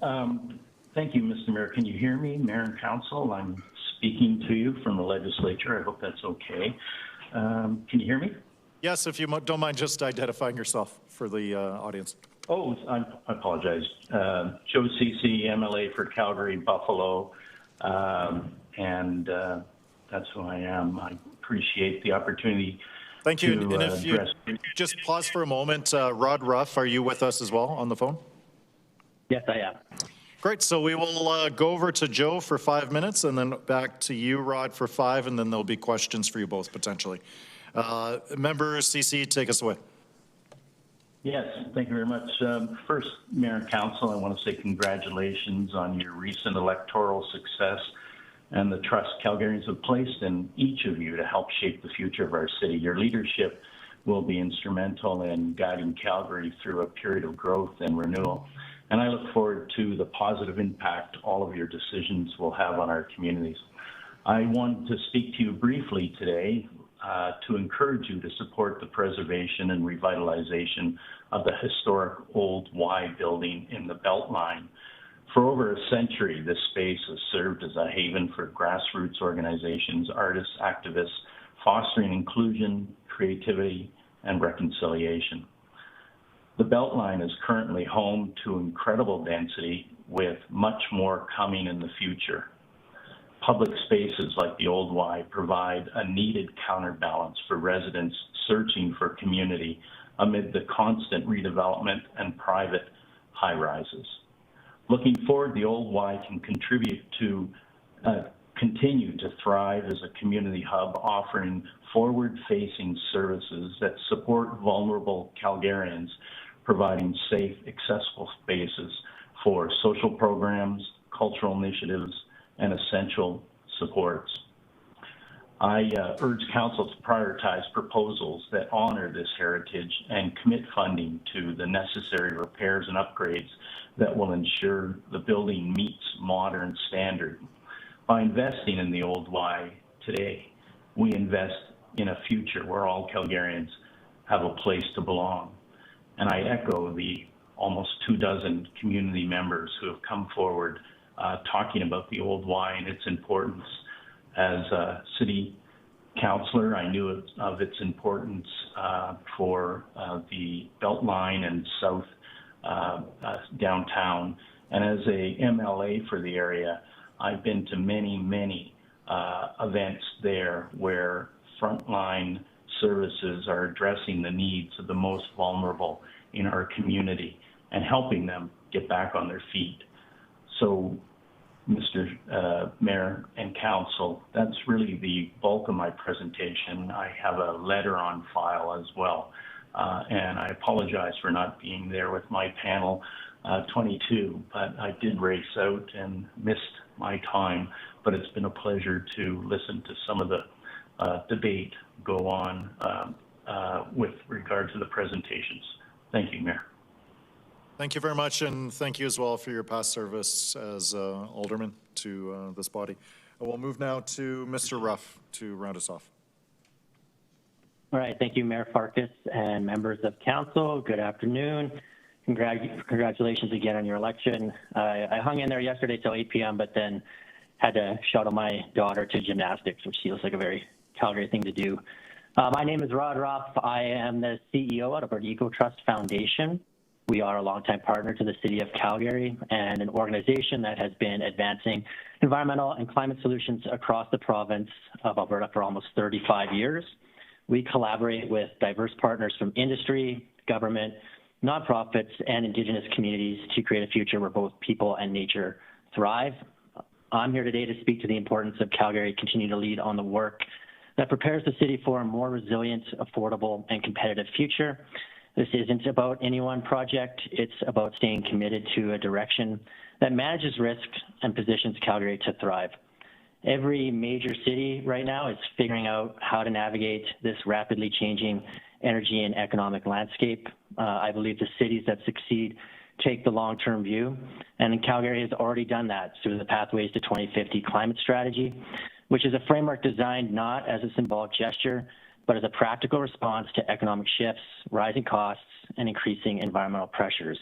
Thank you, Mr. Mayor. Can you hear me, Mayor and Council? I'm speaking to you from the legislature. I hope that's okay. Can you hear me? Yes, if you don't mind just identifying yourself for the audience. Oh, I apologize. Joe Cece, MLA for Calgary, Buffalo, and that's who I am. I appreciate the opportunity. Thank you. And if you just pause for a moment, Rod Ruff, are you with us as well on the phone? Yes, I am. Great. So we will go over to Joe for 5 minutes and then back to you, Rod, for 5, and then there'll be questions for you both potentially. Member CC, take us away. Yes, thank you very much. First, Mayor and Council, I want to say congratulations on your recent electoral success and the trust Calgarians have placed in each of you to help shape the future of our city. Your leadership will be instrumental in guiding Calgary through a period of growth and renewal. And I look forward to the positive impact all of your decisions will have on our communities. I want to speak to you briefly today to encourage you to support the preservation and revitalization of the historic Old Y building in the Beltline. For over a century, this space has served as a haven for grassroots organizations, artists, activists, fostering inclusion, creativity, and reconciliation. The Beltline is currently home to incredible density, with much more coming in the future. Public spaces like the Old Y provide a needed counterbalance for residents searching for community amid the constant redevelopment and private high-rises. Looking forward, the Old Y can contribute to continue to thrive as a community hub, offering forward-facing services that support vulnerable Calgarians, providing safe, accessible spaces for social programs, cultural initiatives, and essential supports. I urge Council to prioritize proposals that honor this heritage and commit funding to the necessary repairs and upgrades that will ensure the building meets modern standard. By investing in the Old Y today, we invest in a future where all Calgarians have a place to belong. And I echo the almost 24 community members who have come forward talking about the Old Y and its importance. As a city councillor, I knew of its importance for the Beltline and South downtown. And as a MLA for the area, I've been to many events there where frontline services are addressing the needs of the most vulnerable in our community and helping them get back on their feet. So, Mr. Mayor and Council, that's really the bulk of my presentation. I have a letter on file as well, and I apologize for not being there with my panel 22, but I did race out and missed my time, but it's been a pleasure to listen to some of the debate go on with regard to the presentations. Thank you, Mayor. Thank you very much, and thank you as well for your past service as alderman to this body. We'll move now to Mr. Ruff to round us off. All right, thank you, Mayor Farkas and members of council. Good afternoon. Congratulations again on your election. I hung in there yesterday till 8 p.m., but then had to shuttle my daughter to gymnastics, which feels like a very Calgary thing to do. My name is Rod Ruff. I am the CEO at Alberta Eco Trust Foundation. We are a longtime partner to the City of Calgary and an organization that has been advancing environmental and climate solutions across the province of Alberta for almost 35 years. We collaborate with diverse partners from industry, government, nonprofits, and Indigenous communities to create a future where both people and nature thrive. I'm here today to speak to the importance of Calgary continuing to lead on the work that prepares the city for a more resilient, affordable, and competitive future. This isn't about any one project. It's about staying committed to a direction that manages risk and positions Calgary to thrive. Every major city right now is figuring out how to navigate this rapidly changing energy and economic landscape. I believe the cities that succeed take the long-term view, and Calgary has already done that through the Pathways to 2050 climate strategy, which is a framework designed not as a symbolic gesture, but as a practical response to economic shifts, rising costs, and increasing environmental pressures.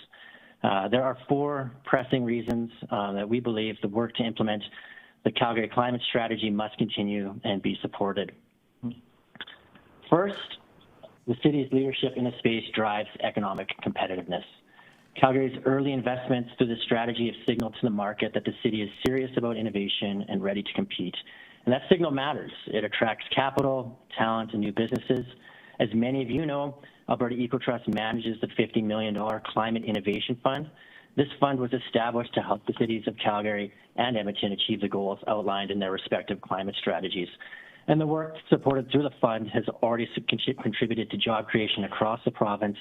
There are 4 pressing reasons that we believe the work to implement the Calgary climate strategy must continue and be supported. First, the city's leadership in the space drives economic competitiveness. Calgary's early investments through this strategy have signaled to the market that the city is serious about innovation and ready to compete. And that signal matters. It attracts capital, talent, and new businesses. As many of you know, Alberta Eco Trust manages the $50 million Climate Innovation Fund. This fund was established to help the cities of Calgary and Edmonton achieve the goals outlined in their respective climate strategies. And the work supported through the fund has already contributed to job creation across the province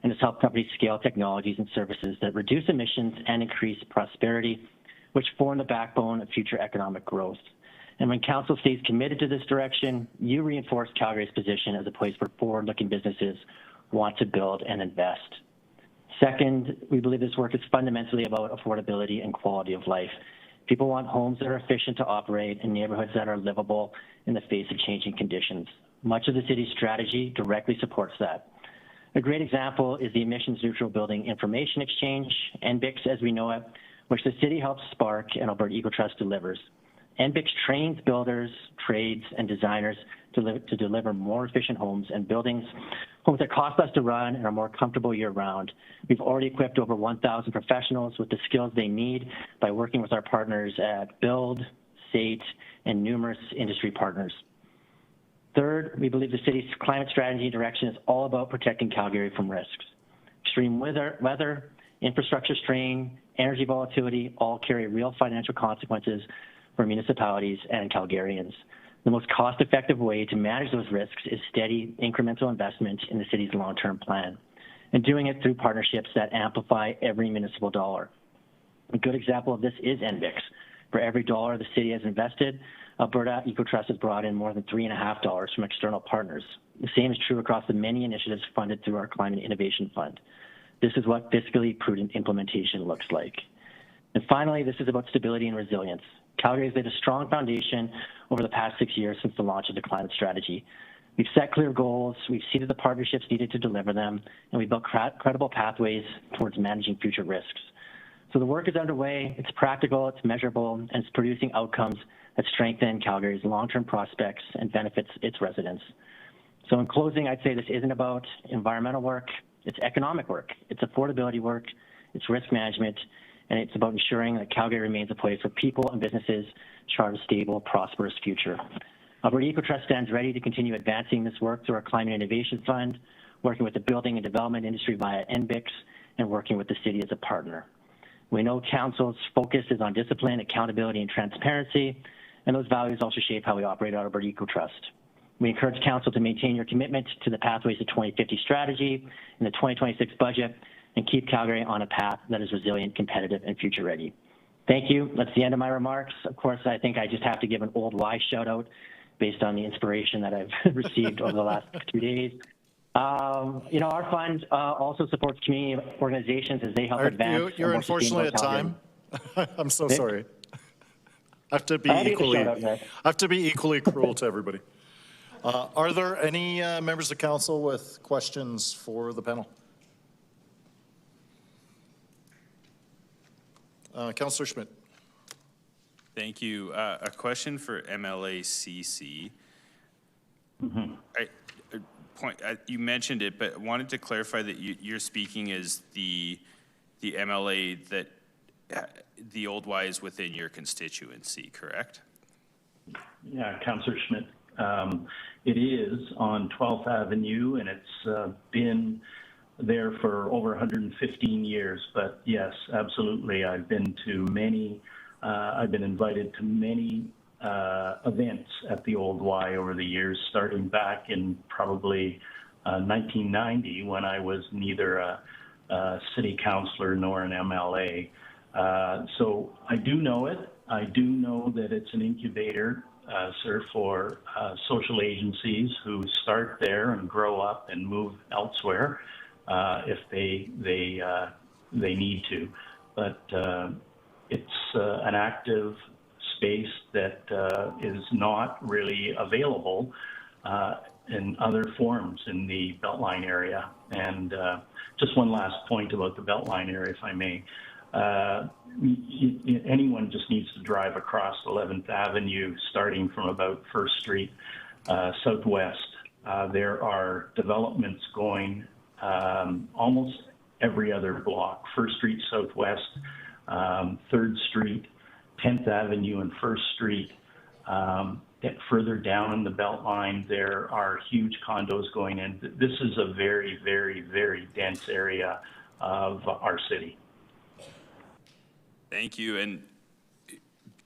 and has helped companies scale technologies and services that reduce emissions and increase prosperity, which form the backbone of future economic growth. And when Council stays committed to this direction, you reinforce Calgary's position as a place where forward-looking businesses want to build and invest. Second, we believe this work is fundamentally about affordability and quality of life. People want homes that are efficient to operate and neighborhoods that are livable in the face of changing conditions. Much of the city's strategy directly supports that. A great example is the Emissions Neutral Building Information Exchange, NBIX as we know it, which the city helps spark and Alberta EcoTrust delivers. NBIX trains builders, trades, and designers to deliver more efficient homes and buildings, homes that cost less to run and are more comfortable year-round. We've already equipped over 1,000 professionals with the skills they need by working with our partners at Build, SATE, and numerous industry partners. Third, we believe the city's climate strategy direction is all about protecting Calgary from risks. Extreme weather, infrastructure strain, energy volatility all carry real financial consequences for municipalities and Calgarians. The most cost-effective way to manage those risks is steady, incremental investment in the city's long-term plan, and doing it through partnerships that amplify every municipal dollar. A good example of this is NBIX. For every dollar the city has invested, Alberta EcoTrust has brought in more than $3.50 from external partners. The same is true across the many initiatives funded through our Climate Innovation Fund. This is what fiscally prudent implementation looks like. And finally, this is about stability and resilience. Calgary has laid a strong foundation over the past 6 years since the launch of the climate strategy. We've set clear goals, we've seeded the partnerships needed to deliver them, and we've built credible pathways towards managing future risks. So the work is underway, it's practical, it's measurable, and it's producing outcomes that strengthen Calgary's long-term prospects and benefits its residents. So in closing, I'd say this isn't about environmental work, it's economic work, it's affordability work, it's risk management, and it's about ensuring that Calgary remains a place where people and businesses chart a stable, prosperous future. Alberta EcoTrust stands ready to continue advancing this work through our Climate Innovation Fund, working with the building and development industry via NBIX, and working with the city as a partner. We know Council's focus is on discipline, accountability, and transparency, and those values also shape how we operate at Alberta EcoTrust. We encourage Council to maintain your commitment to the Pathways to 2050 strategy and the 2026 budget, and keep Calgary on a path that is resilient, competitive, and future ready. Thank you. That's the end of my remarks. Of course, I think I just have to give an Old Y shout out based on the inspiration that I've received over the last 2 days. You know, our fund also supports community organizations as they help advance. You're unfortunately at time. I'm so sorry. I have to be equally cruel to everybody. Are there any members of council with questions for the panel? Councillor Schmidt. Thank you. A question for MLACC. You mentioned it, but wanted to clarify that you're speaking as the MLA that the Old Y is within your constituency, correct? Yeah, Councillor Schmidt. It is on 12th Avenue, and it's been there for over 115 years. But yes, absolutely. I've been invited to many events at the Old Y over the years, starting back in probably 1990 when I was neither a city councillor nor an MLA. So I do know it. I do know that it's an incubator, sir, for social agencies who start there and grow up and move elsewhere if they need to. But it's an active space that is not really available in other forms in the Beltline area. And just one last point about the Beltline area, if I may. Anyone just needs to drive across 11th Avenue, starting from about 1st Street southwest. There are developments going almost every other block. 1st Street southwest, 3rd Street, 10th Avenue and 1st Street. Further down in the Beltline, there are huge condos going in. This is a very, very, very dense area of our city. Thank you. And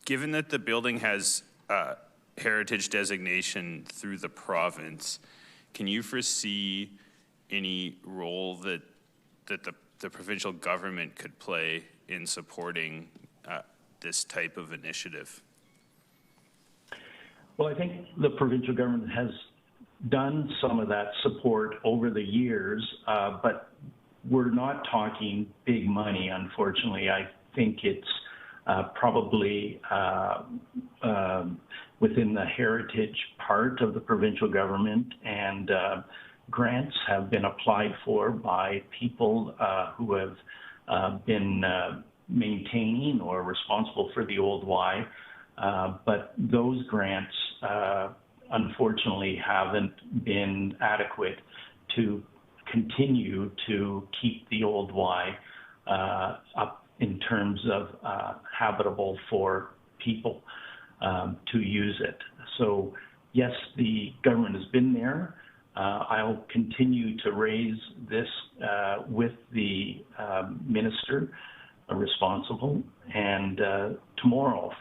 given that the building has heritage designation through the province, can you foresee any role that that the provincial government could play in supporting this type of initiative? Well, I think the provincial government has done some of that support over the years, but we're not talking big money, unfortunately. I think it's probably within the heritage part of the provincial government, and grants have been applied for by people who have been maintaining or responsible for the Old Y, but those grants unfortunately haven't been adequate to continue to keep the Old Y up in terms of habitable for people to use it. So yes, the government has been there. I'll continue to raise this with the minister responsible. And tomorrow,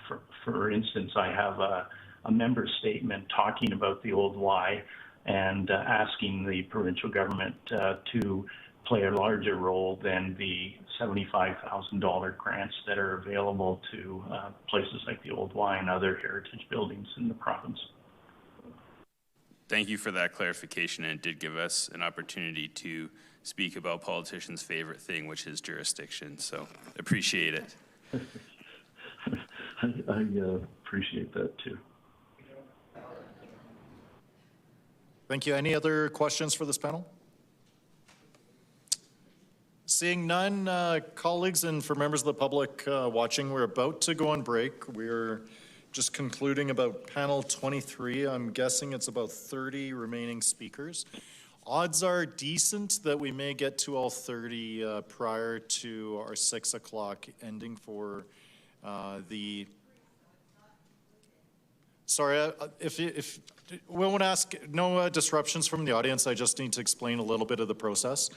for instance, I have a member statement talking about the Old Y and asking the provincial government to play a larger role than the $75,000 grants that are available to places like the Old Y and other heritage buildings in the province. Thank you for that clarification, and it did give us an opportunity to speak about politicians' favorite thing, which is jurisdiction. So appreciate it. I appreciate that too. Thank you. Any other questions for this panel? Seeing none, colleagues, and for members of the public watching, we're about to go on break. We're just concluding about panel 23. I'm guessing it's about 30 remaining speakers. Odds are decent that we may get to all 30 prior to our 6 o'clock ending for the... Sorry, if we won't ask, no disruptions from the audience. I just need to explain a little bit of the process.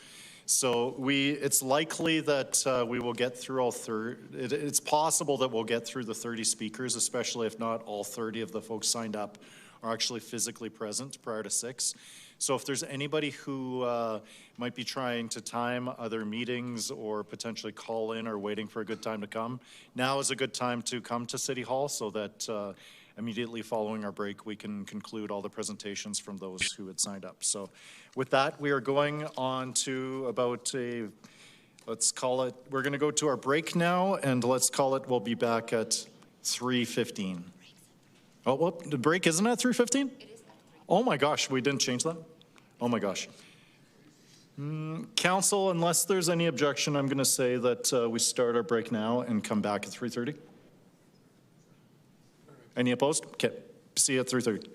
So it's likely that we will get through all 30. It's possible that we'll get through the 30 speakers, especially if not all 30 of the folks signed up are actually physically present prior to 6. So if there's anybody who might be trying to time other meetings or potentially call in or waiting for a good time to come, now is a good time to come to City Hall so that immediately following our break, we can conclude all the presentations from those who had signed up. So with that, we are going on to about let's call it, we're going to go to our break now, and let's call it, we'll be back at 3:15. Oh, well, the break isn't at 3:15? Oh my gosh, we didn't change that? Oh my gosh. Council, unless there's any objection, I'm going to say that we start our break now and come back at 3:30. Any opposed? Okay. See you at 3:30.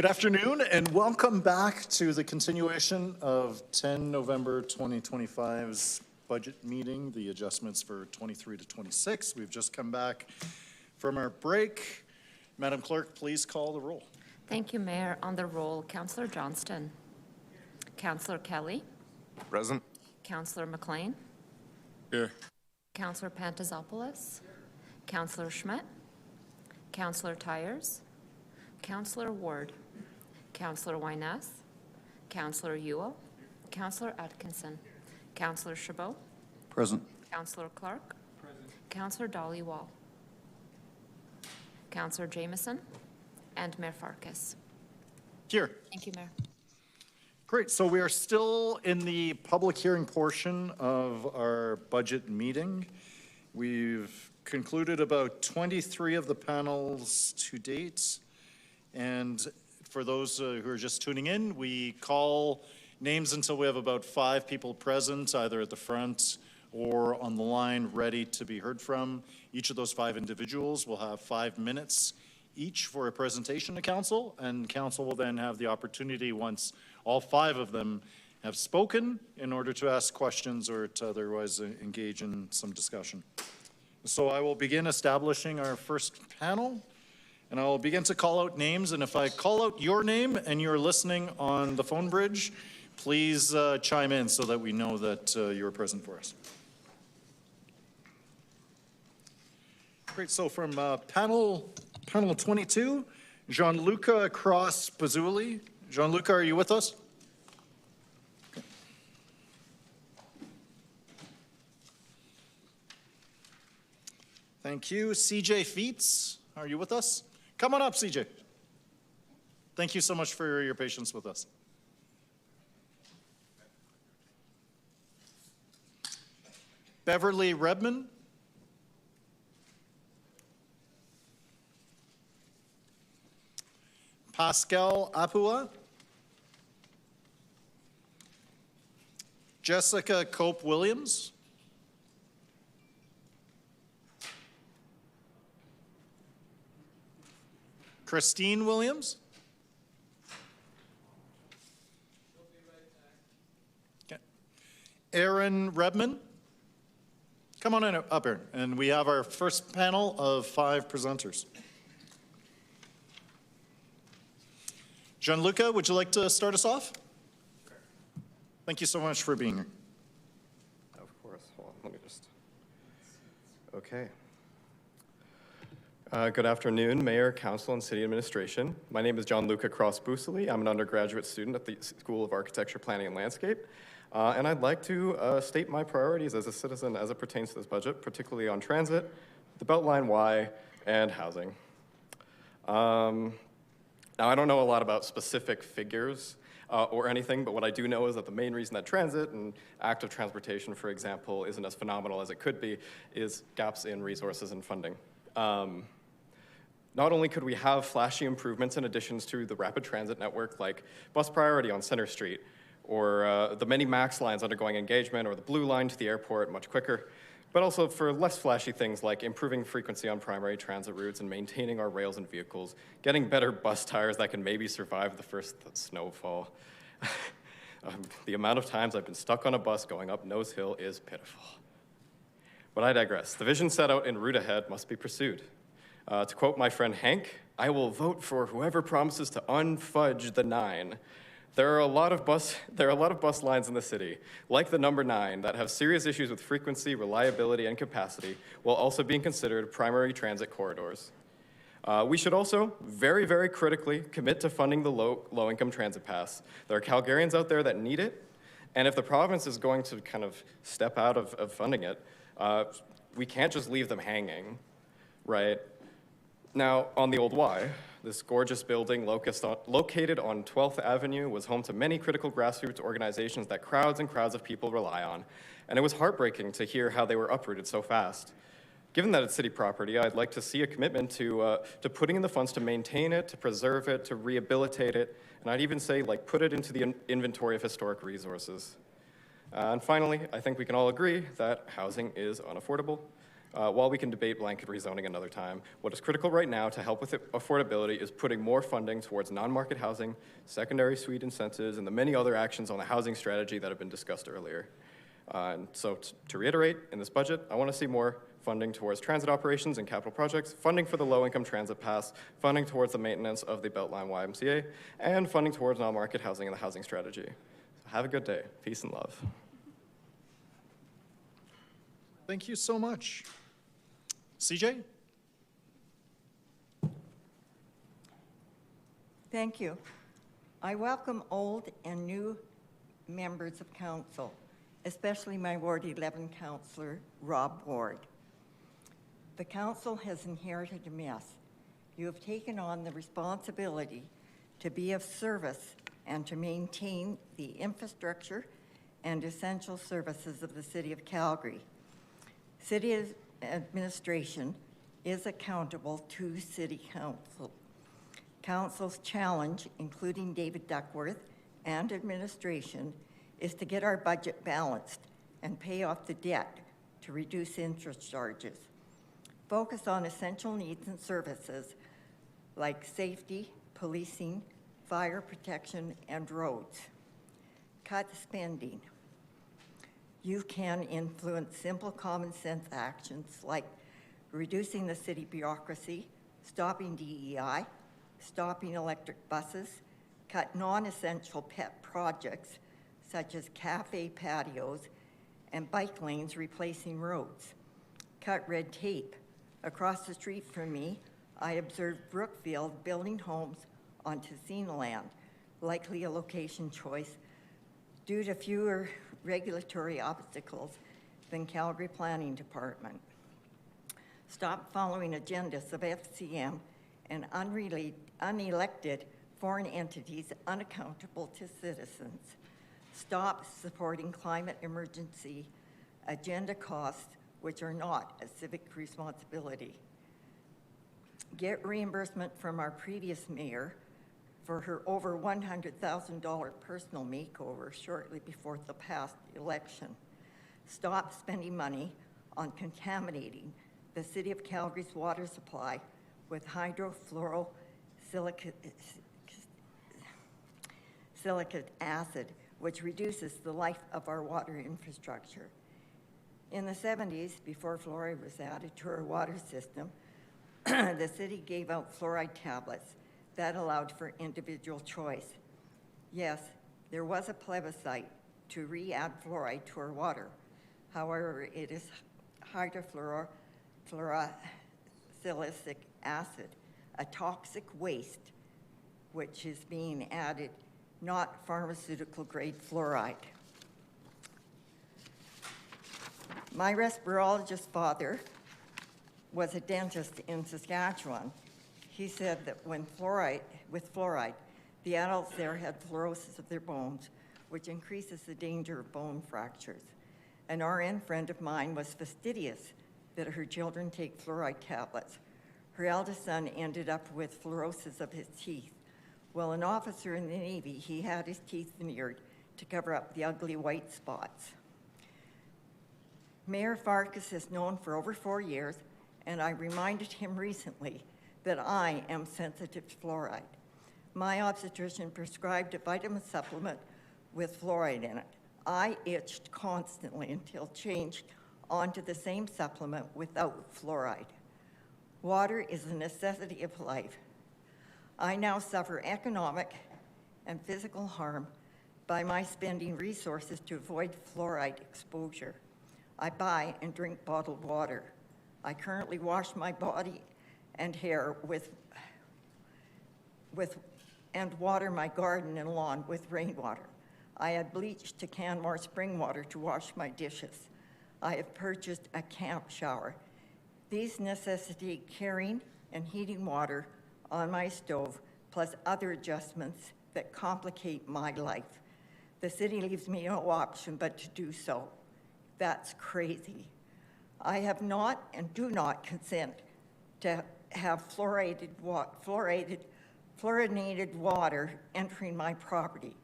Good afternoon and welcome back to the continuation of 10 November 2025's budget meeting, the adjustments for 23 to 26. We've just come back from our break. Madam Clerk, please call the roll. Thank you, Mayor. On the roll, Councillor Johnston. Councillor Kelly. Present. Councillor McLean. Here. Councillor Pantazopoulos. Councillor Schmidt. Councillor Tyers. Councillor Ward. Councillor Wyness. Councillor Ewell. Councillor Atkinson. Councillor Chabot. Present. Councillor Clark. Present. Councillor Dollywall. Councillor Jameson. And Mayor Farkas. Here. Thank you, Mayor. Great. So we are still in the public hearing portion of our budget meeting. We've concluded about 23 of the panels to date. And for those who are just tuning in, we call names until we have about 5 people present, either at the front or on the line, ready to be heard from. Each of those 5 individuals will have 5 minutes each for a presentation to council, and council will then have the opportunity, once all 5 of them have spoken, in order to ask questions or to otherwise engage in some discussion. So I will begin establishing our first panel, and I will begin to call out names, and if I call out your name and you're listening on the phone bridge, please chime in so that we know that you're present for us. Great, so from panel 22, Gianluca Cross-Pazzulli. Gianluca, are you with us? Okay. Thank you. CJ Feets, are you with us? Come on up, CJ. Thank you so much for your patience with us. Beverly Redman. Pascal Apua. Jessica Cope-Williams. Christine Williams. Okay. Aaron Redman. Come on in up here. And we have our first panel of 5 presenters. Gianluca, would you like to start us off? Thank you so much for being here. Of course. Hold on, let me just. Okay. Good afternoon, Mayor, Council, and City Administration. My name is Gianluca Cross-Pazzulli. I'm an undergraduate student at the School of Architecture, Planning, and Landscape. And I'd like to state my priorities as a citizen as it pertains to this budget, particularly on transit, the Beltline Y, and housing. Now, I don't know a lot about specific figures or anything, but what I do know is that the main reason that transit and active transportation, for example, isn't as phenomenal as it could be is gaps in resources and funding. Not only could we have flashy improvements and additions to the rapid transit network like bus priority on Center Street, or the many MAX lines undergoing engagement, or the Blue Line to the airport much quicker, but also for less flashy things like improving frequency on primary transit routes and maintaining our rails and vehicles, getting better bus tires that can maybe survive the first snowfall. The amount of times I've been stuck on a bus going up Nose Hill is pitiful. But I digress. The vision set out in Route Ahead must be pursued. To quote my friend Hank, I will vote for whoever promises to unfudge the 9. There are a lot of bus lines in the city, like the number 9, that have serious issues with frequency, reliability, and capacity, while also being considered primary transit corridors. We should also very, very critically commit to funding the low-income transit pass. There are Calgarians out there that need it, and if the province is going to kind of step out of funding it, we can't just leave them hanging, right? Now, on the Old Y, this gorgeous building located on 12th Avenue was home to many critical grassroots organizations that crowds and crowds of people rely on, and it was heartbreaking to hear how they were uprooted so fast. Given that it's city property, I'd like to see a commitment to putting in the funds to maintain it, to preserve it, to rehabilitate it, and I'd even say, like, put it into the inventory of historic resources. And finally, I think we can all agree that housing is unaffordable. While we can debate blanket rezoning another time, what is critical right now to help with affordability is putting more funding towards non-market housing, secondary suite incentives, and the many other actions on the housing strategy that have been discussed earlier. And so to reiterate, in this budget, I want to see more funding towards transit operations and capital projects, funding for the low-income transit pass, funding towards the maintenance of the Beltline YMCA, and funding towards non-market housing and the housing strategy. So have a good day. Peace and love. Thank you so much. CJ? Thank you. I welcome old and new members of council, especially my Ward 11 councillor, Rob Ward. The council has inherited a mess. You have taken on the responsibility to be of service and to maintain the infrastructure and essential services of the City of Calgary. City administration is accountable to City Council. Council's challenge, including David Duckworth and administration, is to get our budget balanced and pay off the debt to reduce interest charges. Focus on essential needs and services like safety, policing, fire protection, and roads. Cut spending. You can influence simple common sense actions like reducing the city bureaucracy, stopping DEI, stopping electric buses, cut non-essential pet projects such as cafe patios and bike lanes replacing roads. Cut red tape. Across the street from me, I observed Brookfield building homes on Tessina land, likely a location choice due to fewer regulatory obstacles than Calgary Planning Department. Stop following agendas of FCM and unelected foreign entities unaccountable to citizens. Stop supporting climate emergency agenda costs which are not a civic responsibility. Get reimbursement from our previous mayor for her over $100,000 personal makeover shortly before the past election. Stop spending money on contaminating the City of Calgary's water supply with hydrofluorosilicate acid, which reduces the life of our water infrastructure. In the 70s, before fluoride was added to our water system, the city gave out fluoride tablets that allowed for individual choice. Yes, there was a plebiscite to re-add fluoride to our water. However, it is hydrofluorosilicate acid, a toxic waste, which is being added, not pharmaceutical-grade fluoride. My respirologist father was a dentist in Saskatchewan. He said that with fluoride, the adults there had fluorosis of their bones, which increases the danger of bone fractures. An RN friend of mine was fastidious that her children take fluoride tablets. Her eldest son ended up with fluorosis of his teeth. Well, an officer in the Navy, he had his teeth veneered to cover up the ugly white spots. Mayor Farkas is known for over 4 years, and I reminded him recently that I am sensitive to fluoride. My obstetrician prescribed a vitamin supplement with fluoride in it. I itched constantly until changed onto the same supplement without fluoride. Water is a necessity of life. I now suffer economic and physical harm by my spending resources to avoid fluoride exposure. I buy and drink bottled water. I currently wash my body and hair and water my garden and lawn with rainwater. I have bleached to Canmore spring water to wash my dishes. I have purchased a camp shower. These necessitate carrying and heating water on my stove, plus other adjustments that complicate my life. The city leaves me no option but to do so. That's crazy. I have not and do not consent to have fluorinated water entering my property.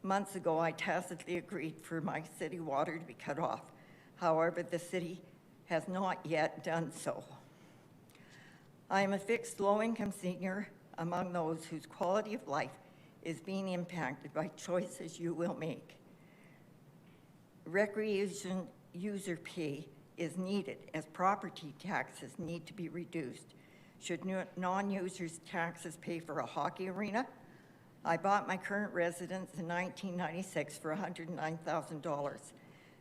Months ago, I tacitly agreed for my city water to be cut off. However, the city has not yet done so. I am a fixed low-income senior among those whose quality of life is being impacted by choices you will make. Recreation user pay is needed as property taxes need to be reduced. Should non-users' taxes pay for a hockey arena? I bought my current residence in 1996 for $109,000.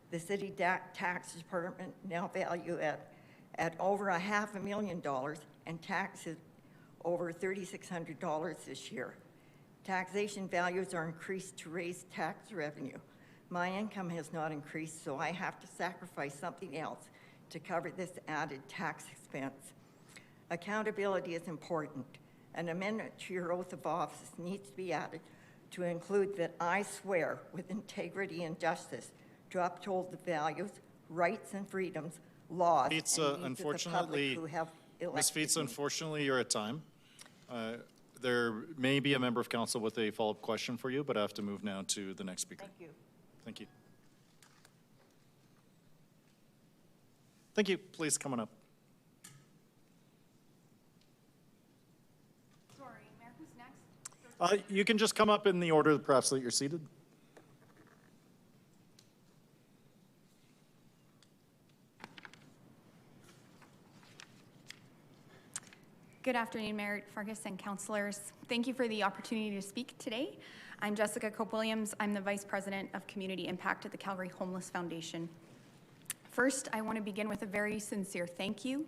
The city tax department now value at over $500,000 and taxes over $3,600 this year. Taxation values are increased to raise tax revenue. My income has not increased, so I have to sacrifice something else to cover this added tax expense. Accountability is important. An amendment to your oath of office needs to be added to include that I swear with integrity and justice to uphold the values, rights, and freedoms, laws, and needs of the public who have elected Ms. Feets, me. unfortunately, you're at time. There may be a member of council with a follow-up question for you, but I have to move now to the next speaker. Thank you. Thank you. Thank you. Please come on up. Sorry, Mayor, who's next? You can just come up in the order perhaps that you're seated. Good afternoon, Mayor Farkas and councillors. Thank you for the opportunity to speak today. I'm Jessica Cope-Williams. I'm the Vice President of Community Impact at the Calgary Homeless Foundation. First, I want to begin with a very sincere thank you.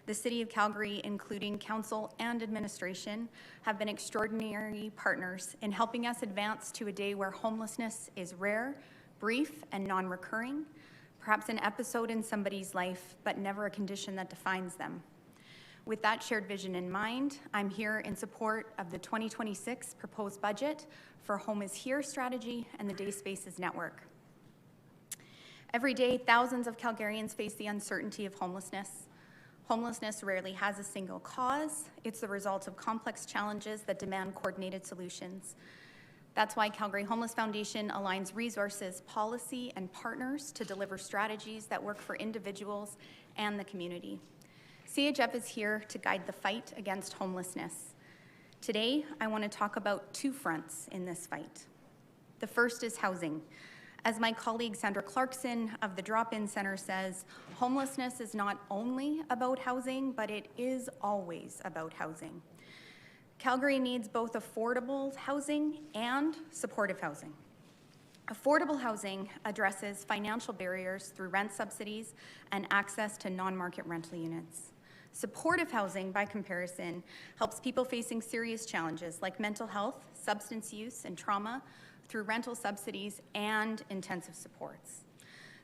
The City of Calgary, including council and administration, have been extraordinary partners in helping us advance to a day where homelessness is rare, brief, and non-recurring, perhaps an episode in somebody's life, but never a condition that defines them. With that shared vision in mind, I'm here in support of the 2026 proposed budget for Home is Here strategy and the Day Spaces Network. Every day, thousands of Calgarians face the uncertainty of homelessness. Homelessness rarely has a single cause. It's the result of complex challenges that demand coordinated solutions. That's why Calgary Homeless Foundation aligns resources, policy, and partners to deliver strategies that work for individuals and the community. CHF is here to guide the fight against homelessness. Today, I want to talk about two fronts in this fight. The first is housing. As my colleague Sandra Clarkson of the Drop-In Center says, homelessness is not only about housing, but it is always about housing. Calgary needs both affordable housing and supportive housing. Affordable housing addresses financial barriers through rent subsidies and access to non-market rental units. Supportive housing, by comparison, helps people facing serious challenges like mental health, substance use, and trauma through rental subsidies and intensive supports.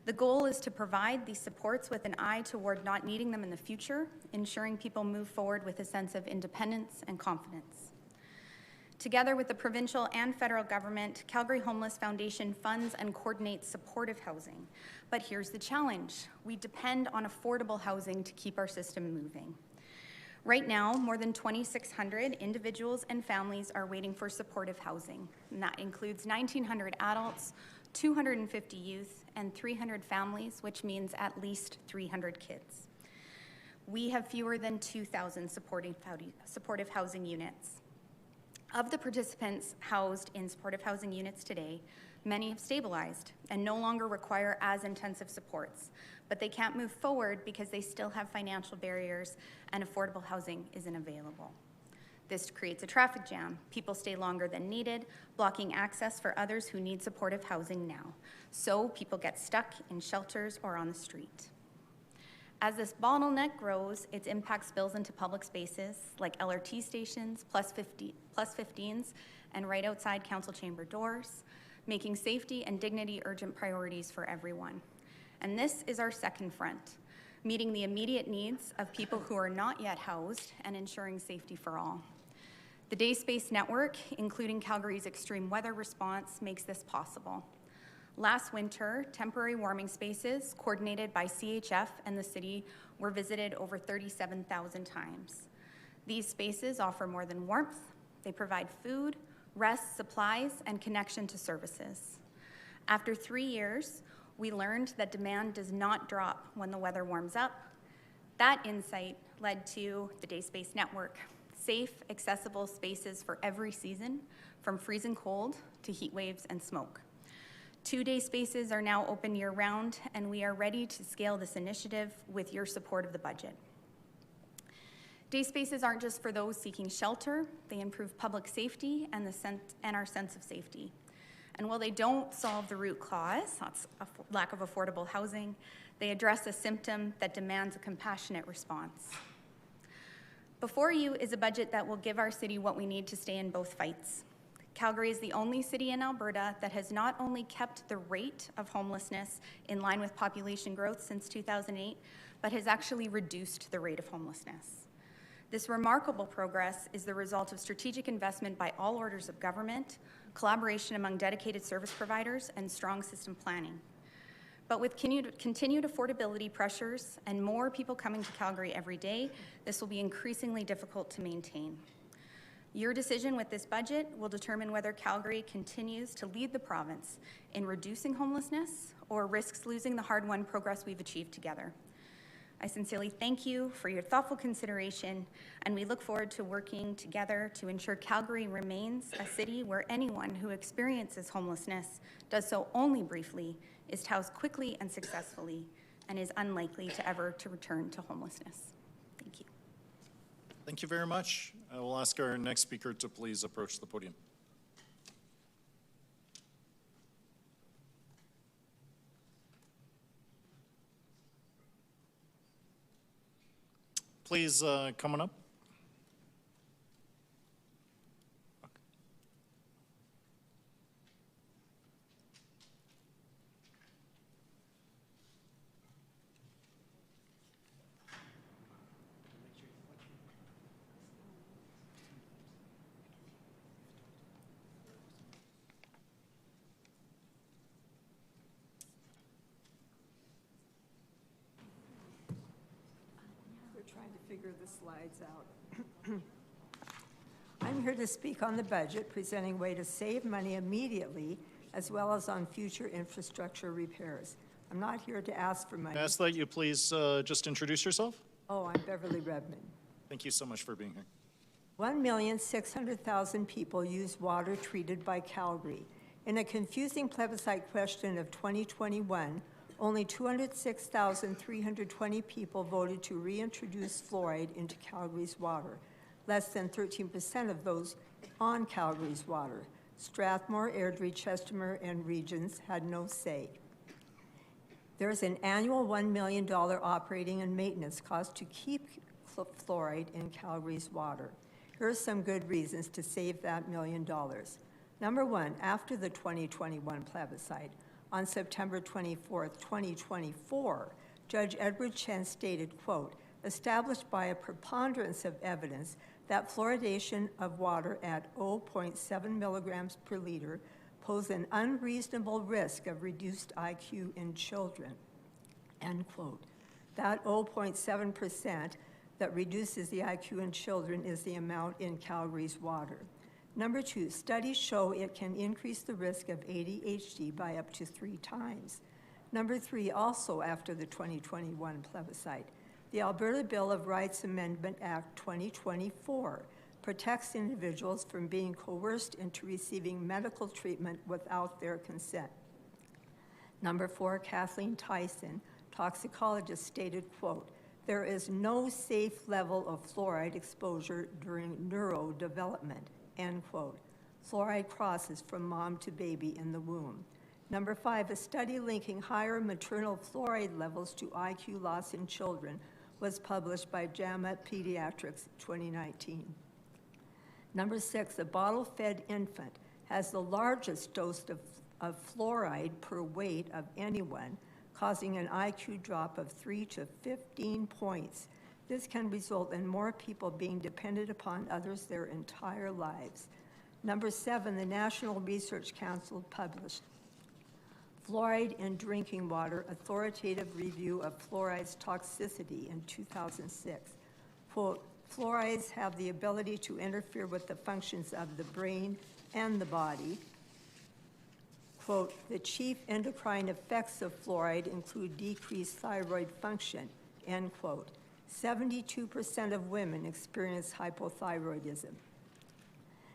The goal is to provide these supports with an eye toward not needing them in the future, ensuring people move forward with a sense of independence and confidence. Together with the provincial and federal government, Calgary Homeless Foundation funds and coordinates supportive housing. But here's the challenge. We depend on affordable housing to keep our system moving. Right now, more than 2,600 individuals and families are waiting for supportive housing. And that includes 1,900 adults, 250 youth, and 300 families, which means at least 300 kids. We have fewer than 2,000 supportive housing units. Of the participants housed in supportive housing units today, many have stabilized and no longer require as intensive supports, but they can't move forward because they still have financial barriers and affordable housing isn't available. This creates a traffic jam. People stay longer than needed, blocking access for others who need supportive housing now. So people get stuck in shelters or on the street. As this bottleneck grows, its impact spills into public spaces like LRT stations, plus 15s, and right outside council chamber doors, making safety and dignity urgent priorities for everyone. And this is our second front, meeting the immediate needs of people who are not yet housed and ensuring safety for all. The Day Space Network, including Calgary's extreme weather response, makes this possible. Last winter, temporary warming spaces coordinated by CHF and the city were visited over 37,000 times. These spaces offer more than warmth. They provide food, rest, supplies, and connection to services. After 3 years, we learned that demand does not drop when the weather warms up. That insight led to the Day Space Network, safe, accessible spaces for every season, from freezing cold to heat waves and smoke. 2 day spaces are now open year-round, and we are ready to scale this initiative with your support of the budget. Day spaces aren't just for those seeking shelter. They improve public safety and our sense of safety. And while they don't solve the root cause, that's a lack of affordable housing, they address a symptom that demands a compassionate response. Before you is a budget that will give our city what we need to stay in both fights. Calgary is the only city in Alberta that has not only kept the rate of homelessness in line with population growth since 2008, but has actually reduced the rate of homelessness. This remarkable progress is the result of strategic investment by all orders of government, collaboration among dedicated service providers, and strong system planning. But with continued affordability pressures and more people coming to Calgary every day, this will be increasingly difficult to maintain. Your decision with this budget will determine whether Calgary continues to lead the province in reducing homelessness or risks losing the hard-won progress we've achieved together. I sincerely thank you for your thoughtful consideration, and we look forward to working together to ensure Calgary remains a city where anyone who experiences homelessness does so only briefly, is housed quickly and successfully, and is unlikely to ever return to homelessness. Thank you. Thank you very much. I will ask our next speaker to please approach the podium. Please come on up. Trying to figure the slides out. I'm here to speak on the budget, presenting a way to save money immediately, as well as on future infrastructure repairs. I'm not here to ask for money. I ask that you please just introduce yourself. Oh, I'm Beverly Redmond. Thank you so much for being here. 1,600,000 people use water treated by Calgary. In a confusing plebiscite question of 2021, only 206,320 people voted to reintroduce fluoride into Calgary's water. Less than 13% of those on Calgary's water. Strathmore, Airdrie, Chestermere, and Regions had no say. There is an annual $1 million operating and maintenance cost to keep fluoride in Calgary's water. Here are some good reasons to save that $1 million. Number one, after the 2021 plebiscite, on September 24, 2024, Judge Edward Chen stated, quote, established by a preponderance of evidence that fluoridation of water at 0.7 milligrams per liter pose an unreasonable risk of reduced IQ in children, end quote. That 0.7% that reduces the IQ in children is the amount in Calgary's water. Number two, studies show it can increase the risk of ADHD by up to 3 times. Number three, also after the 2021 plebiscite, the Alberta Bill of Rights Amendment Act 2024 protects individuals from being coerced into receiving medical treatment without their consent. Number four, Kathleen Tyson, toxicologist, stated, quote, there is no safe level of fluoride exposure during neurodevelopment, end quote. Fluoride crosses from mom to baby in the womb. Number five, a study linking higher maternal fluoride levels to IQ loss in children was published by JAMA Pediatrics 2019. Number six, a bottle-fed infant has the largest dose of fluoride per weight of anyone, causing an IQ drop of 3 to 15 points. This can result in more people being dependent upon others their entire lives. Number seven, the National Research Council published Fluoride in Drinking Water, Authoritative Review of Fluoride's Toxicity in 2006. Quote, fluorides have the ability to interfere with the functions of the brain and the body. quote, "The chief endocrine effects of fluoride include decreased thyroid function," end quote. 72% of women experience hypothyroidism.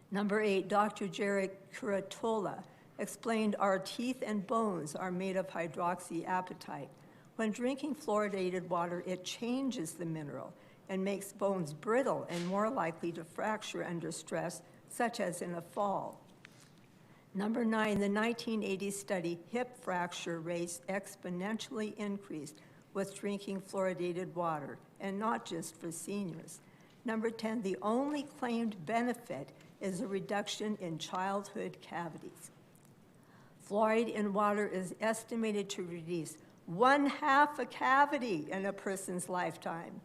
Number 8, Dr. Jared Curatola explained our teeth and bones are made of hydroxyapatite. When drinking fluoridated water, it changes the mineral and makes bones brittle and more likely to fracture under stress, such as in a fall. Number 9, the 1980 study, hip fracture rates exponentially increased with drinking fluoridated water, and not just for seniors. Number 10, the only claimed benefit is a reduction in childhood cavities. Fluoride in water is estimated to reduce 1/2 a cavity in a person's lifetime.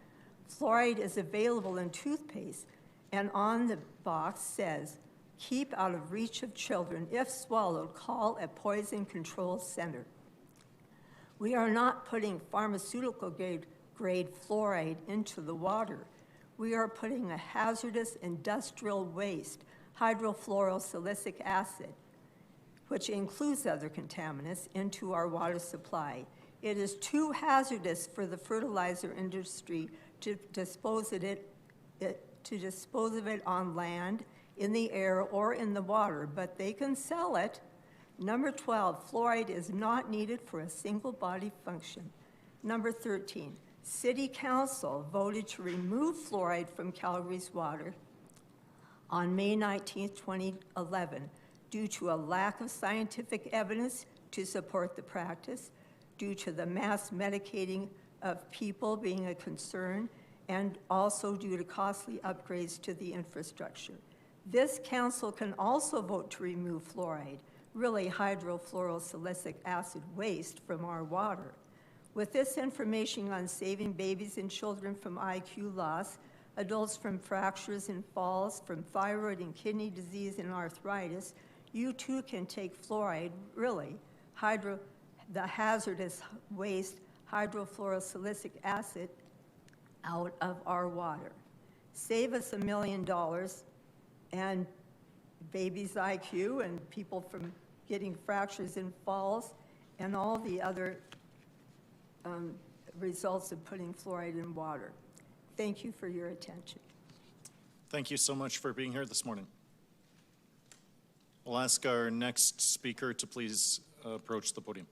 Fluoride is available in toothpaste, and on the box says, "Keep out of reach of children. If swallowed, call a poison control center." We are not putting pharmaceutical grade fluoride into the water. We are putting a hazardous industrial waste, hydrofluorosilicic acid, which includes other contaminants, into our water supply. It is too hazardous for the fertilizer industry to dispose of it on land, in the air, or in the water, but they can sell it. Number 12, fluoride is not needed for a single body function. Number 13, City Council voted to remove fluoride from Calgary's water on May 19, 2011, due to a lack of scientific evidence to support the practice, due to the mass medicating of people being a concern, and also due to costly upgrades to the infrastructure. This council can also vote to remove fluoride, really hydrofluorosilicic acid waste, from our water. With this information on saving babies and children from IQ loss, adults from fractures and falls, from thyroid and kidney disease and arthritis, you too can take fluoride, really, the hazardous waste, hydrofluorosilicic acid, out of our water. Save us $1 million and babies' IQ and people from getting fractures and falls and all the other results of putting fluoride in water. Thank you for your attention. Thank you so much for being here this morning. I'll ask our next speaker to please approach the podium.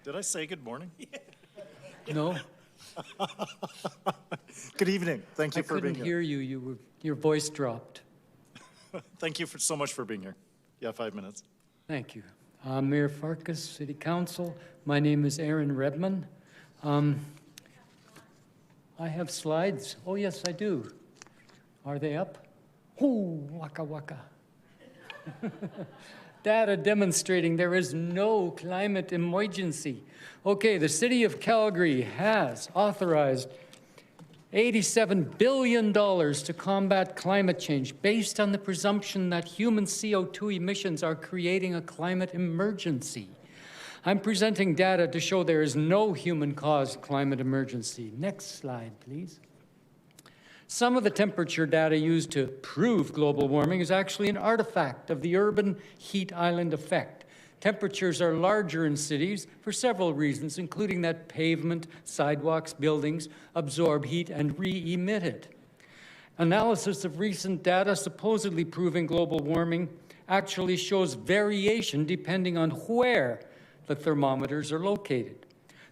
Did I say good morning? No. Good evening. Thank you for being here. I couldn't hear you. Your voice dropped. Thank you so much for being here. You have 5 minutes. Thank you. Mayor Farkas, City Council. My name is Aaron Redman. I have slides. Oh, yes, I do. Are they up? Oh, waka waka. Data demonstrating there is no climate emergency. Okay, the City of Calgary has authorized $87 billion to combat climate change based on the presumption that human CO2 emissions are creating a climate emergency. I'm presenting data to show there is no human-caused climate emergency. Next slide, please. Some of the temperature data used to prove global warming is actually an artifact of the urban heat island effect. Temperatures are larger in cities for several reasons, including that pavement, sidewalks, buildings absorb heat and re-emit it. Analysis of recent data supposedly proving global warming actually shows variation depending on where the thermometers are located.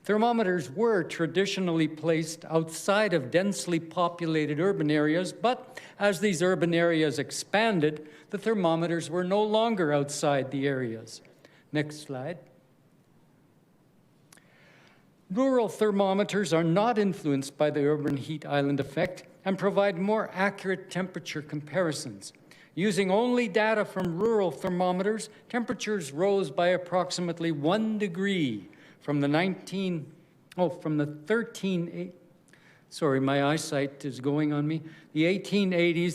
Thermometers were traditionally placed outside of densely populated urban areas, but as these urban areas expanded, the thermometers were no longer outside the areas. Next slide. Rural thermometers are not influenced by the urban heat island effect and provide more accurate temperature comparisons. Using only data from rural thermometers, temperatures rose by approximately 1 degree from the 1880s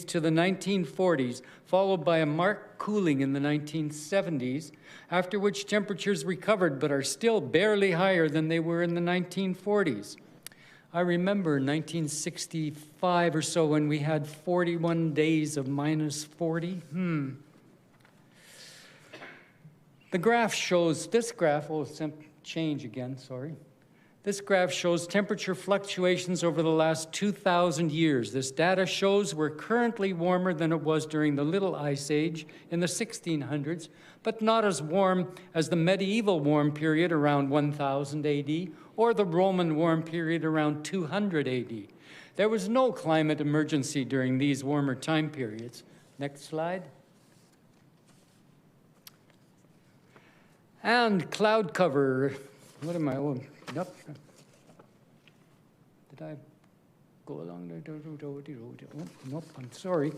to the 1940s, followed by a marked cooling in the 1970s, after which temperatures recovered but are still barely higher than they were in the 1940s. I remember 1965 or so when we had 41 days of minus 40. The graph shows, this graph will change again, sorry. This graph shows temperature fluctuations over the last 2,000 years. This data shows we're currently warmer than it was during the Little Ice Age in the 1600s, but not as warm as the medieval warm period around 1000 AD or the Roman warm period around 200 AD. There was no climate emergency during these warmer time periods. Next slide. And cloud cover. What am I? Oh, nope. Did I go along there? Oh, nope, I'm sorry.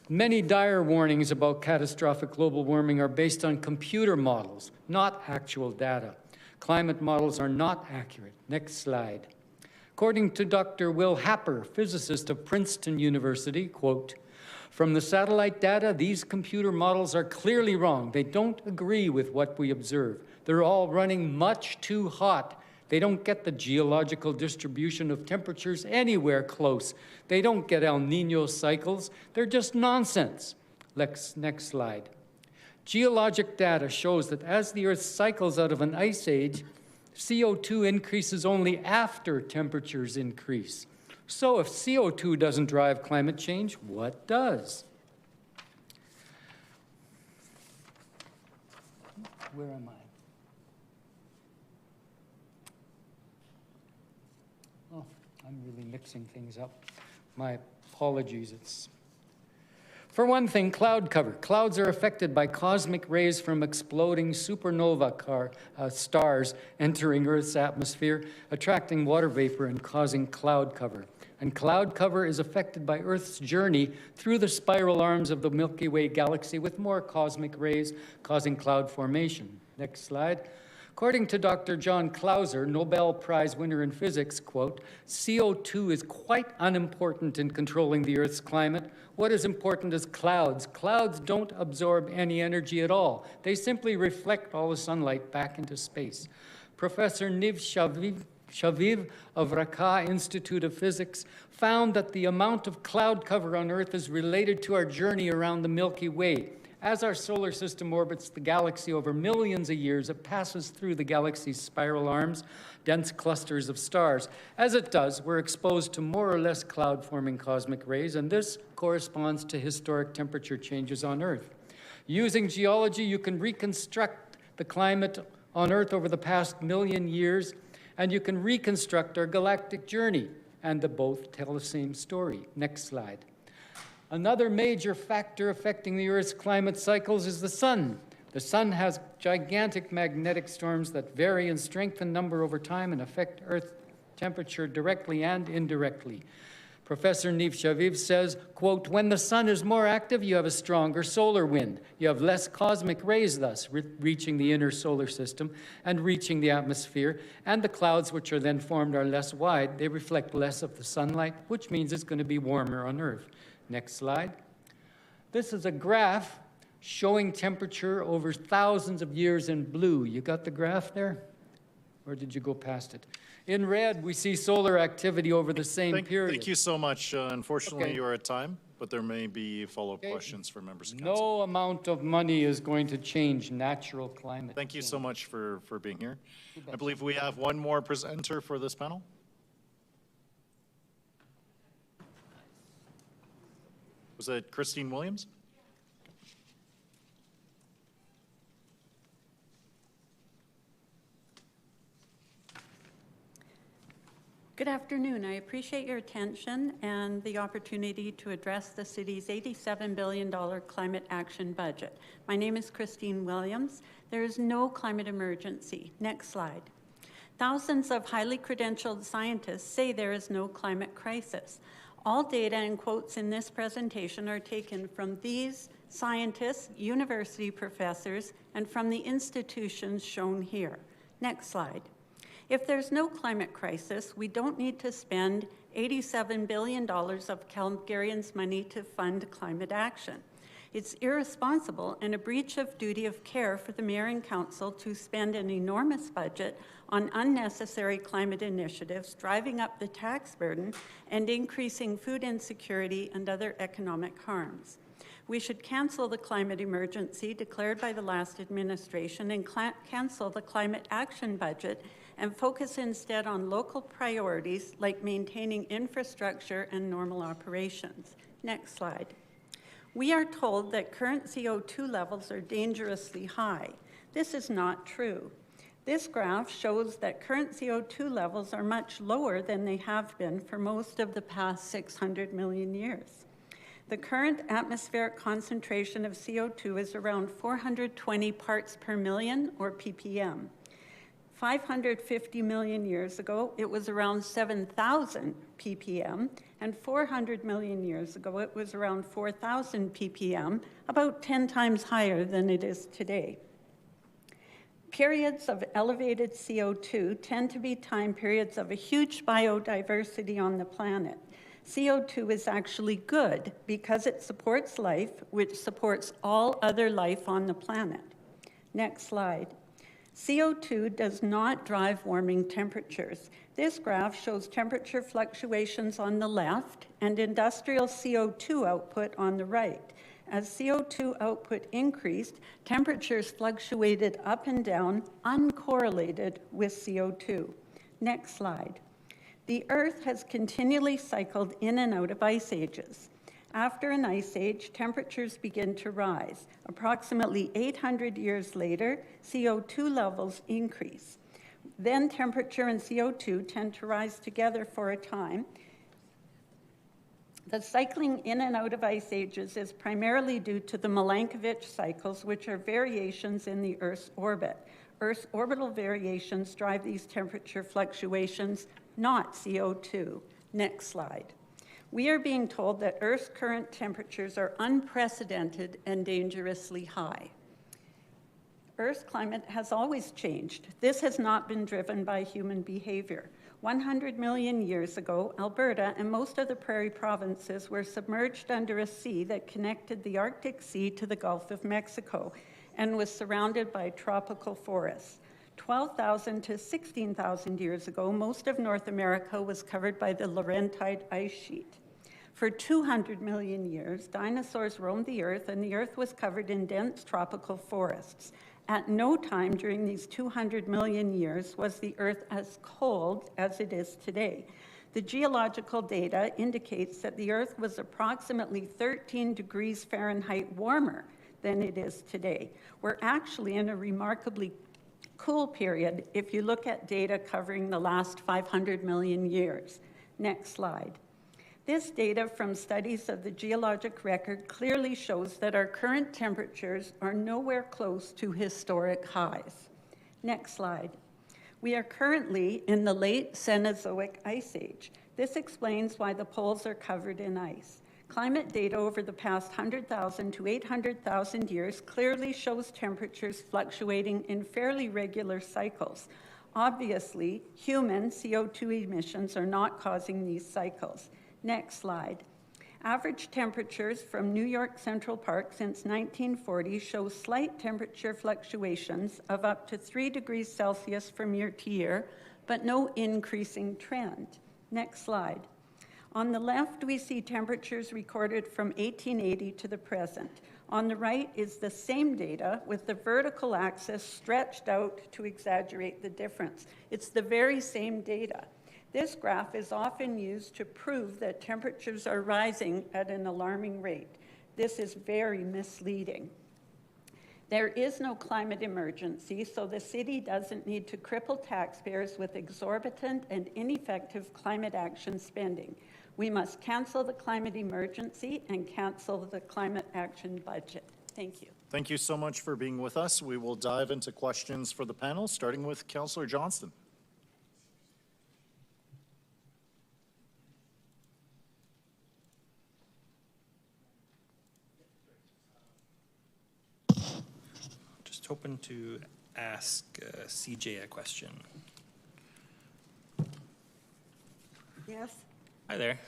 Many dire warnings about catastrophic global warming are based on computer models, not actual data. Climate models are not accurate. Next slide. According to Dr. Will Happer, physicist of Princeton University, quote, "From the satellite data, these computer models are clearly wrong. They don't agree with what we observe. They're all running much too hot. They don't get the geological distribution of temperatures anywhere close. They don't get El Nino cycles. They're just nonsense." Next slide. Geologic data shows that as the Earth cycles out of an ice age, CO2 increases only after temperatures increase. So if CO2 doesn't drive climate change, what does? Where am I? Oh, I'm really mixing things up. My apologies. For one thing, cloud cover. Clouds are affected by cosmic rays from exploding supernova stars entering Earth's atmosphere, attracting water vapor and causing cloud cover. And cloud cover is affected by Earth's journey through the spiral arms of the Milky Way galaxy with more cosmic rays causing cloud formation. Next slide. According to Dr. John Clauser, Nobel Prize winner in physics, quote, "CO2 is quite unimportant in controlling the Earth's climate. What is important is clouds. Clouds don't absorb any energy at all. They simply reflect all the sunlight back into space." Professor Niv Shaviv of Raqqa Institute of Physics found that the amount of cloud cover on Earth is related to our journey around the Milky Way. As our solar system orbits the galaxy over millions of years, it passes through the galaxy's spiral arms, dense clusters of stars. As it does, we're exposed to more or less cloud-forming cosmic rays, and this corresponds to historic temperature changes on Earth. Using geology, you can reconstruct the climate on Earth over the past million years, and you can reconstruct our galactic journey, and they both tell the same story. Next slide. Another major factor affecting the Earth's climate cycles is the sun. The sun has gigantic magnetic storms that vary in strength and number over time and affect Earth temperature directly and indirectly. Professor Niv Shaviv says, quote, "When the sun is more active, you have a stronger solar wind. You have less cosmic rays thus reaching the inner solar system and reaching the atmosphere, and the clouds which are then formed are less wide. They reflect less of the sunlight, which means it's going to be warmer on Earth." Next slide. This is a graph showing temperature over thousands of years in blue. You got the graph there? Or did you go past it? In red, we see solar activity over the same period. Thank you so much. Unfortunately, Okay. you are at time, but there may be follow-up questions for members of council. No amount of money is going to change natural climate. Thank you so much for being here. I believe we have one more presenter for this panel. Was it Christine Williams? Good afternoon. I appreciate your attention and the opportunity to address the city's $87 billion climate action budget. My name is Christine Williams. There is no climate emergency. Next slide. Thousands of highly credentialed scientists say there is no climate crisis. All data and quotes in this presentation are taken from these scientists, university professors, and from the institutions shown here. Next slide. If there's no climate crisis, we don't need to spend $87 billion of Calgarians' money to fund climate action. It's irresponsible and a breach of duty of care for the mayor and council to spend an enormous budget on unnecessary climate initiatives, driving up the tax burden and increasing food insecurity and other economic harms. We should cancel the climate emergency declared by the last administration and cancel the climate action budget and focus instead on local priorities like maintaining infrastructure and normal operations. Next slide. We are told that current CO2 levels are dangerously high. This is not true. This graph shows that current CO2 levels are much lower than they have been for most of the past 600 million years. The current atmospheric concentration of CO2 is around 420 parts per million, or ppm. 550 million years ago, it was around 7,000 ppm, and 400 million years ago, it was around 4,000 ppm, about 10 times higher than it is today. Periods of elevated CO2 tend to be time periods of a huge biodiversity on the planet. CO2 is actually good because it supports life, which supports all other life on the planet. Next slide. CO2 does not drive warming temperatures. This graph shows temperature fluctuations on the left and industrial CO2 output on the right. As CO2 output increased, temperatures fluctuated up and down, uncorrelated with CO2. Next slide. The Earth has continually cycled in and out of ice ages. After an ice age, temperatures begin to rise. Approximately 800 years later, CO2 levels increase. Then temperature and CO2 tend to rise together for a time. The cycling in and out of ice ages is primarily due to the Milankovitch cycles, which are variations in the Earth's orbit. Earth's orbital variations drive these temperature fluctuations, not CO2. Next slide. We are being told that Earth's current temperatures are unprecedented and dangerously high. Earth's climate has always changed. This has not been driven by human behavior. 100 million years ago, Alberta and most of the prairie provinces were submerged under a sea that connected the Arctic Sea to the Gulf of Mexico and was surrounded by tropical forests. 12,000 to 16,000 years ago, most of North America was covered by the Laurentide ice sheet. For 200 million years, dinosaurs roamed the Earth, and the Earth was covered in dense tropical forests. At no time during these 200 million years was the Earth as cold as it is today. The geological data indicates that the Earth was approximately 13 degrees Fahrenheit warmer than it is today. We're actually in a remarkably cool period if you look at data covering the last 500 million years. Next slide. This data from studies of the geologic record clearly shows that our current temperatures are nowhere close to historic highs. Next slide. We are currently in the late Cenozoic ice age. This explains why the poles are covered in ice. Climate data over the past 100,000 to 800,000 years clearly shows temperatures fluctuating in fairly regular cycles. Obviously, human CO2 emissions are not causing these cycles. Next slide. Average temperatures from New York Central Park since 1940 show slight temperature fluctuations of up to 3 degrees Celsius from year to year, but no increasing trend. Next slide. On the left, we see temperatures recorded from 1880 to the present. On the right is the same data with the vertical axis stretched out to exaggerate the difference. It's the very same data. This graph is often used to prove that temperatures are rising at an alarming rate. This is very misleading. There is no climate emergency, so the city doesn't need to cripple taxpayers with exorbitant and ineffective climate action spending. We must cancel the climate emergency and cancel the climate action budget. Thank you. Thank you so much for being with us. We will dive into questions for the panel, starting with Councillor Johnston. Just hoping to ask CJ a question. Yes. Hi there.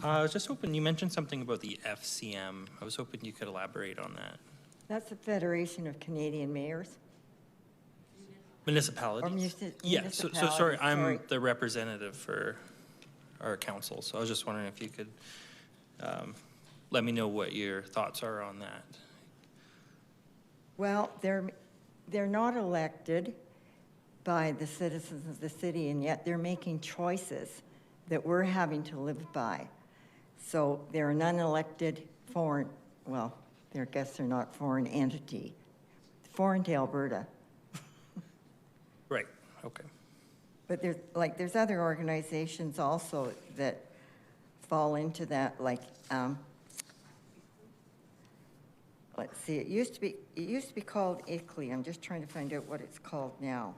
I was just hoping, you mentioned something about the FCM. I was hoping you could elaborate on that. That's the Federation of Canadian Mayors. Municipalities? Or Yeah, so sorry, municipalities, I'm the representative for our council, so I was just wondering if you could let me know what your thoughts are on that. Well, they're not elected by the citizens of the city, and yet they're making choices that we're having to live by. So they're an unelected foreign, well, I guess they're not foreign entity, foreign to Alberta. Right, okay. But there's other organizations also that fall into that, like, let's see, it used to be called ICLEI. I'm just trying to find out what it's called now.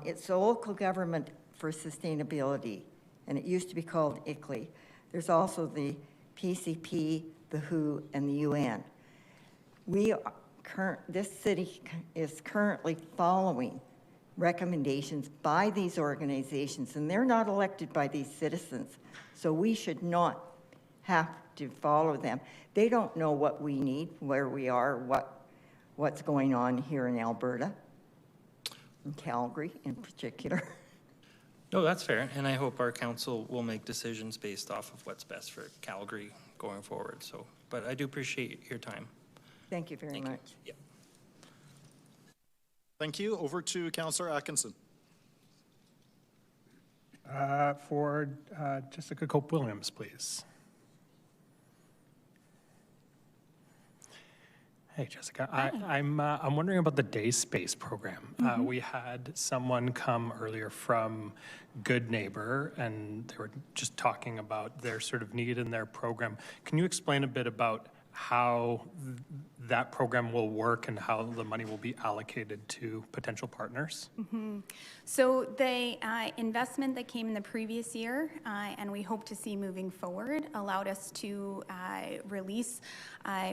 It's the Local Government for Sustainability, and it used to be called ICLEI. There's also the PCP, the WHO, and the UN. This city is currently following recommendations by these organizations, and they're not elected by these citizens, so we should not have to follow them. They don't know what we need, where we are, what's going on here in Alberta, in Calgary in particular. No, that's fair, and I hope our council will make decisions based off of what's best for Calgary going forward. So, but I do appreciate your time. Thank you very much. Yeah. Thank you. Over to Councillor Atkinson. For Jessica Cope-Williams, please. Hey, Jessica. I'm wondering about the day space program. We had someone come earlier from Good Neighbor, and they were just talking about their sort of need in their program. Can you explain a bit about how that program will work and how the money will be allocated to potential partners? So the investment that came in the previous year, and we hope to see moving forward, allowed us to release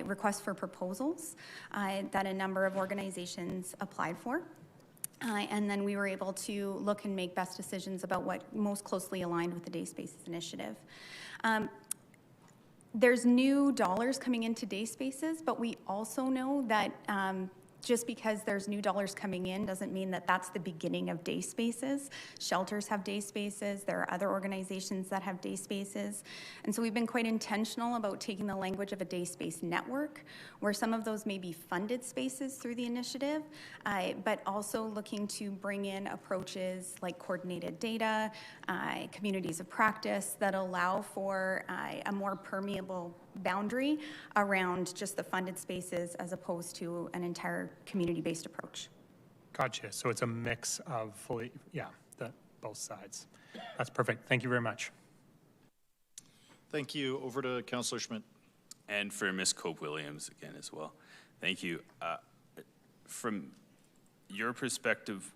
requests for proposals that a number of organizations applied for. And then we were able to look and make best decisions about what most closely aligned with the Day Spaces Initiative. There's new dollars coming into day spaces, but we also know that just because there's new dollars coming in doesn't mean that that's the beginning of day spaces. Shelters have day spaces. There are other organizations that have day spaces. And so we've been quite intentional about taking the language of a day space network, where some of those may be funded spaces through the initiative, but also looking to bring in approaches like coordinated data, communities of practice that allow for a more permeable boundary around just the funded spaces as opposed to an entire community-based approach. Gotcha. So it's a mix of both sides. That's perfect. Thank you very much. Thank you. Over to Councillor Schmidt. And for Ms. Cope-Williams again as well. Thank you. From your perspective,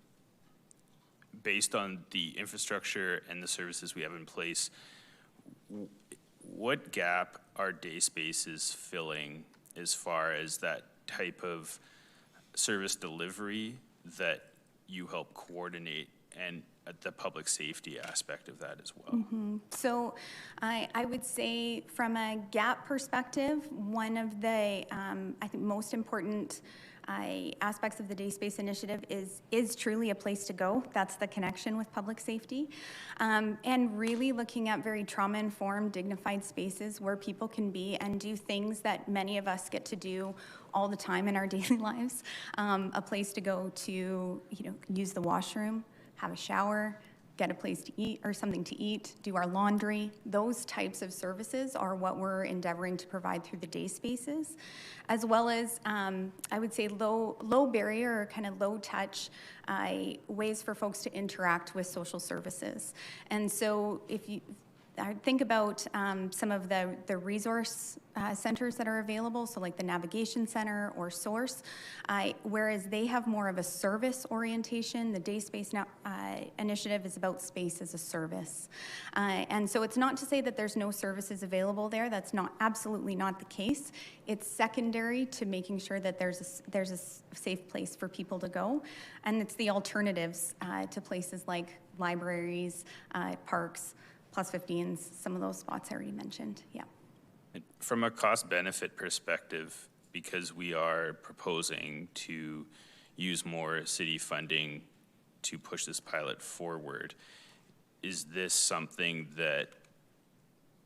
based on the infrastructure and the services we have in place, what gap are day spaces filling as far as that type of service delivery that you help coordinate and the public safety aspect of that as well? So I would say from a gap perspective, one of the, I think, most important aspects of the Day Space Initiative is truly a place to go. That's the connection with public safety. And really looking at very trauma-informed, dignified spaces where people can be and do things that many of us get to do all the time in our daily lives. A place to go to, use the washroom, have a shower, get a place to eat or something to eat, do our laundry. Those types of services are what we're endeavoring to provide through the day spaces, as well as I would say low barrier or kind of low touch ways for folks to interact with social services. And so if you think about some of the resource centers that are available, so like the Navigation Center or Source, whereas they have more of a service orientation, the Day Space Initiative is about space as a service. And so it's not to say that there's no services available there. That's absolutely not the case. It's secondary to making sure that there's a safe place for people to go. And it's the alternatives to places like libraries, parks, plus 15s, some of those spots I already mentioned, yeah. And from a cost-benefit perspective, because we are proposing to use more city funding to push this pilot forward, is this something that,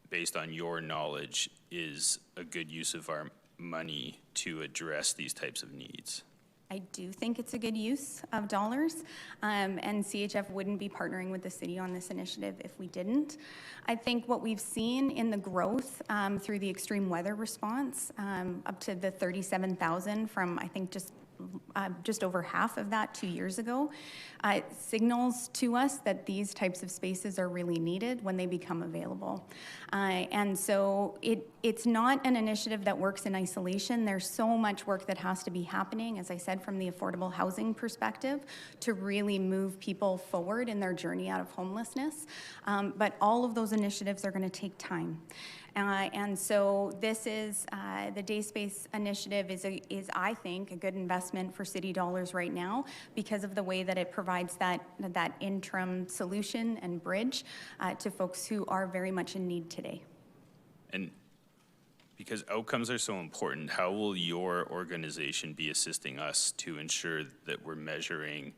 based on your knowledge, is a good use of our money to address these types of needs? I do think it's a good use of dollars, and CHF wouldn't be partnering with the city on this initiative if we didn't. I think what we've seen in the growth through the extreme weather response, up to the 37,000 from, I think, just over half of that 2 years ago, signals to us that these types of spaces are really needed when they become available. And so it's not an initiative that works in isolation. There's so much work that has to be happening, as I said, from the affordable housing perspective, to really move people forward in their journey out of homelessness. But all of those initiatives are going to take time. And so this is, the Day Space Initiative is, I think, a good investment for city dollars right now because of the way that it provides that interim solution and bridge to folks who are very much in need today. And because outcomes are so important, how will your organization be assisting us to ensure that we're measuring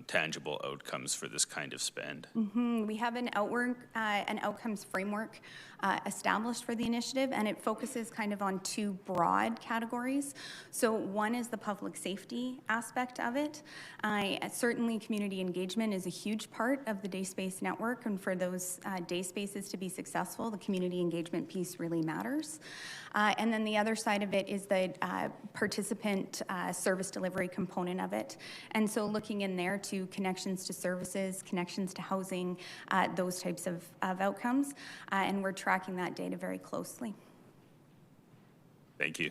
tangible outcomes for this kind of spend? We have an outcomes framework established for the initiative, and it focuses kind of on two broad categories. So one is the public safety aspect of it. Certainly community engagement is a huge part of the Day Space network, and for those day spaces to be successful, the community engagement piece really matters. And then the other side of it is the participant service delivery component of it. And so looking in there to connections to services, connections to housing, those types of outcomes, and we're tracking that data very closely. Thank you.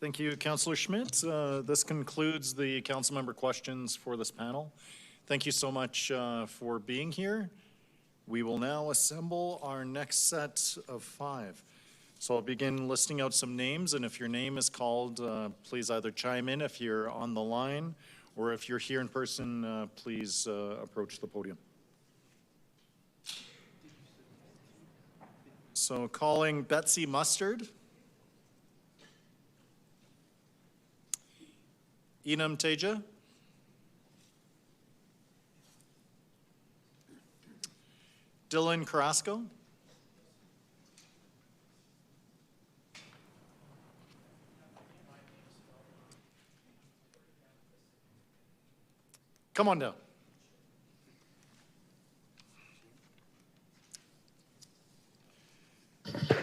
Thank you, Councillor Schmidt. This concludes the council member questions for this panel. Thank you so much for being here. We will now assemble our next set of 5. So I'll begin listing out some names, and if your name is called, please either chime in if you're on the line, or if you're here in person, please approach the podium. So calling Betsy Mustard, Enam Teja, Dylan Carrasco, come on down.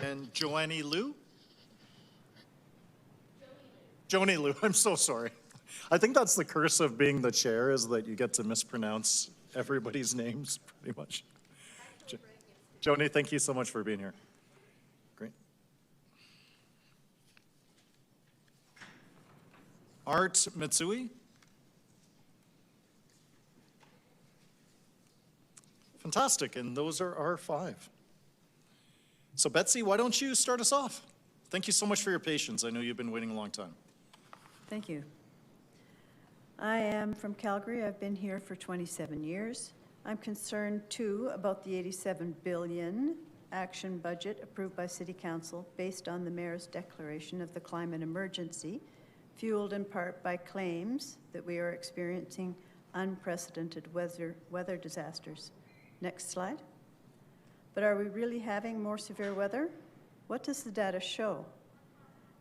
And Joanie Liu? Joni Liu, I'm so sorry. I think that's the curse of being the chair, is that you get to mispronounce everybody's names pretty much. Joni, thank you so much for being here. Great. Art Mitsui? Fantastic, and those are our 5. So Betsy, why don't you start us off? Thank you so much for your patience. I know you've been waiting a long time. Thank you. I am from Calgary. I've been here for 27 years. I'm concerned too about the 87 billion action budget approved by City Council based on the Mayor's declaration of the climate emergency, fueled in part by claims that we are experiencing unprecedented weather disasters. Next slide. But are we really having more severe weather? What does the data show?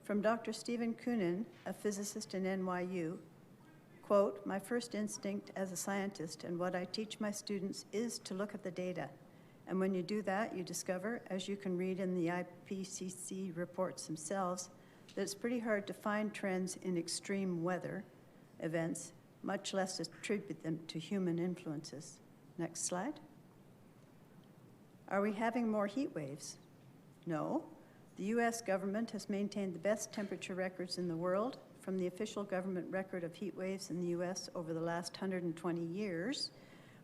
From Dr. Stephen Koonin, a physicist in NYU, quote, "My first instinct as a scientist and what I teach my students is to look at the data. And when you do that, you discover, as you can read in the IPCC reports themselves, that it's pretty hard to find trends in extreme weather events, much less attribute them to human influences." Next slide. Are we having more heat waves? No. The U.S. government has maintained the best temperature records in the world. From the official government record of heat waves in the U.S. over the last 120 years,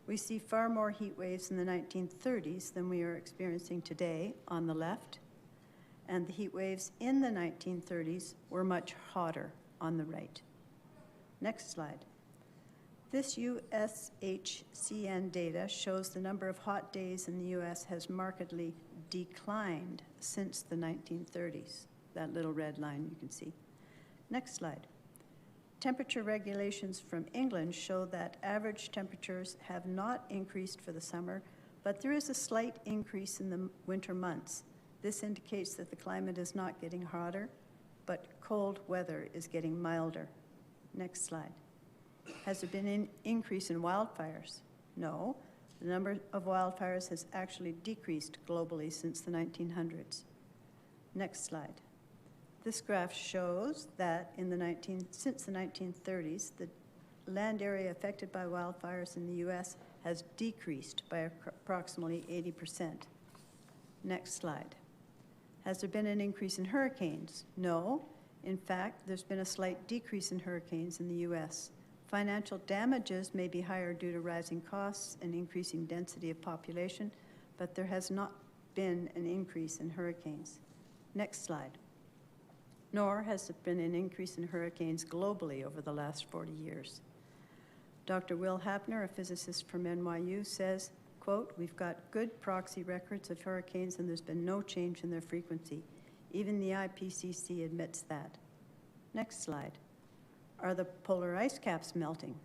we see far more heat waves in the 1930s than we are experiencing today on the left, and the heat waves in the 1930s were much hotter on the right. Next slide. This USHCN data shows the number of hot days in the U.S. has markedly declined since the 1930s. That little red line you can see. Next slide. Temperature regulations from England show that average temperatures have not increased for the summer, but there is a slight increase in the winter months. This indicates that the climate is not getting hotter, but cold weather is getting milder. Next slide. Has there been an increase in wildfires? No. The number of wildfires has actually decreased globally since the 1900s. Next slide. This graph shows that since the 1930s, the land area affected by wildfires in the U.S. has decreased by approximately 80%. Next slide. Has there been an increase in hurricanes? No. In fact, there's been a slight decrease in hurricanes in the U.S. Financial damages may be higher due to rising costs and increasing density of population, but there has not been an increase in hurricanes. Next slide. Nor has there been an increase in hurricanes globally over the last 40 years. Dr. Will Hapner, a physicist from NYU, says, quote, "We've got good proxy records of hurricanes and there's been no change in their frequency. Even the IPCC admits that." Next slide. Are the polar ice caps melting?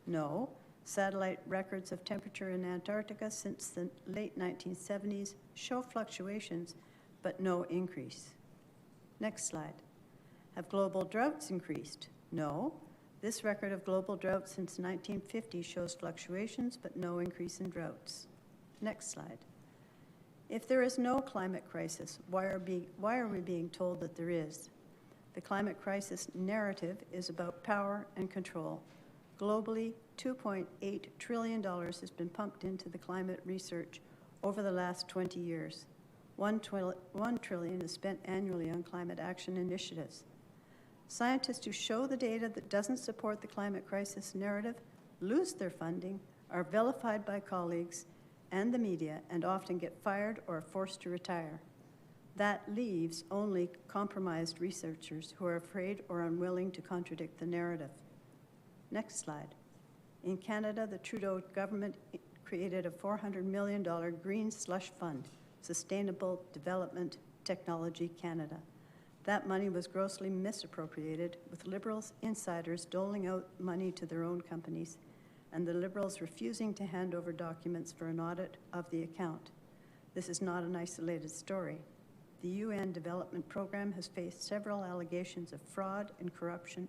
No. Satellite records of temperature in Antarctica since the late 1970s show fluctuations, but no increase. Next slide. Have global droughts increased? No. This record of global drought since 1950 shows fluctuations, but no increase in droughts. Next slide. If there is no climate crisis, why are we being told that there is? The climate crisis narrative is about power and control. Globally, $2.8 trillion has been pumped into the climate research over the last 20 years. $1 trillion is spent annually on climate action initiatives. Scientists who show the data that doesn't support the climate crisis narrative lose their funding, are vilified by colleagues and the media, and often get fired or are forced to retire. That leaves only compromised researchers who are afraid or unwilling to contradict the narrative. Next slide. In Canada, the Trudeau government created a $400 million green slush fund, Sustainable Development Technology Canada. That money was grossly misappropriated, with Liberals insiders doling out money to their own companies, and the Liberals refusing to hand over documents for an audit of the account. This is not an isolated story. The UN Development Program has faced several allegations of fraud and corruption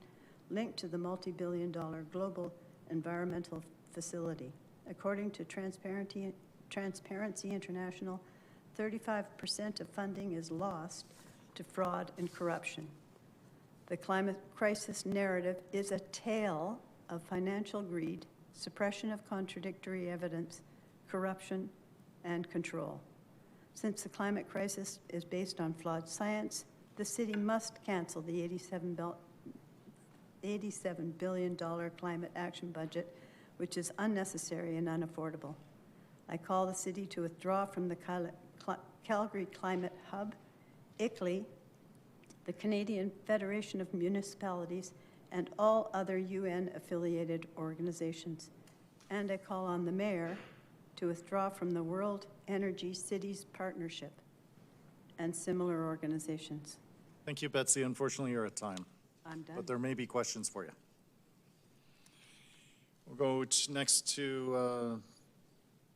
linked to the multi-billion-dollar global environmental facility. According to Transparency International, 35% of funding is lost to fraud and corruption. The climate crisis narrative is a tale of financial greed, suppression of contradictory evidence, corruption, and control. Since the climate crisis is based on flawed science, the city must cancel the $87 billion climate action budget, which is unnecessary and unaffordable. I call the city to withdraw from the Calgary Climate Hub, ICLEI, the Canadian Federation of Municipalities, and all other UN-affiliated organizations. And I call on the mayor to withdraw from the World Energy Cities Partnership and similar organizations. Thank you, Betsy. Unfortunately, you're at time. I'm done. But there may be questions for you. We'll go next to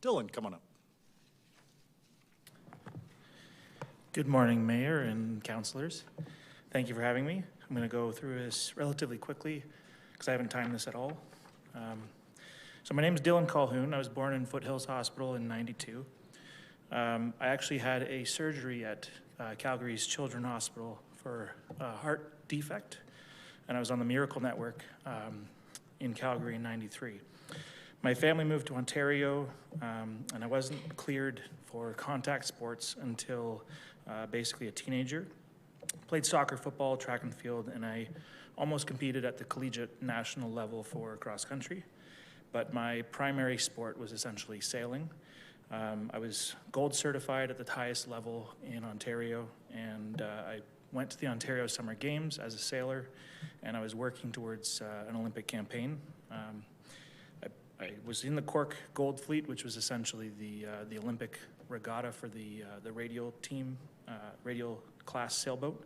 Dylan. Come on up. Good morning, Mayor and councillors. Thank you for having me. I'm going to go through this relatively quickly because I haven't timed this at all. So my name is Dylan Calhoun. I was born in Foothills Hospital in '92. I actually had a surgery at Calgary's Children's Hospital for a heart defect, and I was on the Miracle Network in Calgary in '93. My family moved to Ontario, and I wasn't cleared for contact sports until basically a teenager. Played soccer, football, track and field, and I almost competed at the collegiate national level for cross country. But my primary sport was essentially sailing. I was gold certified at the highest level in Ontario, and I went to the Ontario Summer Games as a sailor, and I was working towards an Olympic campaign. I was in the Cork Gold Fleet, which was essentially the Olympic regatta for the radial team, radial class sailboat,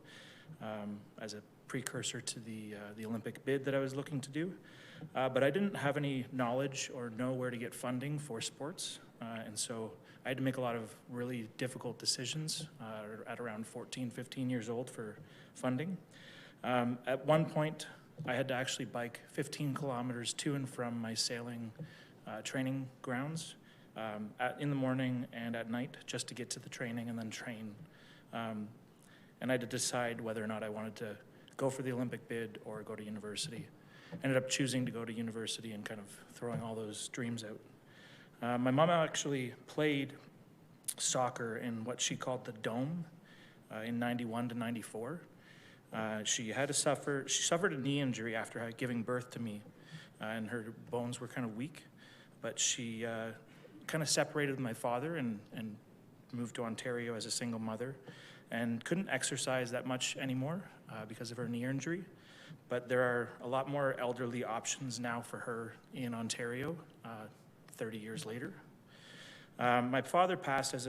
as a precursor to the Olympic bid that I was looking to do. But I didn't have any knowledge or know where to get funding for sports, and so I had to make a lot of really difficult decisions at around 14, 15 years old for funding. At one point, I had to actually bike 15 kilometers to and from my sailing training grounds in the morning and at night just to get to the training and then train. And I had to decide whether or not I wanted to go for the Olympic bid or go to university. Ended up choosing to go to university and kind of throwing all those dreams out. My mom actually played soccer in what she called the Dome in 91 to 94. She suffered a knee injury after giving birth to me, and her bones were kind of weak. But she kind of separated with my father and moved to Ontario as a single mother, and couldn't exercise that much anymore because of her knee injury. But there are a lot more elderly options now for her in Ontario 30 years later. My father passed as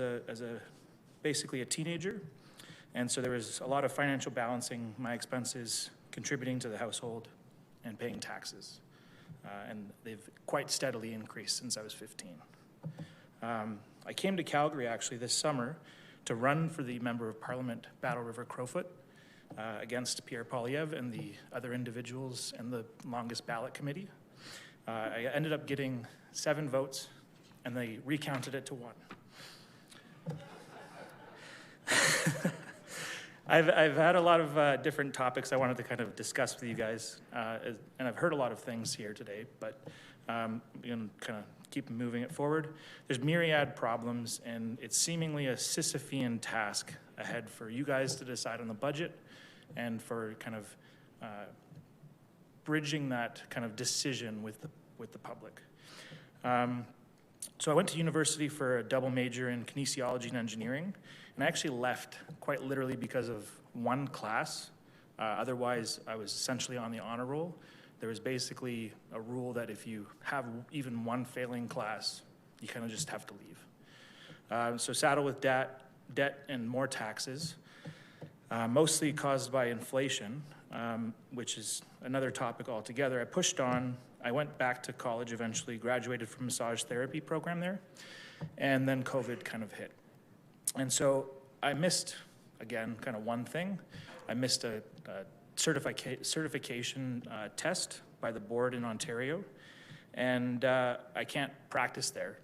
basically a teenager, and so there was a lot of financial balancing my expenses, contributing to the household, and paying taxes. And they've quite steadily increased since I was 15. I came to Calgary actually this summer to run for the Member of Parliament Battle River Crowfoot against Pierre Poilievre and the other individuals in the longest ballot committee. I ended up getting 7 votes, and they recounted it to 1. I've had a lot of different topics I wanted to kind of discuss with you guys, and I've heard a lot of things here today, but I'm going to kind of keep moving it forward. There's myriad problems, and it's seemingly a Sisyphean task ahead for you guys to decide on the budget and for kind of bridging that kind of decision with the public. So I went to university for a double major in kinesiology and engineering, and I actually left quite literally because of one class. Otherwise, I was essentially on the honor roll. There was basically a rule that if you have even one failing class, you kind of just have to leave. So saddled with debt and more taxes, mostly caused by inflation, which is another topic altogether. I pushed on. I went back to college eventually, graduated from a massage therapy program there, and then COVID kind of hit. And so I missed, again, kind of one thing. I missed a certification test by the board in Ontario, and I can't practice there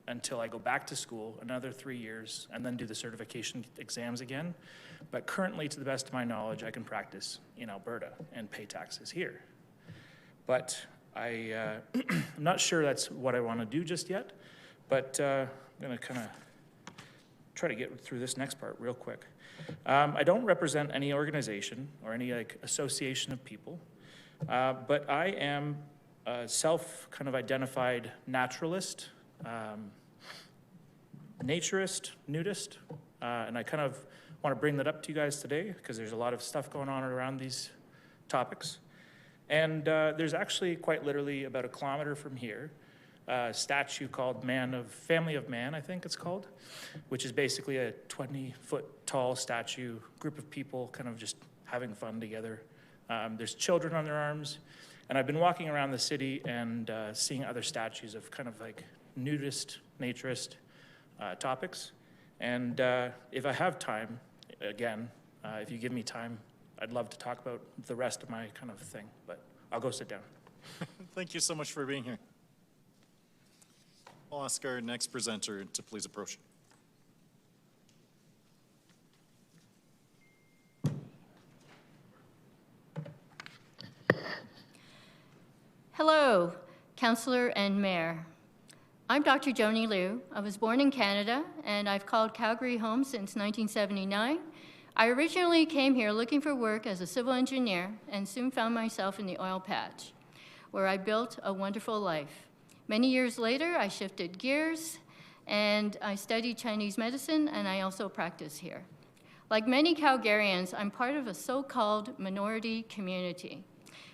until I go back to school another 3 years and then do the certification exams again. But currently, to the best of my knowledge, I can practice in Alberta and pay taxes here. But I'm not sure that's what I want to do just yet, but I'm going to kind of try to get through this next part real quick. I don't represent any organization or any association of people, but I am a kind of identified naturalist, naturist, nudist, and I kind of want to bring that up to you guys today because there's a lot of stuff going on around these topics. And there's actually quite literally about 1 kilometer from here, a statue called Family of Man, I think it's called, which is basically a 20-foot tall statue, group of people kind of just having fun together. There's children on their arms, and I've been walking around the city and seeing other statues of kind of like nudist, naturist topics. And if I have time, again, if you give me time, I'd love to talk about the rest of my kind of thing, but I'll go sit down. Thank you so much for being here. I'll ask our next presenter to please approach. Hello, Councillor and Mayor. I'm Dr. Joni Liu. I was born in Canada, and I've called Calgary home since 1979. I originally came here looking for work as a civil engineer and soon found myself in the oil patch, where I built a wonderful life. Many years later, I shifted gears, and I studied Chinese medicine, and I also practice here. Like many Calgarians, I'm part of a so-called minority community.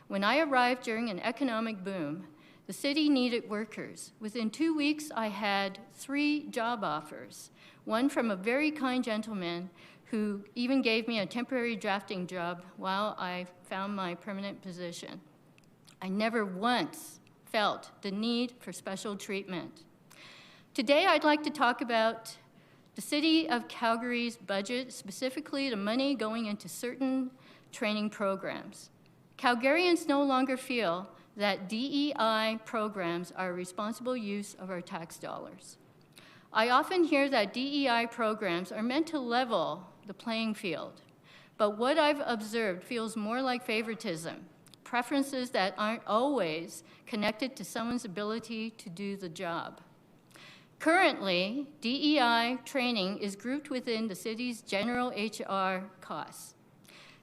When I arrived during an economic boom, The city needed workers. Within 2 weeks, I had 3 job offers, one from a very kind gentleman who even gave me a temporary drafting job while I found my permanent position. I never once felt the need for special treatment. Today, I'd like to talk about the City of Calgary's budget, specifically the money going into certain training programs. Calgarians no longer feel that DEI programs are a responsible use of our tax dollars. I often hear that DEI programs are meant to level the playing field, but what I've observed feels more like favoritism, preferences that aren't always connected to someone's ability to do the job. Currently, DEI training is grouped within the city's general HR costs.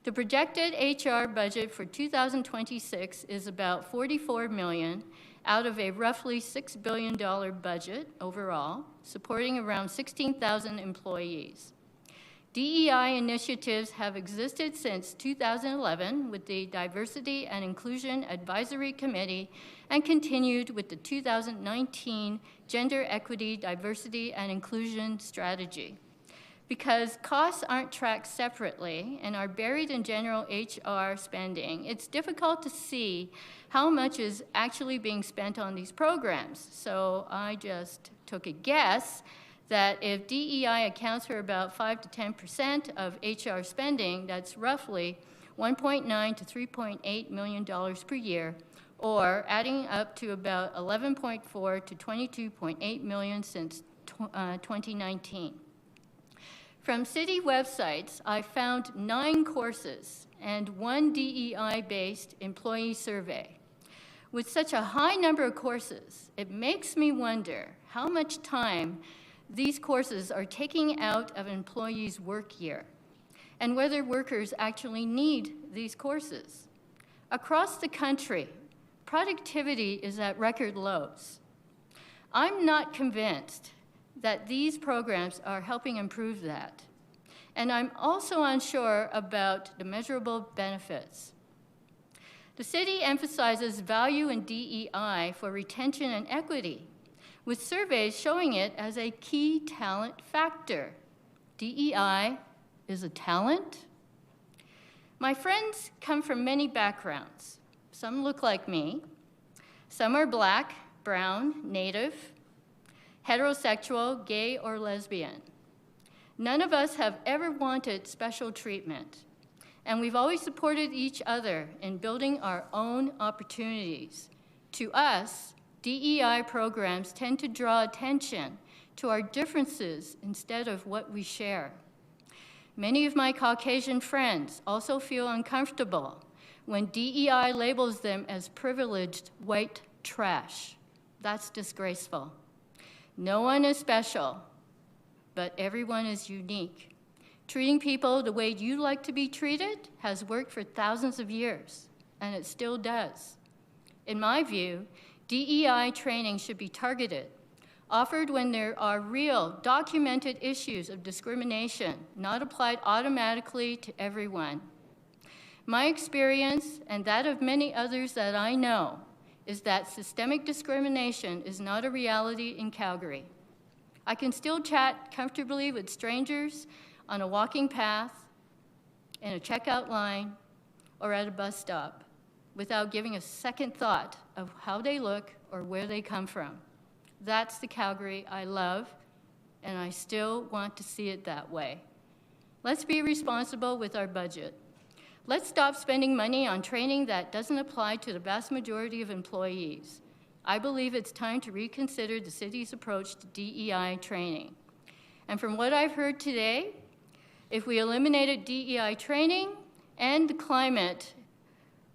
The projected HR budget for 2026 is about $44 million out of a roughly $6 billion budget overall, supporting around 16,000 employees. DEI initiatives have existed since 2011 with the Diversity and Inclusion Advisory Committee and continued with the 2019 Gender Equity, Diversity, and Inclusion Strategy. Because costs aren't tracked separately and are buried in general HR spending, it's difficult to see how much is actually being spent on these programs. So I just took a guess that if DEI accounts for about 5 to 10% of HR spending, that's roughly $1.9 to $3.8 million per year, or adding up to about 11.4 to 22.8 million since 2019. From city websites, I found 9 courses and 1 DEI-based employee survey. With such a high number of courses, it makes me wonder how much time these courses are taking out of employees' work year, and whether workers actually need these courses. Across the country, productivity is at record lows. I'm not convinced that these programs are helping improve that. And I'm also unsure about the measurable benefits. The city emphasizes value in DEI for retention and equity, with surveys showing it as a key talent factor. DEI is a talent? My friends come from many backgrounds. Some look like me. Some are Black, brown, Native, heterosexual, gay, or lesbian. None of us have ever wanted special treatment, and we've always supported each other in building our own opportunities. To us, DEI programs tend to draw attention to our differences instead of what we share. Many of my Caucasian friends also feel uncomfortable when DEI labels them as privileged white trash. That's disgraceful. No one is special, but everyone is unique. Treating people the way you like to be treated has worked for thousands of years, and it still does. In my view, DEI training should be targeted, offered when there are real, documented issues of discrimination, not applied automatically to everyone. My experience, and that of many others that I know, is that systemic discrimination is not a reality in Calgary. I can still chat comfortably with strangers on a walking path, in a checkout line, or at a bus stop without giving a second thought of how they look or where they come from. That's the Calgary I love, and I still want to see it that way. Let's be responsible with our budget. Let's stop spending money on training that doesn't apply to the vast majority of employees. I believe it's time to reconsider the city's approach to DEI training. And from what I've heard today, if we eliminated DEI training and the climate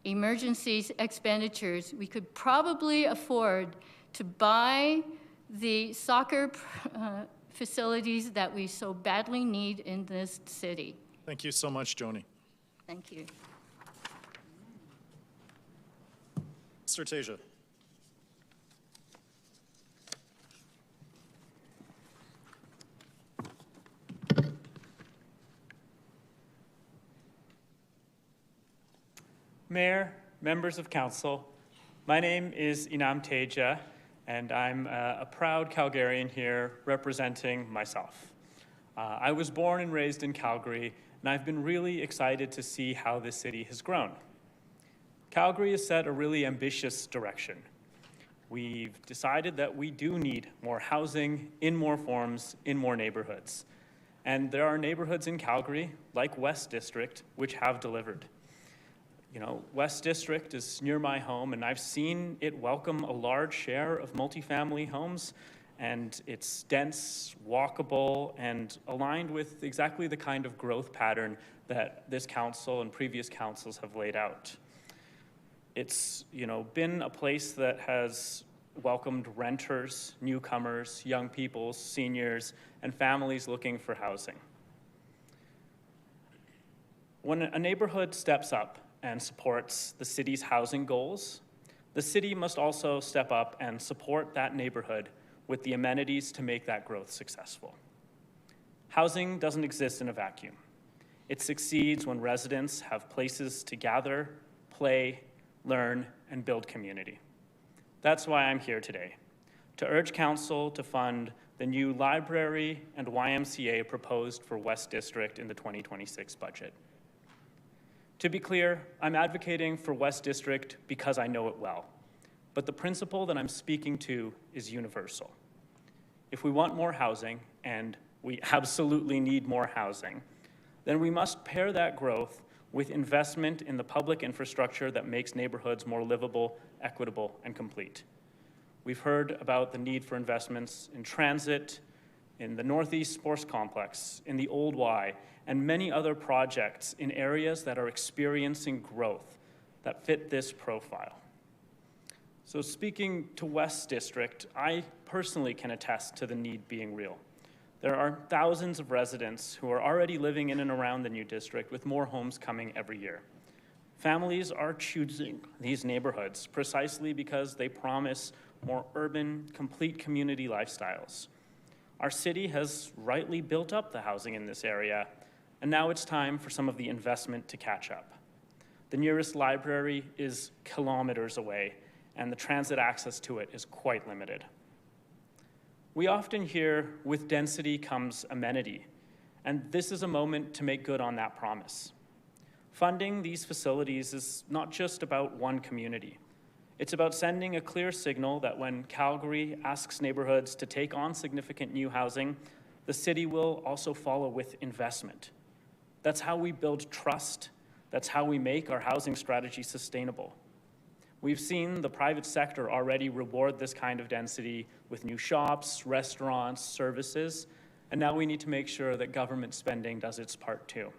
emergencies expenditures, we could probably afford to buy the soccer facilities that we so badly need in this city. Thank you so much, Joni. Thank you. Mr. Tasia. Mayor, members of council, My name is Inam Teja, and I'm a proud Calgarian here representing myself. I was born and raised in Calgary, and I've been really excited to see how this city has grown. Calgary has set a really ambitious direction. We've decided that we do need more housing in more forms, in more neighborhoods. And there are neighborhoods in Calgary, like West District, which have delivered. You know, West District is near my home, and I've seen it welcome a large share of multifamily homes, and it's dense, walkable, and aligned with exactly the kind of growth pattern that this council and previous councils have laid out. It's, you know, been a place that has welcomed renters, newcomers, young people, seniors, and families looking for housing. When a neighborhood steps up and supports the city's housing goals, the city must also step up and support that neighborhood with the amenities to make that growth successful. Housing doesn't exist in a vacuum. It succeeds when residents have places to gather, play, learn, and build community. That's why I'm here today, to urge Council to fund the new library and YMCA proposed for West District in the 2026 budget. To be clear, I'm advocating for West District because I know it well, but the principle that I'm speaking to is universal. If we want more housing, and we absolutely need more housing, then we must pair that growth with investment in the public infrastructure that makes neighborhoods more livable, equitable, and complete. We've heard about the need for investments in transit, in the Northeast Sports Complex, in the Old Y, and many other projects in areas that are experiencing growth that fit this profile. So speaking to West District, I personally can attest to the need being real. There are thousands of residents who are already living in and around the new district, with more homes coming every year. Families are choosing these neighborhoods precisely because they promise more urban, complete community lifestyles. Our city has rightly built up the housing in this area, and now it's time for some of the investment to catch up. The nearest library is kilometers away, and the transit access to it is quite limited. We often hear, with density comes amenity, and this is a moment to make good on that promise. Funding these facilities is not just about one community. It's about sending a clear signal that when Calgary asks neighborhoods to take on significant new housing, the city will also follow with investment. That's how we build trust. That's how we make our housing strategy sustainable. We've seen the private sector already reward this kind of density with new shops, restaurants, services, and now we need to make sure that government spending does its part too.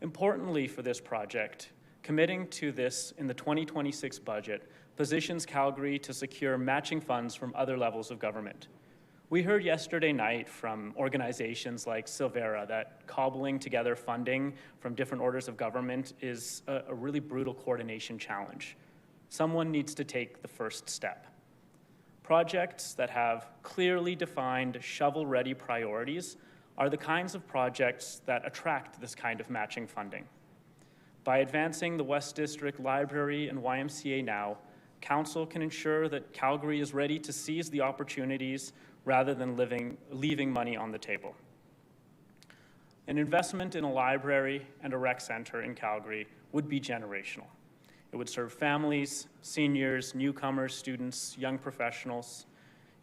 Importantly for this project, committing to this in the 2026 budget positions Calgary to secure matching funds from other levels of government. We heard yesterday night from organizations like Silvera that cobbling together funding from different orders of government is a really brutal coordination challenge. Someone needs to take the first step. Projects that have clearly defined shovel-ready priorities are the kinds of projects that attract this kind of matching funding. By advancing the West District Library and YMCA now, Council can ensure that Calgary is ready to seize the opportunities rather than leaving money on the table. An investment in a library and a rec center in Calgary would be generational. It would serve families, seniors, newcomers, students, young professionals.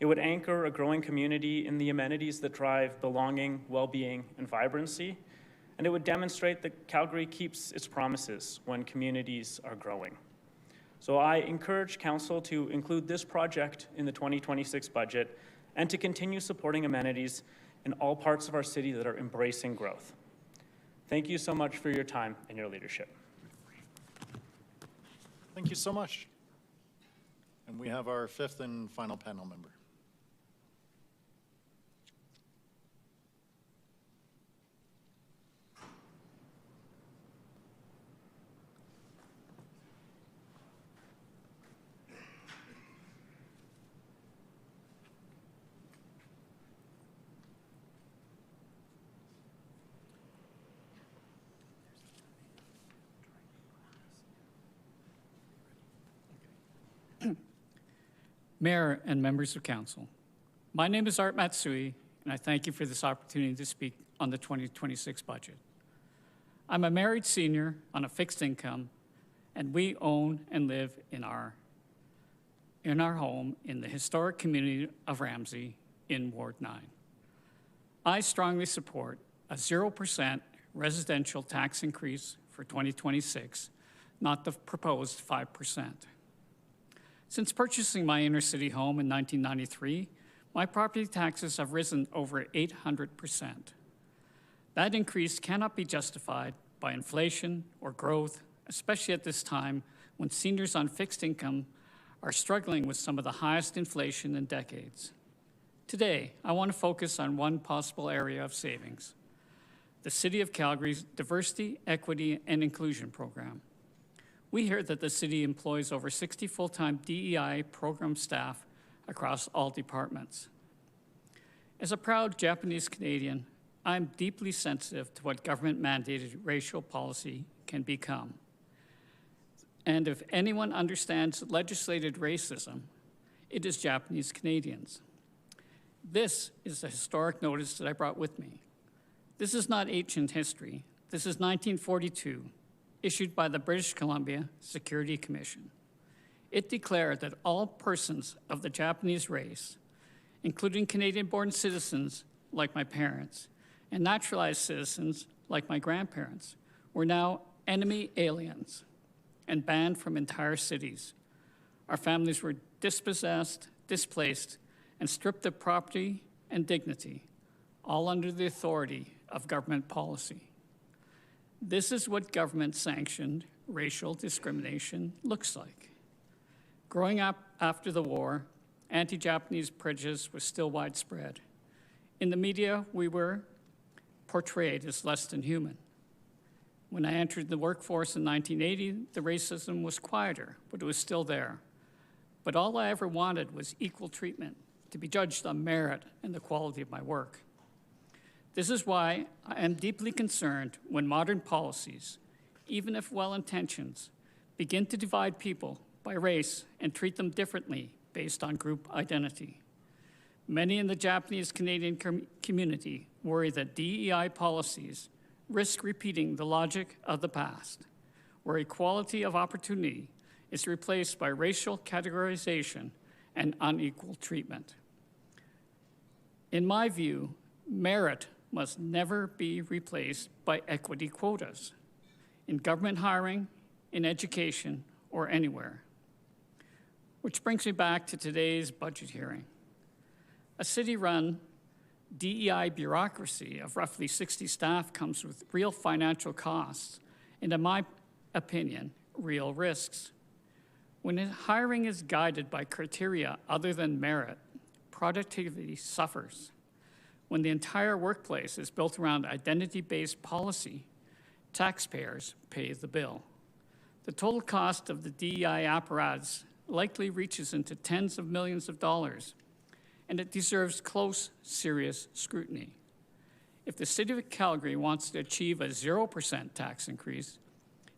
It would anchor a growing community in the amenities that drive belonging, well-being, and vibrancy. And it would demonstrate that Calgary keeps its promises when communities are growing. So I encourage Council to include this project in the 2026 budget and to continue supporting amenities in all parts of our city that are embracing growth. Thank you so much for your time and your leadership. Thank you so much. And we have our fifth and final panel member. Mayor and members of council, my name is Art Matsui, and I thank you for this opportunity to speak on the 2026 budget. I'm a married senior on a fixed income, and we own and live in our home in the historic community of Ramsey in Ward 9. I strongly support a 0% residential tax increase for 2026, not the proposed 5%. Since purchasing my inner city home in 1993, my property taxes have risen over 800%. That increase cannot be justified by inflation or growth, especially at this time when seniors on fixed income are struggling with some of the highest inflation in decades. Today, I want to focus on one possible area of savings: the City of Calgary's Diversity, Equity, and Inclusion Program. We hear that the city employs over 60 full-time DEI program staff across all departments. As a proud Japanese Canadian, I'm deeply sensitive to what government-mandated racial policy can become. And if anyone understands legislated racism, it is Japanese Canadians. This is the historic notice that I brought with me. This is not ancient history. This is 1942, issued by the British Columbia Security Commission. It declared that all persons of the Japanese race, including Canadian-born citizens like my parents, and naturalized citizens like my grandparents, were now enemy aliens and banned from entire cities. Our families were dispossessed, displaced, and stripped of property and dignity, all under the authority of government policy. This is what government-sanctioned racial discrimination looks like. Growing up after the war, anti-Japanese prejudice was still widespread. In the media, we were portrayed as less than human. When I entered the workforce in 1980, the racism was quieter, but it was still there. But all I ever wanted was equal treatment, to be judged on merit and the quality of my work. This is why I am deeply concerned when modern policies, even if well-intentioned, begin to divide people by race and treat them differently based on group identity. Many in the Japanese Canadian community worry that DEI policies risk repeating the logic of the past, where equality of opportunity is replaced by racial categorization and unequal treatment. In my view, merit must never be replaced by equity quotas in government hiring, in education, or anywhere. Which brings me back to today's budget hearing. A city-run DEI bureaucracy of roughly 60 staff comes with real financial costs and, in my opinion, real risks. When hiring is guided by criteria other than merit, productivity suffers. When the entire workplace is built around identity-based policy, taxpayers pay the bill. The total cost of the DEI apparatus likely reaches into tens of millions of dollars, and it deserves close, serious scrutiny. If the City of Calgary wants to achieve a 0% tax increase,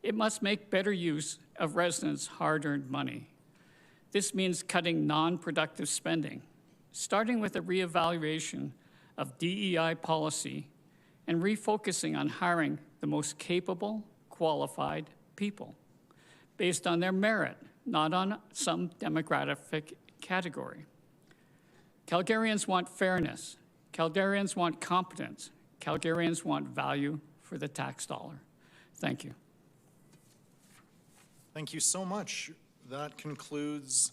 it must make better use of residents' hard-earned money. This means cutting non-productive spending, starting with a reevaluation of DEI policy and refocusing on hiring the most capable, qualified people based on their merit, not on some demographic category. Calgarians want fairness. Calgarians want competence. Calgarians want value for the tax dollar. Thank you. Thank you so much. That concludes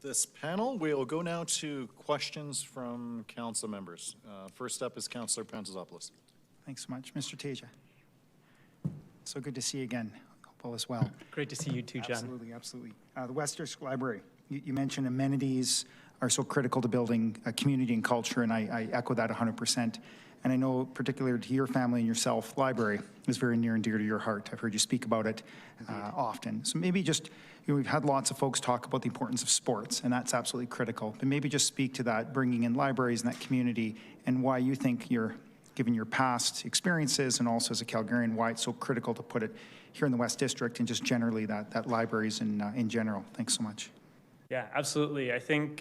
this panel. We'll go now to questions from council members. First up is Councillor Pantzopoulos. Thanks so much. Mr. Teja. So good to see you again. Hope all is well. Great to see you too, John. Absolutely, absolutely. The West District Library, you mentioned amenities are so critical to building a community and culture, and I echo that 100%. And I know, particularly to your family and yourself, library is very near and dear to your heart. I've heard you speak about it often. So maybe just, we've had lots of folks talk about the importance of sports, and that's absolutely critical. But maybe just speak to that, bringing in libraries in that community, and why you think given your past experiences and also as a Calgarian, why it's so critical to put it here in the West District and just generally that libraries in general. Thanks so much. Yeah, absolutely. I think,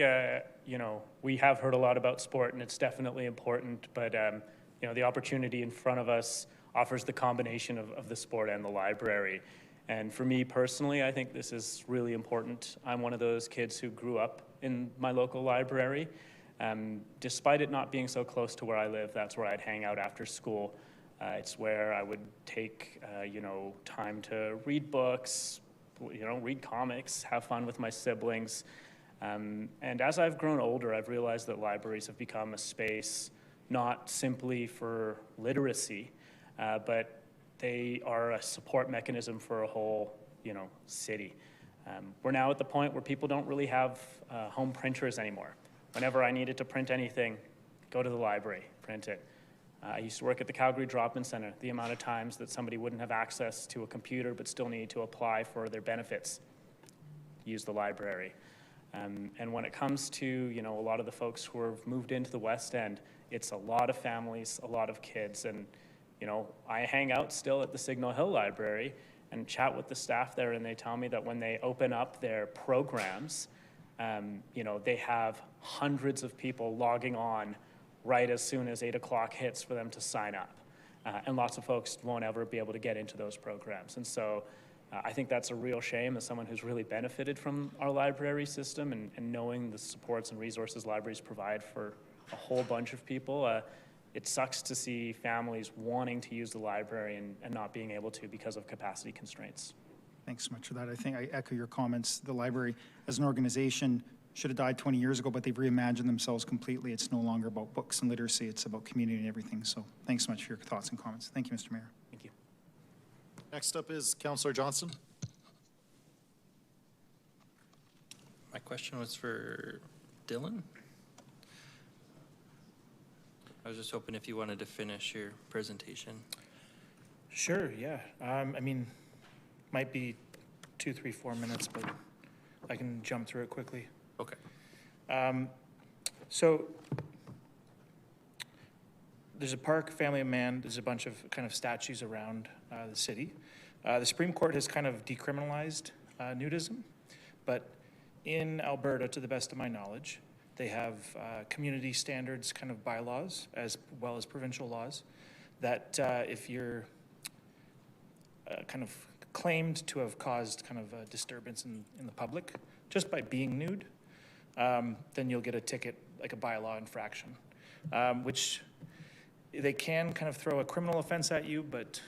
you know, we have heard a lot about sport and it's definitely important, but, you know, the opportunity in front of us offers the combination of the sport and the library. And for me personally, I think this is really important. I'm one of those kids who grew up in my local library. Despite it not being so close to where I live, that's where I'd hang out after school. It's where I would take, you know, time to read books, you know, read comics, have fun with my siblings. And as I've grown older, I've realized that libraries have become a space not simply for literacy, but they are a support mechanism for a whole, you know, city. We're now at the point where people don't really have home printers anymore. Whenever I needed to print anything, go to the library, print it. I used to work at the Calgary Drop-In Centre. The amount of times that somebody wouldn't have access to a computer but still need to apply for their benefits, use the library. And when it comes to, you know, a lot of the folks who have moved into the West End, it's a lot of families, a lot of kids. And, you know, I hang out still at the Signal Hill Library and chat with the staff there, and they tell me that when they open up their programs, you know, they have hundreds of people logging on right as soon as 8 o'clock hits for them to sign up. And lots of folks won't ever be able to get into those programs. And so I think that's a real shame as someone who's really benefited from our library system and knowing the supports and resources libraries provide for a whole bunch of people. It sucks to see families wanting to use the library and not being able to because of capacity constraints. Thanks so much for that. I think I echo your comments. The library, as an organization, should have died 20 years ago, but they've reimagined themselves completely. It's no longer about books and literacy. It's about community and everything. So thanks so much for your thoughts and comments. Thank you, Mr. Mayor. Thank you. Next up is Councillor Johnston. My question was for Dylan. I was just hoping if you wanted to finish your presentation. Sure, yeah. I mean, might be 2, 3, 4 minutes, but I can jump through it quickly. Okay. So there's a park, Family of Man. There's a bunch of kind of statues around the city. The Supreme Court has kind of decriminalized nudism, but in Alberta, to the best of my knowledge, they have community standards kind of bylaws as well as provincial laws that if you're kind of claimed to have caused kind of a disturbance in the public just by being nude, then you'll get a ticket, like a bylaw infraction, which they can kind of throw a criminal offense at you, but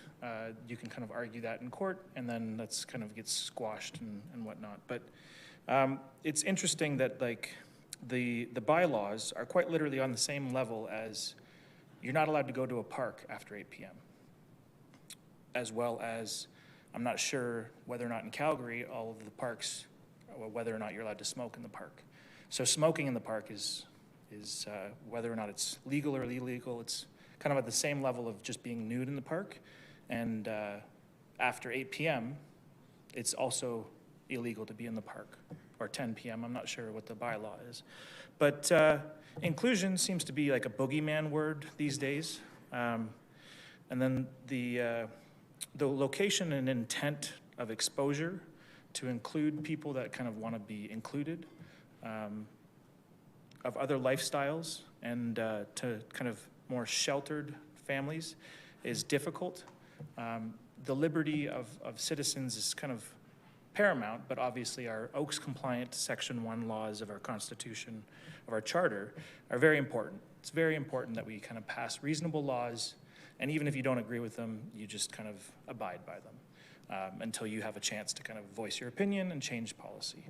you can kind of argue that in court, and then that's kind of gets squashed and whatnot. But it's interesting that like the bylaws are quite literally on the same level as you're not allowed to go to a park after 8 p.m. as well as I'm not sure whether or not in Calgary, all of the parks, or whether or not you're allowed to smoke in the park. So smoking in the park is whether or not it's legal or illegal, it's kind of at the same level of just being nude in the park. And after 8 p.m., it's also illegal to be in the park, or 10 p.m., I'm not sure what the bylaw is. But inclusion seems to be like a boogeyman word these days. And then the location and intent of exposure to include people that kind of want to be included, of other lifestyles, and to kind of more sheltered families is difficult. The liberty of citizens is kind of paramount, but obviously our Oaks compliant Section 1 laws of our Constitution, of our Charter, are very important. It's very important that we kind of pass reasonable laws, and even if you don't agree with them, you just kind of abide by them until you have a chance to kind of voice your opinion and change policy.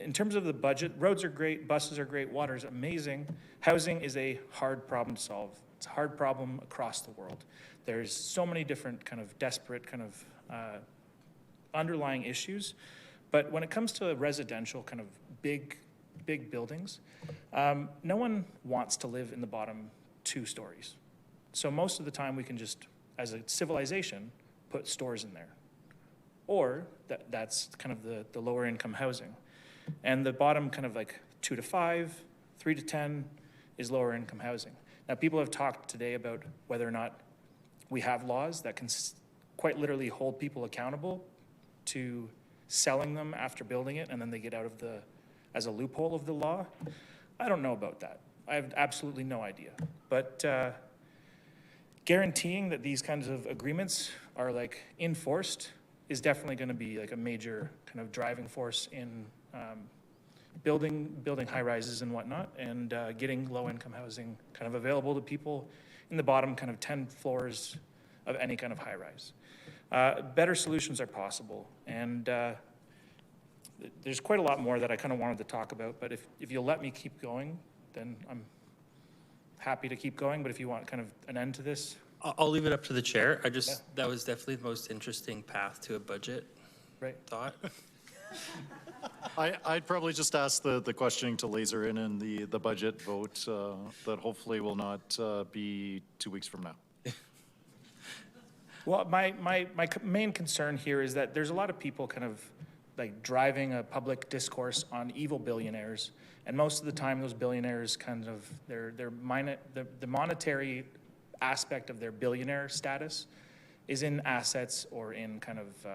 In terms of the budget, roads are great, buses are great, water is amazing. Housing is a hard problem to solve. It's a hard problem across the world. There's so many different kind of desperate kind of underlying issues. But when it comes to residential kind of big buildings, no one wants to live in the bottom 2 stories. So most of the time we can just, as a civilization, put stores in there. Or that's kind of the lower income housing. And the bottom kind of like 2 to 5, 3 to 10 is lower income housing. Now people have talked today about whether or not we have laws that can quite literally hold people accountable to selling them after building it, and then they get out of as a loophole of the law. I don't know about that. I have absolutely no idea. But guaranteeing that these kinds of agreements are like enforced is definitely going to be like a major kind of driving force in building high rises and whatnot, and getting low-income housing kind of available to people in the bottom kind of 10 floors of any kind of high rise. Better solutions are possible, and there's quite a lot more that I kind of wanted to talk about, but if you'll let me keep going, then I'm happy to keep going, but if you want kind of an end to this. I'll leave it up to the chair. That was definitely the most interesting path to a budget. Right. Thought. I'd probably just ask the questioning to laser in the budget vote that hopefully will not be 2 weeks from now. Well, my main concern here is that there's a lot of people kind of like driving a public discourse on evil billionaires, and most of the time those billionaires kind of the monetary aspect of their billionaire status is in assets or in kind of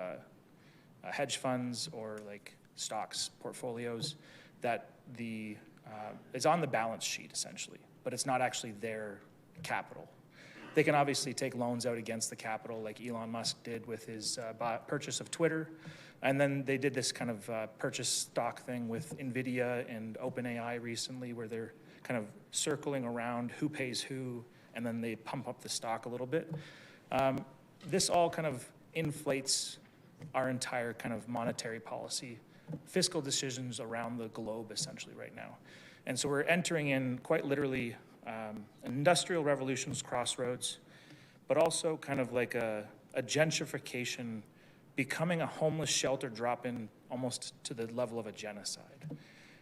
hedge funds or like stocks portfolios that is on the balance sheet essentially, but it's not actually their capital. They can obviously take loans out against the capital like Elon Musk did with his purchase of Twitter. And then they did this kind of purchase stock thing with NVIDIA and OpenAI recently where they're kind of circling around who pays who, and then they pump up the stock a little bit. This all kind of inflates our entire kind of monetary policy, fiscal decisions around the globe essentially right now. And so we're entering in quite literally an industrial revolution's crossroads, but also kind of like a gentrification, becoming a homeless shelter drop-in almost to the level of a genocide.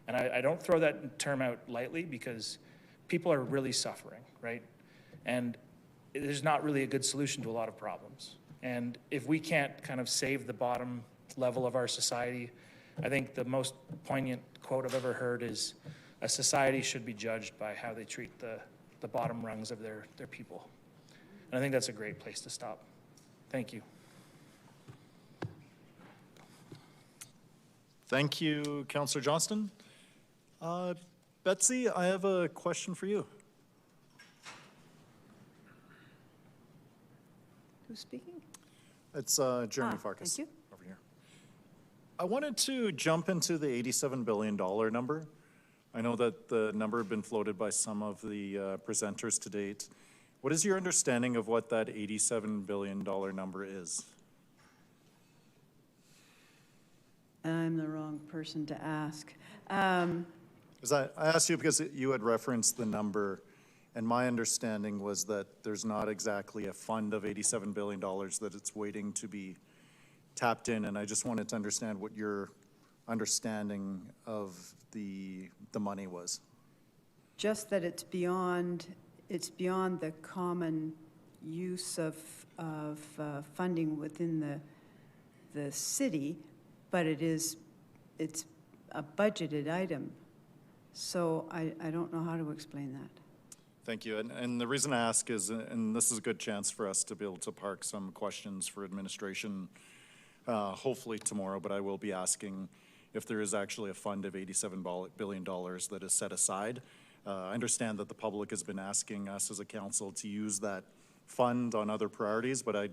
And I don't throw that term out lightly because people are really suffering, right? And there's not really a good solution to a lot of problems. And if we can't kind of save the bottom level of our society, I think the most poignant quote I've ever heard is, a society should be judged by how they treat the bottom rungs of their people. And I think that's a great place to stop. Thank you. Thank you, Councillor Johnston. Betsy, I have a question for you. Who's speaking? It's Jeremy Farkas. Thank you. Over here. I wanted to jump into the $87 billion number. I know that the number had been floated by some of the presenters to date. What is your understanding of what that $87 billion number is? I'm the wrong person to ask. I asked you because you had referenced the number, and my understanding was that there's not exactly a fund of $87 billion that it's waiting to be tapped in, and I just wanted to understand what your understanding of the money was. Just that it's beyond the common use of funding within the city, but it's a budgeted item. So I don't know how to explain that. Thank you. And the reason I ask is, and this is a good chance for us to be able to park some questions for administration, hopefully tomorrow, but I will be asking if there is actually a fund of $87 billion that is set aside. I understand that the public has been asking us as a council to use that fund on other priorities, but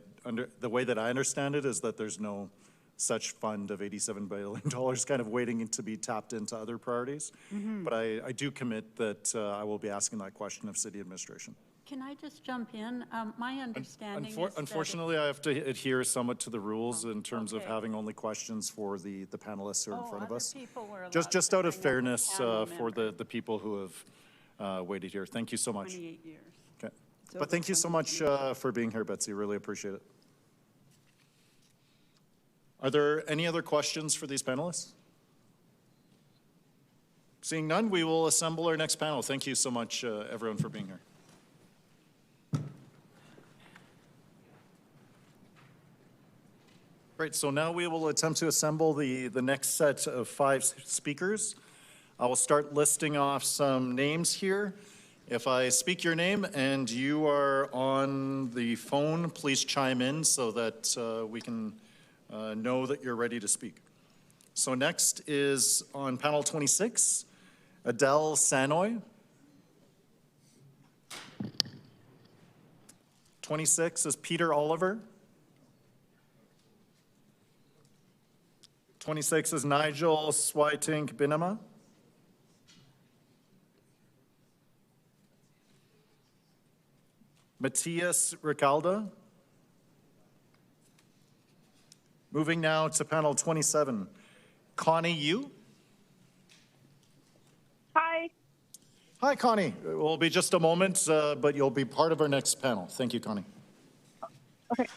the way that I understand it is that there's no such fund of $87 billion kind of waiting to be tapped into other priorities. Mm-hmm. But I do commit that I will be asking that question of city administration. Can I just jump in? My understanding is unfortunately, I have to adhere somewhat to the rules in terms of having only questions for the panelists who are in front of us. Just out of fairness for the people who have waited here. Thank you so much. 28 years. Okay. But thank you so much for being here, Betsy. Really appreciate it. Are there any other questions for these panelists? Seeing none, we will assemble our next panel. Thank you so much, everyone, for being here. Great, so now we will attempt to assemble the next set of 5 speakers. I will start listing off some names here. If I speak your name and you are on the phone, please chime in so that we can know that you're ready to speak. So next is on panel 26, Adele Sanoy. 26 is Peter Oliver. 26 is Nigel Switink Binema. Matthias Ricalda. Moving now to panel 27, Connie Yu. Hi. Hi, Connie. It will be just a moment, but you'll be part of our next panel. Thank you, Connie. Okay.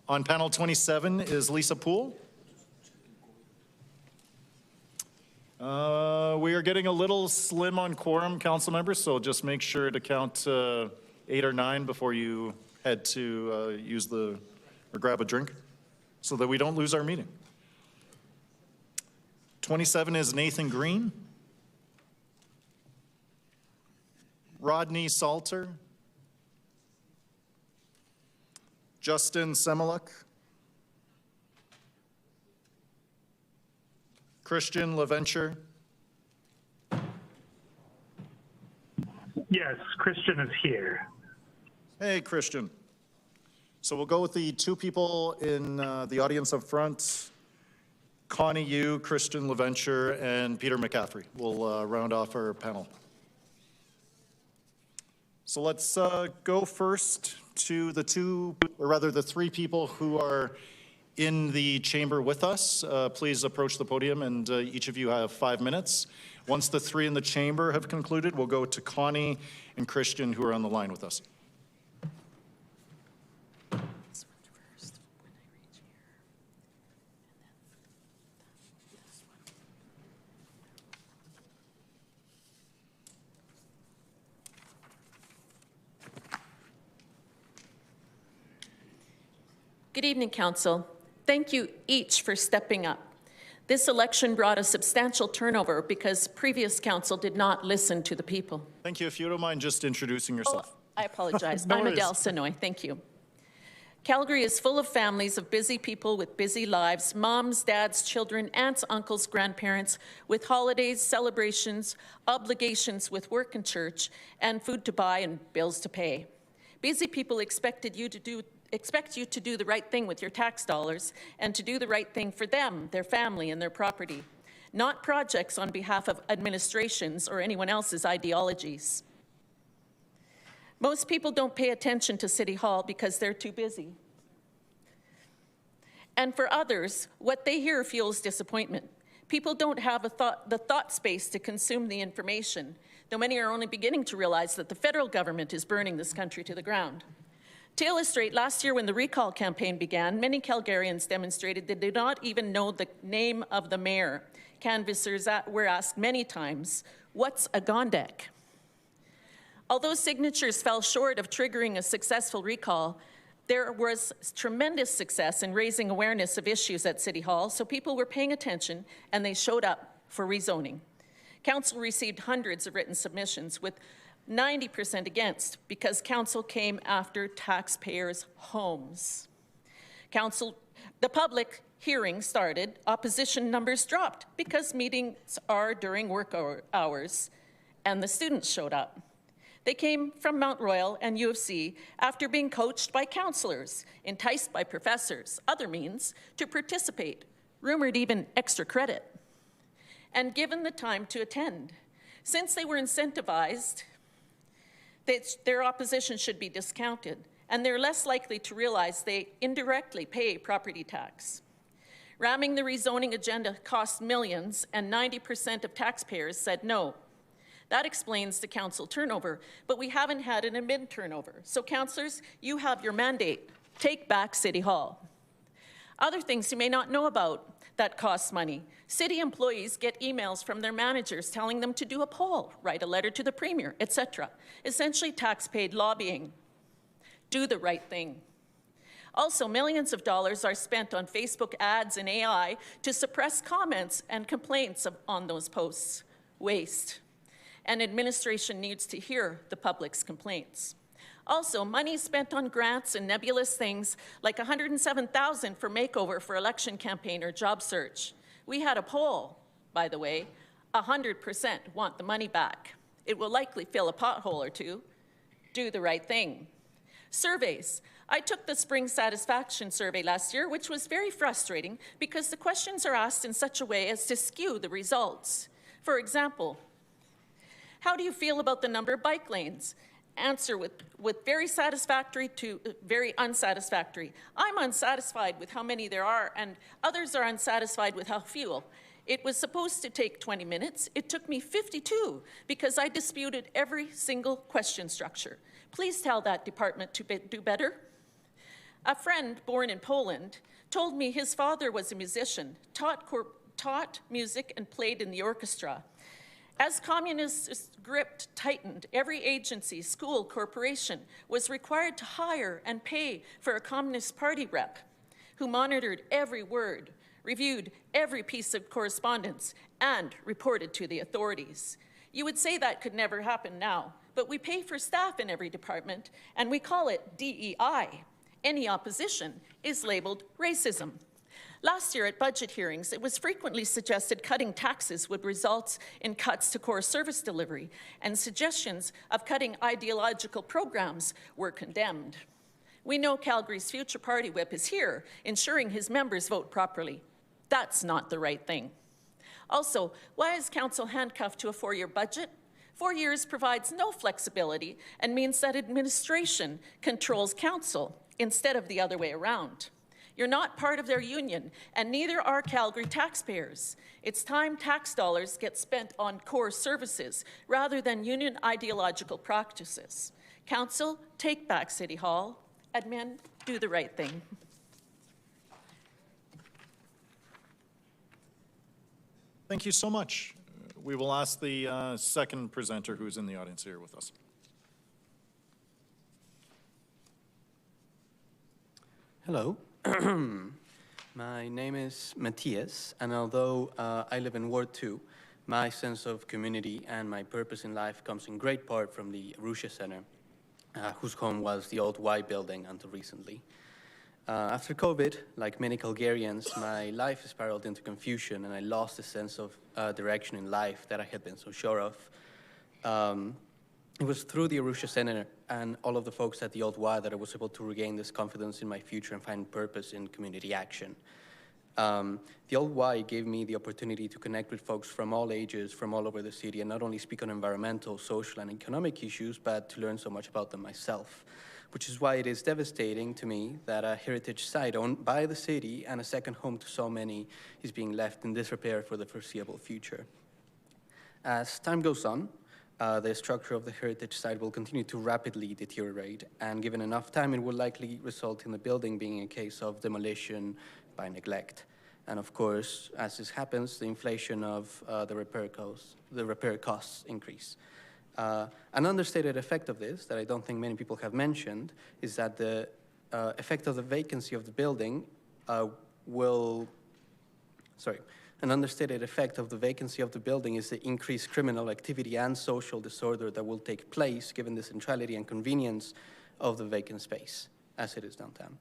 On panel 27 is Lisa Poole. We are getting a little slim on quorum, council members, so just make sure to count 8 or 9 before you head to use or grab a drink so that we don't lose our meeting. 27 is Nathan Green. Rodney Salter. Justin Semeluk. Christian LaVenture. Yes, Christian is here. Hey, Christian. So we'll go with the 2 people in the audience up front, Connie Yu, Christian LaVenture, and Peter McCaffrey. We'll round off our panel. So let's go first to the 3 people who are in the chamber with us. Please approach the podium, and each of you have 5 minutes. Once the 3 in the chamber have concluded, we'll go to Connie and Christian, who are on the line with us. Good evening, Council. Thank you each for stepping up. This election brought a substantial turnover because previous council did not listen to the people. Thank you. If you don't mind just introducing yourself. I apologize. No I'm worries. Adele Sanoy. Thank you. Calgary is full of families of busy people with busy lives, moms, dads, children, aunts, uncles, grandparents, with holidays, celebrations, obligations with work and church, and food to buy and bills to pay. Busy people expect you to do the right thing with your tax dollars and to do the right thing for them, their family, and their property, not projects on behalf of administrations or anyone else's ideologies. Most people don't pay attention to City Hall because they're too busy. And for others, what they hear fuels disappointment. People don't have the thought space to consume the information, though many are only beginning to realize that the federal government is burning this country to the ground. To illustrate, last year when the recall campaign began, many Calgarians demonstrated they did not even know the name of the mayor. Canvassers were asked many times, "What's a Gondek?" Although signatures fell short of triggering a successful recall, there was tremendous success in raising awareness of issues at City Hall, so people were paying attention and they showed up for rezoning. Council received hundreds of written submissions, with 90% against, because council came after taxpayers' homes. The public hearing started, opposition numbers dropped because meetings are during work hours, and the students showed up. They came from Mount Royal and U of C after being coached by counselors, enticed by professors, other means, to participate, rumored even extra credit, and given the time to attend. Since they were incentivized, their opposition should be discounted, and they're less likely to realize they indirectly pay property tax. Ramming the rezoning agenda cost millions, and 90% of taxpayers said no. That explains the council turnover, but we haven't had an admin turnover. So councillors, you have your mandate. Take back City Hall. Other things you may not know about that costs money. City employees get emails from their managers telling them to do a poll, write a letter to the premier, etc. Essentially tax-paid lobbying. Do the right thing. Also, millions of dollars are spent on Facebook ads and AI to suppress comments and complaints on those posts. Waste. And administration needs to hear the public's complaints. Also, money spent on grants and nebulous things like $107,000 for makeover for election campaign or job search. We had a poll, by the way, 100% want the money back. It will likely fill a pothole or two. Do the right thing. Surveys. I took the Spring Satisfaction Survey last year, which was very frustrating because the questions are asked in such a way as to skew the results. For example, how do you feel about the number of bike lanes? Answer with very satisfactory to very unsatisfactory. I'm unsatisfied with how many there are, and others are unsatisfied with how few. It was supposed to take 20 minutes. It took me 52 because I disputed every single question structure. Please tell that department to do better. A friend born in Poland told me his father was a musician, taught music and played in the orchestra. As communist grip tightened, every agency, school, corporation was required to hire and pay for a Communist Party rep who monitored every word, reviewed every piece of correspondence, and reported to the authorities. You would say that could never happen now, but we pay for staff in every department, and we call it DEI. Any opposition is labeled racism. Last year at budget hearings, it was frequently suggested cutting taxes would result in cuts to core service delivery, and suggestions of cutting ideological programs were condemned. We know Calgary's future party whip is here, ensuring his members vote properly. That's not the right thing. Also, why is council handcuffed to a 4-year budget? 4 years provides no flexibility and means that administration controls council instead of the other way around. You're not part of their union, and neither are Calgary taxpayers. It's time tax dollars get spent on core services rather than union ideological practices. Council, take back City Hall. Admin, do the right thing. Thank you so much. We will ask the second presenter who's in the audience here with us. Hello. My name is Matthias, and although I live in Ward 2, my sense of community and my purpose in life comes in great part from the Arusha Center, whose home was the old Y building until recently. After COVID, like many Calgarians, my life spiraled into confusion, and I lost a sense of direction in life that I had been so sure of. It was through the Arusha Center and all of the folks at the Old Y that I was able to regain this confidence in my future and find purpose in community action. The Old Y gave me the opportunity to connect with folks from all ages, from all over the city, and not only speak on environmental, social, and economic issues, but to learn so much about them myself, which is why it is devastating to me that a heritage site owned by the city and a second home to so many is being left in disrepair for the foreseeable future. As time goes on, the structure of the heritage site will continue to rapidly deteriorate, and given enough time, it will likely result in the building being a case of demolition by neglect. And of course, as this happens, the inflation of the repair costs increase. An understated effect of this, that I don't think many people have mentioned, is that the effect of the vacancy of the building An understated effect of the vacancy of the building is the increased criminal activity and social disorder that will take place given the centrality and convenience of the vacant space, as it is downtown.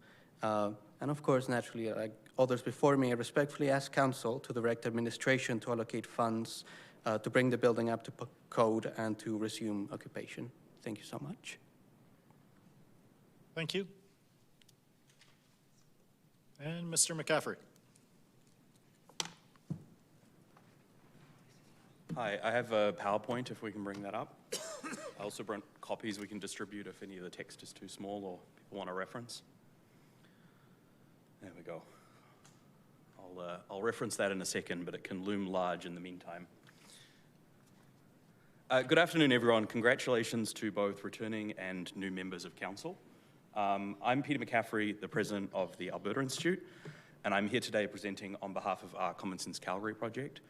And of course, naturally, like others before me, I respectfully ask Council to direct administration to allocate funds to bring the building up to code and to resume occupation. Thank you so much. Thank you. And Mr. McCaffrey. Hi, I have a PowerPoint if we can bring that up. I also brought copies we can distribute if any of the text is too small or people want a reference. There we go. I'll reference that in a second, but it can loom large in the meantime. Good afternoon, everyone. Congratulations to both returning and new members of Council. I'm Peter McCaffrey, the president of the Alberta Institute, and I'm here today presenting on behalf of our Common Sense Calgary project.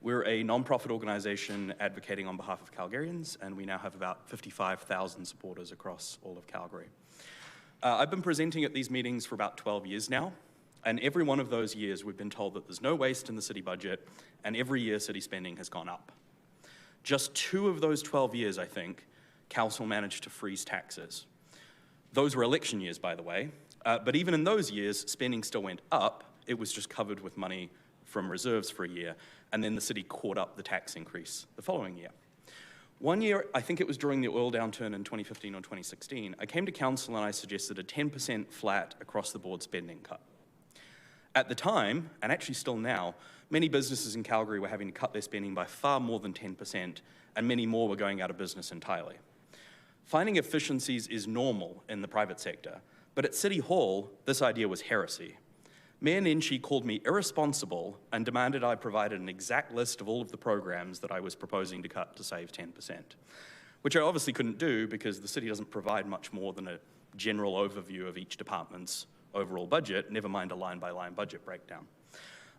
We're a non-profit organization advocating on behalf of Calgarians, and we now have about 55,000 supporters across all of Calgary. I've been presenting at these meetings for about 12 years now, and every one of those years we've been told that there's no waste in the city budget, and every year city spending has gone up. Just 2 of those 12 years, I think, Council managed to freeze taxes. Those were election years, by the way. But even in those years, spending still went up. It was just covered with money from reserves for a year, and then the city caught up the tax increase the following year. One year, I think it was during the oil downturn in 2015 or 2016, I came to council and I suggested a 10% flat across-the-board spending cut. At the time, and actually still now, many businesses in Calgary were having to cut their spending by far more than 10%, and many more were going out of business entirely. Finding efficiencies is normal in the private sector, but at City Hall, this idea was heresy. Mayor Nenshi called me irresponsible and demanded I provided an exact list of all of the programs that I was proposing to cut to save 10%, which I obviously couldn't do because the city doesn't provide much more than a general overview of each department's overall budget, never mind a line-by-line budget breakdown.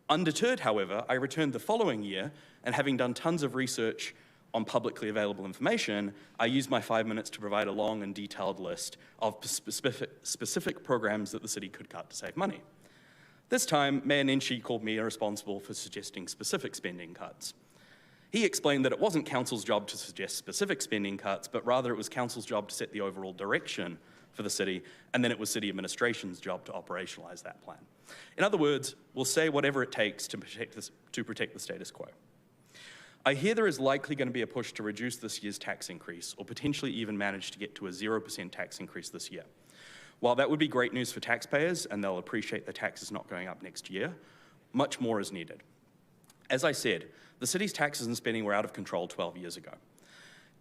Undeterred, however, I returned the following year, and having done tons of research on publicly available information, I used my 5 minutes to provide a long and detailed list of specific programs that the city could cut to save money. This time, Mayor Nenshi called me irresponsible for suggesting specific spending cuts. He explained that it wasn't council's job to suggest specific spending cuts, but rather it was council's job to set the overall direction for the city, and then it was city administration's job to operationalize that plan. In other words, we'll say whatever it takes to protect the status quo. I hear there is likely going to be a push to reduce this year's tax increase, or potentially even manage to get to a 0% tax increase this year. While that would be great news for taxpayers, and they'll appreciate the taxes not going up next year, much more is needed. As I said, the city's taxes and spending were out of control 12 years ago.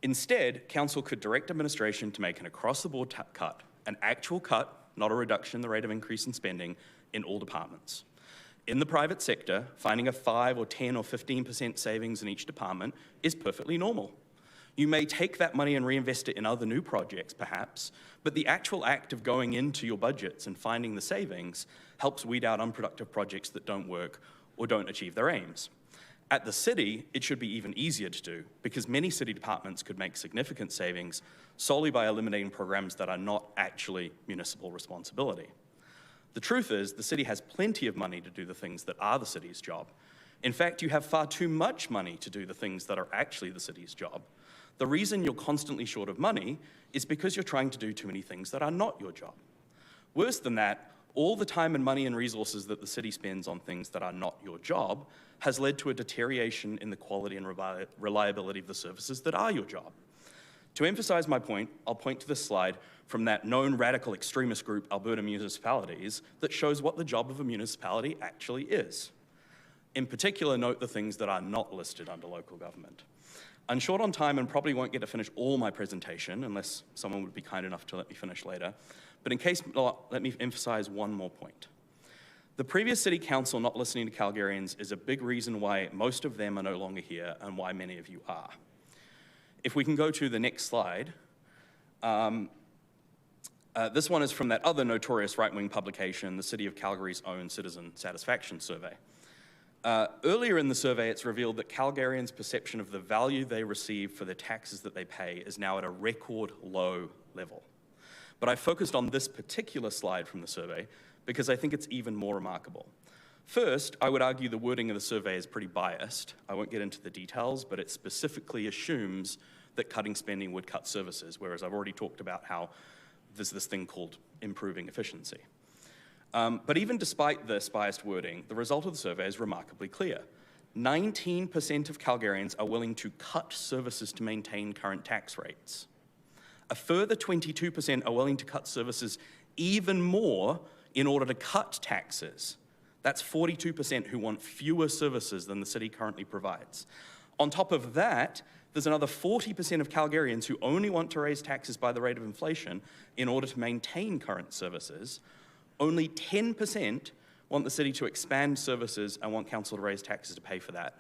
Instead, council could direct administration to make an across-the-board cut, an actual cut, not a reduction in the rate of increase in spending, in all departments. In the private sector, finding a 5 or 10 or 15% savings in each department is perfectly normal. You may take that money and reinvest it in other new projects, perhaps, but the actual act of going into your budgets and finding the savings helps weed out unproductive projects that don't work or don't achieve their aims. At the city, it should be even easier to do because many city departments could make significant savings solely by eliminating programs that are not actually municipal responsibility. The truth is, the city has plenty of money to do the things that are the city's job. In fact, you have far too much money to do the things that are actually the city's job. The reason you're constantly short of money is because you're trying to do too many things that are not your job. Worse than that, all the time and money and resources that the city spends on things that are not your job has led to a deterioration in the quality and reliability of the services that are your job. To emphasize my point, I'll point to this slide from that known radical extremist group, Alberta Municipalities, that shows what the job of a municipality actually is. In particular, note the things that are not listed under local government. I'm short on time and probably won't get to finish all my presentation unless someone would be kind enough to let me finish later. But in case not, let me emphasize one more point. The previous city council not listening to Calgarians is a big reason why most of them are no longer here and why many of you are. If we can go to the next slide. This one is from that other notorious right-wing publication, the City of Calgary's own Citizen Satisfaction Survey. Earlier in the survey, it's revealed that Calgarians' perception of the value they receive for the taxes that they pay is now at a record low level. But I focused on this particular slide from the survey because I think it's even more remarkable. First, I would argue the wording of the survey is pretty biased. I won't get into the details, but it specifically assumes that cutting spending would cut services, whereas I've already talked about how there's this thing called improving efficiency. But even despite this biased wording, the result of the survey is remarkably clear. 19% of Calgarians are willing to cut services to maintain current tax rates. A further 22% are willing to cut services even more in order to cut taxes. That's 42% who want fewer services than the city currently provides. On top of that, there's another 40% of Calgarians who only want to raise taxes by the rate of inflation in order to maintain current services. Only 10% want the city to expand services and want council to raise taxes to pay for that.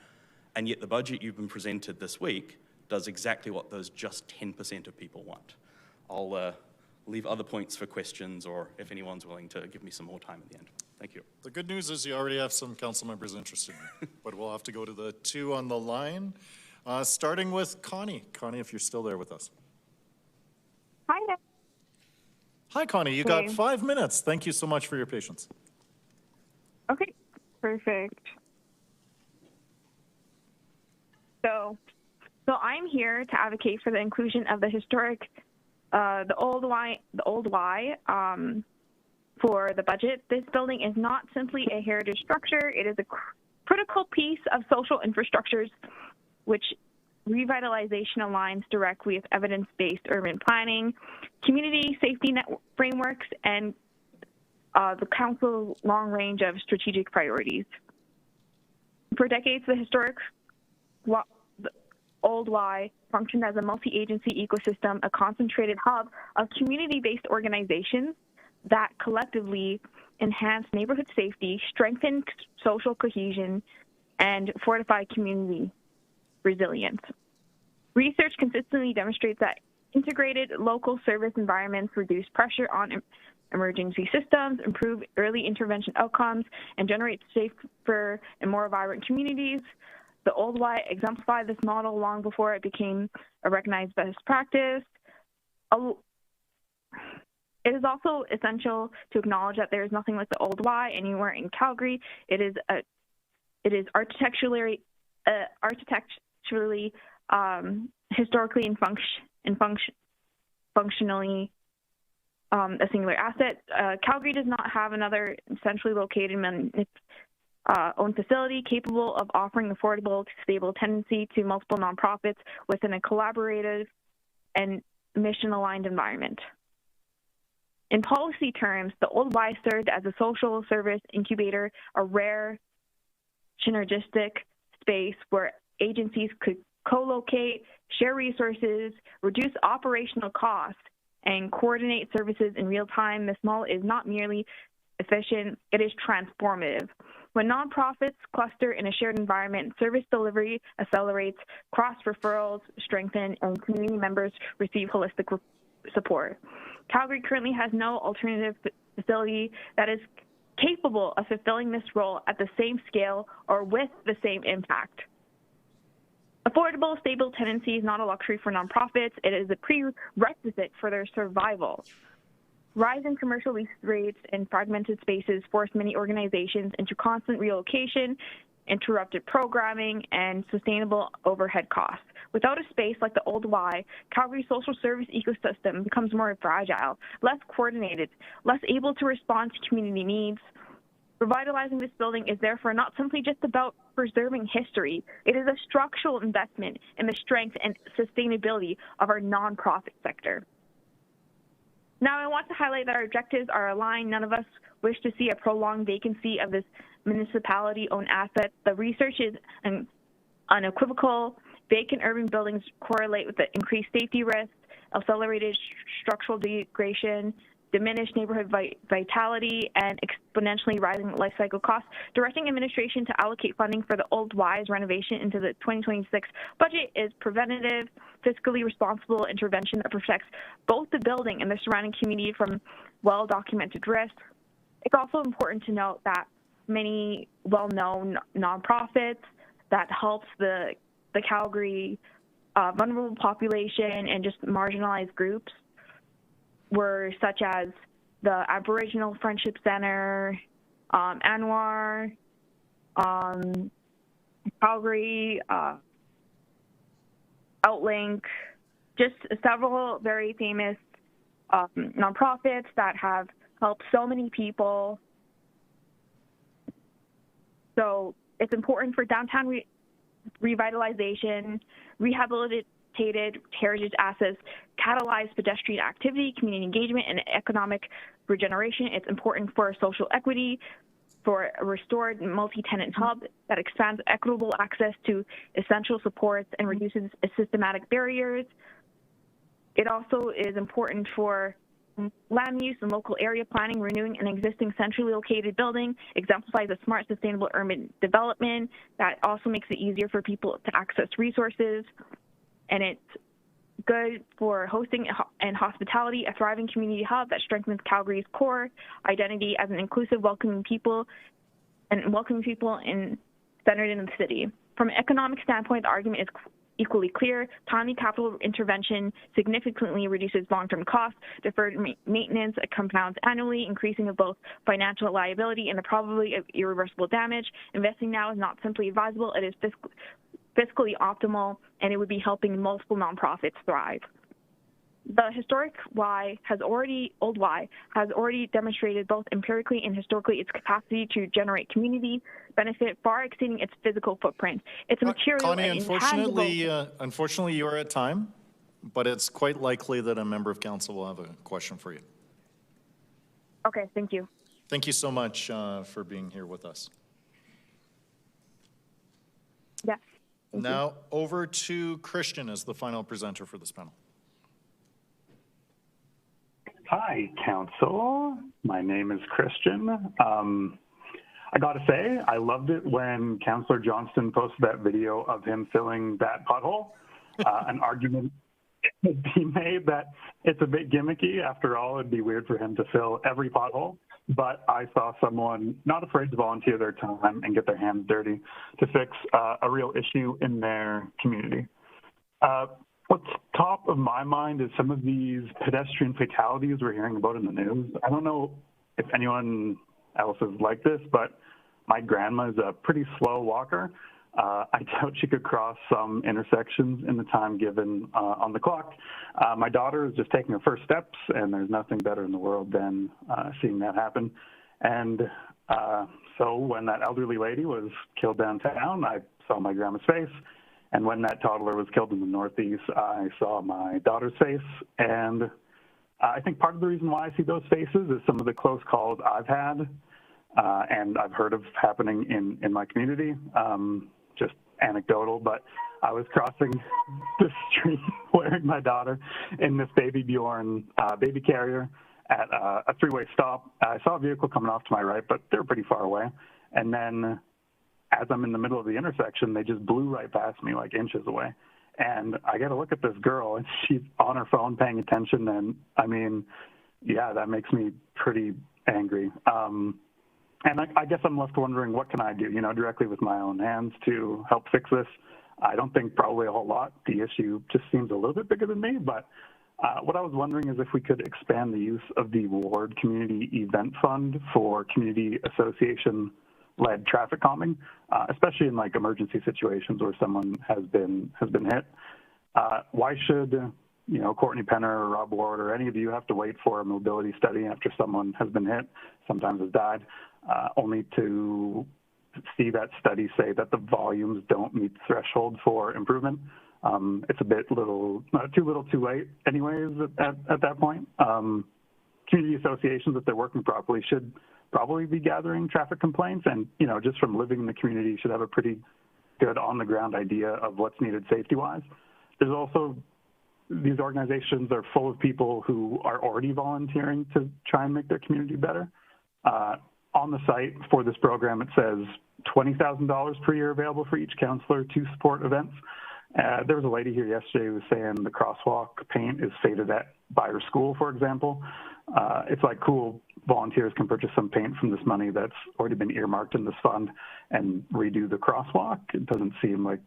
And yet the budget you've been presented this week does exactly what those just 10% of people want. I'll leave other points for questions or if anyone's willing to give me some more time at the end. Thank you. The good news is you already have some council members interested in it, but we'll have to go to the two on the line, starting with Connie. Connie, if you're still there with us. Hi there. Hi, Connie. You got 5 minutes. Thank you so much for your patience. Okay, perfect. So I'm here to advocate for the inclusion of the historic the old Y for the budget. This building is not simply a heritage structure. It is a critical piece of social infrastructures, which revitalization aligns directly with evidence-based urban planning, community safety net frameworks, and the council's long range of strategic priorities. For decades, the historic Old Y functioned as a multi-agency ecosystem, a concentrated hub of community-based organizations that collectively enhance neighborhood safety, strengthen social cohesion, and fortify community resilience. Research consistently demonstrates that integrated local service environments reduce pressure on emergency systems, improve early intervention outcomes, and generate safer and more vibrant communities. The Old Y exemplified this model long before it became a recognized best practice. It is also essential to acknowledge that there is nothing like the Old Y anywhere in Calgary. It is architecturally, historically, and functionally a singular asset. Calgary does not have another centrally located owned facility capable of offering affordable, stable tenancy to multiple nonprofits within a collaborative and mission-aligned environment. In policy terms, the Old Y served as a social service incubator, a rare synergistic space where agencies could co-locate, share resources, reduce operational costs, and coordinate services in real time. This model is not merely efficient, it is transformative. When nonprofits cluster in a shared environment, service delivery accelerates, cross-referrals strengthen, and community members receive holistic support. Calgary currently has no alternative facility that is capable of fulfilling this role at the same scale or with the same impact. Affordable, stable tenancy is not a luxury for nonprofits. It is a prerequisite for their survival. Rising commercial lease rates and fragmented spaces force many organizations into constant relocation, interrupted programming, and sustainable overhead costs. Without a space like the Old Y, Calgary's social service ecosystem becomes more fragile, less coordinated, less able to respond to community needs. Revitalizing this building is therefore not simply just about preserving history. It is a structural investment in the strength and sustainability of our nonprofit sector. Now, I want to highlight that our objectives are aligned. None of us wish to see a prolonged vacancy of this municipality-owned asset. The research is unequivocal. Vacant urban buildings correlate with the increased safety risks, accelerated structural degradation, diminished neighborhood vitality, and exponentially rising life cycle costs. Directing administration to allocate funding for the Old Y's renovation into the 2026 budget is preventative, fiscally responsible intervention that protects both the building and the surrounding community from well-documented risks. It's also important to note that many well-known nonprofits that helps the Calgary vulnerable population and just marginalized groups were such as the Aboriginal Friendship Center, Anwar, Calgary, Outlink, just several very famous nonprofits that have helped so many people. So it's important for downtown revitalization, rehabilitated heritage assets, catalyze pedestrian activity, community engagement, and economic regeneration. It's important for social equity, for a restored multi-tenant hub that expands equitable access to essential supports and reduces systematic barriers. It also is important for land use and local area planning. Renewing an existing centrally located building exemplifies a smart, sustainable urban development that also makes it easier for people to access resources. And it's good for hosting and hospitality, a thriving community hub that strengthens Calgary's core identity as an inclusive, welcoming people and centered in the city. From an economic standpoint, the argument is equally clear. Timely capital intervention significantly reduces long-term costs. Deferred maintenance compounds annually, increasing of both financial liability and the probability of irreversible damage. Investing now is not simply advisable, it is fiscally optimal, and it would be helping multiple nonprofits thrive. The historic Old Y has already demonstrated both empirically and historically its capacity to generate community benefit far exceeding its physical footprint. It's a material Connie, and intangible. unfortunately, you are at time, but it's quite likely that a member of council will have a question for you. Okay, thank you. Thank you so much for being here with us. Yeah. Now over to Christian as the final presenter for this panel. Hi, Council. My name is Christian. I got to say, I loved it when Councillor Johnston posted that video of him filling that pothole. An argument could be made that it's a bit gimmicky. After all, it'd be weird for him to fill every pothole. But I saw someone not afraid to volunteer their time and get their hands dirty to fix a real issue in their community. What's top of my mind is some of these pedestrian fatalities we're hearing about in the news. I don't know if anyone else is like this, but my grandma is a pretty slow walker. I doubt she could cross some intersections in the time given on the clock. My daughter is just taking her first steps, and there's nothing better in the world than seeing that happen. And so when that elderly lady was killed downtown, I saw my grandma's face. And when that toddler was killed in the Northeast, I saw my daughter's face. And I think part of the reason why I see those faces is some of the close calls I've had and I've heard of happening in my community. Just anecdotal, but I was crossing the street wearing my daughter in this Baby Bjorn baby carrier at a three-way stop. I saw a vehicle coming off to my right, but they were pretty far away. And then as I'm in the middle of the intersection, they just blew right past me, like inches away. And I get a look at this girl, and she's on her phone paying attention. And I mean, yeah, that makes me pretty angry. And I guess I'm left wondering, what can I do, directly with my own hands to help fix this? I don't think probably a whole lot. The issue just seems a little bit bigger than me. But what I was wondering is if we could expand the use of the Ward Community Event Fund for community association-led traffic calming, especially in like emergency situations where someone has been hit. Why should Courtney Penner or Rob Ward or any of you have to wait for a mobility study after someone has been hit, sometimes has died, only to see that study say that the volumes don't meet the threshold for improvement? It's a bit too little too late anyways at that point. Community associations, if they're working properly, should probably be gathering traffic complaints, and just from living in the community should have a pretty good on-the-ground idea of what's needed safety-wise. There's also, these organizations are full of people who are already volunteering to try and make their community better. On the site for this program, it says $20,000 per year available for each counselor to support events. There was a lady here yesterday who was saying the crosswalk paint is faded by her school, for example. It's like, cool, volunteers can purchase some paint from this money that's already been earmarked in this fund and redo the crosswalk. It doesn't seem like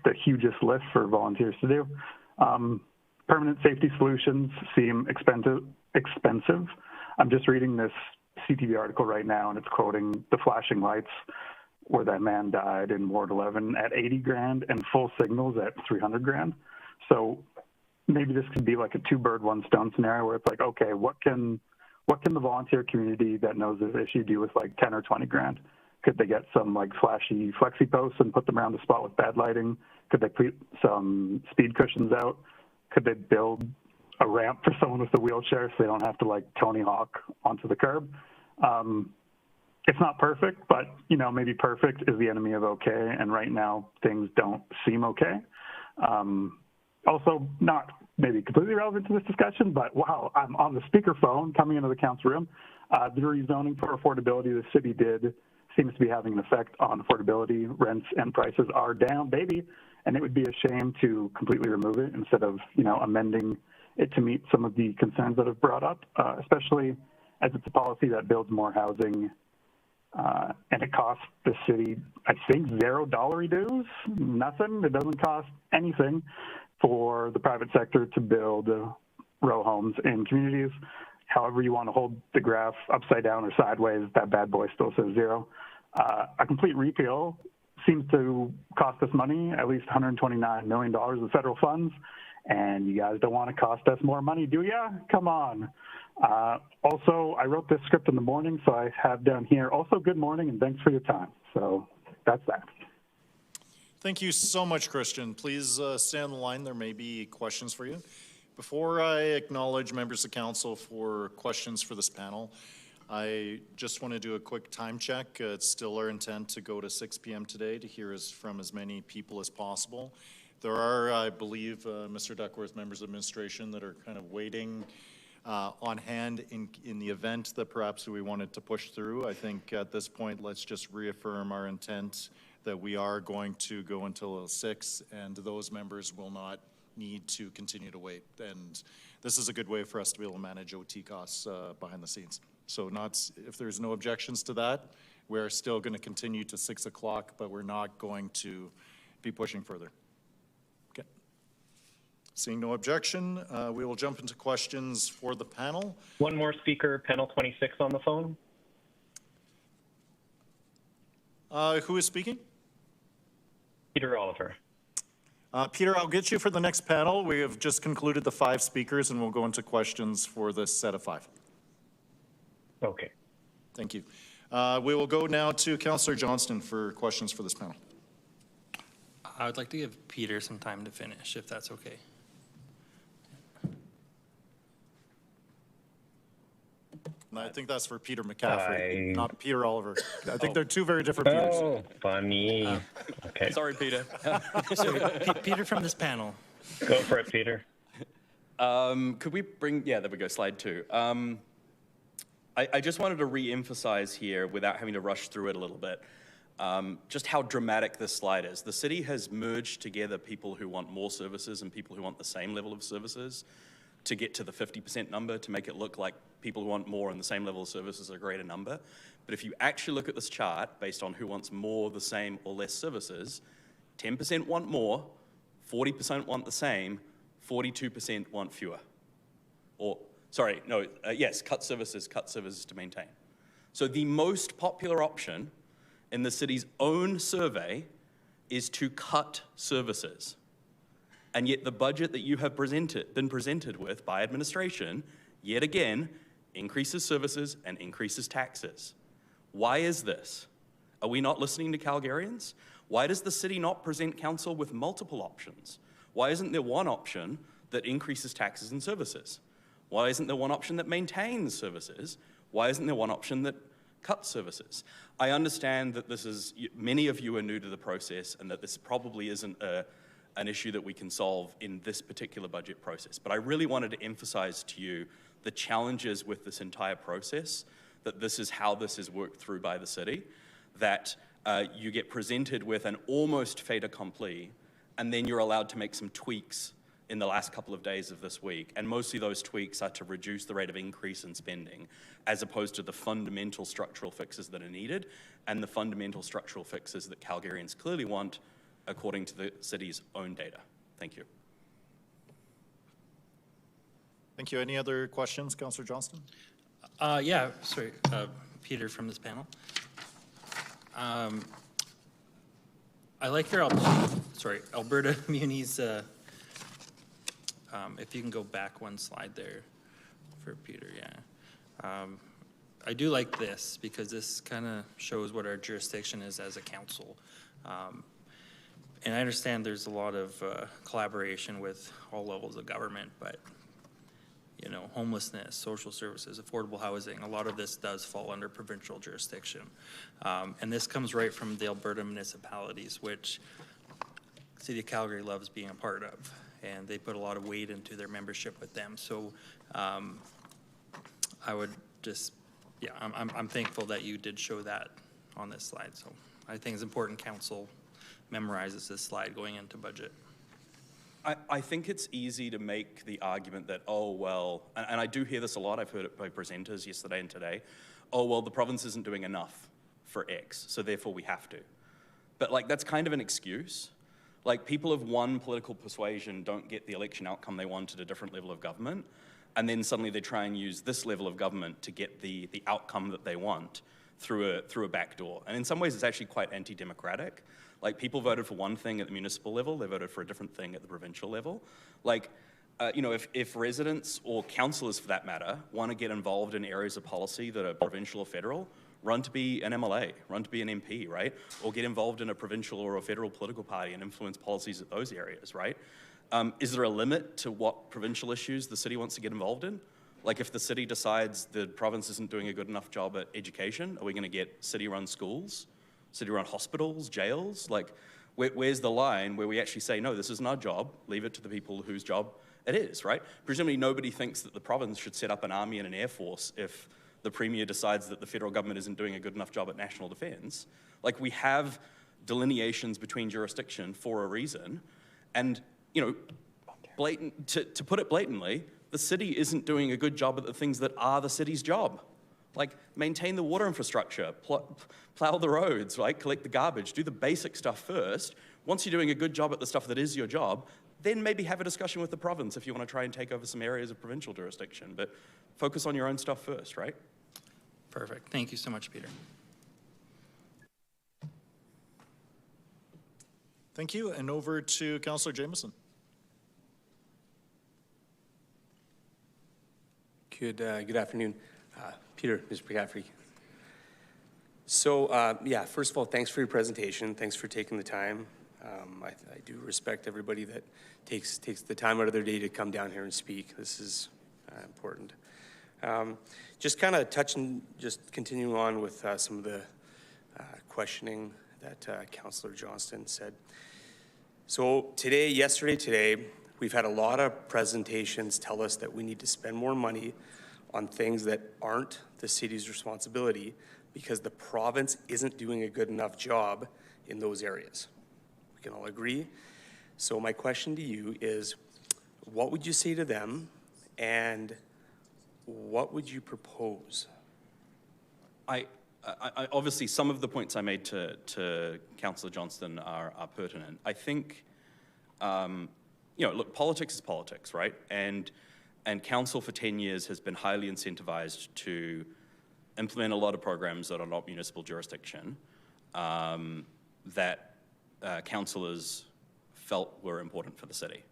the hugest lift for volunteers to do. Permanent safety solutions seem expensive. I'm just reading this CTV article right now, and it's quoting the flashing lights where that man died in Ward 11 at 80 grand and full signals at 300 grand. So maybe this could be like a two-bird, one-stone scenario where it's like, okay, what can the volunteer community that knows this issue do with like 10 or 20 grand? Could they get some like flashy flexi posts and put them around the spot with bad lighting? Could they put some speed cushions out? Could they build a ramp for someone with a wheelchair so they don't have to like Tony Hawk onto the curb? It's not perfect, but maybe perfect is the enemy of okay, and right now things don't seem okay. Also, not maybe completely relevant to this discussion, but wow, I'm on the speakerphone coming into the council room. The rezoning for affordability the city did seems to be having an effect on affordability. Rents and prices are down, baby, and it would be a shame to completely remove it instead of amending it to meet some of the concerns that have brought up, especially as it's a policy that builds more housing, and it costs the city, I think, $0 dues, nothing. It doesn't cost anything for the private sector to build row homes in communities. However you want to hold the graph upside down or sideways, that bad boy still says zero. A complete repeal seems to cost us money, at least $129 million in federal funds, And you guys don't want to cost us more money, do ya? Come on. Also, I wrote this script in the morning, so I have down here, also good morning and thanks for your time. So that's that. Thank you so much, Christian. Please stay on the line. There may be questions for you. Before I acknowledge members of council for questions for this panel, I just want to do a quick time check. It's still our intent to go to 6 p.m. today to hear from as many people as possible. There are, I believe, Mr. Duckworth, members of administration that are kind of waiting on hand in the event that perhaps we wanted to push through. I think at this point, let's just reaffirm our intent that we are going to go until 6, and those members will not need to continue to wait. And this is a good way for us to be able to manage OT costs behind the scenes. So if there's no objections to that, we're still going to continue to 6 o'clock, but we're not going to be pushing further. Okay. Seeing no objection, we will jump into questions for the panel. One more speaker, panel 26 on the phone. Who is speaking? Peter Oliver. Peter, I'll get you for the next panel. We have just concluded the 5 speakers, and we'll go into questions for this set of 5. Okay. Thank you. We will go now to Councillor Johnston for questions for this panel. I would like to give Peter some time to finish, if that's okay. And I think that's for Peter McCaffrey, not Peter Oliver. I think they're two very different Peters. Oh, funny. Okay. Sorry, Peter. Peter from this panel. Go for it, Peter. Could we bring, yeah, there we go, slide 2. I just wanted to re-emphasize here, without having to rush through it a little bit, just how dramatic this slide is. The city has merged together people who want more services and people who want the same level of services to get to the 50% number, to make it look like people who want more and the same level of services are a greater number. But if you actually look at this chart based on who wants more, the same, or less services, 10% want more, 40% want the same, 42% want fewer. Or, sorry, no, yes, cut services to maintain. So the most popular option in the city's own survey is to cut services. And yet the budget that you have been presented with by administration, yet again, increases services and increases taxes. Why is this? Are we not listening to Calgarians? Why does the city not present council with multiple options? Why isn't there one option that increases taxes and services? Why isn't there one option that maintains services? Why isn't there one option that cuts services? I understand that many of you are new to the process and that this probably isn't an issue that we can solve in this particular budget process. But I really wanted to emphasize to you the challenges with this entire process, that this is how this is worked through by the city, that you get presented with an almost fait accompli, and then you're allowed to make some tweaks in the last couple of days of this week. And mostly those tweaks are to reduce the rate of increase in spending, as opposed to the fundamental structural fixes that are needed, and the fundamental structural fixes that Calgarians clearly want, according to the city's own data. Thank you. Thank you. Any other questions, Councillor Johnston? Yeah, sorry, Peter from this panel. I like your, Alberta Muni's, if you can go back one slide there for Peter, yeah. I do like this because this kind of shows what our jurisdiction is as a council. And I understand there's a lot of collaboration with all levels of government, but you know, homelessness, social services, affordable housing, a lot of this does fall under provincial jurisdiction. And this comes right from the Alberta municipalities, which the City of Calgary loves being a part of. And they put a lot of weight into their membership with them. So I would just, yeah, I'm thankful that you did show that on this slide. So I think it's important council memorizes this slide going into budget. I think it's easy to make the argument that, oh, well, and I do hear this a lot, I've heard it by presenters yesterday and today, oh, well, the province isn't doing enough for X, so therefore we have to. But like, that's kind of an excuse. Like, people of one political persuasion don't get the election outcome they want at a different level of government, and then suddenly they try and use this level of government to get the outcome that they want through a back door. And in some ways, it's actually quite anti-democratic. Like, people voted for one thing at the municipal level, they voted for a different thing at the provincial level. Like, you know, if residents or councillors, for that matter, want to get involved in areas of policy that are provincial or federal, run to be an MLA, run to be an MP, right? Or get involved in a provincial or a federal political party and influence policies at those areas, right? Is there a limit to what provincial issues the city wants to get involved in? Like, if the city decides the province isn't doing a good enough job at education, are we going to get city-run schools, city-run hospitals, jails? Like, where's the line where we actually say, no, this isn't our job, leave it to the people whose job it is, right? Presumably nobody thinks that the province should set up an army and an air force if the Premier decides that the federal government isn't doing a good enough job at national defence. Like, we have delineations between jurisdiction for a reason, and, you know, to put it blatantly, the city isn't doing a good job at the things that are the city's job. Like, maintain the water infrastructure, plow the roads, right? Collect the garbage, do the basic stuff first. Once you're doing a good job at the stuff that is your job, then maybe have a discussion with the province if you want to try and take over some areas of provincial jurisdiction, but focus on your own stuff first, right? Perfect. Thank you so much, Peter. Thank you, and over to Councillor Jameson. Good afternoon, Peter, Mr. McCaffrey. So, yeah, first of all, thanks for your presentation. Thanks for taking the time. I do respect everybody that takes the time out of their day to come down here and speak. This is important. Just kind of just continuing on with some of the questioning that Councillor Johnston said. So today, we've had a lot of presentations tell us that we need to spend more money on things that aren't the city's responsibility because the province isn't doing a good enough job in those areas. We can all agree. So my question to you is, what would you say to them, and what would you propose? I obviously, some of the points I made to Councillor Johnston are pertinent. I think, you know, look, politics is politics, right? And council for 10 years has been highly incentivized to implement a lot of programs that are not municipal jurisdiction that councillors felt were important for the city.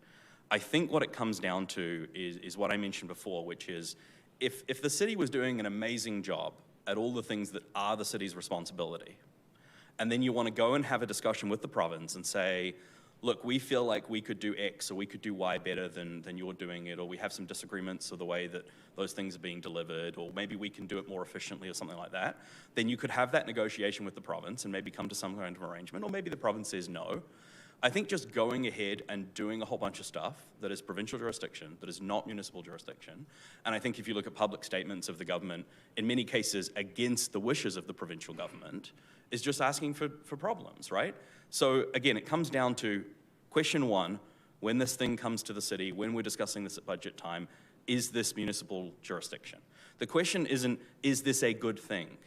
I think what it comes down to is what I mentioned before, which is if the city was doing an amazing job at all the things that are the city's responsibility, and then you want to go and have a discussion with the province and say, look, we feel like we could do X or we could do Y better than you're doing it, or we have some disagreements of the way that those things are being delivered, or maybe we can do it more efficiently or something like that, then you could have that negotiation with the province and maybe come to some kind of arrangement, or maybe the province says no. I think just going ahead and doing a whole bunch of stuff that is provincial jurisdiction, that is not municipal jurisdiction, and I think if you look at public statements of the government, in many cases against the wishes of the provincial government, is just asking for problems, right? So again, it comes down to question one, when this thing comes to the city, when we're discussing this at budget time, is this municipal jurisdiction? The question isn't, is this a good thing,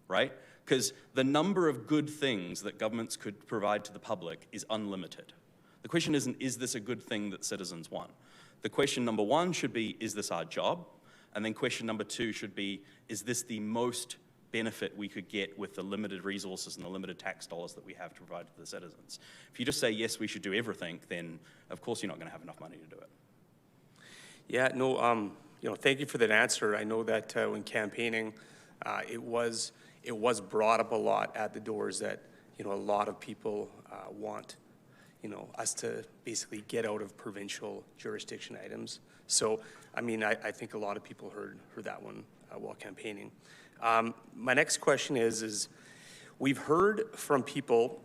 right? Because the number of good things that governments could provide to the public is unlimited. The question isn't, is this a good thing that citizens want? The question number one should be, is this our job? And then question number two should be, is this the most benefit we could get with the limited resources and the limited tax dollars that we have to provide to the citizens? If you just say, yes, we should do everything, then of course you're not going to have enough money to do it. Yeah, no, you know, thank you for that answer. I know that when campaigning, it was brought up a lot at the doors that, you know, a lot of people want, you know, us to basically get out of provincial jurisdiction items. So, I mean, I think a lot of people heard that one while campaigning. My next question is we've heard from people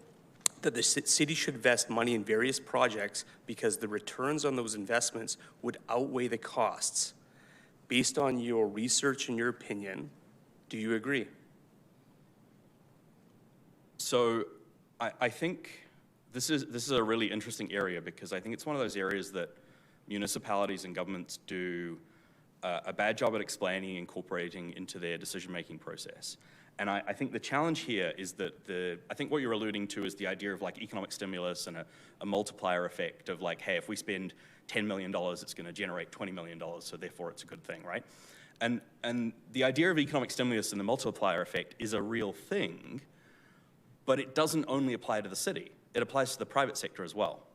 that the city should invest money in various projects because the returns on those investments would outweigh the costs. Based on your research and your opinion, do you agree? So I think this is a really interesting area because I think it's one of those areas that municipalities and governments do a bad job at explaining and incorporating into their decision-making process. And I think the challenge here is that I think what you're alluding to is the idea of like economic stimulus and a multiplier effect of like, hey, if we spend $10 million, it's going to generate $20 million, so therefore it's a good thing, right? And the idea of economic stimulus and the multiplier effect is a real thing, but it doesn't only apply to the city. It applies to the private sector as well.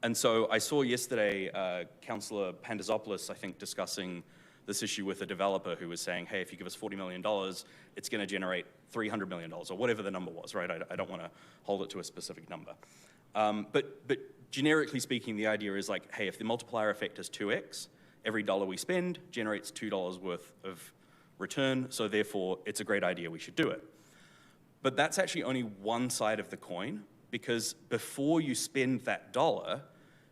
And so I saw yesterday Councillor Pandazopoulos, I think, discussing this issue with a developer who was saying, hey, if you give us $40 million, it's going to generate $300 million, or whatever the number was, right? I don't want to hold it to a specific number. But generically speaking, the idea is like, hey, if the multiplier effect is 2x, every dollar we spend generates $2 worth of return, so therefore it's a great idea, we should do it. But that's actually only one side of the coin, because before you spend that dollar,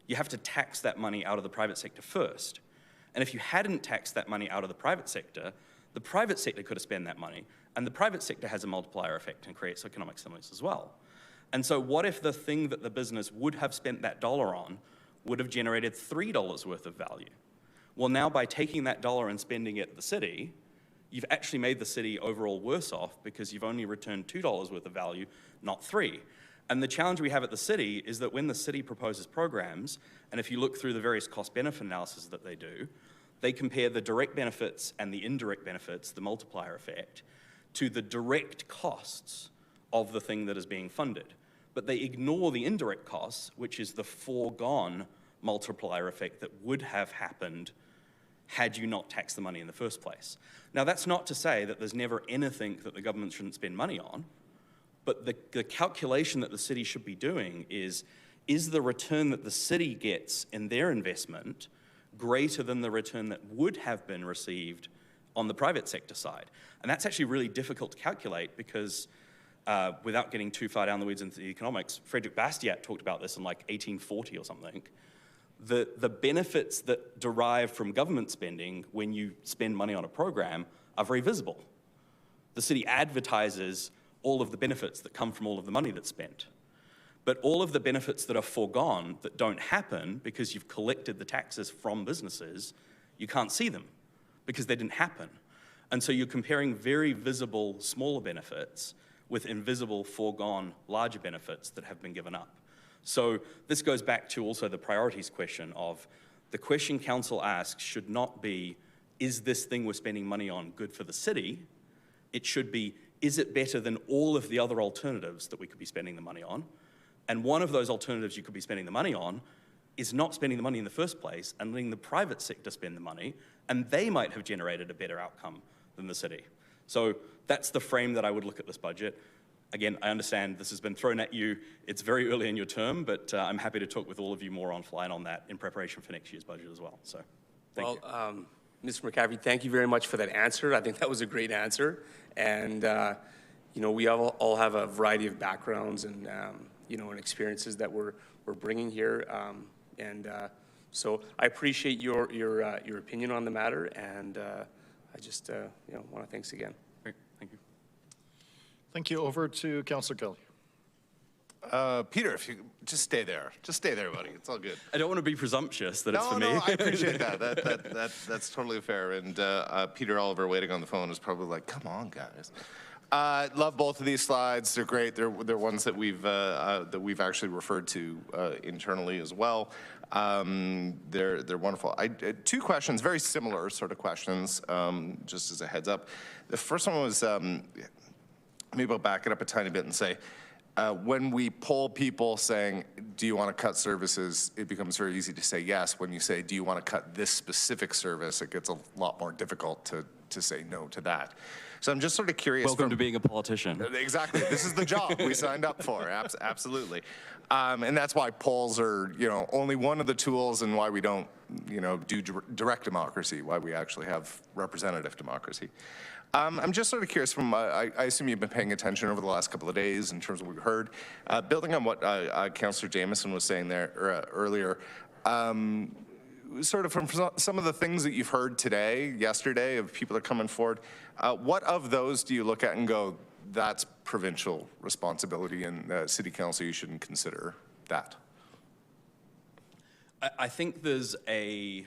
you have to tax that money out of the private sector first. And if you hadn't taxed that money out of the private sector could have spent that money, and the private sector has a multiplier effect and creates economic stimulus as well. And so what if the thing that the business would have spent that dollar on would have generated $3 worth of value? Well, now by taking that dollar and spending it at the city, you've actually made the city overall worse off because you've only returned $2 worth of value, not $3. And the challenge we have at the city is that when the city proposes programs, and if you look through the various cost-benefit analysis that they do, they compare the direct benefits and the indirect benefits, the multiplier effect, to the direct costs of the thing that is being funded. But they ignore the indirect costs, which is the foregone multiplier effect that would have happened had you not taxed the money in the first place. Now, that's not to say that there's never anything that the government shouldn't spend money on, but the calculation that the city should be doing is the return that the city gets in their investment greater than the return that would have been received on the private sector side? And that's actually really difficult to calculate because without getting too far down the weeds into the economics, Frederick Bastiat talked about this in like 1840 or something. The benefits that derive from government spending when you spend money on a program are very visible. The city advertises all of the benefits that come from all of the money that's spent. But all of the benefits that are foregone, that don't happen because you've collected the taxes from businesses, you can't see them because they didn't happen. And so you're comparing very visible smaller benefits with invisible foregone larger benefits that have been given up. So this goes back to also the priorities question of the question council asks should not be, is this thing we're spending money on good for the city? It should be, is it better than all of the other alternatives that we could be spending the money on? And one of those alternatives you could be spending the money on is not spending the money in the first place and letting the private sector spend the money, and they might have generated a better outcome than the city. So that's the frame that I would look at this budget. Again, I understand this has been thrown at you. It's very early in your term, but I'm happy to talk with all of you more offline on that in preparation for next year's budget as well. So, thank you. Mr. McCaffrey, thank you very much for that answer. I think that was a great answer. And, you know, we all have a variety of backgrounds and, you know, and experiences that we're bringing here. So I appreciate your opinion on the matter. And I just, you know, want to thanks again. Great, thank you. Thank you. Over to Councillor Kelly. Peter, if you just stay there. Just stay there, buddy. It's all good. I don't want to be presumptuous that it's for me. No, I appreciate that. That's totally fair. And Peter Oliver waiting on the phone is probably like, come on, guys. Love both of these slides. They're great. They're ones that we've actually referred to internally as well. They're wonderful. Two questions, very similar sort of questions, just as a heads up. The first one was, maybe I'll back it up a tiny bit and say, when we poll people saying, do you want to cut services, it becomes very easy to say yes. When you say, do you want to cut this specific service, it gets a lot more difficult to say no to that. So I'm just sort of curious. Welcome to being a politician. Exactly. This is the job we signed up for. Absolutely. And that's why polls are, you know, only one of the tools and why we don't, you know, do direct democracy, why we actually have representative democracy. I'm just sort of curious from, I assume you've been paying attention over the last couple of days in terms of what we've heard. Building on what Councillor Jamieson was saying there earlier, sort of from some of the things that you've heard today, yesterday, of people that are coming forward, what of those do you look at and go, that's provincial responsibility and city council, you shouldn't consider that? I think there's a,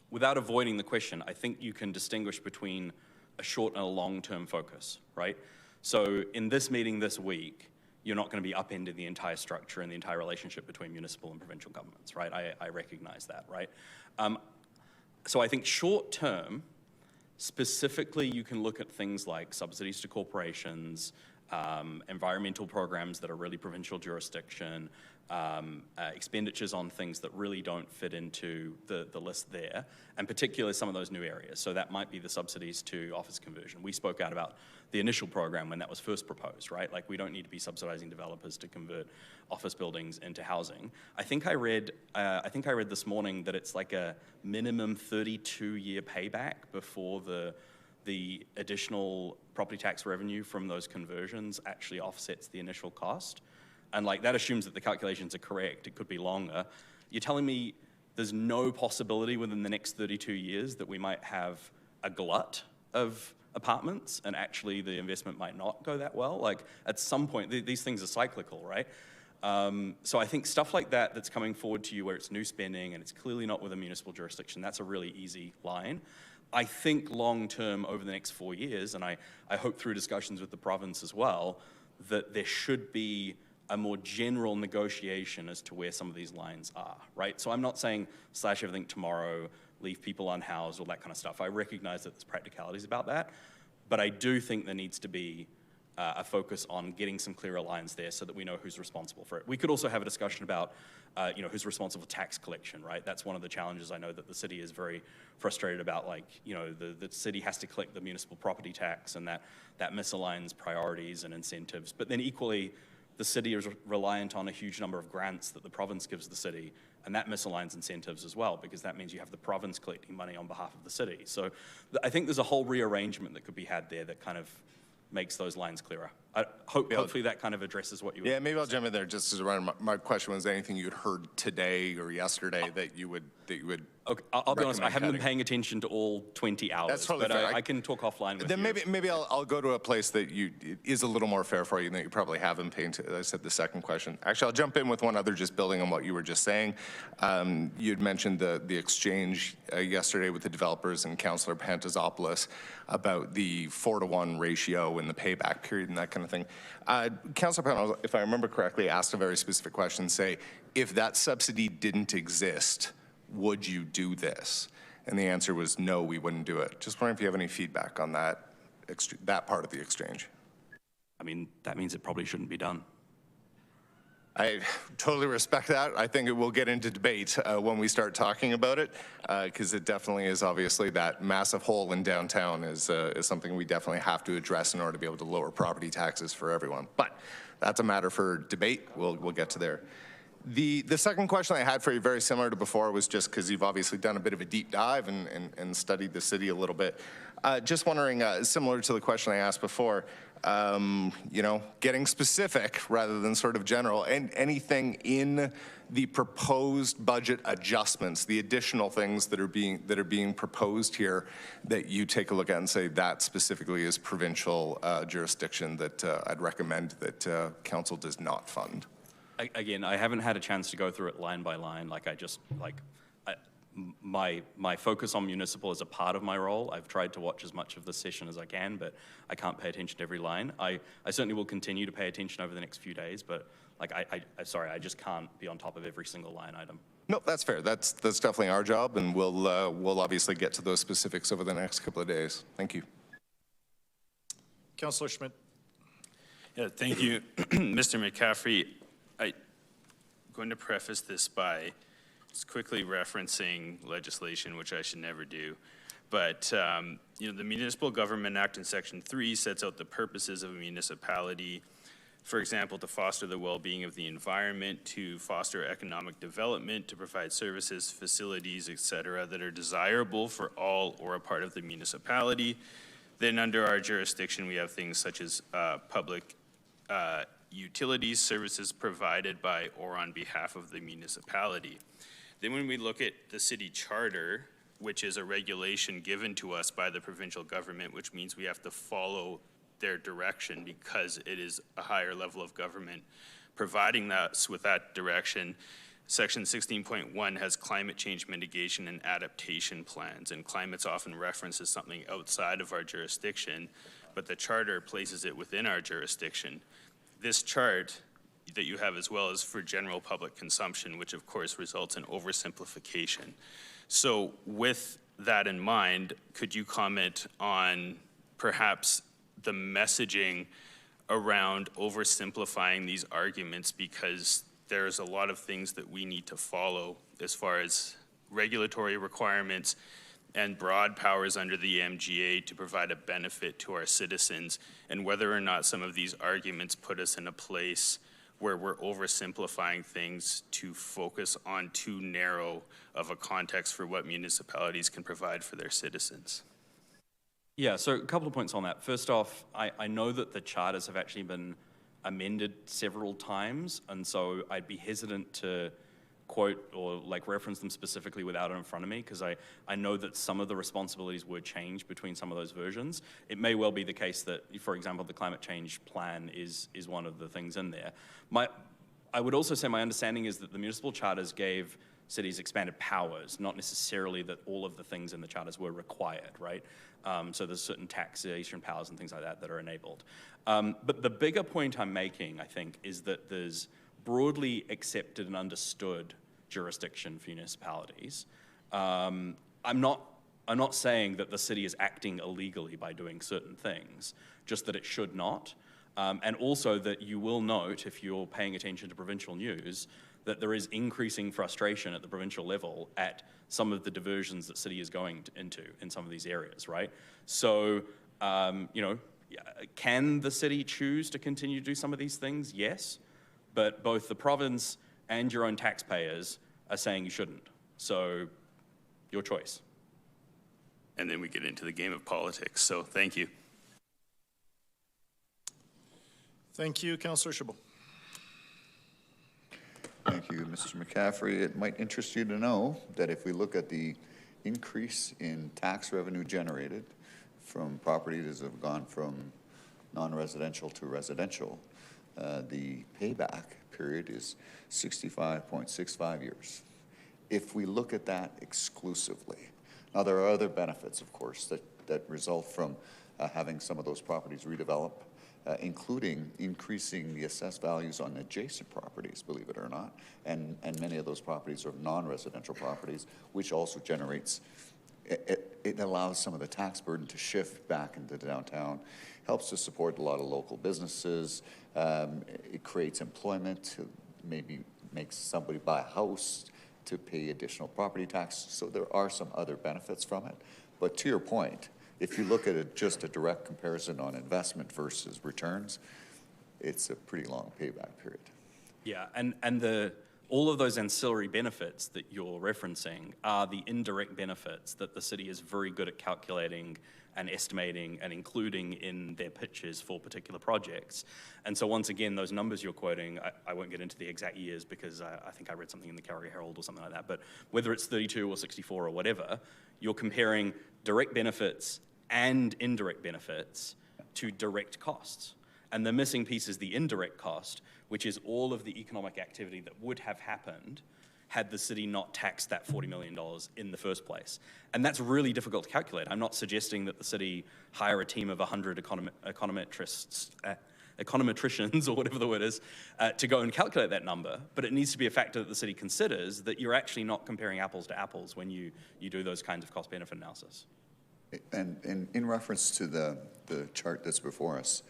without avoiding the question, I think you can distinguish between a short and a long-term focus, right? So in this meeting this week, you're not going to be upending the entire structure and the entire relationship between municipal and provincial governments, right? I recognize that, right? So I think short-term, specifically, you can look at things like subsidies to corporations, environmental programs that are really provincial jurisdiction, expenditures on things that really don't fit into the list there, and particularly some of those new areas. So that might be the subsidies to office conversion. We spoke out about the initial program when that was first proposed, right? Like, we don't need to be subsidizing developers to convert office buildings into housing. I think I read this morning that it's like a minimum 32-year payback before the additional property tax revenue from those conversions actually offsets the initial cost. And like, that assumes that the calculations are correct. It could be longer. You're telling me there's no possibility within the next 32 years that we might have a glut of apartments and actually the investment might not go that well? Like, at some point, these things are cyclical, right? So I think stuff like that that's coming forward to you where it's new spending and it's clearly not with a municipal jurisdiction, that's a really easy line. I think long-term, over the next 4 years, and I hope through discussions with the province as well, that there should be a more general negotiation as to where some of these lines are, right? So I'm not saying slash everything tomorrow, leave people unhoused, all that kind of stuff. I recognize that there's practicalities about that, but I do think there needs to be a focus on getting some clearer lines there so that we know who's responsible for it. We could also have a discussion about who's responsible for tax collection, right? That's one of the challenges I know that the city is very frustrated about. Like, the city has to collect the municipal property tax, and that misaligns priorities and incentives. But then equally, the city is reliant on a huge number of grants that the province gives the city, and that misaligns incentives as well, because that means you have the province collecting money on behalf of the city. So I think there's a whole rearrangement that could be had there that kind of makes those lines clearer. Hopefully that kind of addresses what you were Yeah, maybe I'll jump in there just as a run. My question was anything you'd heard today or yesterday that you would Okay, I'll be honest, I haven't been paying attention to all 20 hours. That's totally but fair. I can talk offline with then you. maybe I'll go to a place that is a little more fair for you than you probably haven't paid. I said the second question. Actually, I'll jump in with one other, just building on what you were just saying. You'd mentioned the exchange yesterday with the developers and Councillor Pantazopoulos about the 4-to-1 ratio and the payback period and that kind of thing. Councillor Pantazopoulos, if I remember correctly, asked a very specific question, say, if that subsidy didn't exist, would you do this? And the answer was no, we wouldn't do it. Just wondering if you have any feedback on that part of the exchange. I mean, that means it probably shouldn't be done. I totally respect that. I think it will get into debate when we start talking about it, because it definitely is obviously that massive hole in downtown is something we definitely have to address in order to be able to lower property taxes for everyone. But that's a matter for debate. We'll get to there. The second question I had for you, very similar to before, was just because you've obviously done a bit of a deep dive and studied the city a little bit. Just wondering, similar to the question I asked before, getting specific rather than sort of general, and anything in the proposed budget adjustments, the additional things that are being proposed here that you take a look at and say that specifically is provincial jurisdiction that I'd recommend that council does not fund. Again, I haven't had a chance to go through it line by line. My focus on municipal is a part of my role. I've tried to watch as much of the session as I can, but I can't pay attention to every line. I certainly will continue to pay attention over the next few days, but sorry, I just can't be on top of every single line item. No, that's fair. That's definitely our job, and we'll obviously get to those specifics over the next couple of days. Thank you. Councillor Schmidt. Yeah, thank you, Mr. McCaffrey. I'm going to preface this by just quickly referencing legislation, which I should never do. But, the Municipal Government Act in Section 3 sets out the purposes of a municipality, for example, to foster the well-being of the environment, to foster economic development, to provide services, facilities, et cetera, that are desirable for all or a part of the municipality. Then under our jurisdiction, we have things such as public utilities, services provided by or on behalf of the municipality. Then when we look at the city charter, which is a regulation given to us by the provincial government, which means we have to follow their direction because it is a higher level of government providing us with that direction. Section 16.1 has climate change mitigation and adaptation plans, and climate's often referenced as something outside of our jurisdiction, but the charter places it within our jurisdiction. This chart that you have as well is for general public consumption, which of course results in oversimplification. So with that in mind, could you comment on perhaps the messaging around oversimplifying these arguments, because there's a lot of things that we need to follow as far as regulatory requirements and broad powers under the MGA to provide a benefit to our citizens, and whether or not some of these arguments put us in a place where we're oversimplifying things to focus on too narrow of a context for what municipalities can provide for their citizens. Yeah, so a couple of points on that. First off, I know that the charters have actually been amended several times, and so I'd be hesitant to quote or like reference them specifically without it in front of me, because I know that some of the responsibilities were changed between some of those versions. It may well be the case that, for example, the climate change plan is one of the things in there. I would also say my understanding is that the municipal charters gave cities expanded powers, not necessarily that all of the things in the charters were required, right? So there's certain taxation powers and things like that that are enabled. But the bigger point I'm making, I think, is that there's broadly accepted and understood jurisdiction for municipalities. I'm not saying that the city is acting illegally by doing certain things, just that it should not. And also that you will note, if you're paying attention to provincial news, that there is increasing frustration at the provincial level at some of the diversions that city is going into in some of these areas, right? So, you know, can the city choose to continue to do some of these things? Yes, but both the province and your own taxpayers are saying you shouldn't. So, your choice. And then we get into the game of politics, so thank you. Thank you, Councillor Chabot. Thank you, Mr. McCaffrey. It might interest you to know that if we look at the increase in tax revenue generated from properties that have gone from non-residential to residential, the payback period is 65.65 years. If we look at that exclusively, now there are other benefits, of course, that result from having some of those properties redevelop, including increasing the assessed values on adjacent properties, believe it or not, and many of those properties are non-residential properties, which also generates, it allows some of the tax burden to shift back into downtown, helps to support a lot of local businesses, it creates employment, maybe makes somebody buy a house to pay additional property tax, so there are some other benefits from it. But to your point, if you look at it, just a direct comparison on investment versus returns, it's a pretty long payback period. Yeah, and all of those ancillary benefits that you're referencing are the indirect benefits that the city is very good at calculating and estimating and including in their pitches for particular projects. And so once again, those numbers you're quoting, I won't get into the exact years because I think I read something in the Calgary Herald or something like that, but whether it's 32 or 64 or whatever, you're comparing direct benefits and indirect benefits to direct costs. And the missing piece is the indirect cost, which is all of the economic activity that would have happened had the city not taxed that $40 million in the first place. And that's really difficult to calculate. I'm not suggesting that the city hire a team of 100 econometricians or whatever the word is, to go and calculate that number, but it needs to be a factor that the city considers, that you're actually not comparing apples to apples when you do those kinds of cost-benefit analysis. And in reference to the chart that's before us,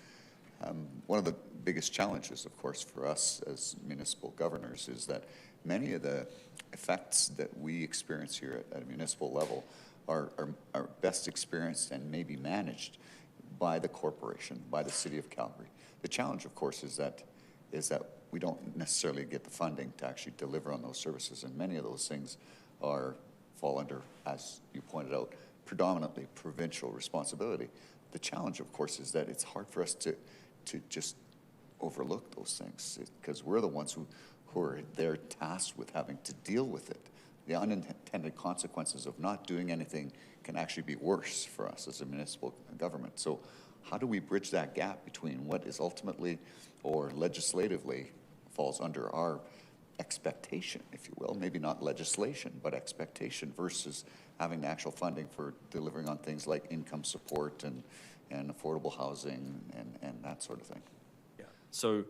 one of the biggest challenges, of course, for us as municipal governors is that many of the effects that we experience here at a municipal level are best experienced and maybe managed by the corporation, by the City of Calgary. The challenge, of course, is that we don't necessarily get the funding to actually deliver on those services, and many of those things fall under, as you pointed out, predominantly provincial responsibility. The challenge, of course, is that it's hard for us to just overlook those things because we're the ones who are there tasked with having to deal with it. The unintended consequences of not doing anything can actually be worse for us as a municipal government. So how do we bridge that gap between what is ultimately or legislatively falls under our expectation, if you will, maybe not legislation, but expectation versus having the actual funding for delivering on things like income support and affordable housing and that sort of thing. Yeah. So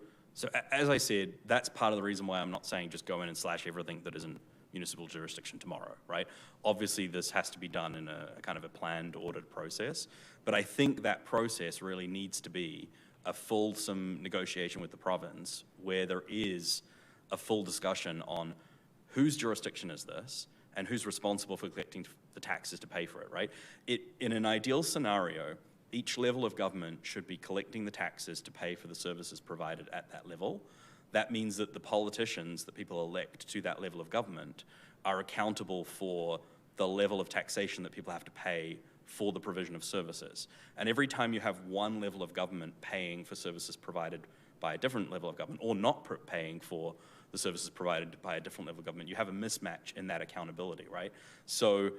as I said, that's part of the reason why I'm not saying just go in and slash everything that isn't municipal jurisdiction tomorrow, right? Obviously, this has to be done in a kind of a planned, ordered process, but I think that process really needs to be a fulsome negotiation with the province where there is a full discussion on whose jurisdiction is this and who's responsible for collecting the taxes to pay for it, right? In an ideal scenario, each level of government should be collecting the taxes to pay for the services provided at that level. That means that the politicians that people elect to that level of government are accountable for the level of taxation that people have to pay for the provision of services. And every time you have one level of government paying for services provided by a different level of government, or not paying for the services provided by a different level of government, you have a mismatch in that accountability, right? So,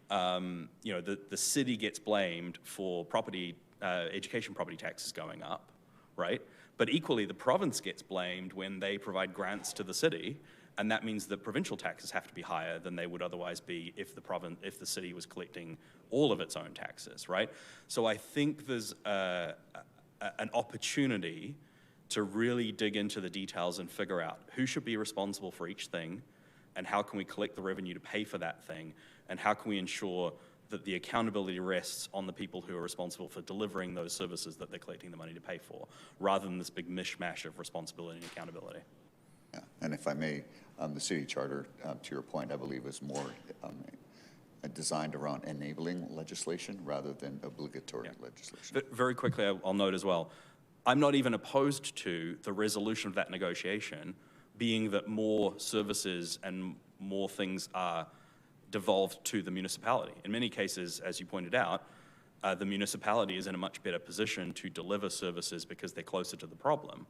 you know, the city gets blamed for education property taxes going up, right? But equally, the province gets blamed when they provide grants to the city, and that means that provincial taxes have to be higher than they would otherwise be if the city was collecting all of its own taxes, right? So I think there's an opportunity to really dig into the details and figure out who should be responsible for each thing, and how can we collect the revenue to pay for that thing, and how can we ensure that the accountability rests on the people who are responsible for delivering those services that they're collecting the money to pay for, rather than this big mishmash of responsibility and accountability. Yeah, and if I may, the city charter, to your point, I believe is more designed around enabling legislation rather than obligatory legislation. Very quickly, I'll note as well, I'm not even opposed to the resolution of that negotiation being that more services and more things are devolved to the municipality. In many cases, as you pointed out, the municipality is in a much better position to deliver services because they're closer to the problem.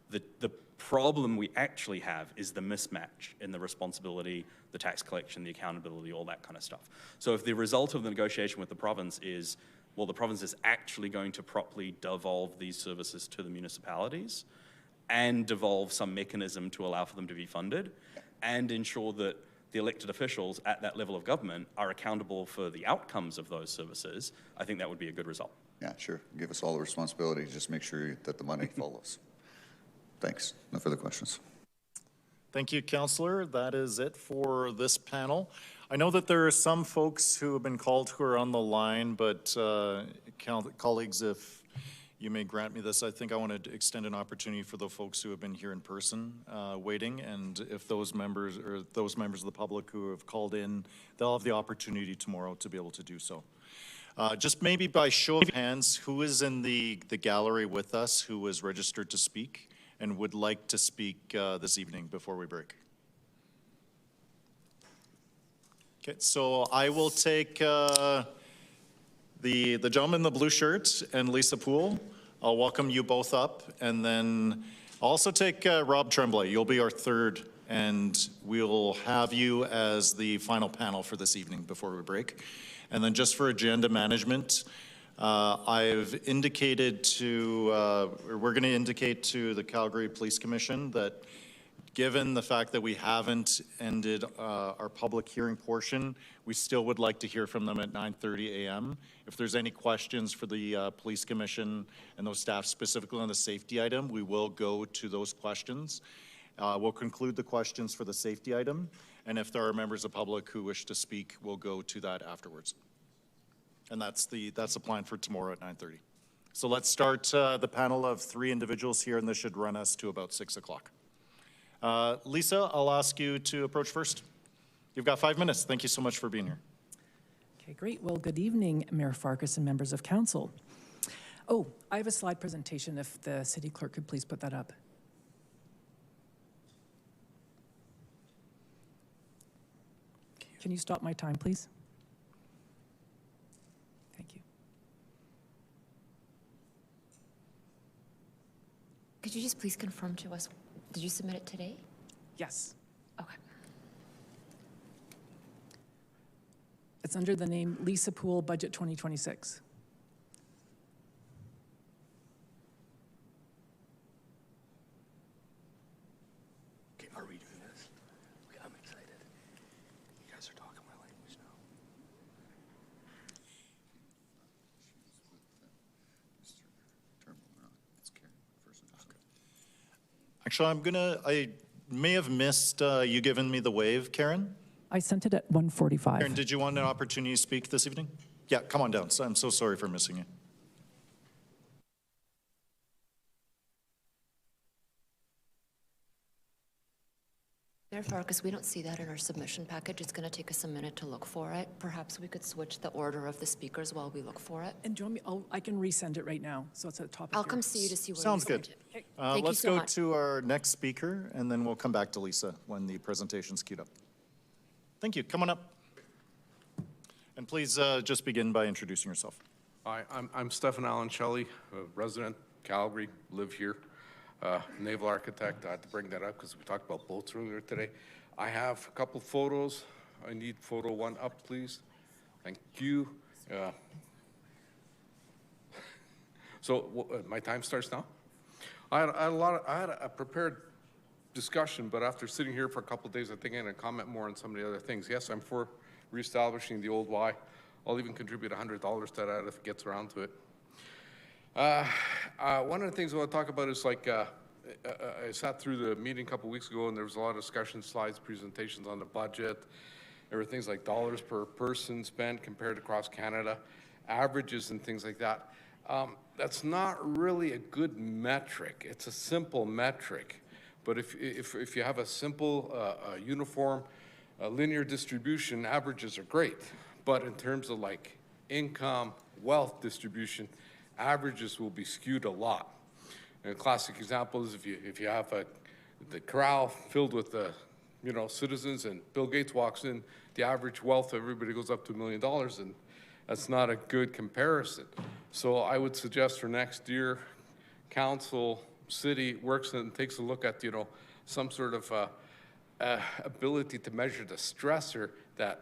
The problem we actually have is the mismatch in the responsibility, the tax collection, the accountability, all that kind of stuff. So if the result of the negotiation with the province is, well, the province is actually going to properly devolve these services to the municipalities and devolve some mechanism to allow for them to be funded and ensure that the elected officials at that level of government are accountable for the outcomes of those services, I think that would be a good result. Yeah, sure. Give us all the responsibility. Just make sure that the money follows. Thanks. No further questions. Thank you, Councillor. That is it for this panel. I know that there are some folks who have been called who are on the line, but colleagues, if you may grant me this, I think I want to extend an opportunity for the folks who have been here in person waiting, and if those members or those members of the public who have called in, they'll have the opportunity tomorrow to be able to do so. Just maybe by show of hands, who is in the gallery with us who was registered to speak and would like to speak this evening before we break? Okay, so I will take the gentleman in the blue shirt and Lisa Poole. I'll welcome you both up, and then I'll also take Rob Tremblay. You'll be our third, and we'll have you as the final panel for this evening before we break. And then just for agenda management, I've indicated to, we're going to indicate to the Calgary Police Commission that given the fact that we haven't ended our public hearing portion, we still would like to hear from them at 9:30 a.m. If there's any questions for the Police Commission and those staff specifically on the safety item, we will go to those questions. We'll conclude the questions for the safety item, and if there are members of the public who wish to speak, we'll go to that afterwards. And that's the plan for tomorrow at 9:30. So let's start the panel of 3 individuals here, and this should run us to about 6 o'clock. Lisa, I'll ask you to approach first. You've got 5 minutes. Thank you so much for being here. Okay, great. Well, good evening, Mayor Farkas and members of council. Oh, I have a slide presentation if the city clerk could please put that up. Can you stop my time, please? Thank you. Could you just please confirm to us, did you submit it today? Yes. Okay. It's under the name Lisa Poole Budget 2026. Okay, are we doing this? Okay, I'm excited. You guys are talking my language now. Actually, I may have missed you giving me the wave, Karen. I sent it at 1:45. Karen, did you want an opportunity to speak this evening? Yeah, come on down. So I'm so sorry for missing you. Mayor Farkas, we don't see that in our submission package. It's going to take us a minute to look for it. Perhaps we could switch the order of the speakers while we look for it. And do you want me, I can resend it right now, so it's at the top of I'll your- come see you to see where Sounds you good. sent it. Thank you Let's so go much. to our next speaker, and then we'll come back to Lisa when the presentation's queued up. Thank you. Come on up. And please just begin by introducing yourself. Hi, I'm Stephen Allen Shelley, a resident, Calgary, live here, naval architect. I had to bring that up because we talked about boats earlier today. I have a couple photos. I need photo 1 up, please. Thank you. So my time starts now. I had a prepared discussion, but after sitting here for a couple of days, I think I'm going to comment more on some of the other things. Yes, I'm for reestablishing the old Y. I'll even contribute $100 to that if it gets around to it. One of the things I want to talk about is like, I sat through the meeting a couple weeks ago and there was a lot of discussion, slides, presentations on the budget. There were things like dollars per person spent compared across Canada, averages and things like that. That's not really a good metric. It's a simple metric. But if you have a simple, uniform, linear distribution, averages are great. But in terms of like income, wealth distribution, averages will be skewed a lot. And a classic example is if you have the corral filled with citizens and Bill Gates walks in, the average wealth of everybody goes up to $1 million, and that's not a good comparison. So I would suggest for next year, council, city works and takes a look at some sort of ability to measure the stressor that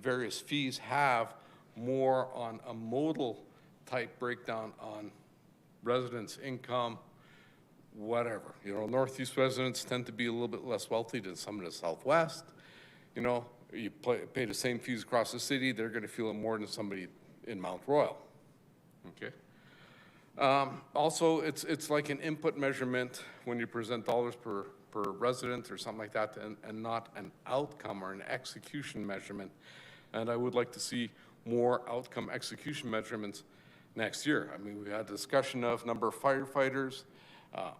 various fees have more on a modal type breakdown on residents' income, whatever. Northeast residents tend to be a little bit less wealthy than some of the Southwest. You pay the same fees across the city, they're going to feel it more than somebody in Mount Royal. Okay. Also, it's like an input measurement when you present dollars per resident or something like that, and not an outcome or an execution measurement. And I would like to see more outcome execution measurements next year. I mean, we had a discussion of number of firefighters.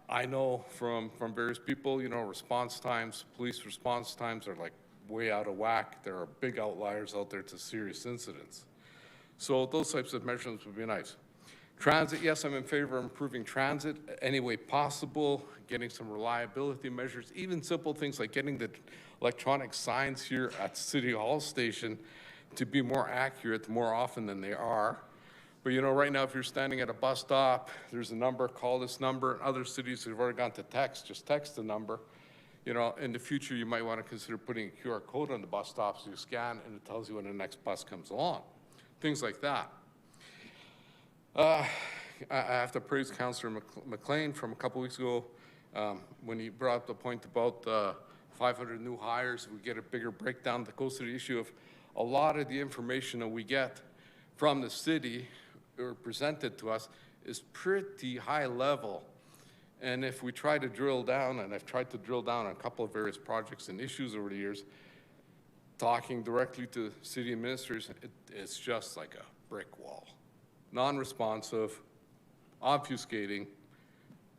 I know from various people, response times, police response times are like way out of whack. There are big outliers out there to serious incidents. So those types of measurements would be nice. Transit, yes, I'm in favor of improving transit any way possible, getting some reliability measures, even simple things like getting the electronic signs here at City Hall Station to be more accurate more often than they are. But right now, if you're standing at a bus stop, there's a number, call this number. Other cities have already gone to text, just text the number. In the future, you might want to consider putting a QR code on the bus stop so you scan and it tells you when the next bus comes along. Things like that. I have to praise Councillor McLean from a couple weeks ago when he brought up the point about 500 new hires. We get a bigger breakdown that goes to the issue of a lot of the information that we get from the city or presented to us is pretty high level. And if we try to drill down, and I've tried to drill down on a couple of various projects and issues over the years, talking directly to city administrators, it's just like a brick wall. Non-responsive, obfuscating,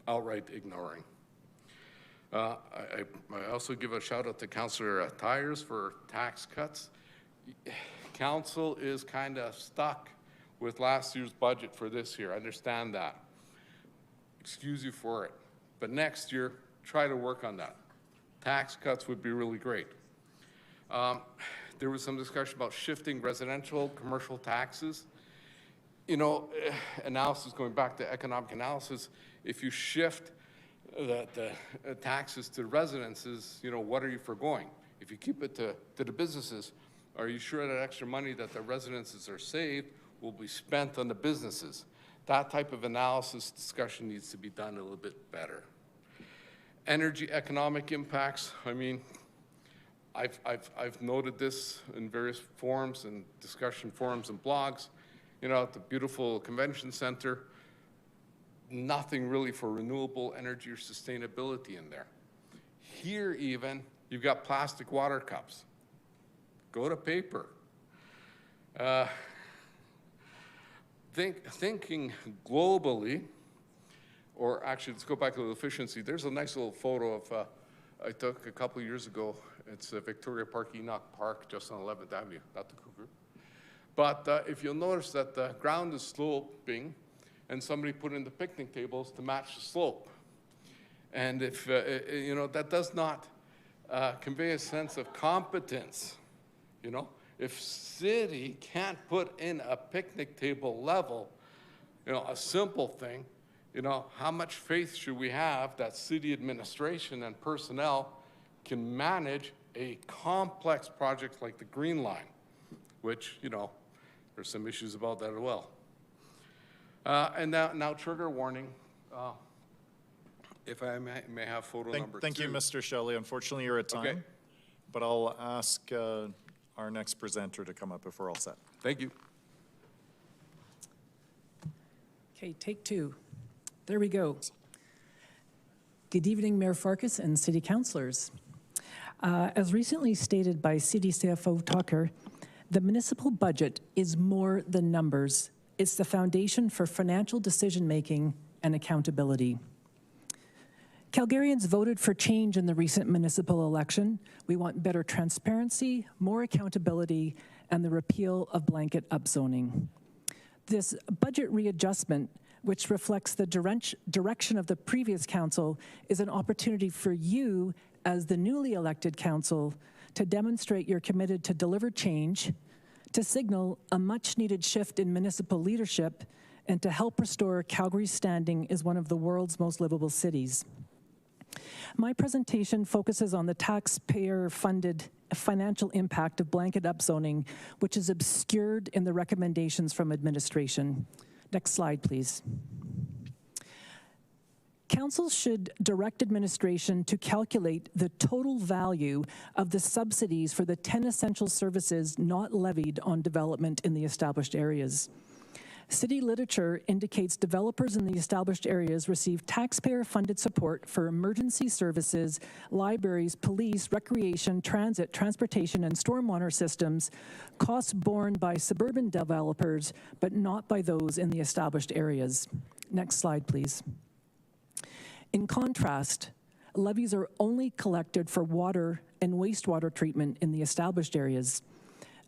outright ignoring. I also give a shout out to Councillor Tyers for tax cuts. Council is kind of stuck with last year's budget for this year. I understand that. Excuse you for it. But next year, try to work on that. Tax cuts would be really great. There was some discussion about shifting residential, commercial taxes. Analysis, going back to economic analysis, if you shift the taxes to residences, what are you foregoing? If you keep it to the businesses, are you sure that extra money that the residences are saved will be spent on the businesses? That type of analysis discussion needs to be done a little bit better. Energy economic impacts, I mean, I've noted this in various forums and discussion forums and blogs. At the beautiful convention center, nothing really for renewable energy or sustainability in there. Here even, you've got plastic water cups. Go to paper. Thinking globally, or actually, let's go back to the efficiency. There's a nice little photo of I took a couple years ago. It's Victoria Park, Enoch Park, just on 11th Avenue, not the Cougar. But if you'll notice that the ground is sloping, and somebody put in the picnic tables to match the slope. And if, you know, that does not convey a sense of competence, you know? If city can't put in a picnic table level, you know, a simple thing, you know, how much faith should we have that city administration and personnel can manage a complex project like the Green Line, which, you know, there's some issues about that as well. And now trigger warning. If I may have photo number 2. Thank you, Mr. Shelley. Unfortunately, you're at time, Okay. but I'll ask our next presenter to come up if we're all set. Thank you. Okay, take 2. There we go. Good evening, Mayor Farkas and City Councillors. As recently stated by City CFO Tucker, the municipal budget is more than numbers. It's the foundation for financial decision-making and accountability. Calgarians voted for change in the recent municipal election. We want better transparency, more accountability, and the repeal of blanket upzoning. This budget readjustment, which reflects the direction of the previous council, is an opportunity for you, as the newly elected council, to demonstrate you're committed to deliver change, to signal a much-needed shift in municipal leadership, and to help restore Calgary's standing as one of the world's most livable cities. My presentation focuses on the taxpayer-funded financial impact of blanket upzoning, which is obscured in the recommendations from administration. Next slide, please. Council should direct administration to calculate the total value of the subsidies for the 10 essential services not levied on development in the established areas. City literature indicates developers in the established areas receive taxpayer-funded support for emergency services, libraries, police, recreation, transit, transportation, and stormwater systems, costs borne by suburban developers, but not by those in the established areas. Next slide, please. In contrast, levies are only collected for water and wastewater treatment in the established areas.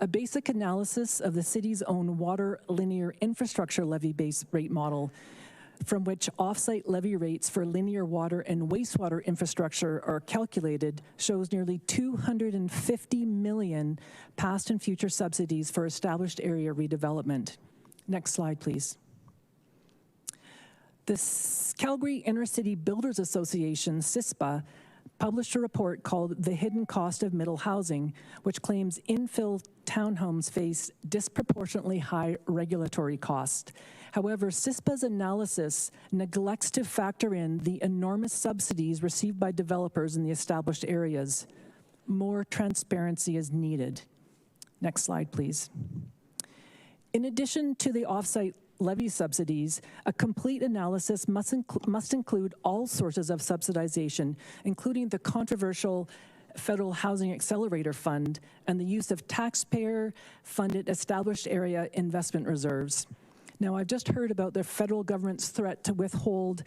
A basic analysis of the city's own water linear infrastructure levy-based rate model, from which off-site levy rates for linear water and wastewater infrastructure are calculated, shows nearly $250 million past and future subsidies for established area redevelopment. Next slide, please. The Calgary Inner-City Builders Association, CISPA, published a report called The Hidden Cost of Middle Housing, which claims infill townhomes face disproportionately high regulatory costs. However, CISPA's analysis neglects to factor in the enormous subsidies received by developers in the established areas. More transparency is needed. Next slide, please. In addition to the off-site levy subsidies, a complete analysis must include all sources of subsidization, including the controversial Federal Housing Accelerator Fund and the use of taxpayer-funded established area investment reserves. Now, I've just heard about the federal government's threat to withhold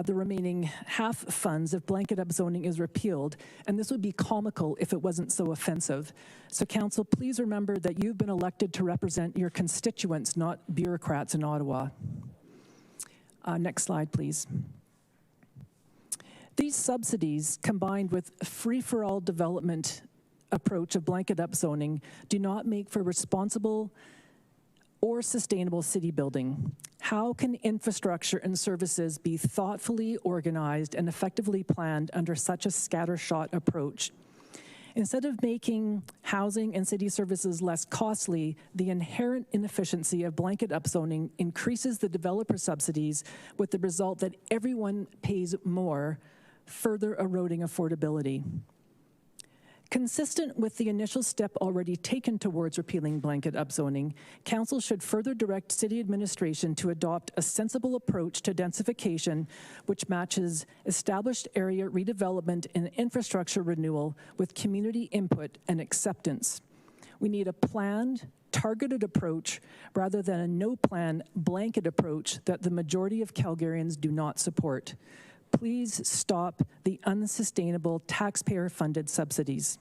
the remaining half funds if blanket upzoning is repealed, and this would be comical if it wasn't so offensive. So, Council, please remember that you've been elected to represent your constituents, not bureaucrats in Ottawa. Next slide, please. These subsidies, combined with free-for-all development approach of blanket upzoning, do not make for responsible or sustainable city building. How can infrastructure and services be thoughtfully organized and effectively planned under such a scattershot approach? Instead of making housing and city services less costly, the inherent inefficiency of blanket upzoning increases the developer subsidies, with the result that everyone pays more, further eroding affordability. Consistent with the initial step already taken towards repealing blanket upzoning, Council should further direct City administration to adopt a sensible approach to densification which matches established area redevelopment and infrastructure renewal with community input and acceptance. We need a planned, targeted approach rather than a no-plan, blanket approach that the majority of Calgarians do not support. Please stop the unsustainable taxpayer-funded subsidies.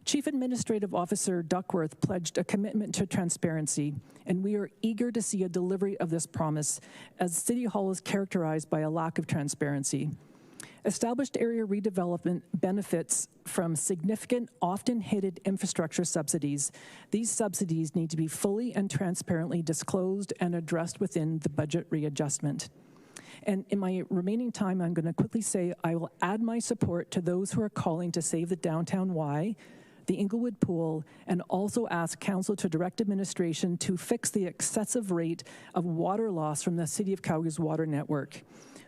Chief Administrative Officer Duckworth pledged a commitment to transparency, and we are eager to see a delivery of this promise, as City Hall is characterized by a lack of transparency. Established area redevelopment benefits from significant, often hidden infrastructure subsidies. These subsidies need to be fully and transparently disclosed and addressed within the budget readjustment. And in my remaining time, I'm going to quickly say I will add my support to those who are calling to save the downtown Y, the Inglewood Pool, and also ask Council to direct administration to fix the excessive rate of water loss from the City of Calgary's water network.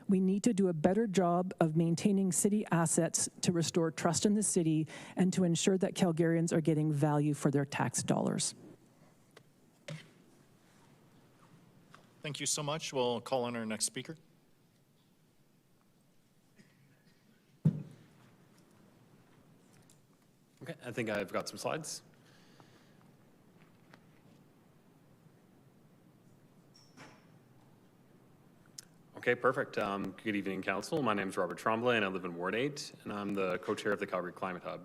We need to do a better job of maintaining city assets to restore trust in the city and to ensure that Calgarians are getting value for their tax dollars. Thank you so much. We'll call on our next speaker. Okay, I think I've got some slides. Okay, perfect. Good evening, Council. My name is Robert Tremblay, and I live in Ward 8, and I'm the co-chair of the Calgary Climate Hub,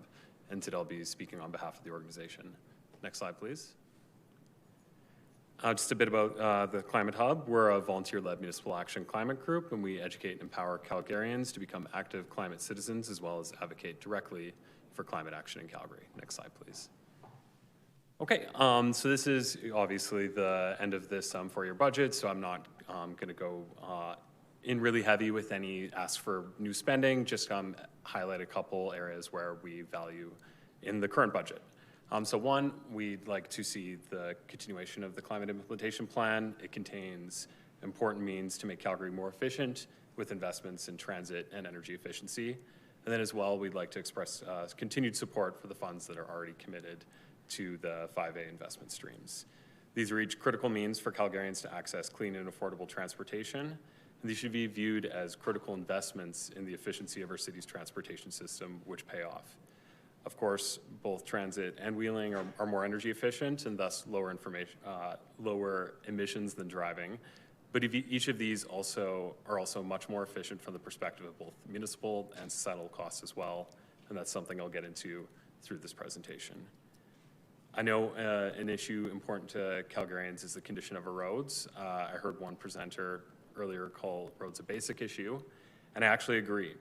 and today I'll be speaking on behalf of the organization. Next slide, please. Just a bit about the Climate Hub. We're a volunteer-led municipal action climate group, and we educate and empower Calgarians to become active climate citizens, as well as advocate directly for climate action in Calgary. Next slide, please. Okay, so this is obviously the end of this four-year budget, so I'm not going to go in really heavy with any ask for new spending, just highlight a couple areas where we value in the current budget. So one, we'd like to see the continuation of the climate implementation plan. It contains important means to make Calgary more efficient with investments in transit and energy efficiency. And then as well, we'd like to express continued support for the funds that are already committed to the 5A investment streams. These are each critical means for Calgarians to access clean and affordable transportation. And these should be viewed as critical investments in the efficiency of our city's transportation system, which pay off. Of course, both transit and wheeling are more energy efficient and thus lower emissions than driving. But each of these are also much more efficient from the perspective of both municipal and societal costs as well. And that's something I'll get into through this presentation. I know an issue important to Calgarians is the condition of our roads. I heard one presenter earlier call roads a basic issue, and I actually agree.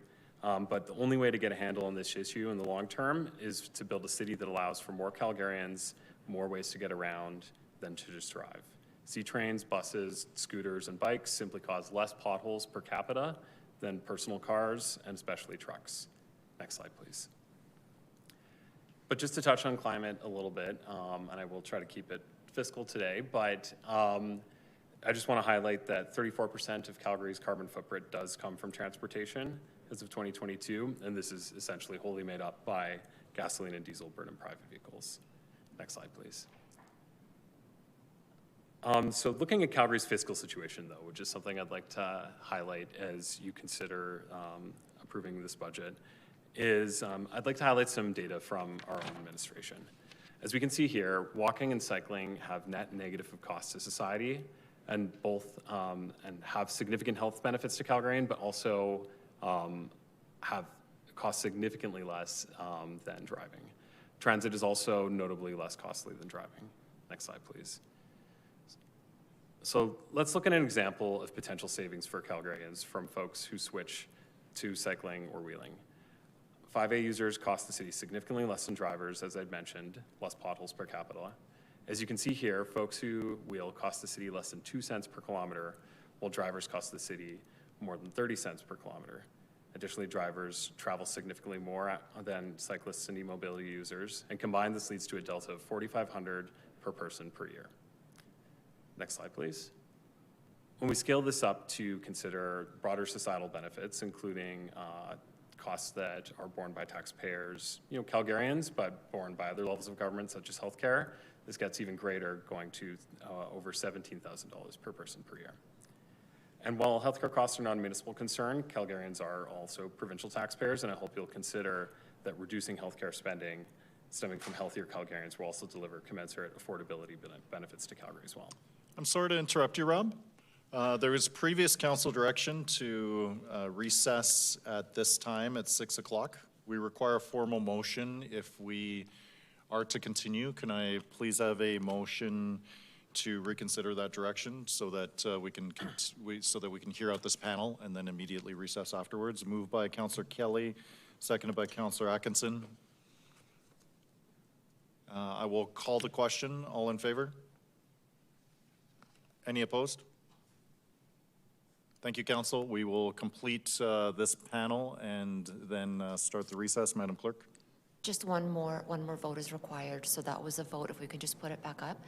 But the only way to get a handle on this issue in the long term is to build a city that allows for more Calgarians, more ways to get around than to just drive. C-trains, buses, scooters, and bikes simply cause less potholes per capita than personal cars and especially trucks. Next slide, please. But just to touch on climate a little bit, and I will try to keep it fiscal today, but I just want to highlight that 34% of Calgary's carbon footprint does come from transportation as of 2022, and this is essentially wholly made up by gasoline and diesel burned in private vehicles. Next slide, please. So looking at Calgary's fiscal situation, though, which is something I'd like to highlight as you consider approving this budget, is I'd like to highlight some data from our own administration. As we can see here, walking and cycling have net negative costs to society, and both and have significant health benefits to Calgarian, but also have cost significantly less than driving. Transit is also notably less costly than driving. Next slide, please. So let's look at an example of potential savings for Calgarians from folks who switch to cycling or wheeling. 5A users cost the city significantly less than drivers, as I'd mentioned, less potholes per capita. As you can see here, folks who wheel cost the city less than 2 cents per kilometer, while drivers cost the city more than 30 cents per kilometer. Additionally, drivers travel significantly more than cyclists and e-mobility users, and combined this leads to a delta of $4,500 per person per year. Next slide, please. When we scale this up to consider broader societal benefits, including costs that are borne by taxpayers, Calgarians, but borne by other levels of government, such as healthcare, this gets even greater, going to over $17,000 per person per year. And while healthcare costs are not a municipal concern, Calgarians are also provincial taxpayers, and I hope you'll consider that reducing healthcare spending stemming from healthier Calgarians will also deliver commensurate affordability benefits to Calgary as well. I'm sorry to interrupt you, Rob. There was previous council direction to recess at this time at 6 o'clock. We require a formal motion if we are to continue. Can I please have a motion to reconsider that direction so that we can hear out this panel and then immediately recess afterwards? Moved by Councillor Kelly, seconded by Councillor Atkinson. I will call the question. All in favor? Any opposed? Thank you, Council. We will complete this panel and then start the recess. Madam Clerk. Just one more vote is required. So that was a vote, if we could just put it back up.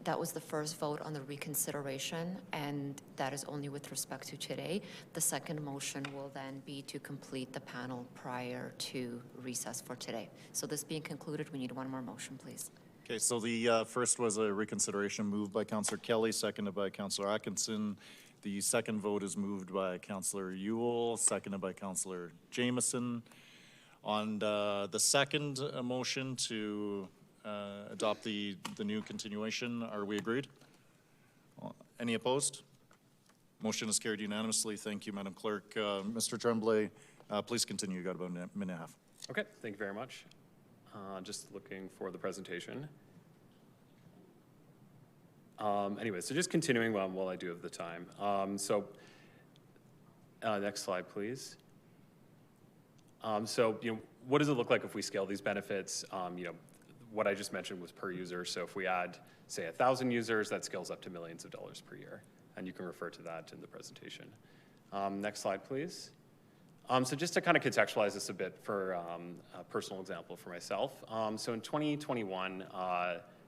That was the first vote on the reconsideration, and that is only with respect to today. The second motion will then be to complete the panel prior to recess for today. So this being concluded, we need one more motion, please. Okay, so the first was a reconsideration moved by Councillor Kelly, seconded by Councillor Atkinson. The second vote is moved by Councillor Ewell, seconded by Councillor Jameson. On the second motion to adopt the new continuation, are we agreed? Any opposed? Motion is carried unanimously. Thank you, Madam Clerk. Mr. Tremblay, please continue. You got about a minute and a half. Okay, thank you very much. Just looking for the presentation. Anyway, so just continuing while I do have the time. Next slide, please. What does it look like if we scale these benefits? What I just mentioned was per user. So if we add, say, 1,000 users, that scales up to millions of dollars per year. And you can refer to that in the presentation. Next slide, please. So just to kind of contextualize this a bit for a personal example for myself. So in 2021, New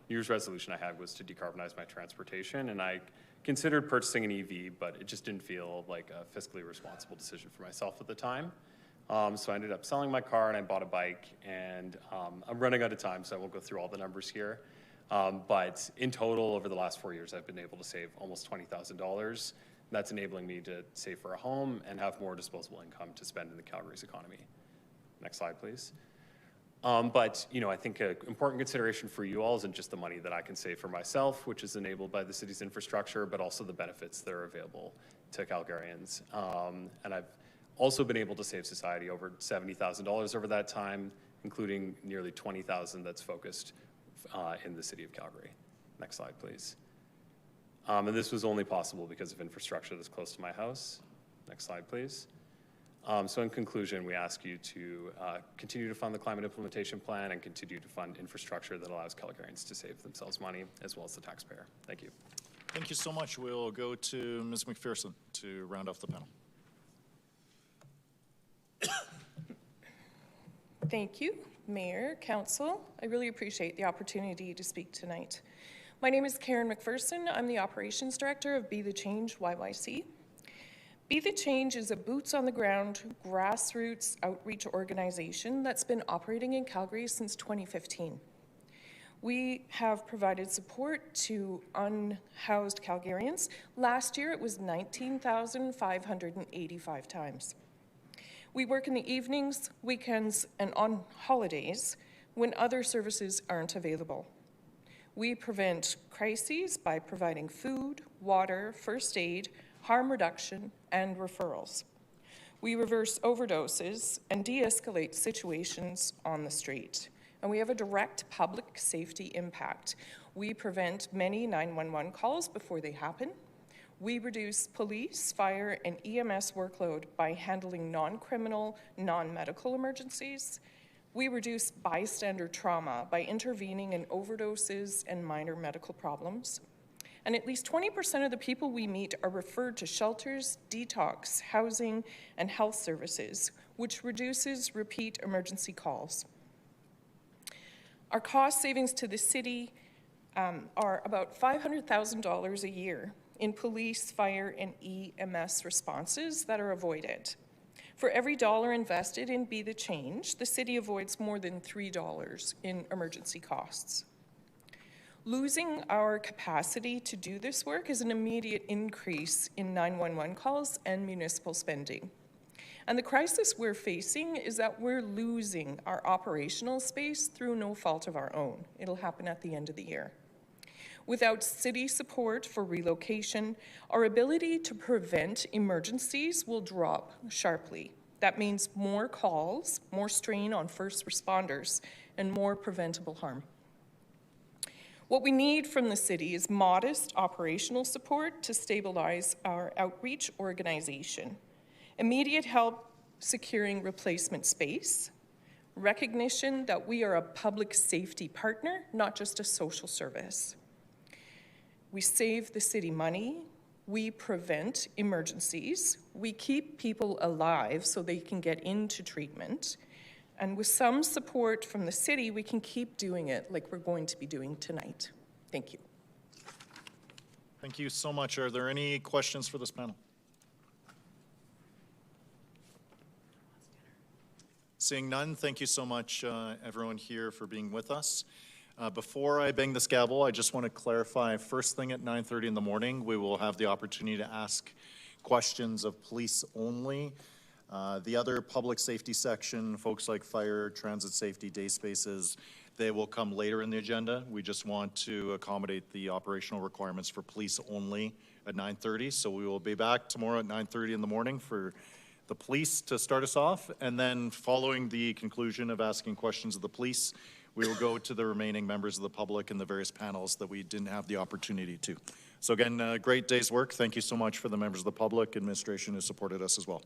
Year's resolution I had was to decarbonize my transportation, and I considered purchasing an EV, but it just didn't feel like a fiscally responsible decision for myself at the time. So I ended up selling my car and I bought a bike, and I'm running out of time, so I won't go through all the numbers here. But in total, over the last 4 years, I've been able to save almost $20,000. That's enabling me to save for a home and have more disposable income to spend in the Calgary's economy. Next slide, please. But I think an important consideration for you all isn't just the money that I can save for myself, which is enabled by the city's infrastructure, but also the benefits that are available to Calgarians. And I've also been able to save society over $70,000 over that time, including nearly $20,000 that's focused in the city of Calgary. Next slide, please. And this was only possible because of infrastructure that's close to my house. Next slide, please. So in conclusion, we ask you to continue to fund the climate implementation plan and continue to fund infrastructure that allows Calgarians to save themselves money, as well as the taxpayer. Thank you. Thank you so much. We'll go to Ms. McPherson to round off the panel. Thank you, Mayor, Council. I really appreciate the opportunity to speak tonight. My name is Karen McPherson. I'm the Operations Director of Be the Change YYC. Be the Change is a boots-on-the-ground, grassroots outreach organization that's been operating in Calgary since 2015. We have provided support to unhoused Calgarians. Last year, it was 19,585 times. We work in the evenings, weekends, and on holidays when other services aren't available. We prevent crises by providing food, water, first aid, harm reduction, and referrals. We reverse overdoses and de-escalate situations on the street. And we have a direct public safety impact. We prevent many 911 calls before they happen. We reduce police, fire, and EMS workload by handling non-criminal, non-medical emergencies. We reduce bystander trauma by intervening in overdoses and minor medical problems. And at least 20% of the people we meet are referred to shelters, detox, housing, and health services, which reduces repeat emergency calls. Our cost savings to the city are about $500,000 a year in police, fire, and EMS responses that are avoided. For every dollar invested in Be the Change, the city avoids more than $3 in emergency costs. Losing our capacity to do this work is an immediate increase in 911 calls and municipal spending. And the crisis we're facing is that we're losing our operational space through no fault of our own. It'll happen at the end of the year. Without city support for relocation, our ability to prevent emergencies will drop sharply. That means more calls, more strain on first responders, and more preventable harm. What we need from the city is modest operational support to stabilize our outreach organization, immediate help securing replacement space, recognition that we are a public safety partner, not just a social service. We save the city money, we prevent emergencies, we keep people alive so they can get into treatment, and with some support from the city, we can keep doing it like we're going to be doing tonight. Thank you. Thank you so much. Are there any questions for this panel? Seeing none, thank you so much, everyone here, for being with us. Before I bang this gavel, I just want to clarify, first thing at 9:30 in the morning, we will have the opportunity to ask questions of police only. The other public safety section, folks like fire, transit safety, day spaces, they will come later in the agenda. We just want to accommodate the operational requirements for police only at 9:30. So we will be back tomorrow at 9:30 in the morning for the police to start us off, and then following the conclusion of asking questions of the police, we will go to the remaining members of the public and the various panels that we didn't have the opportunity to. So again, great day's work. Thank you so much for the members of the public, administration who supported us as well.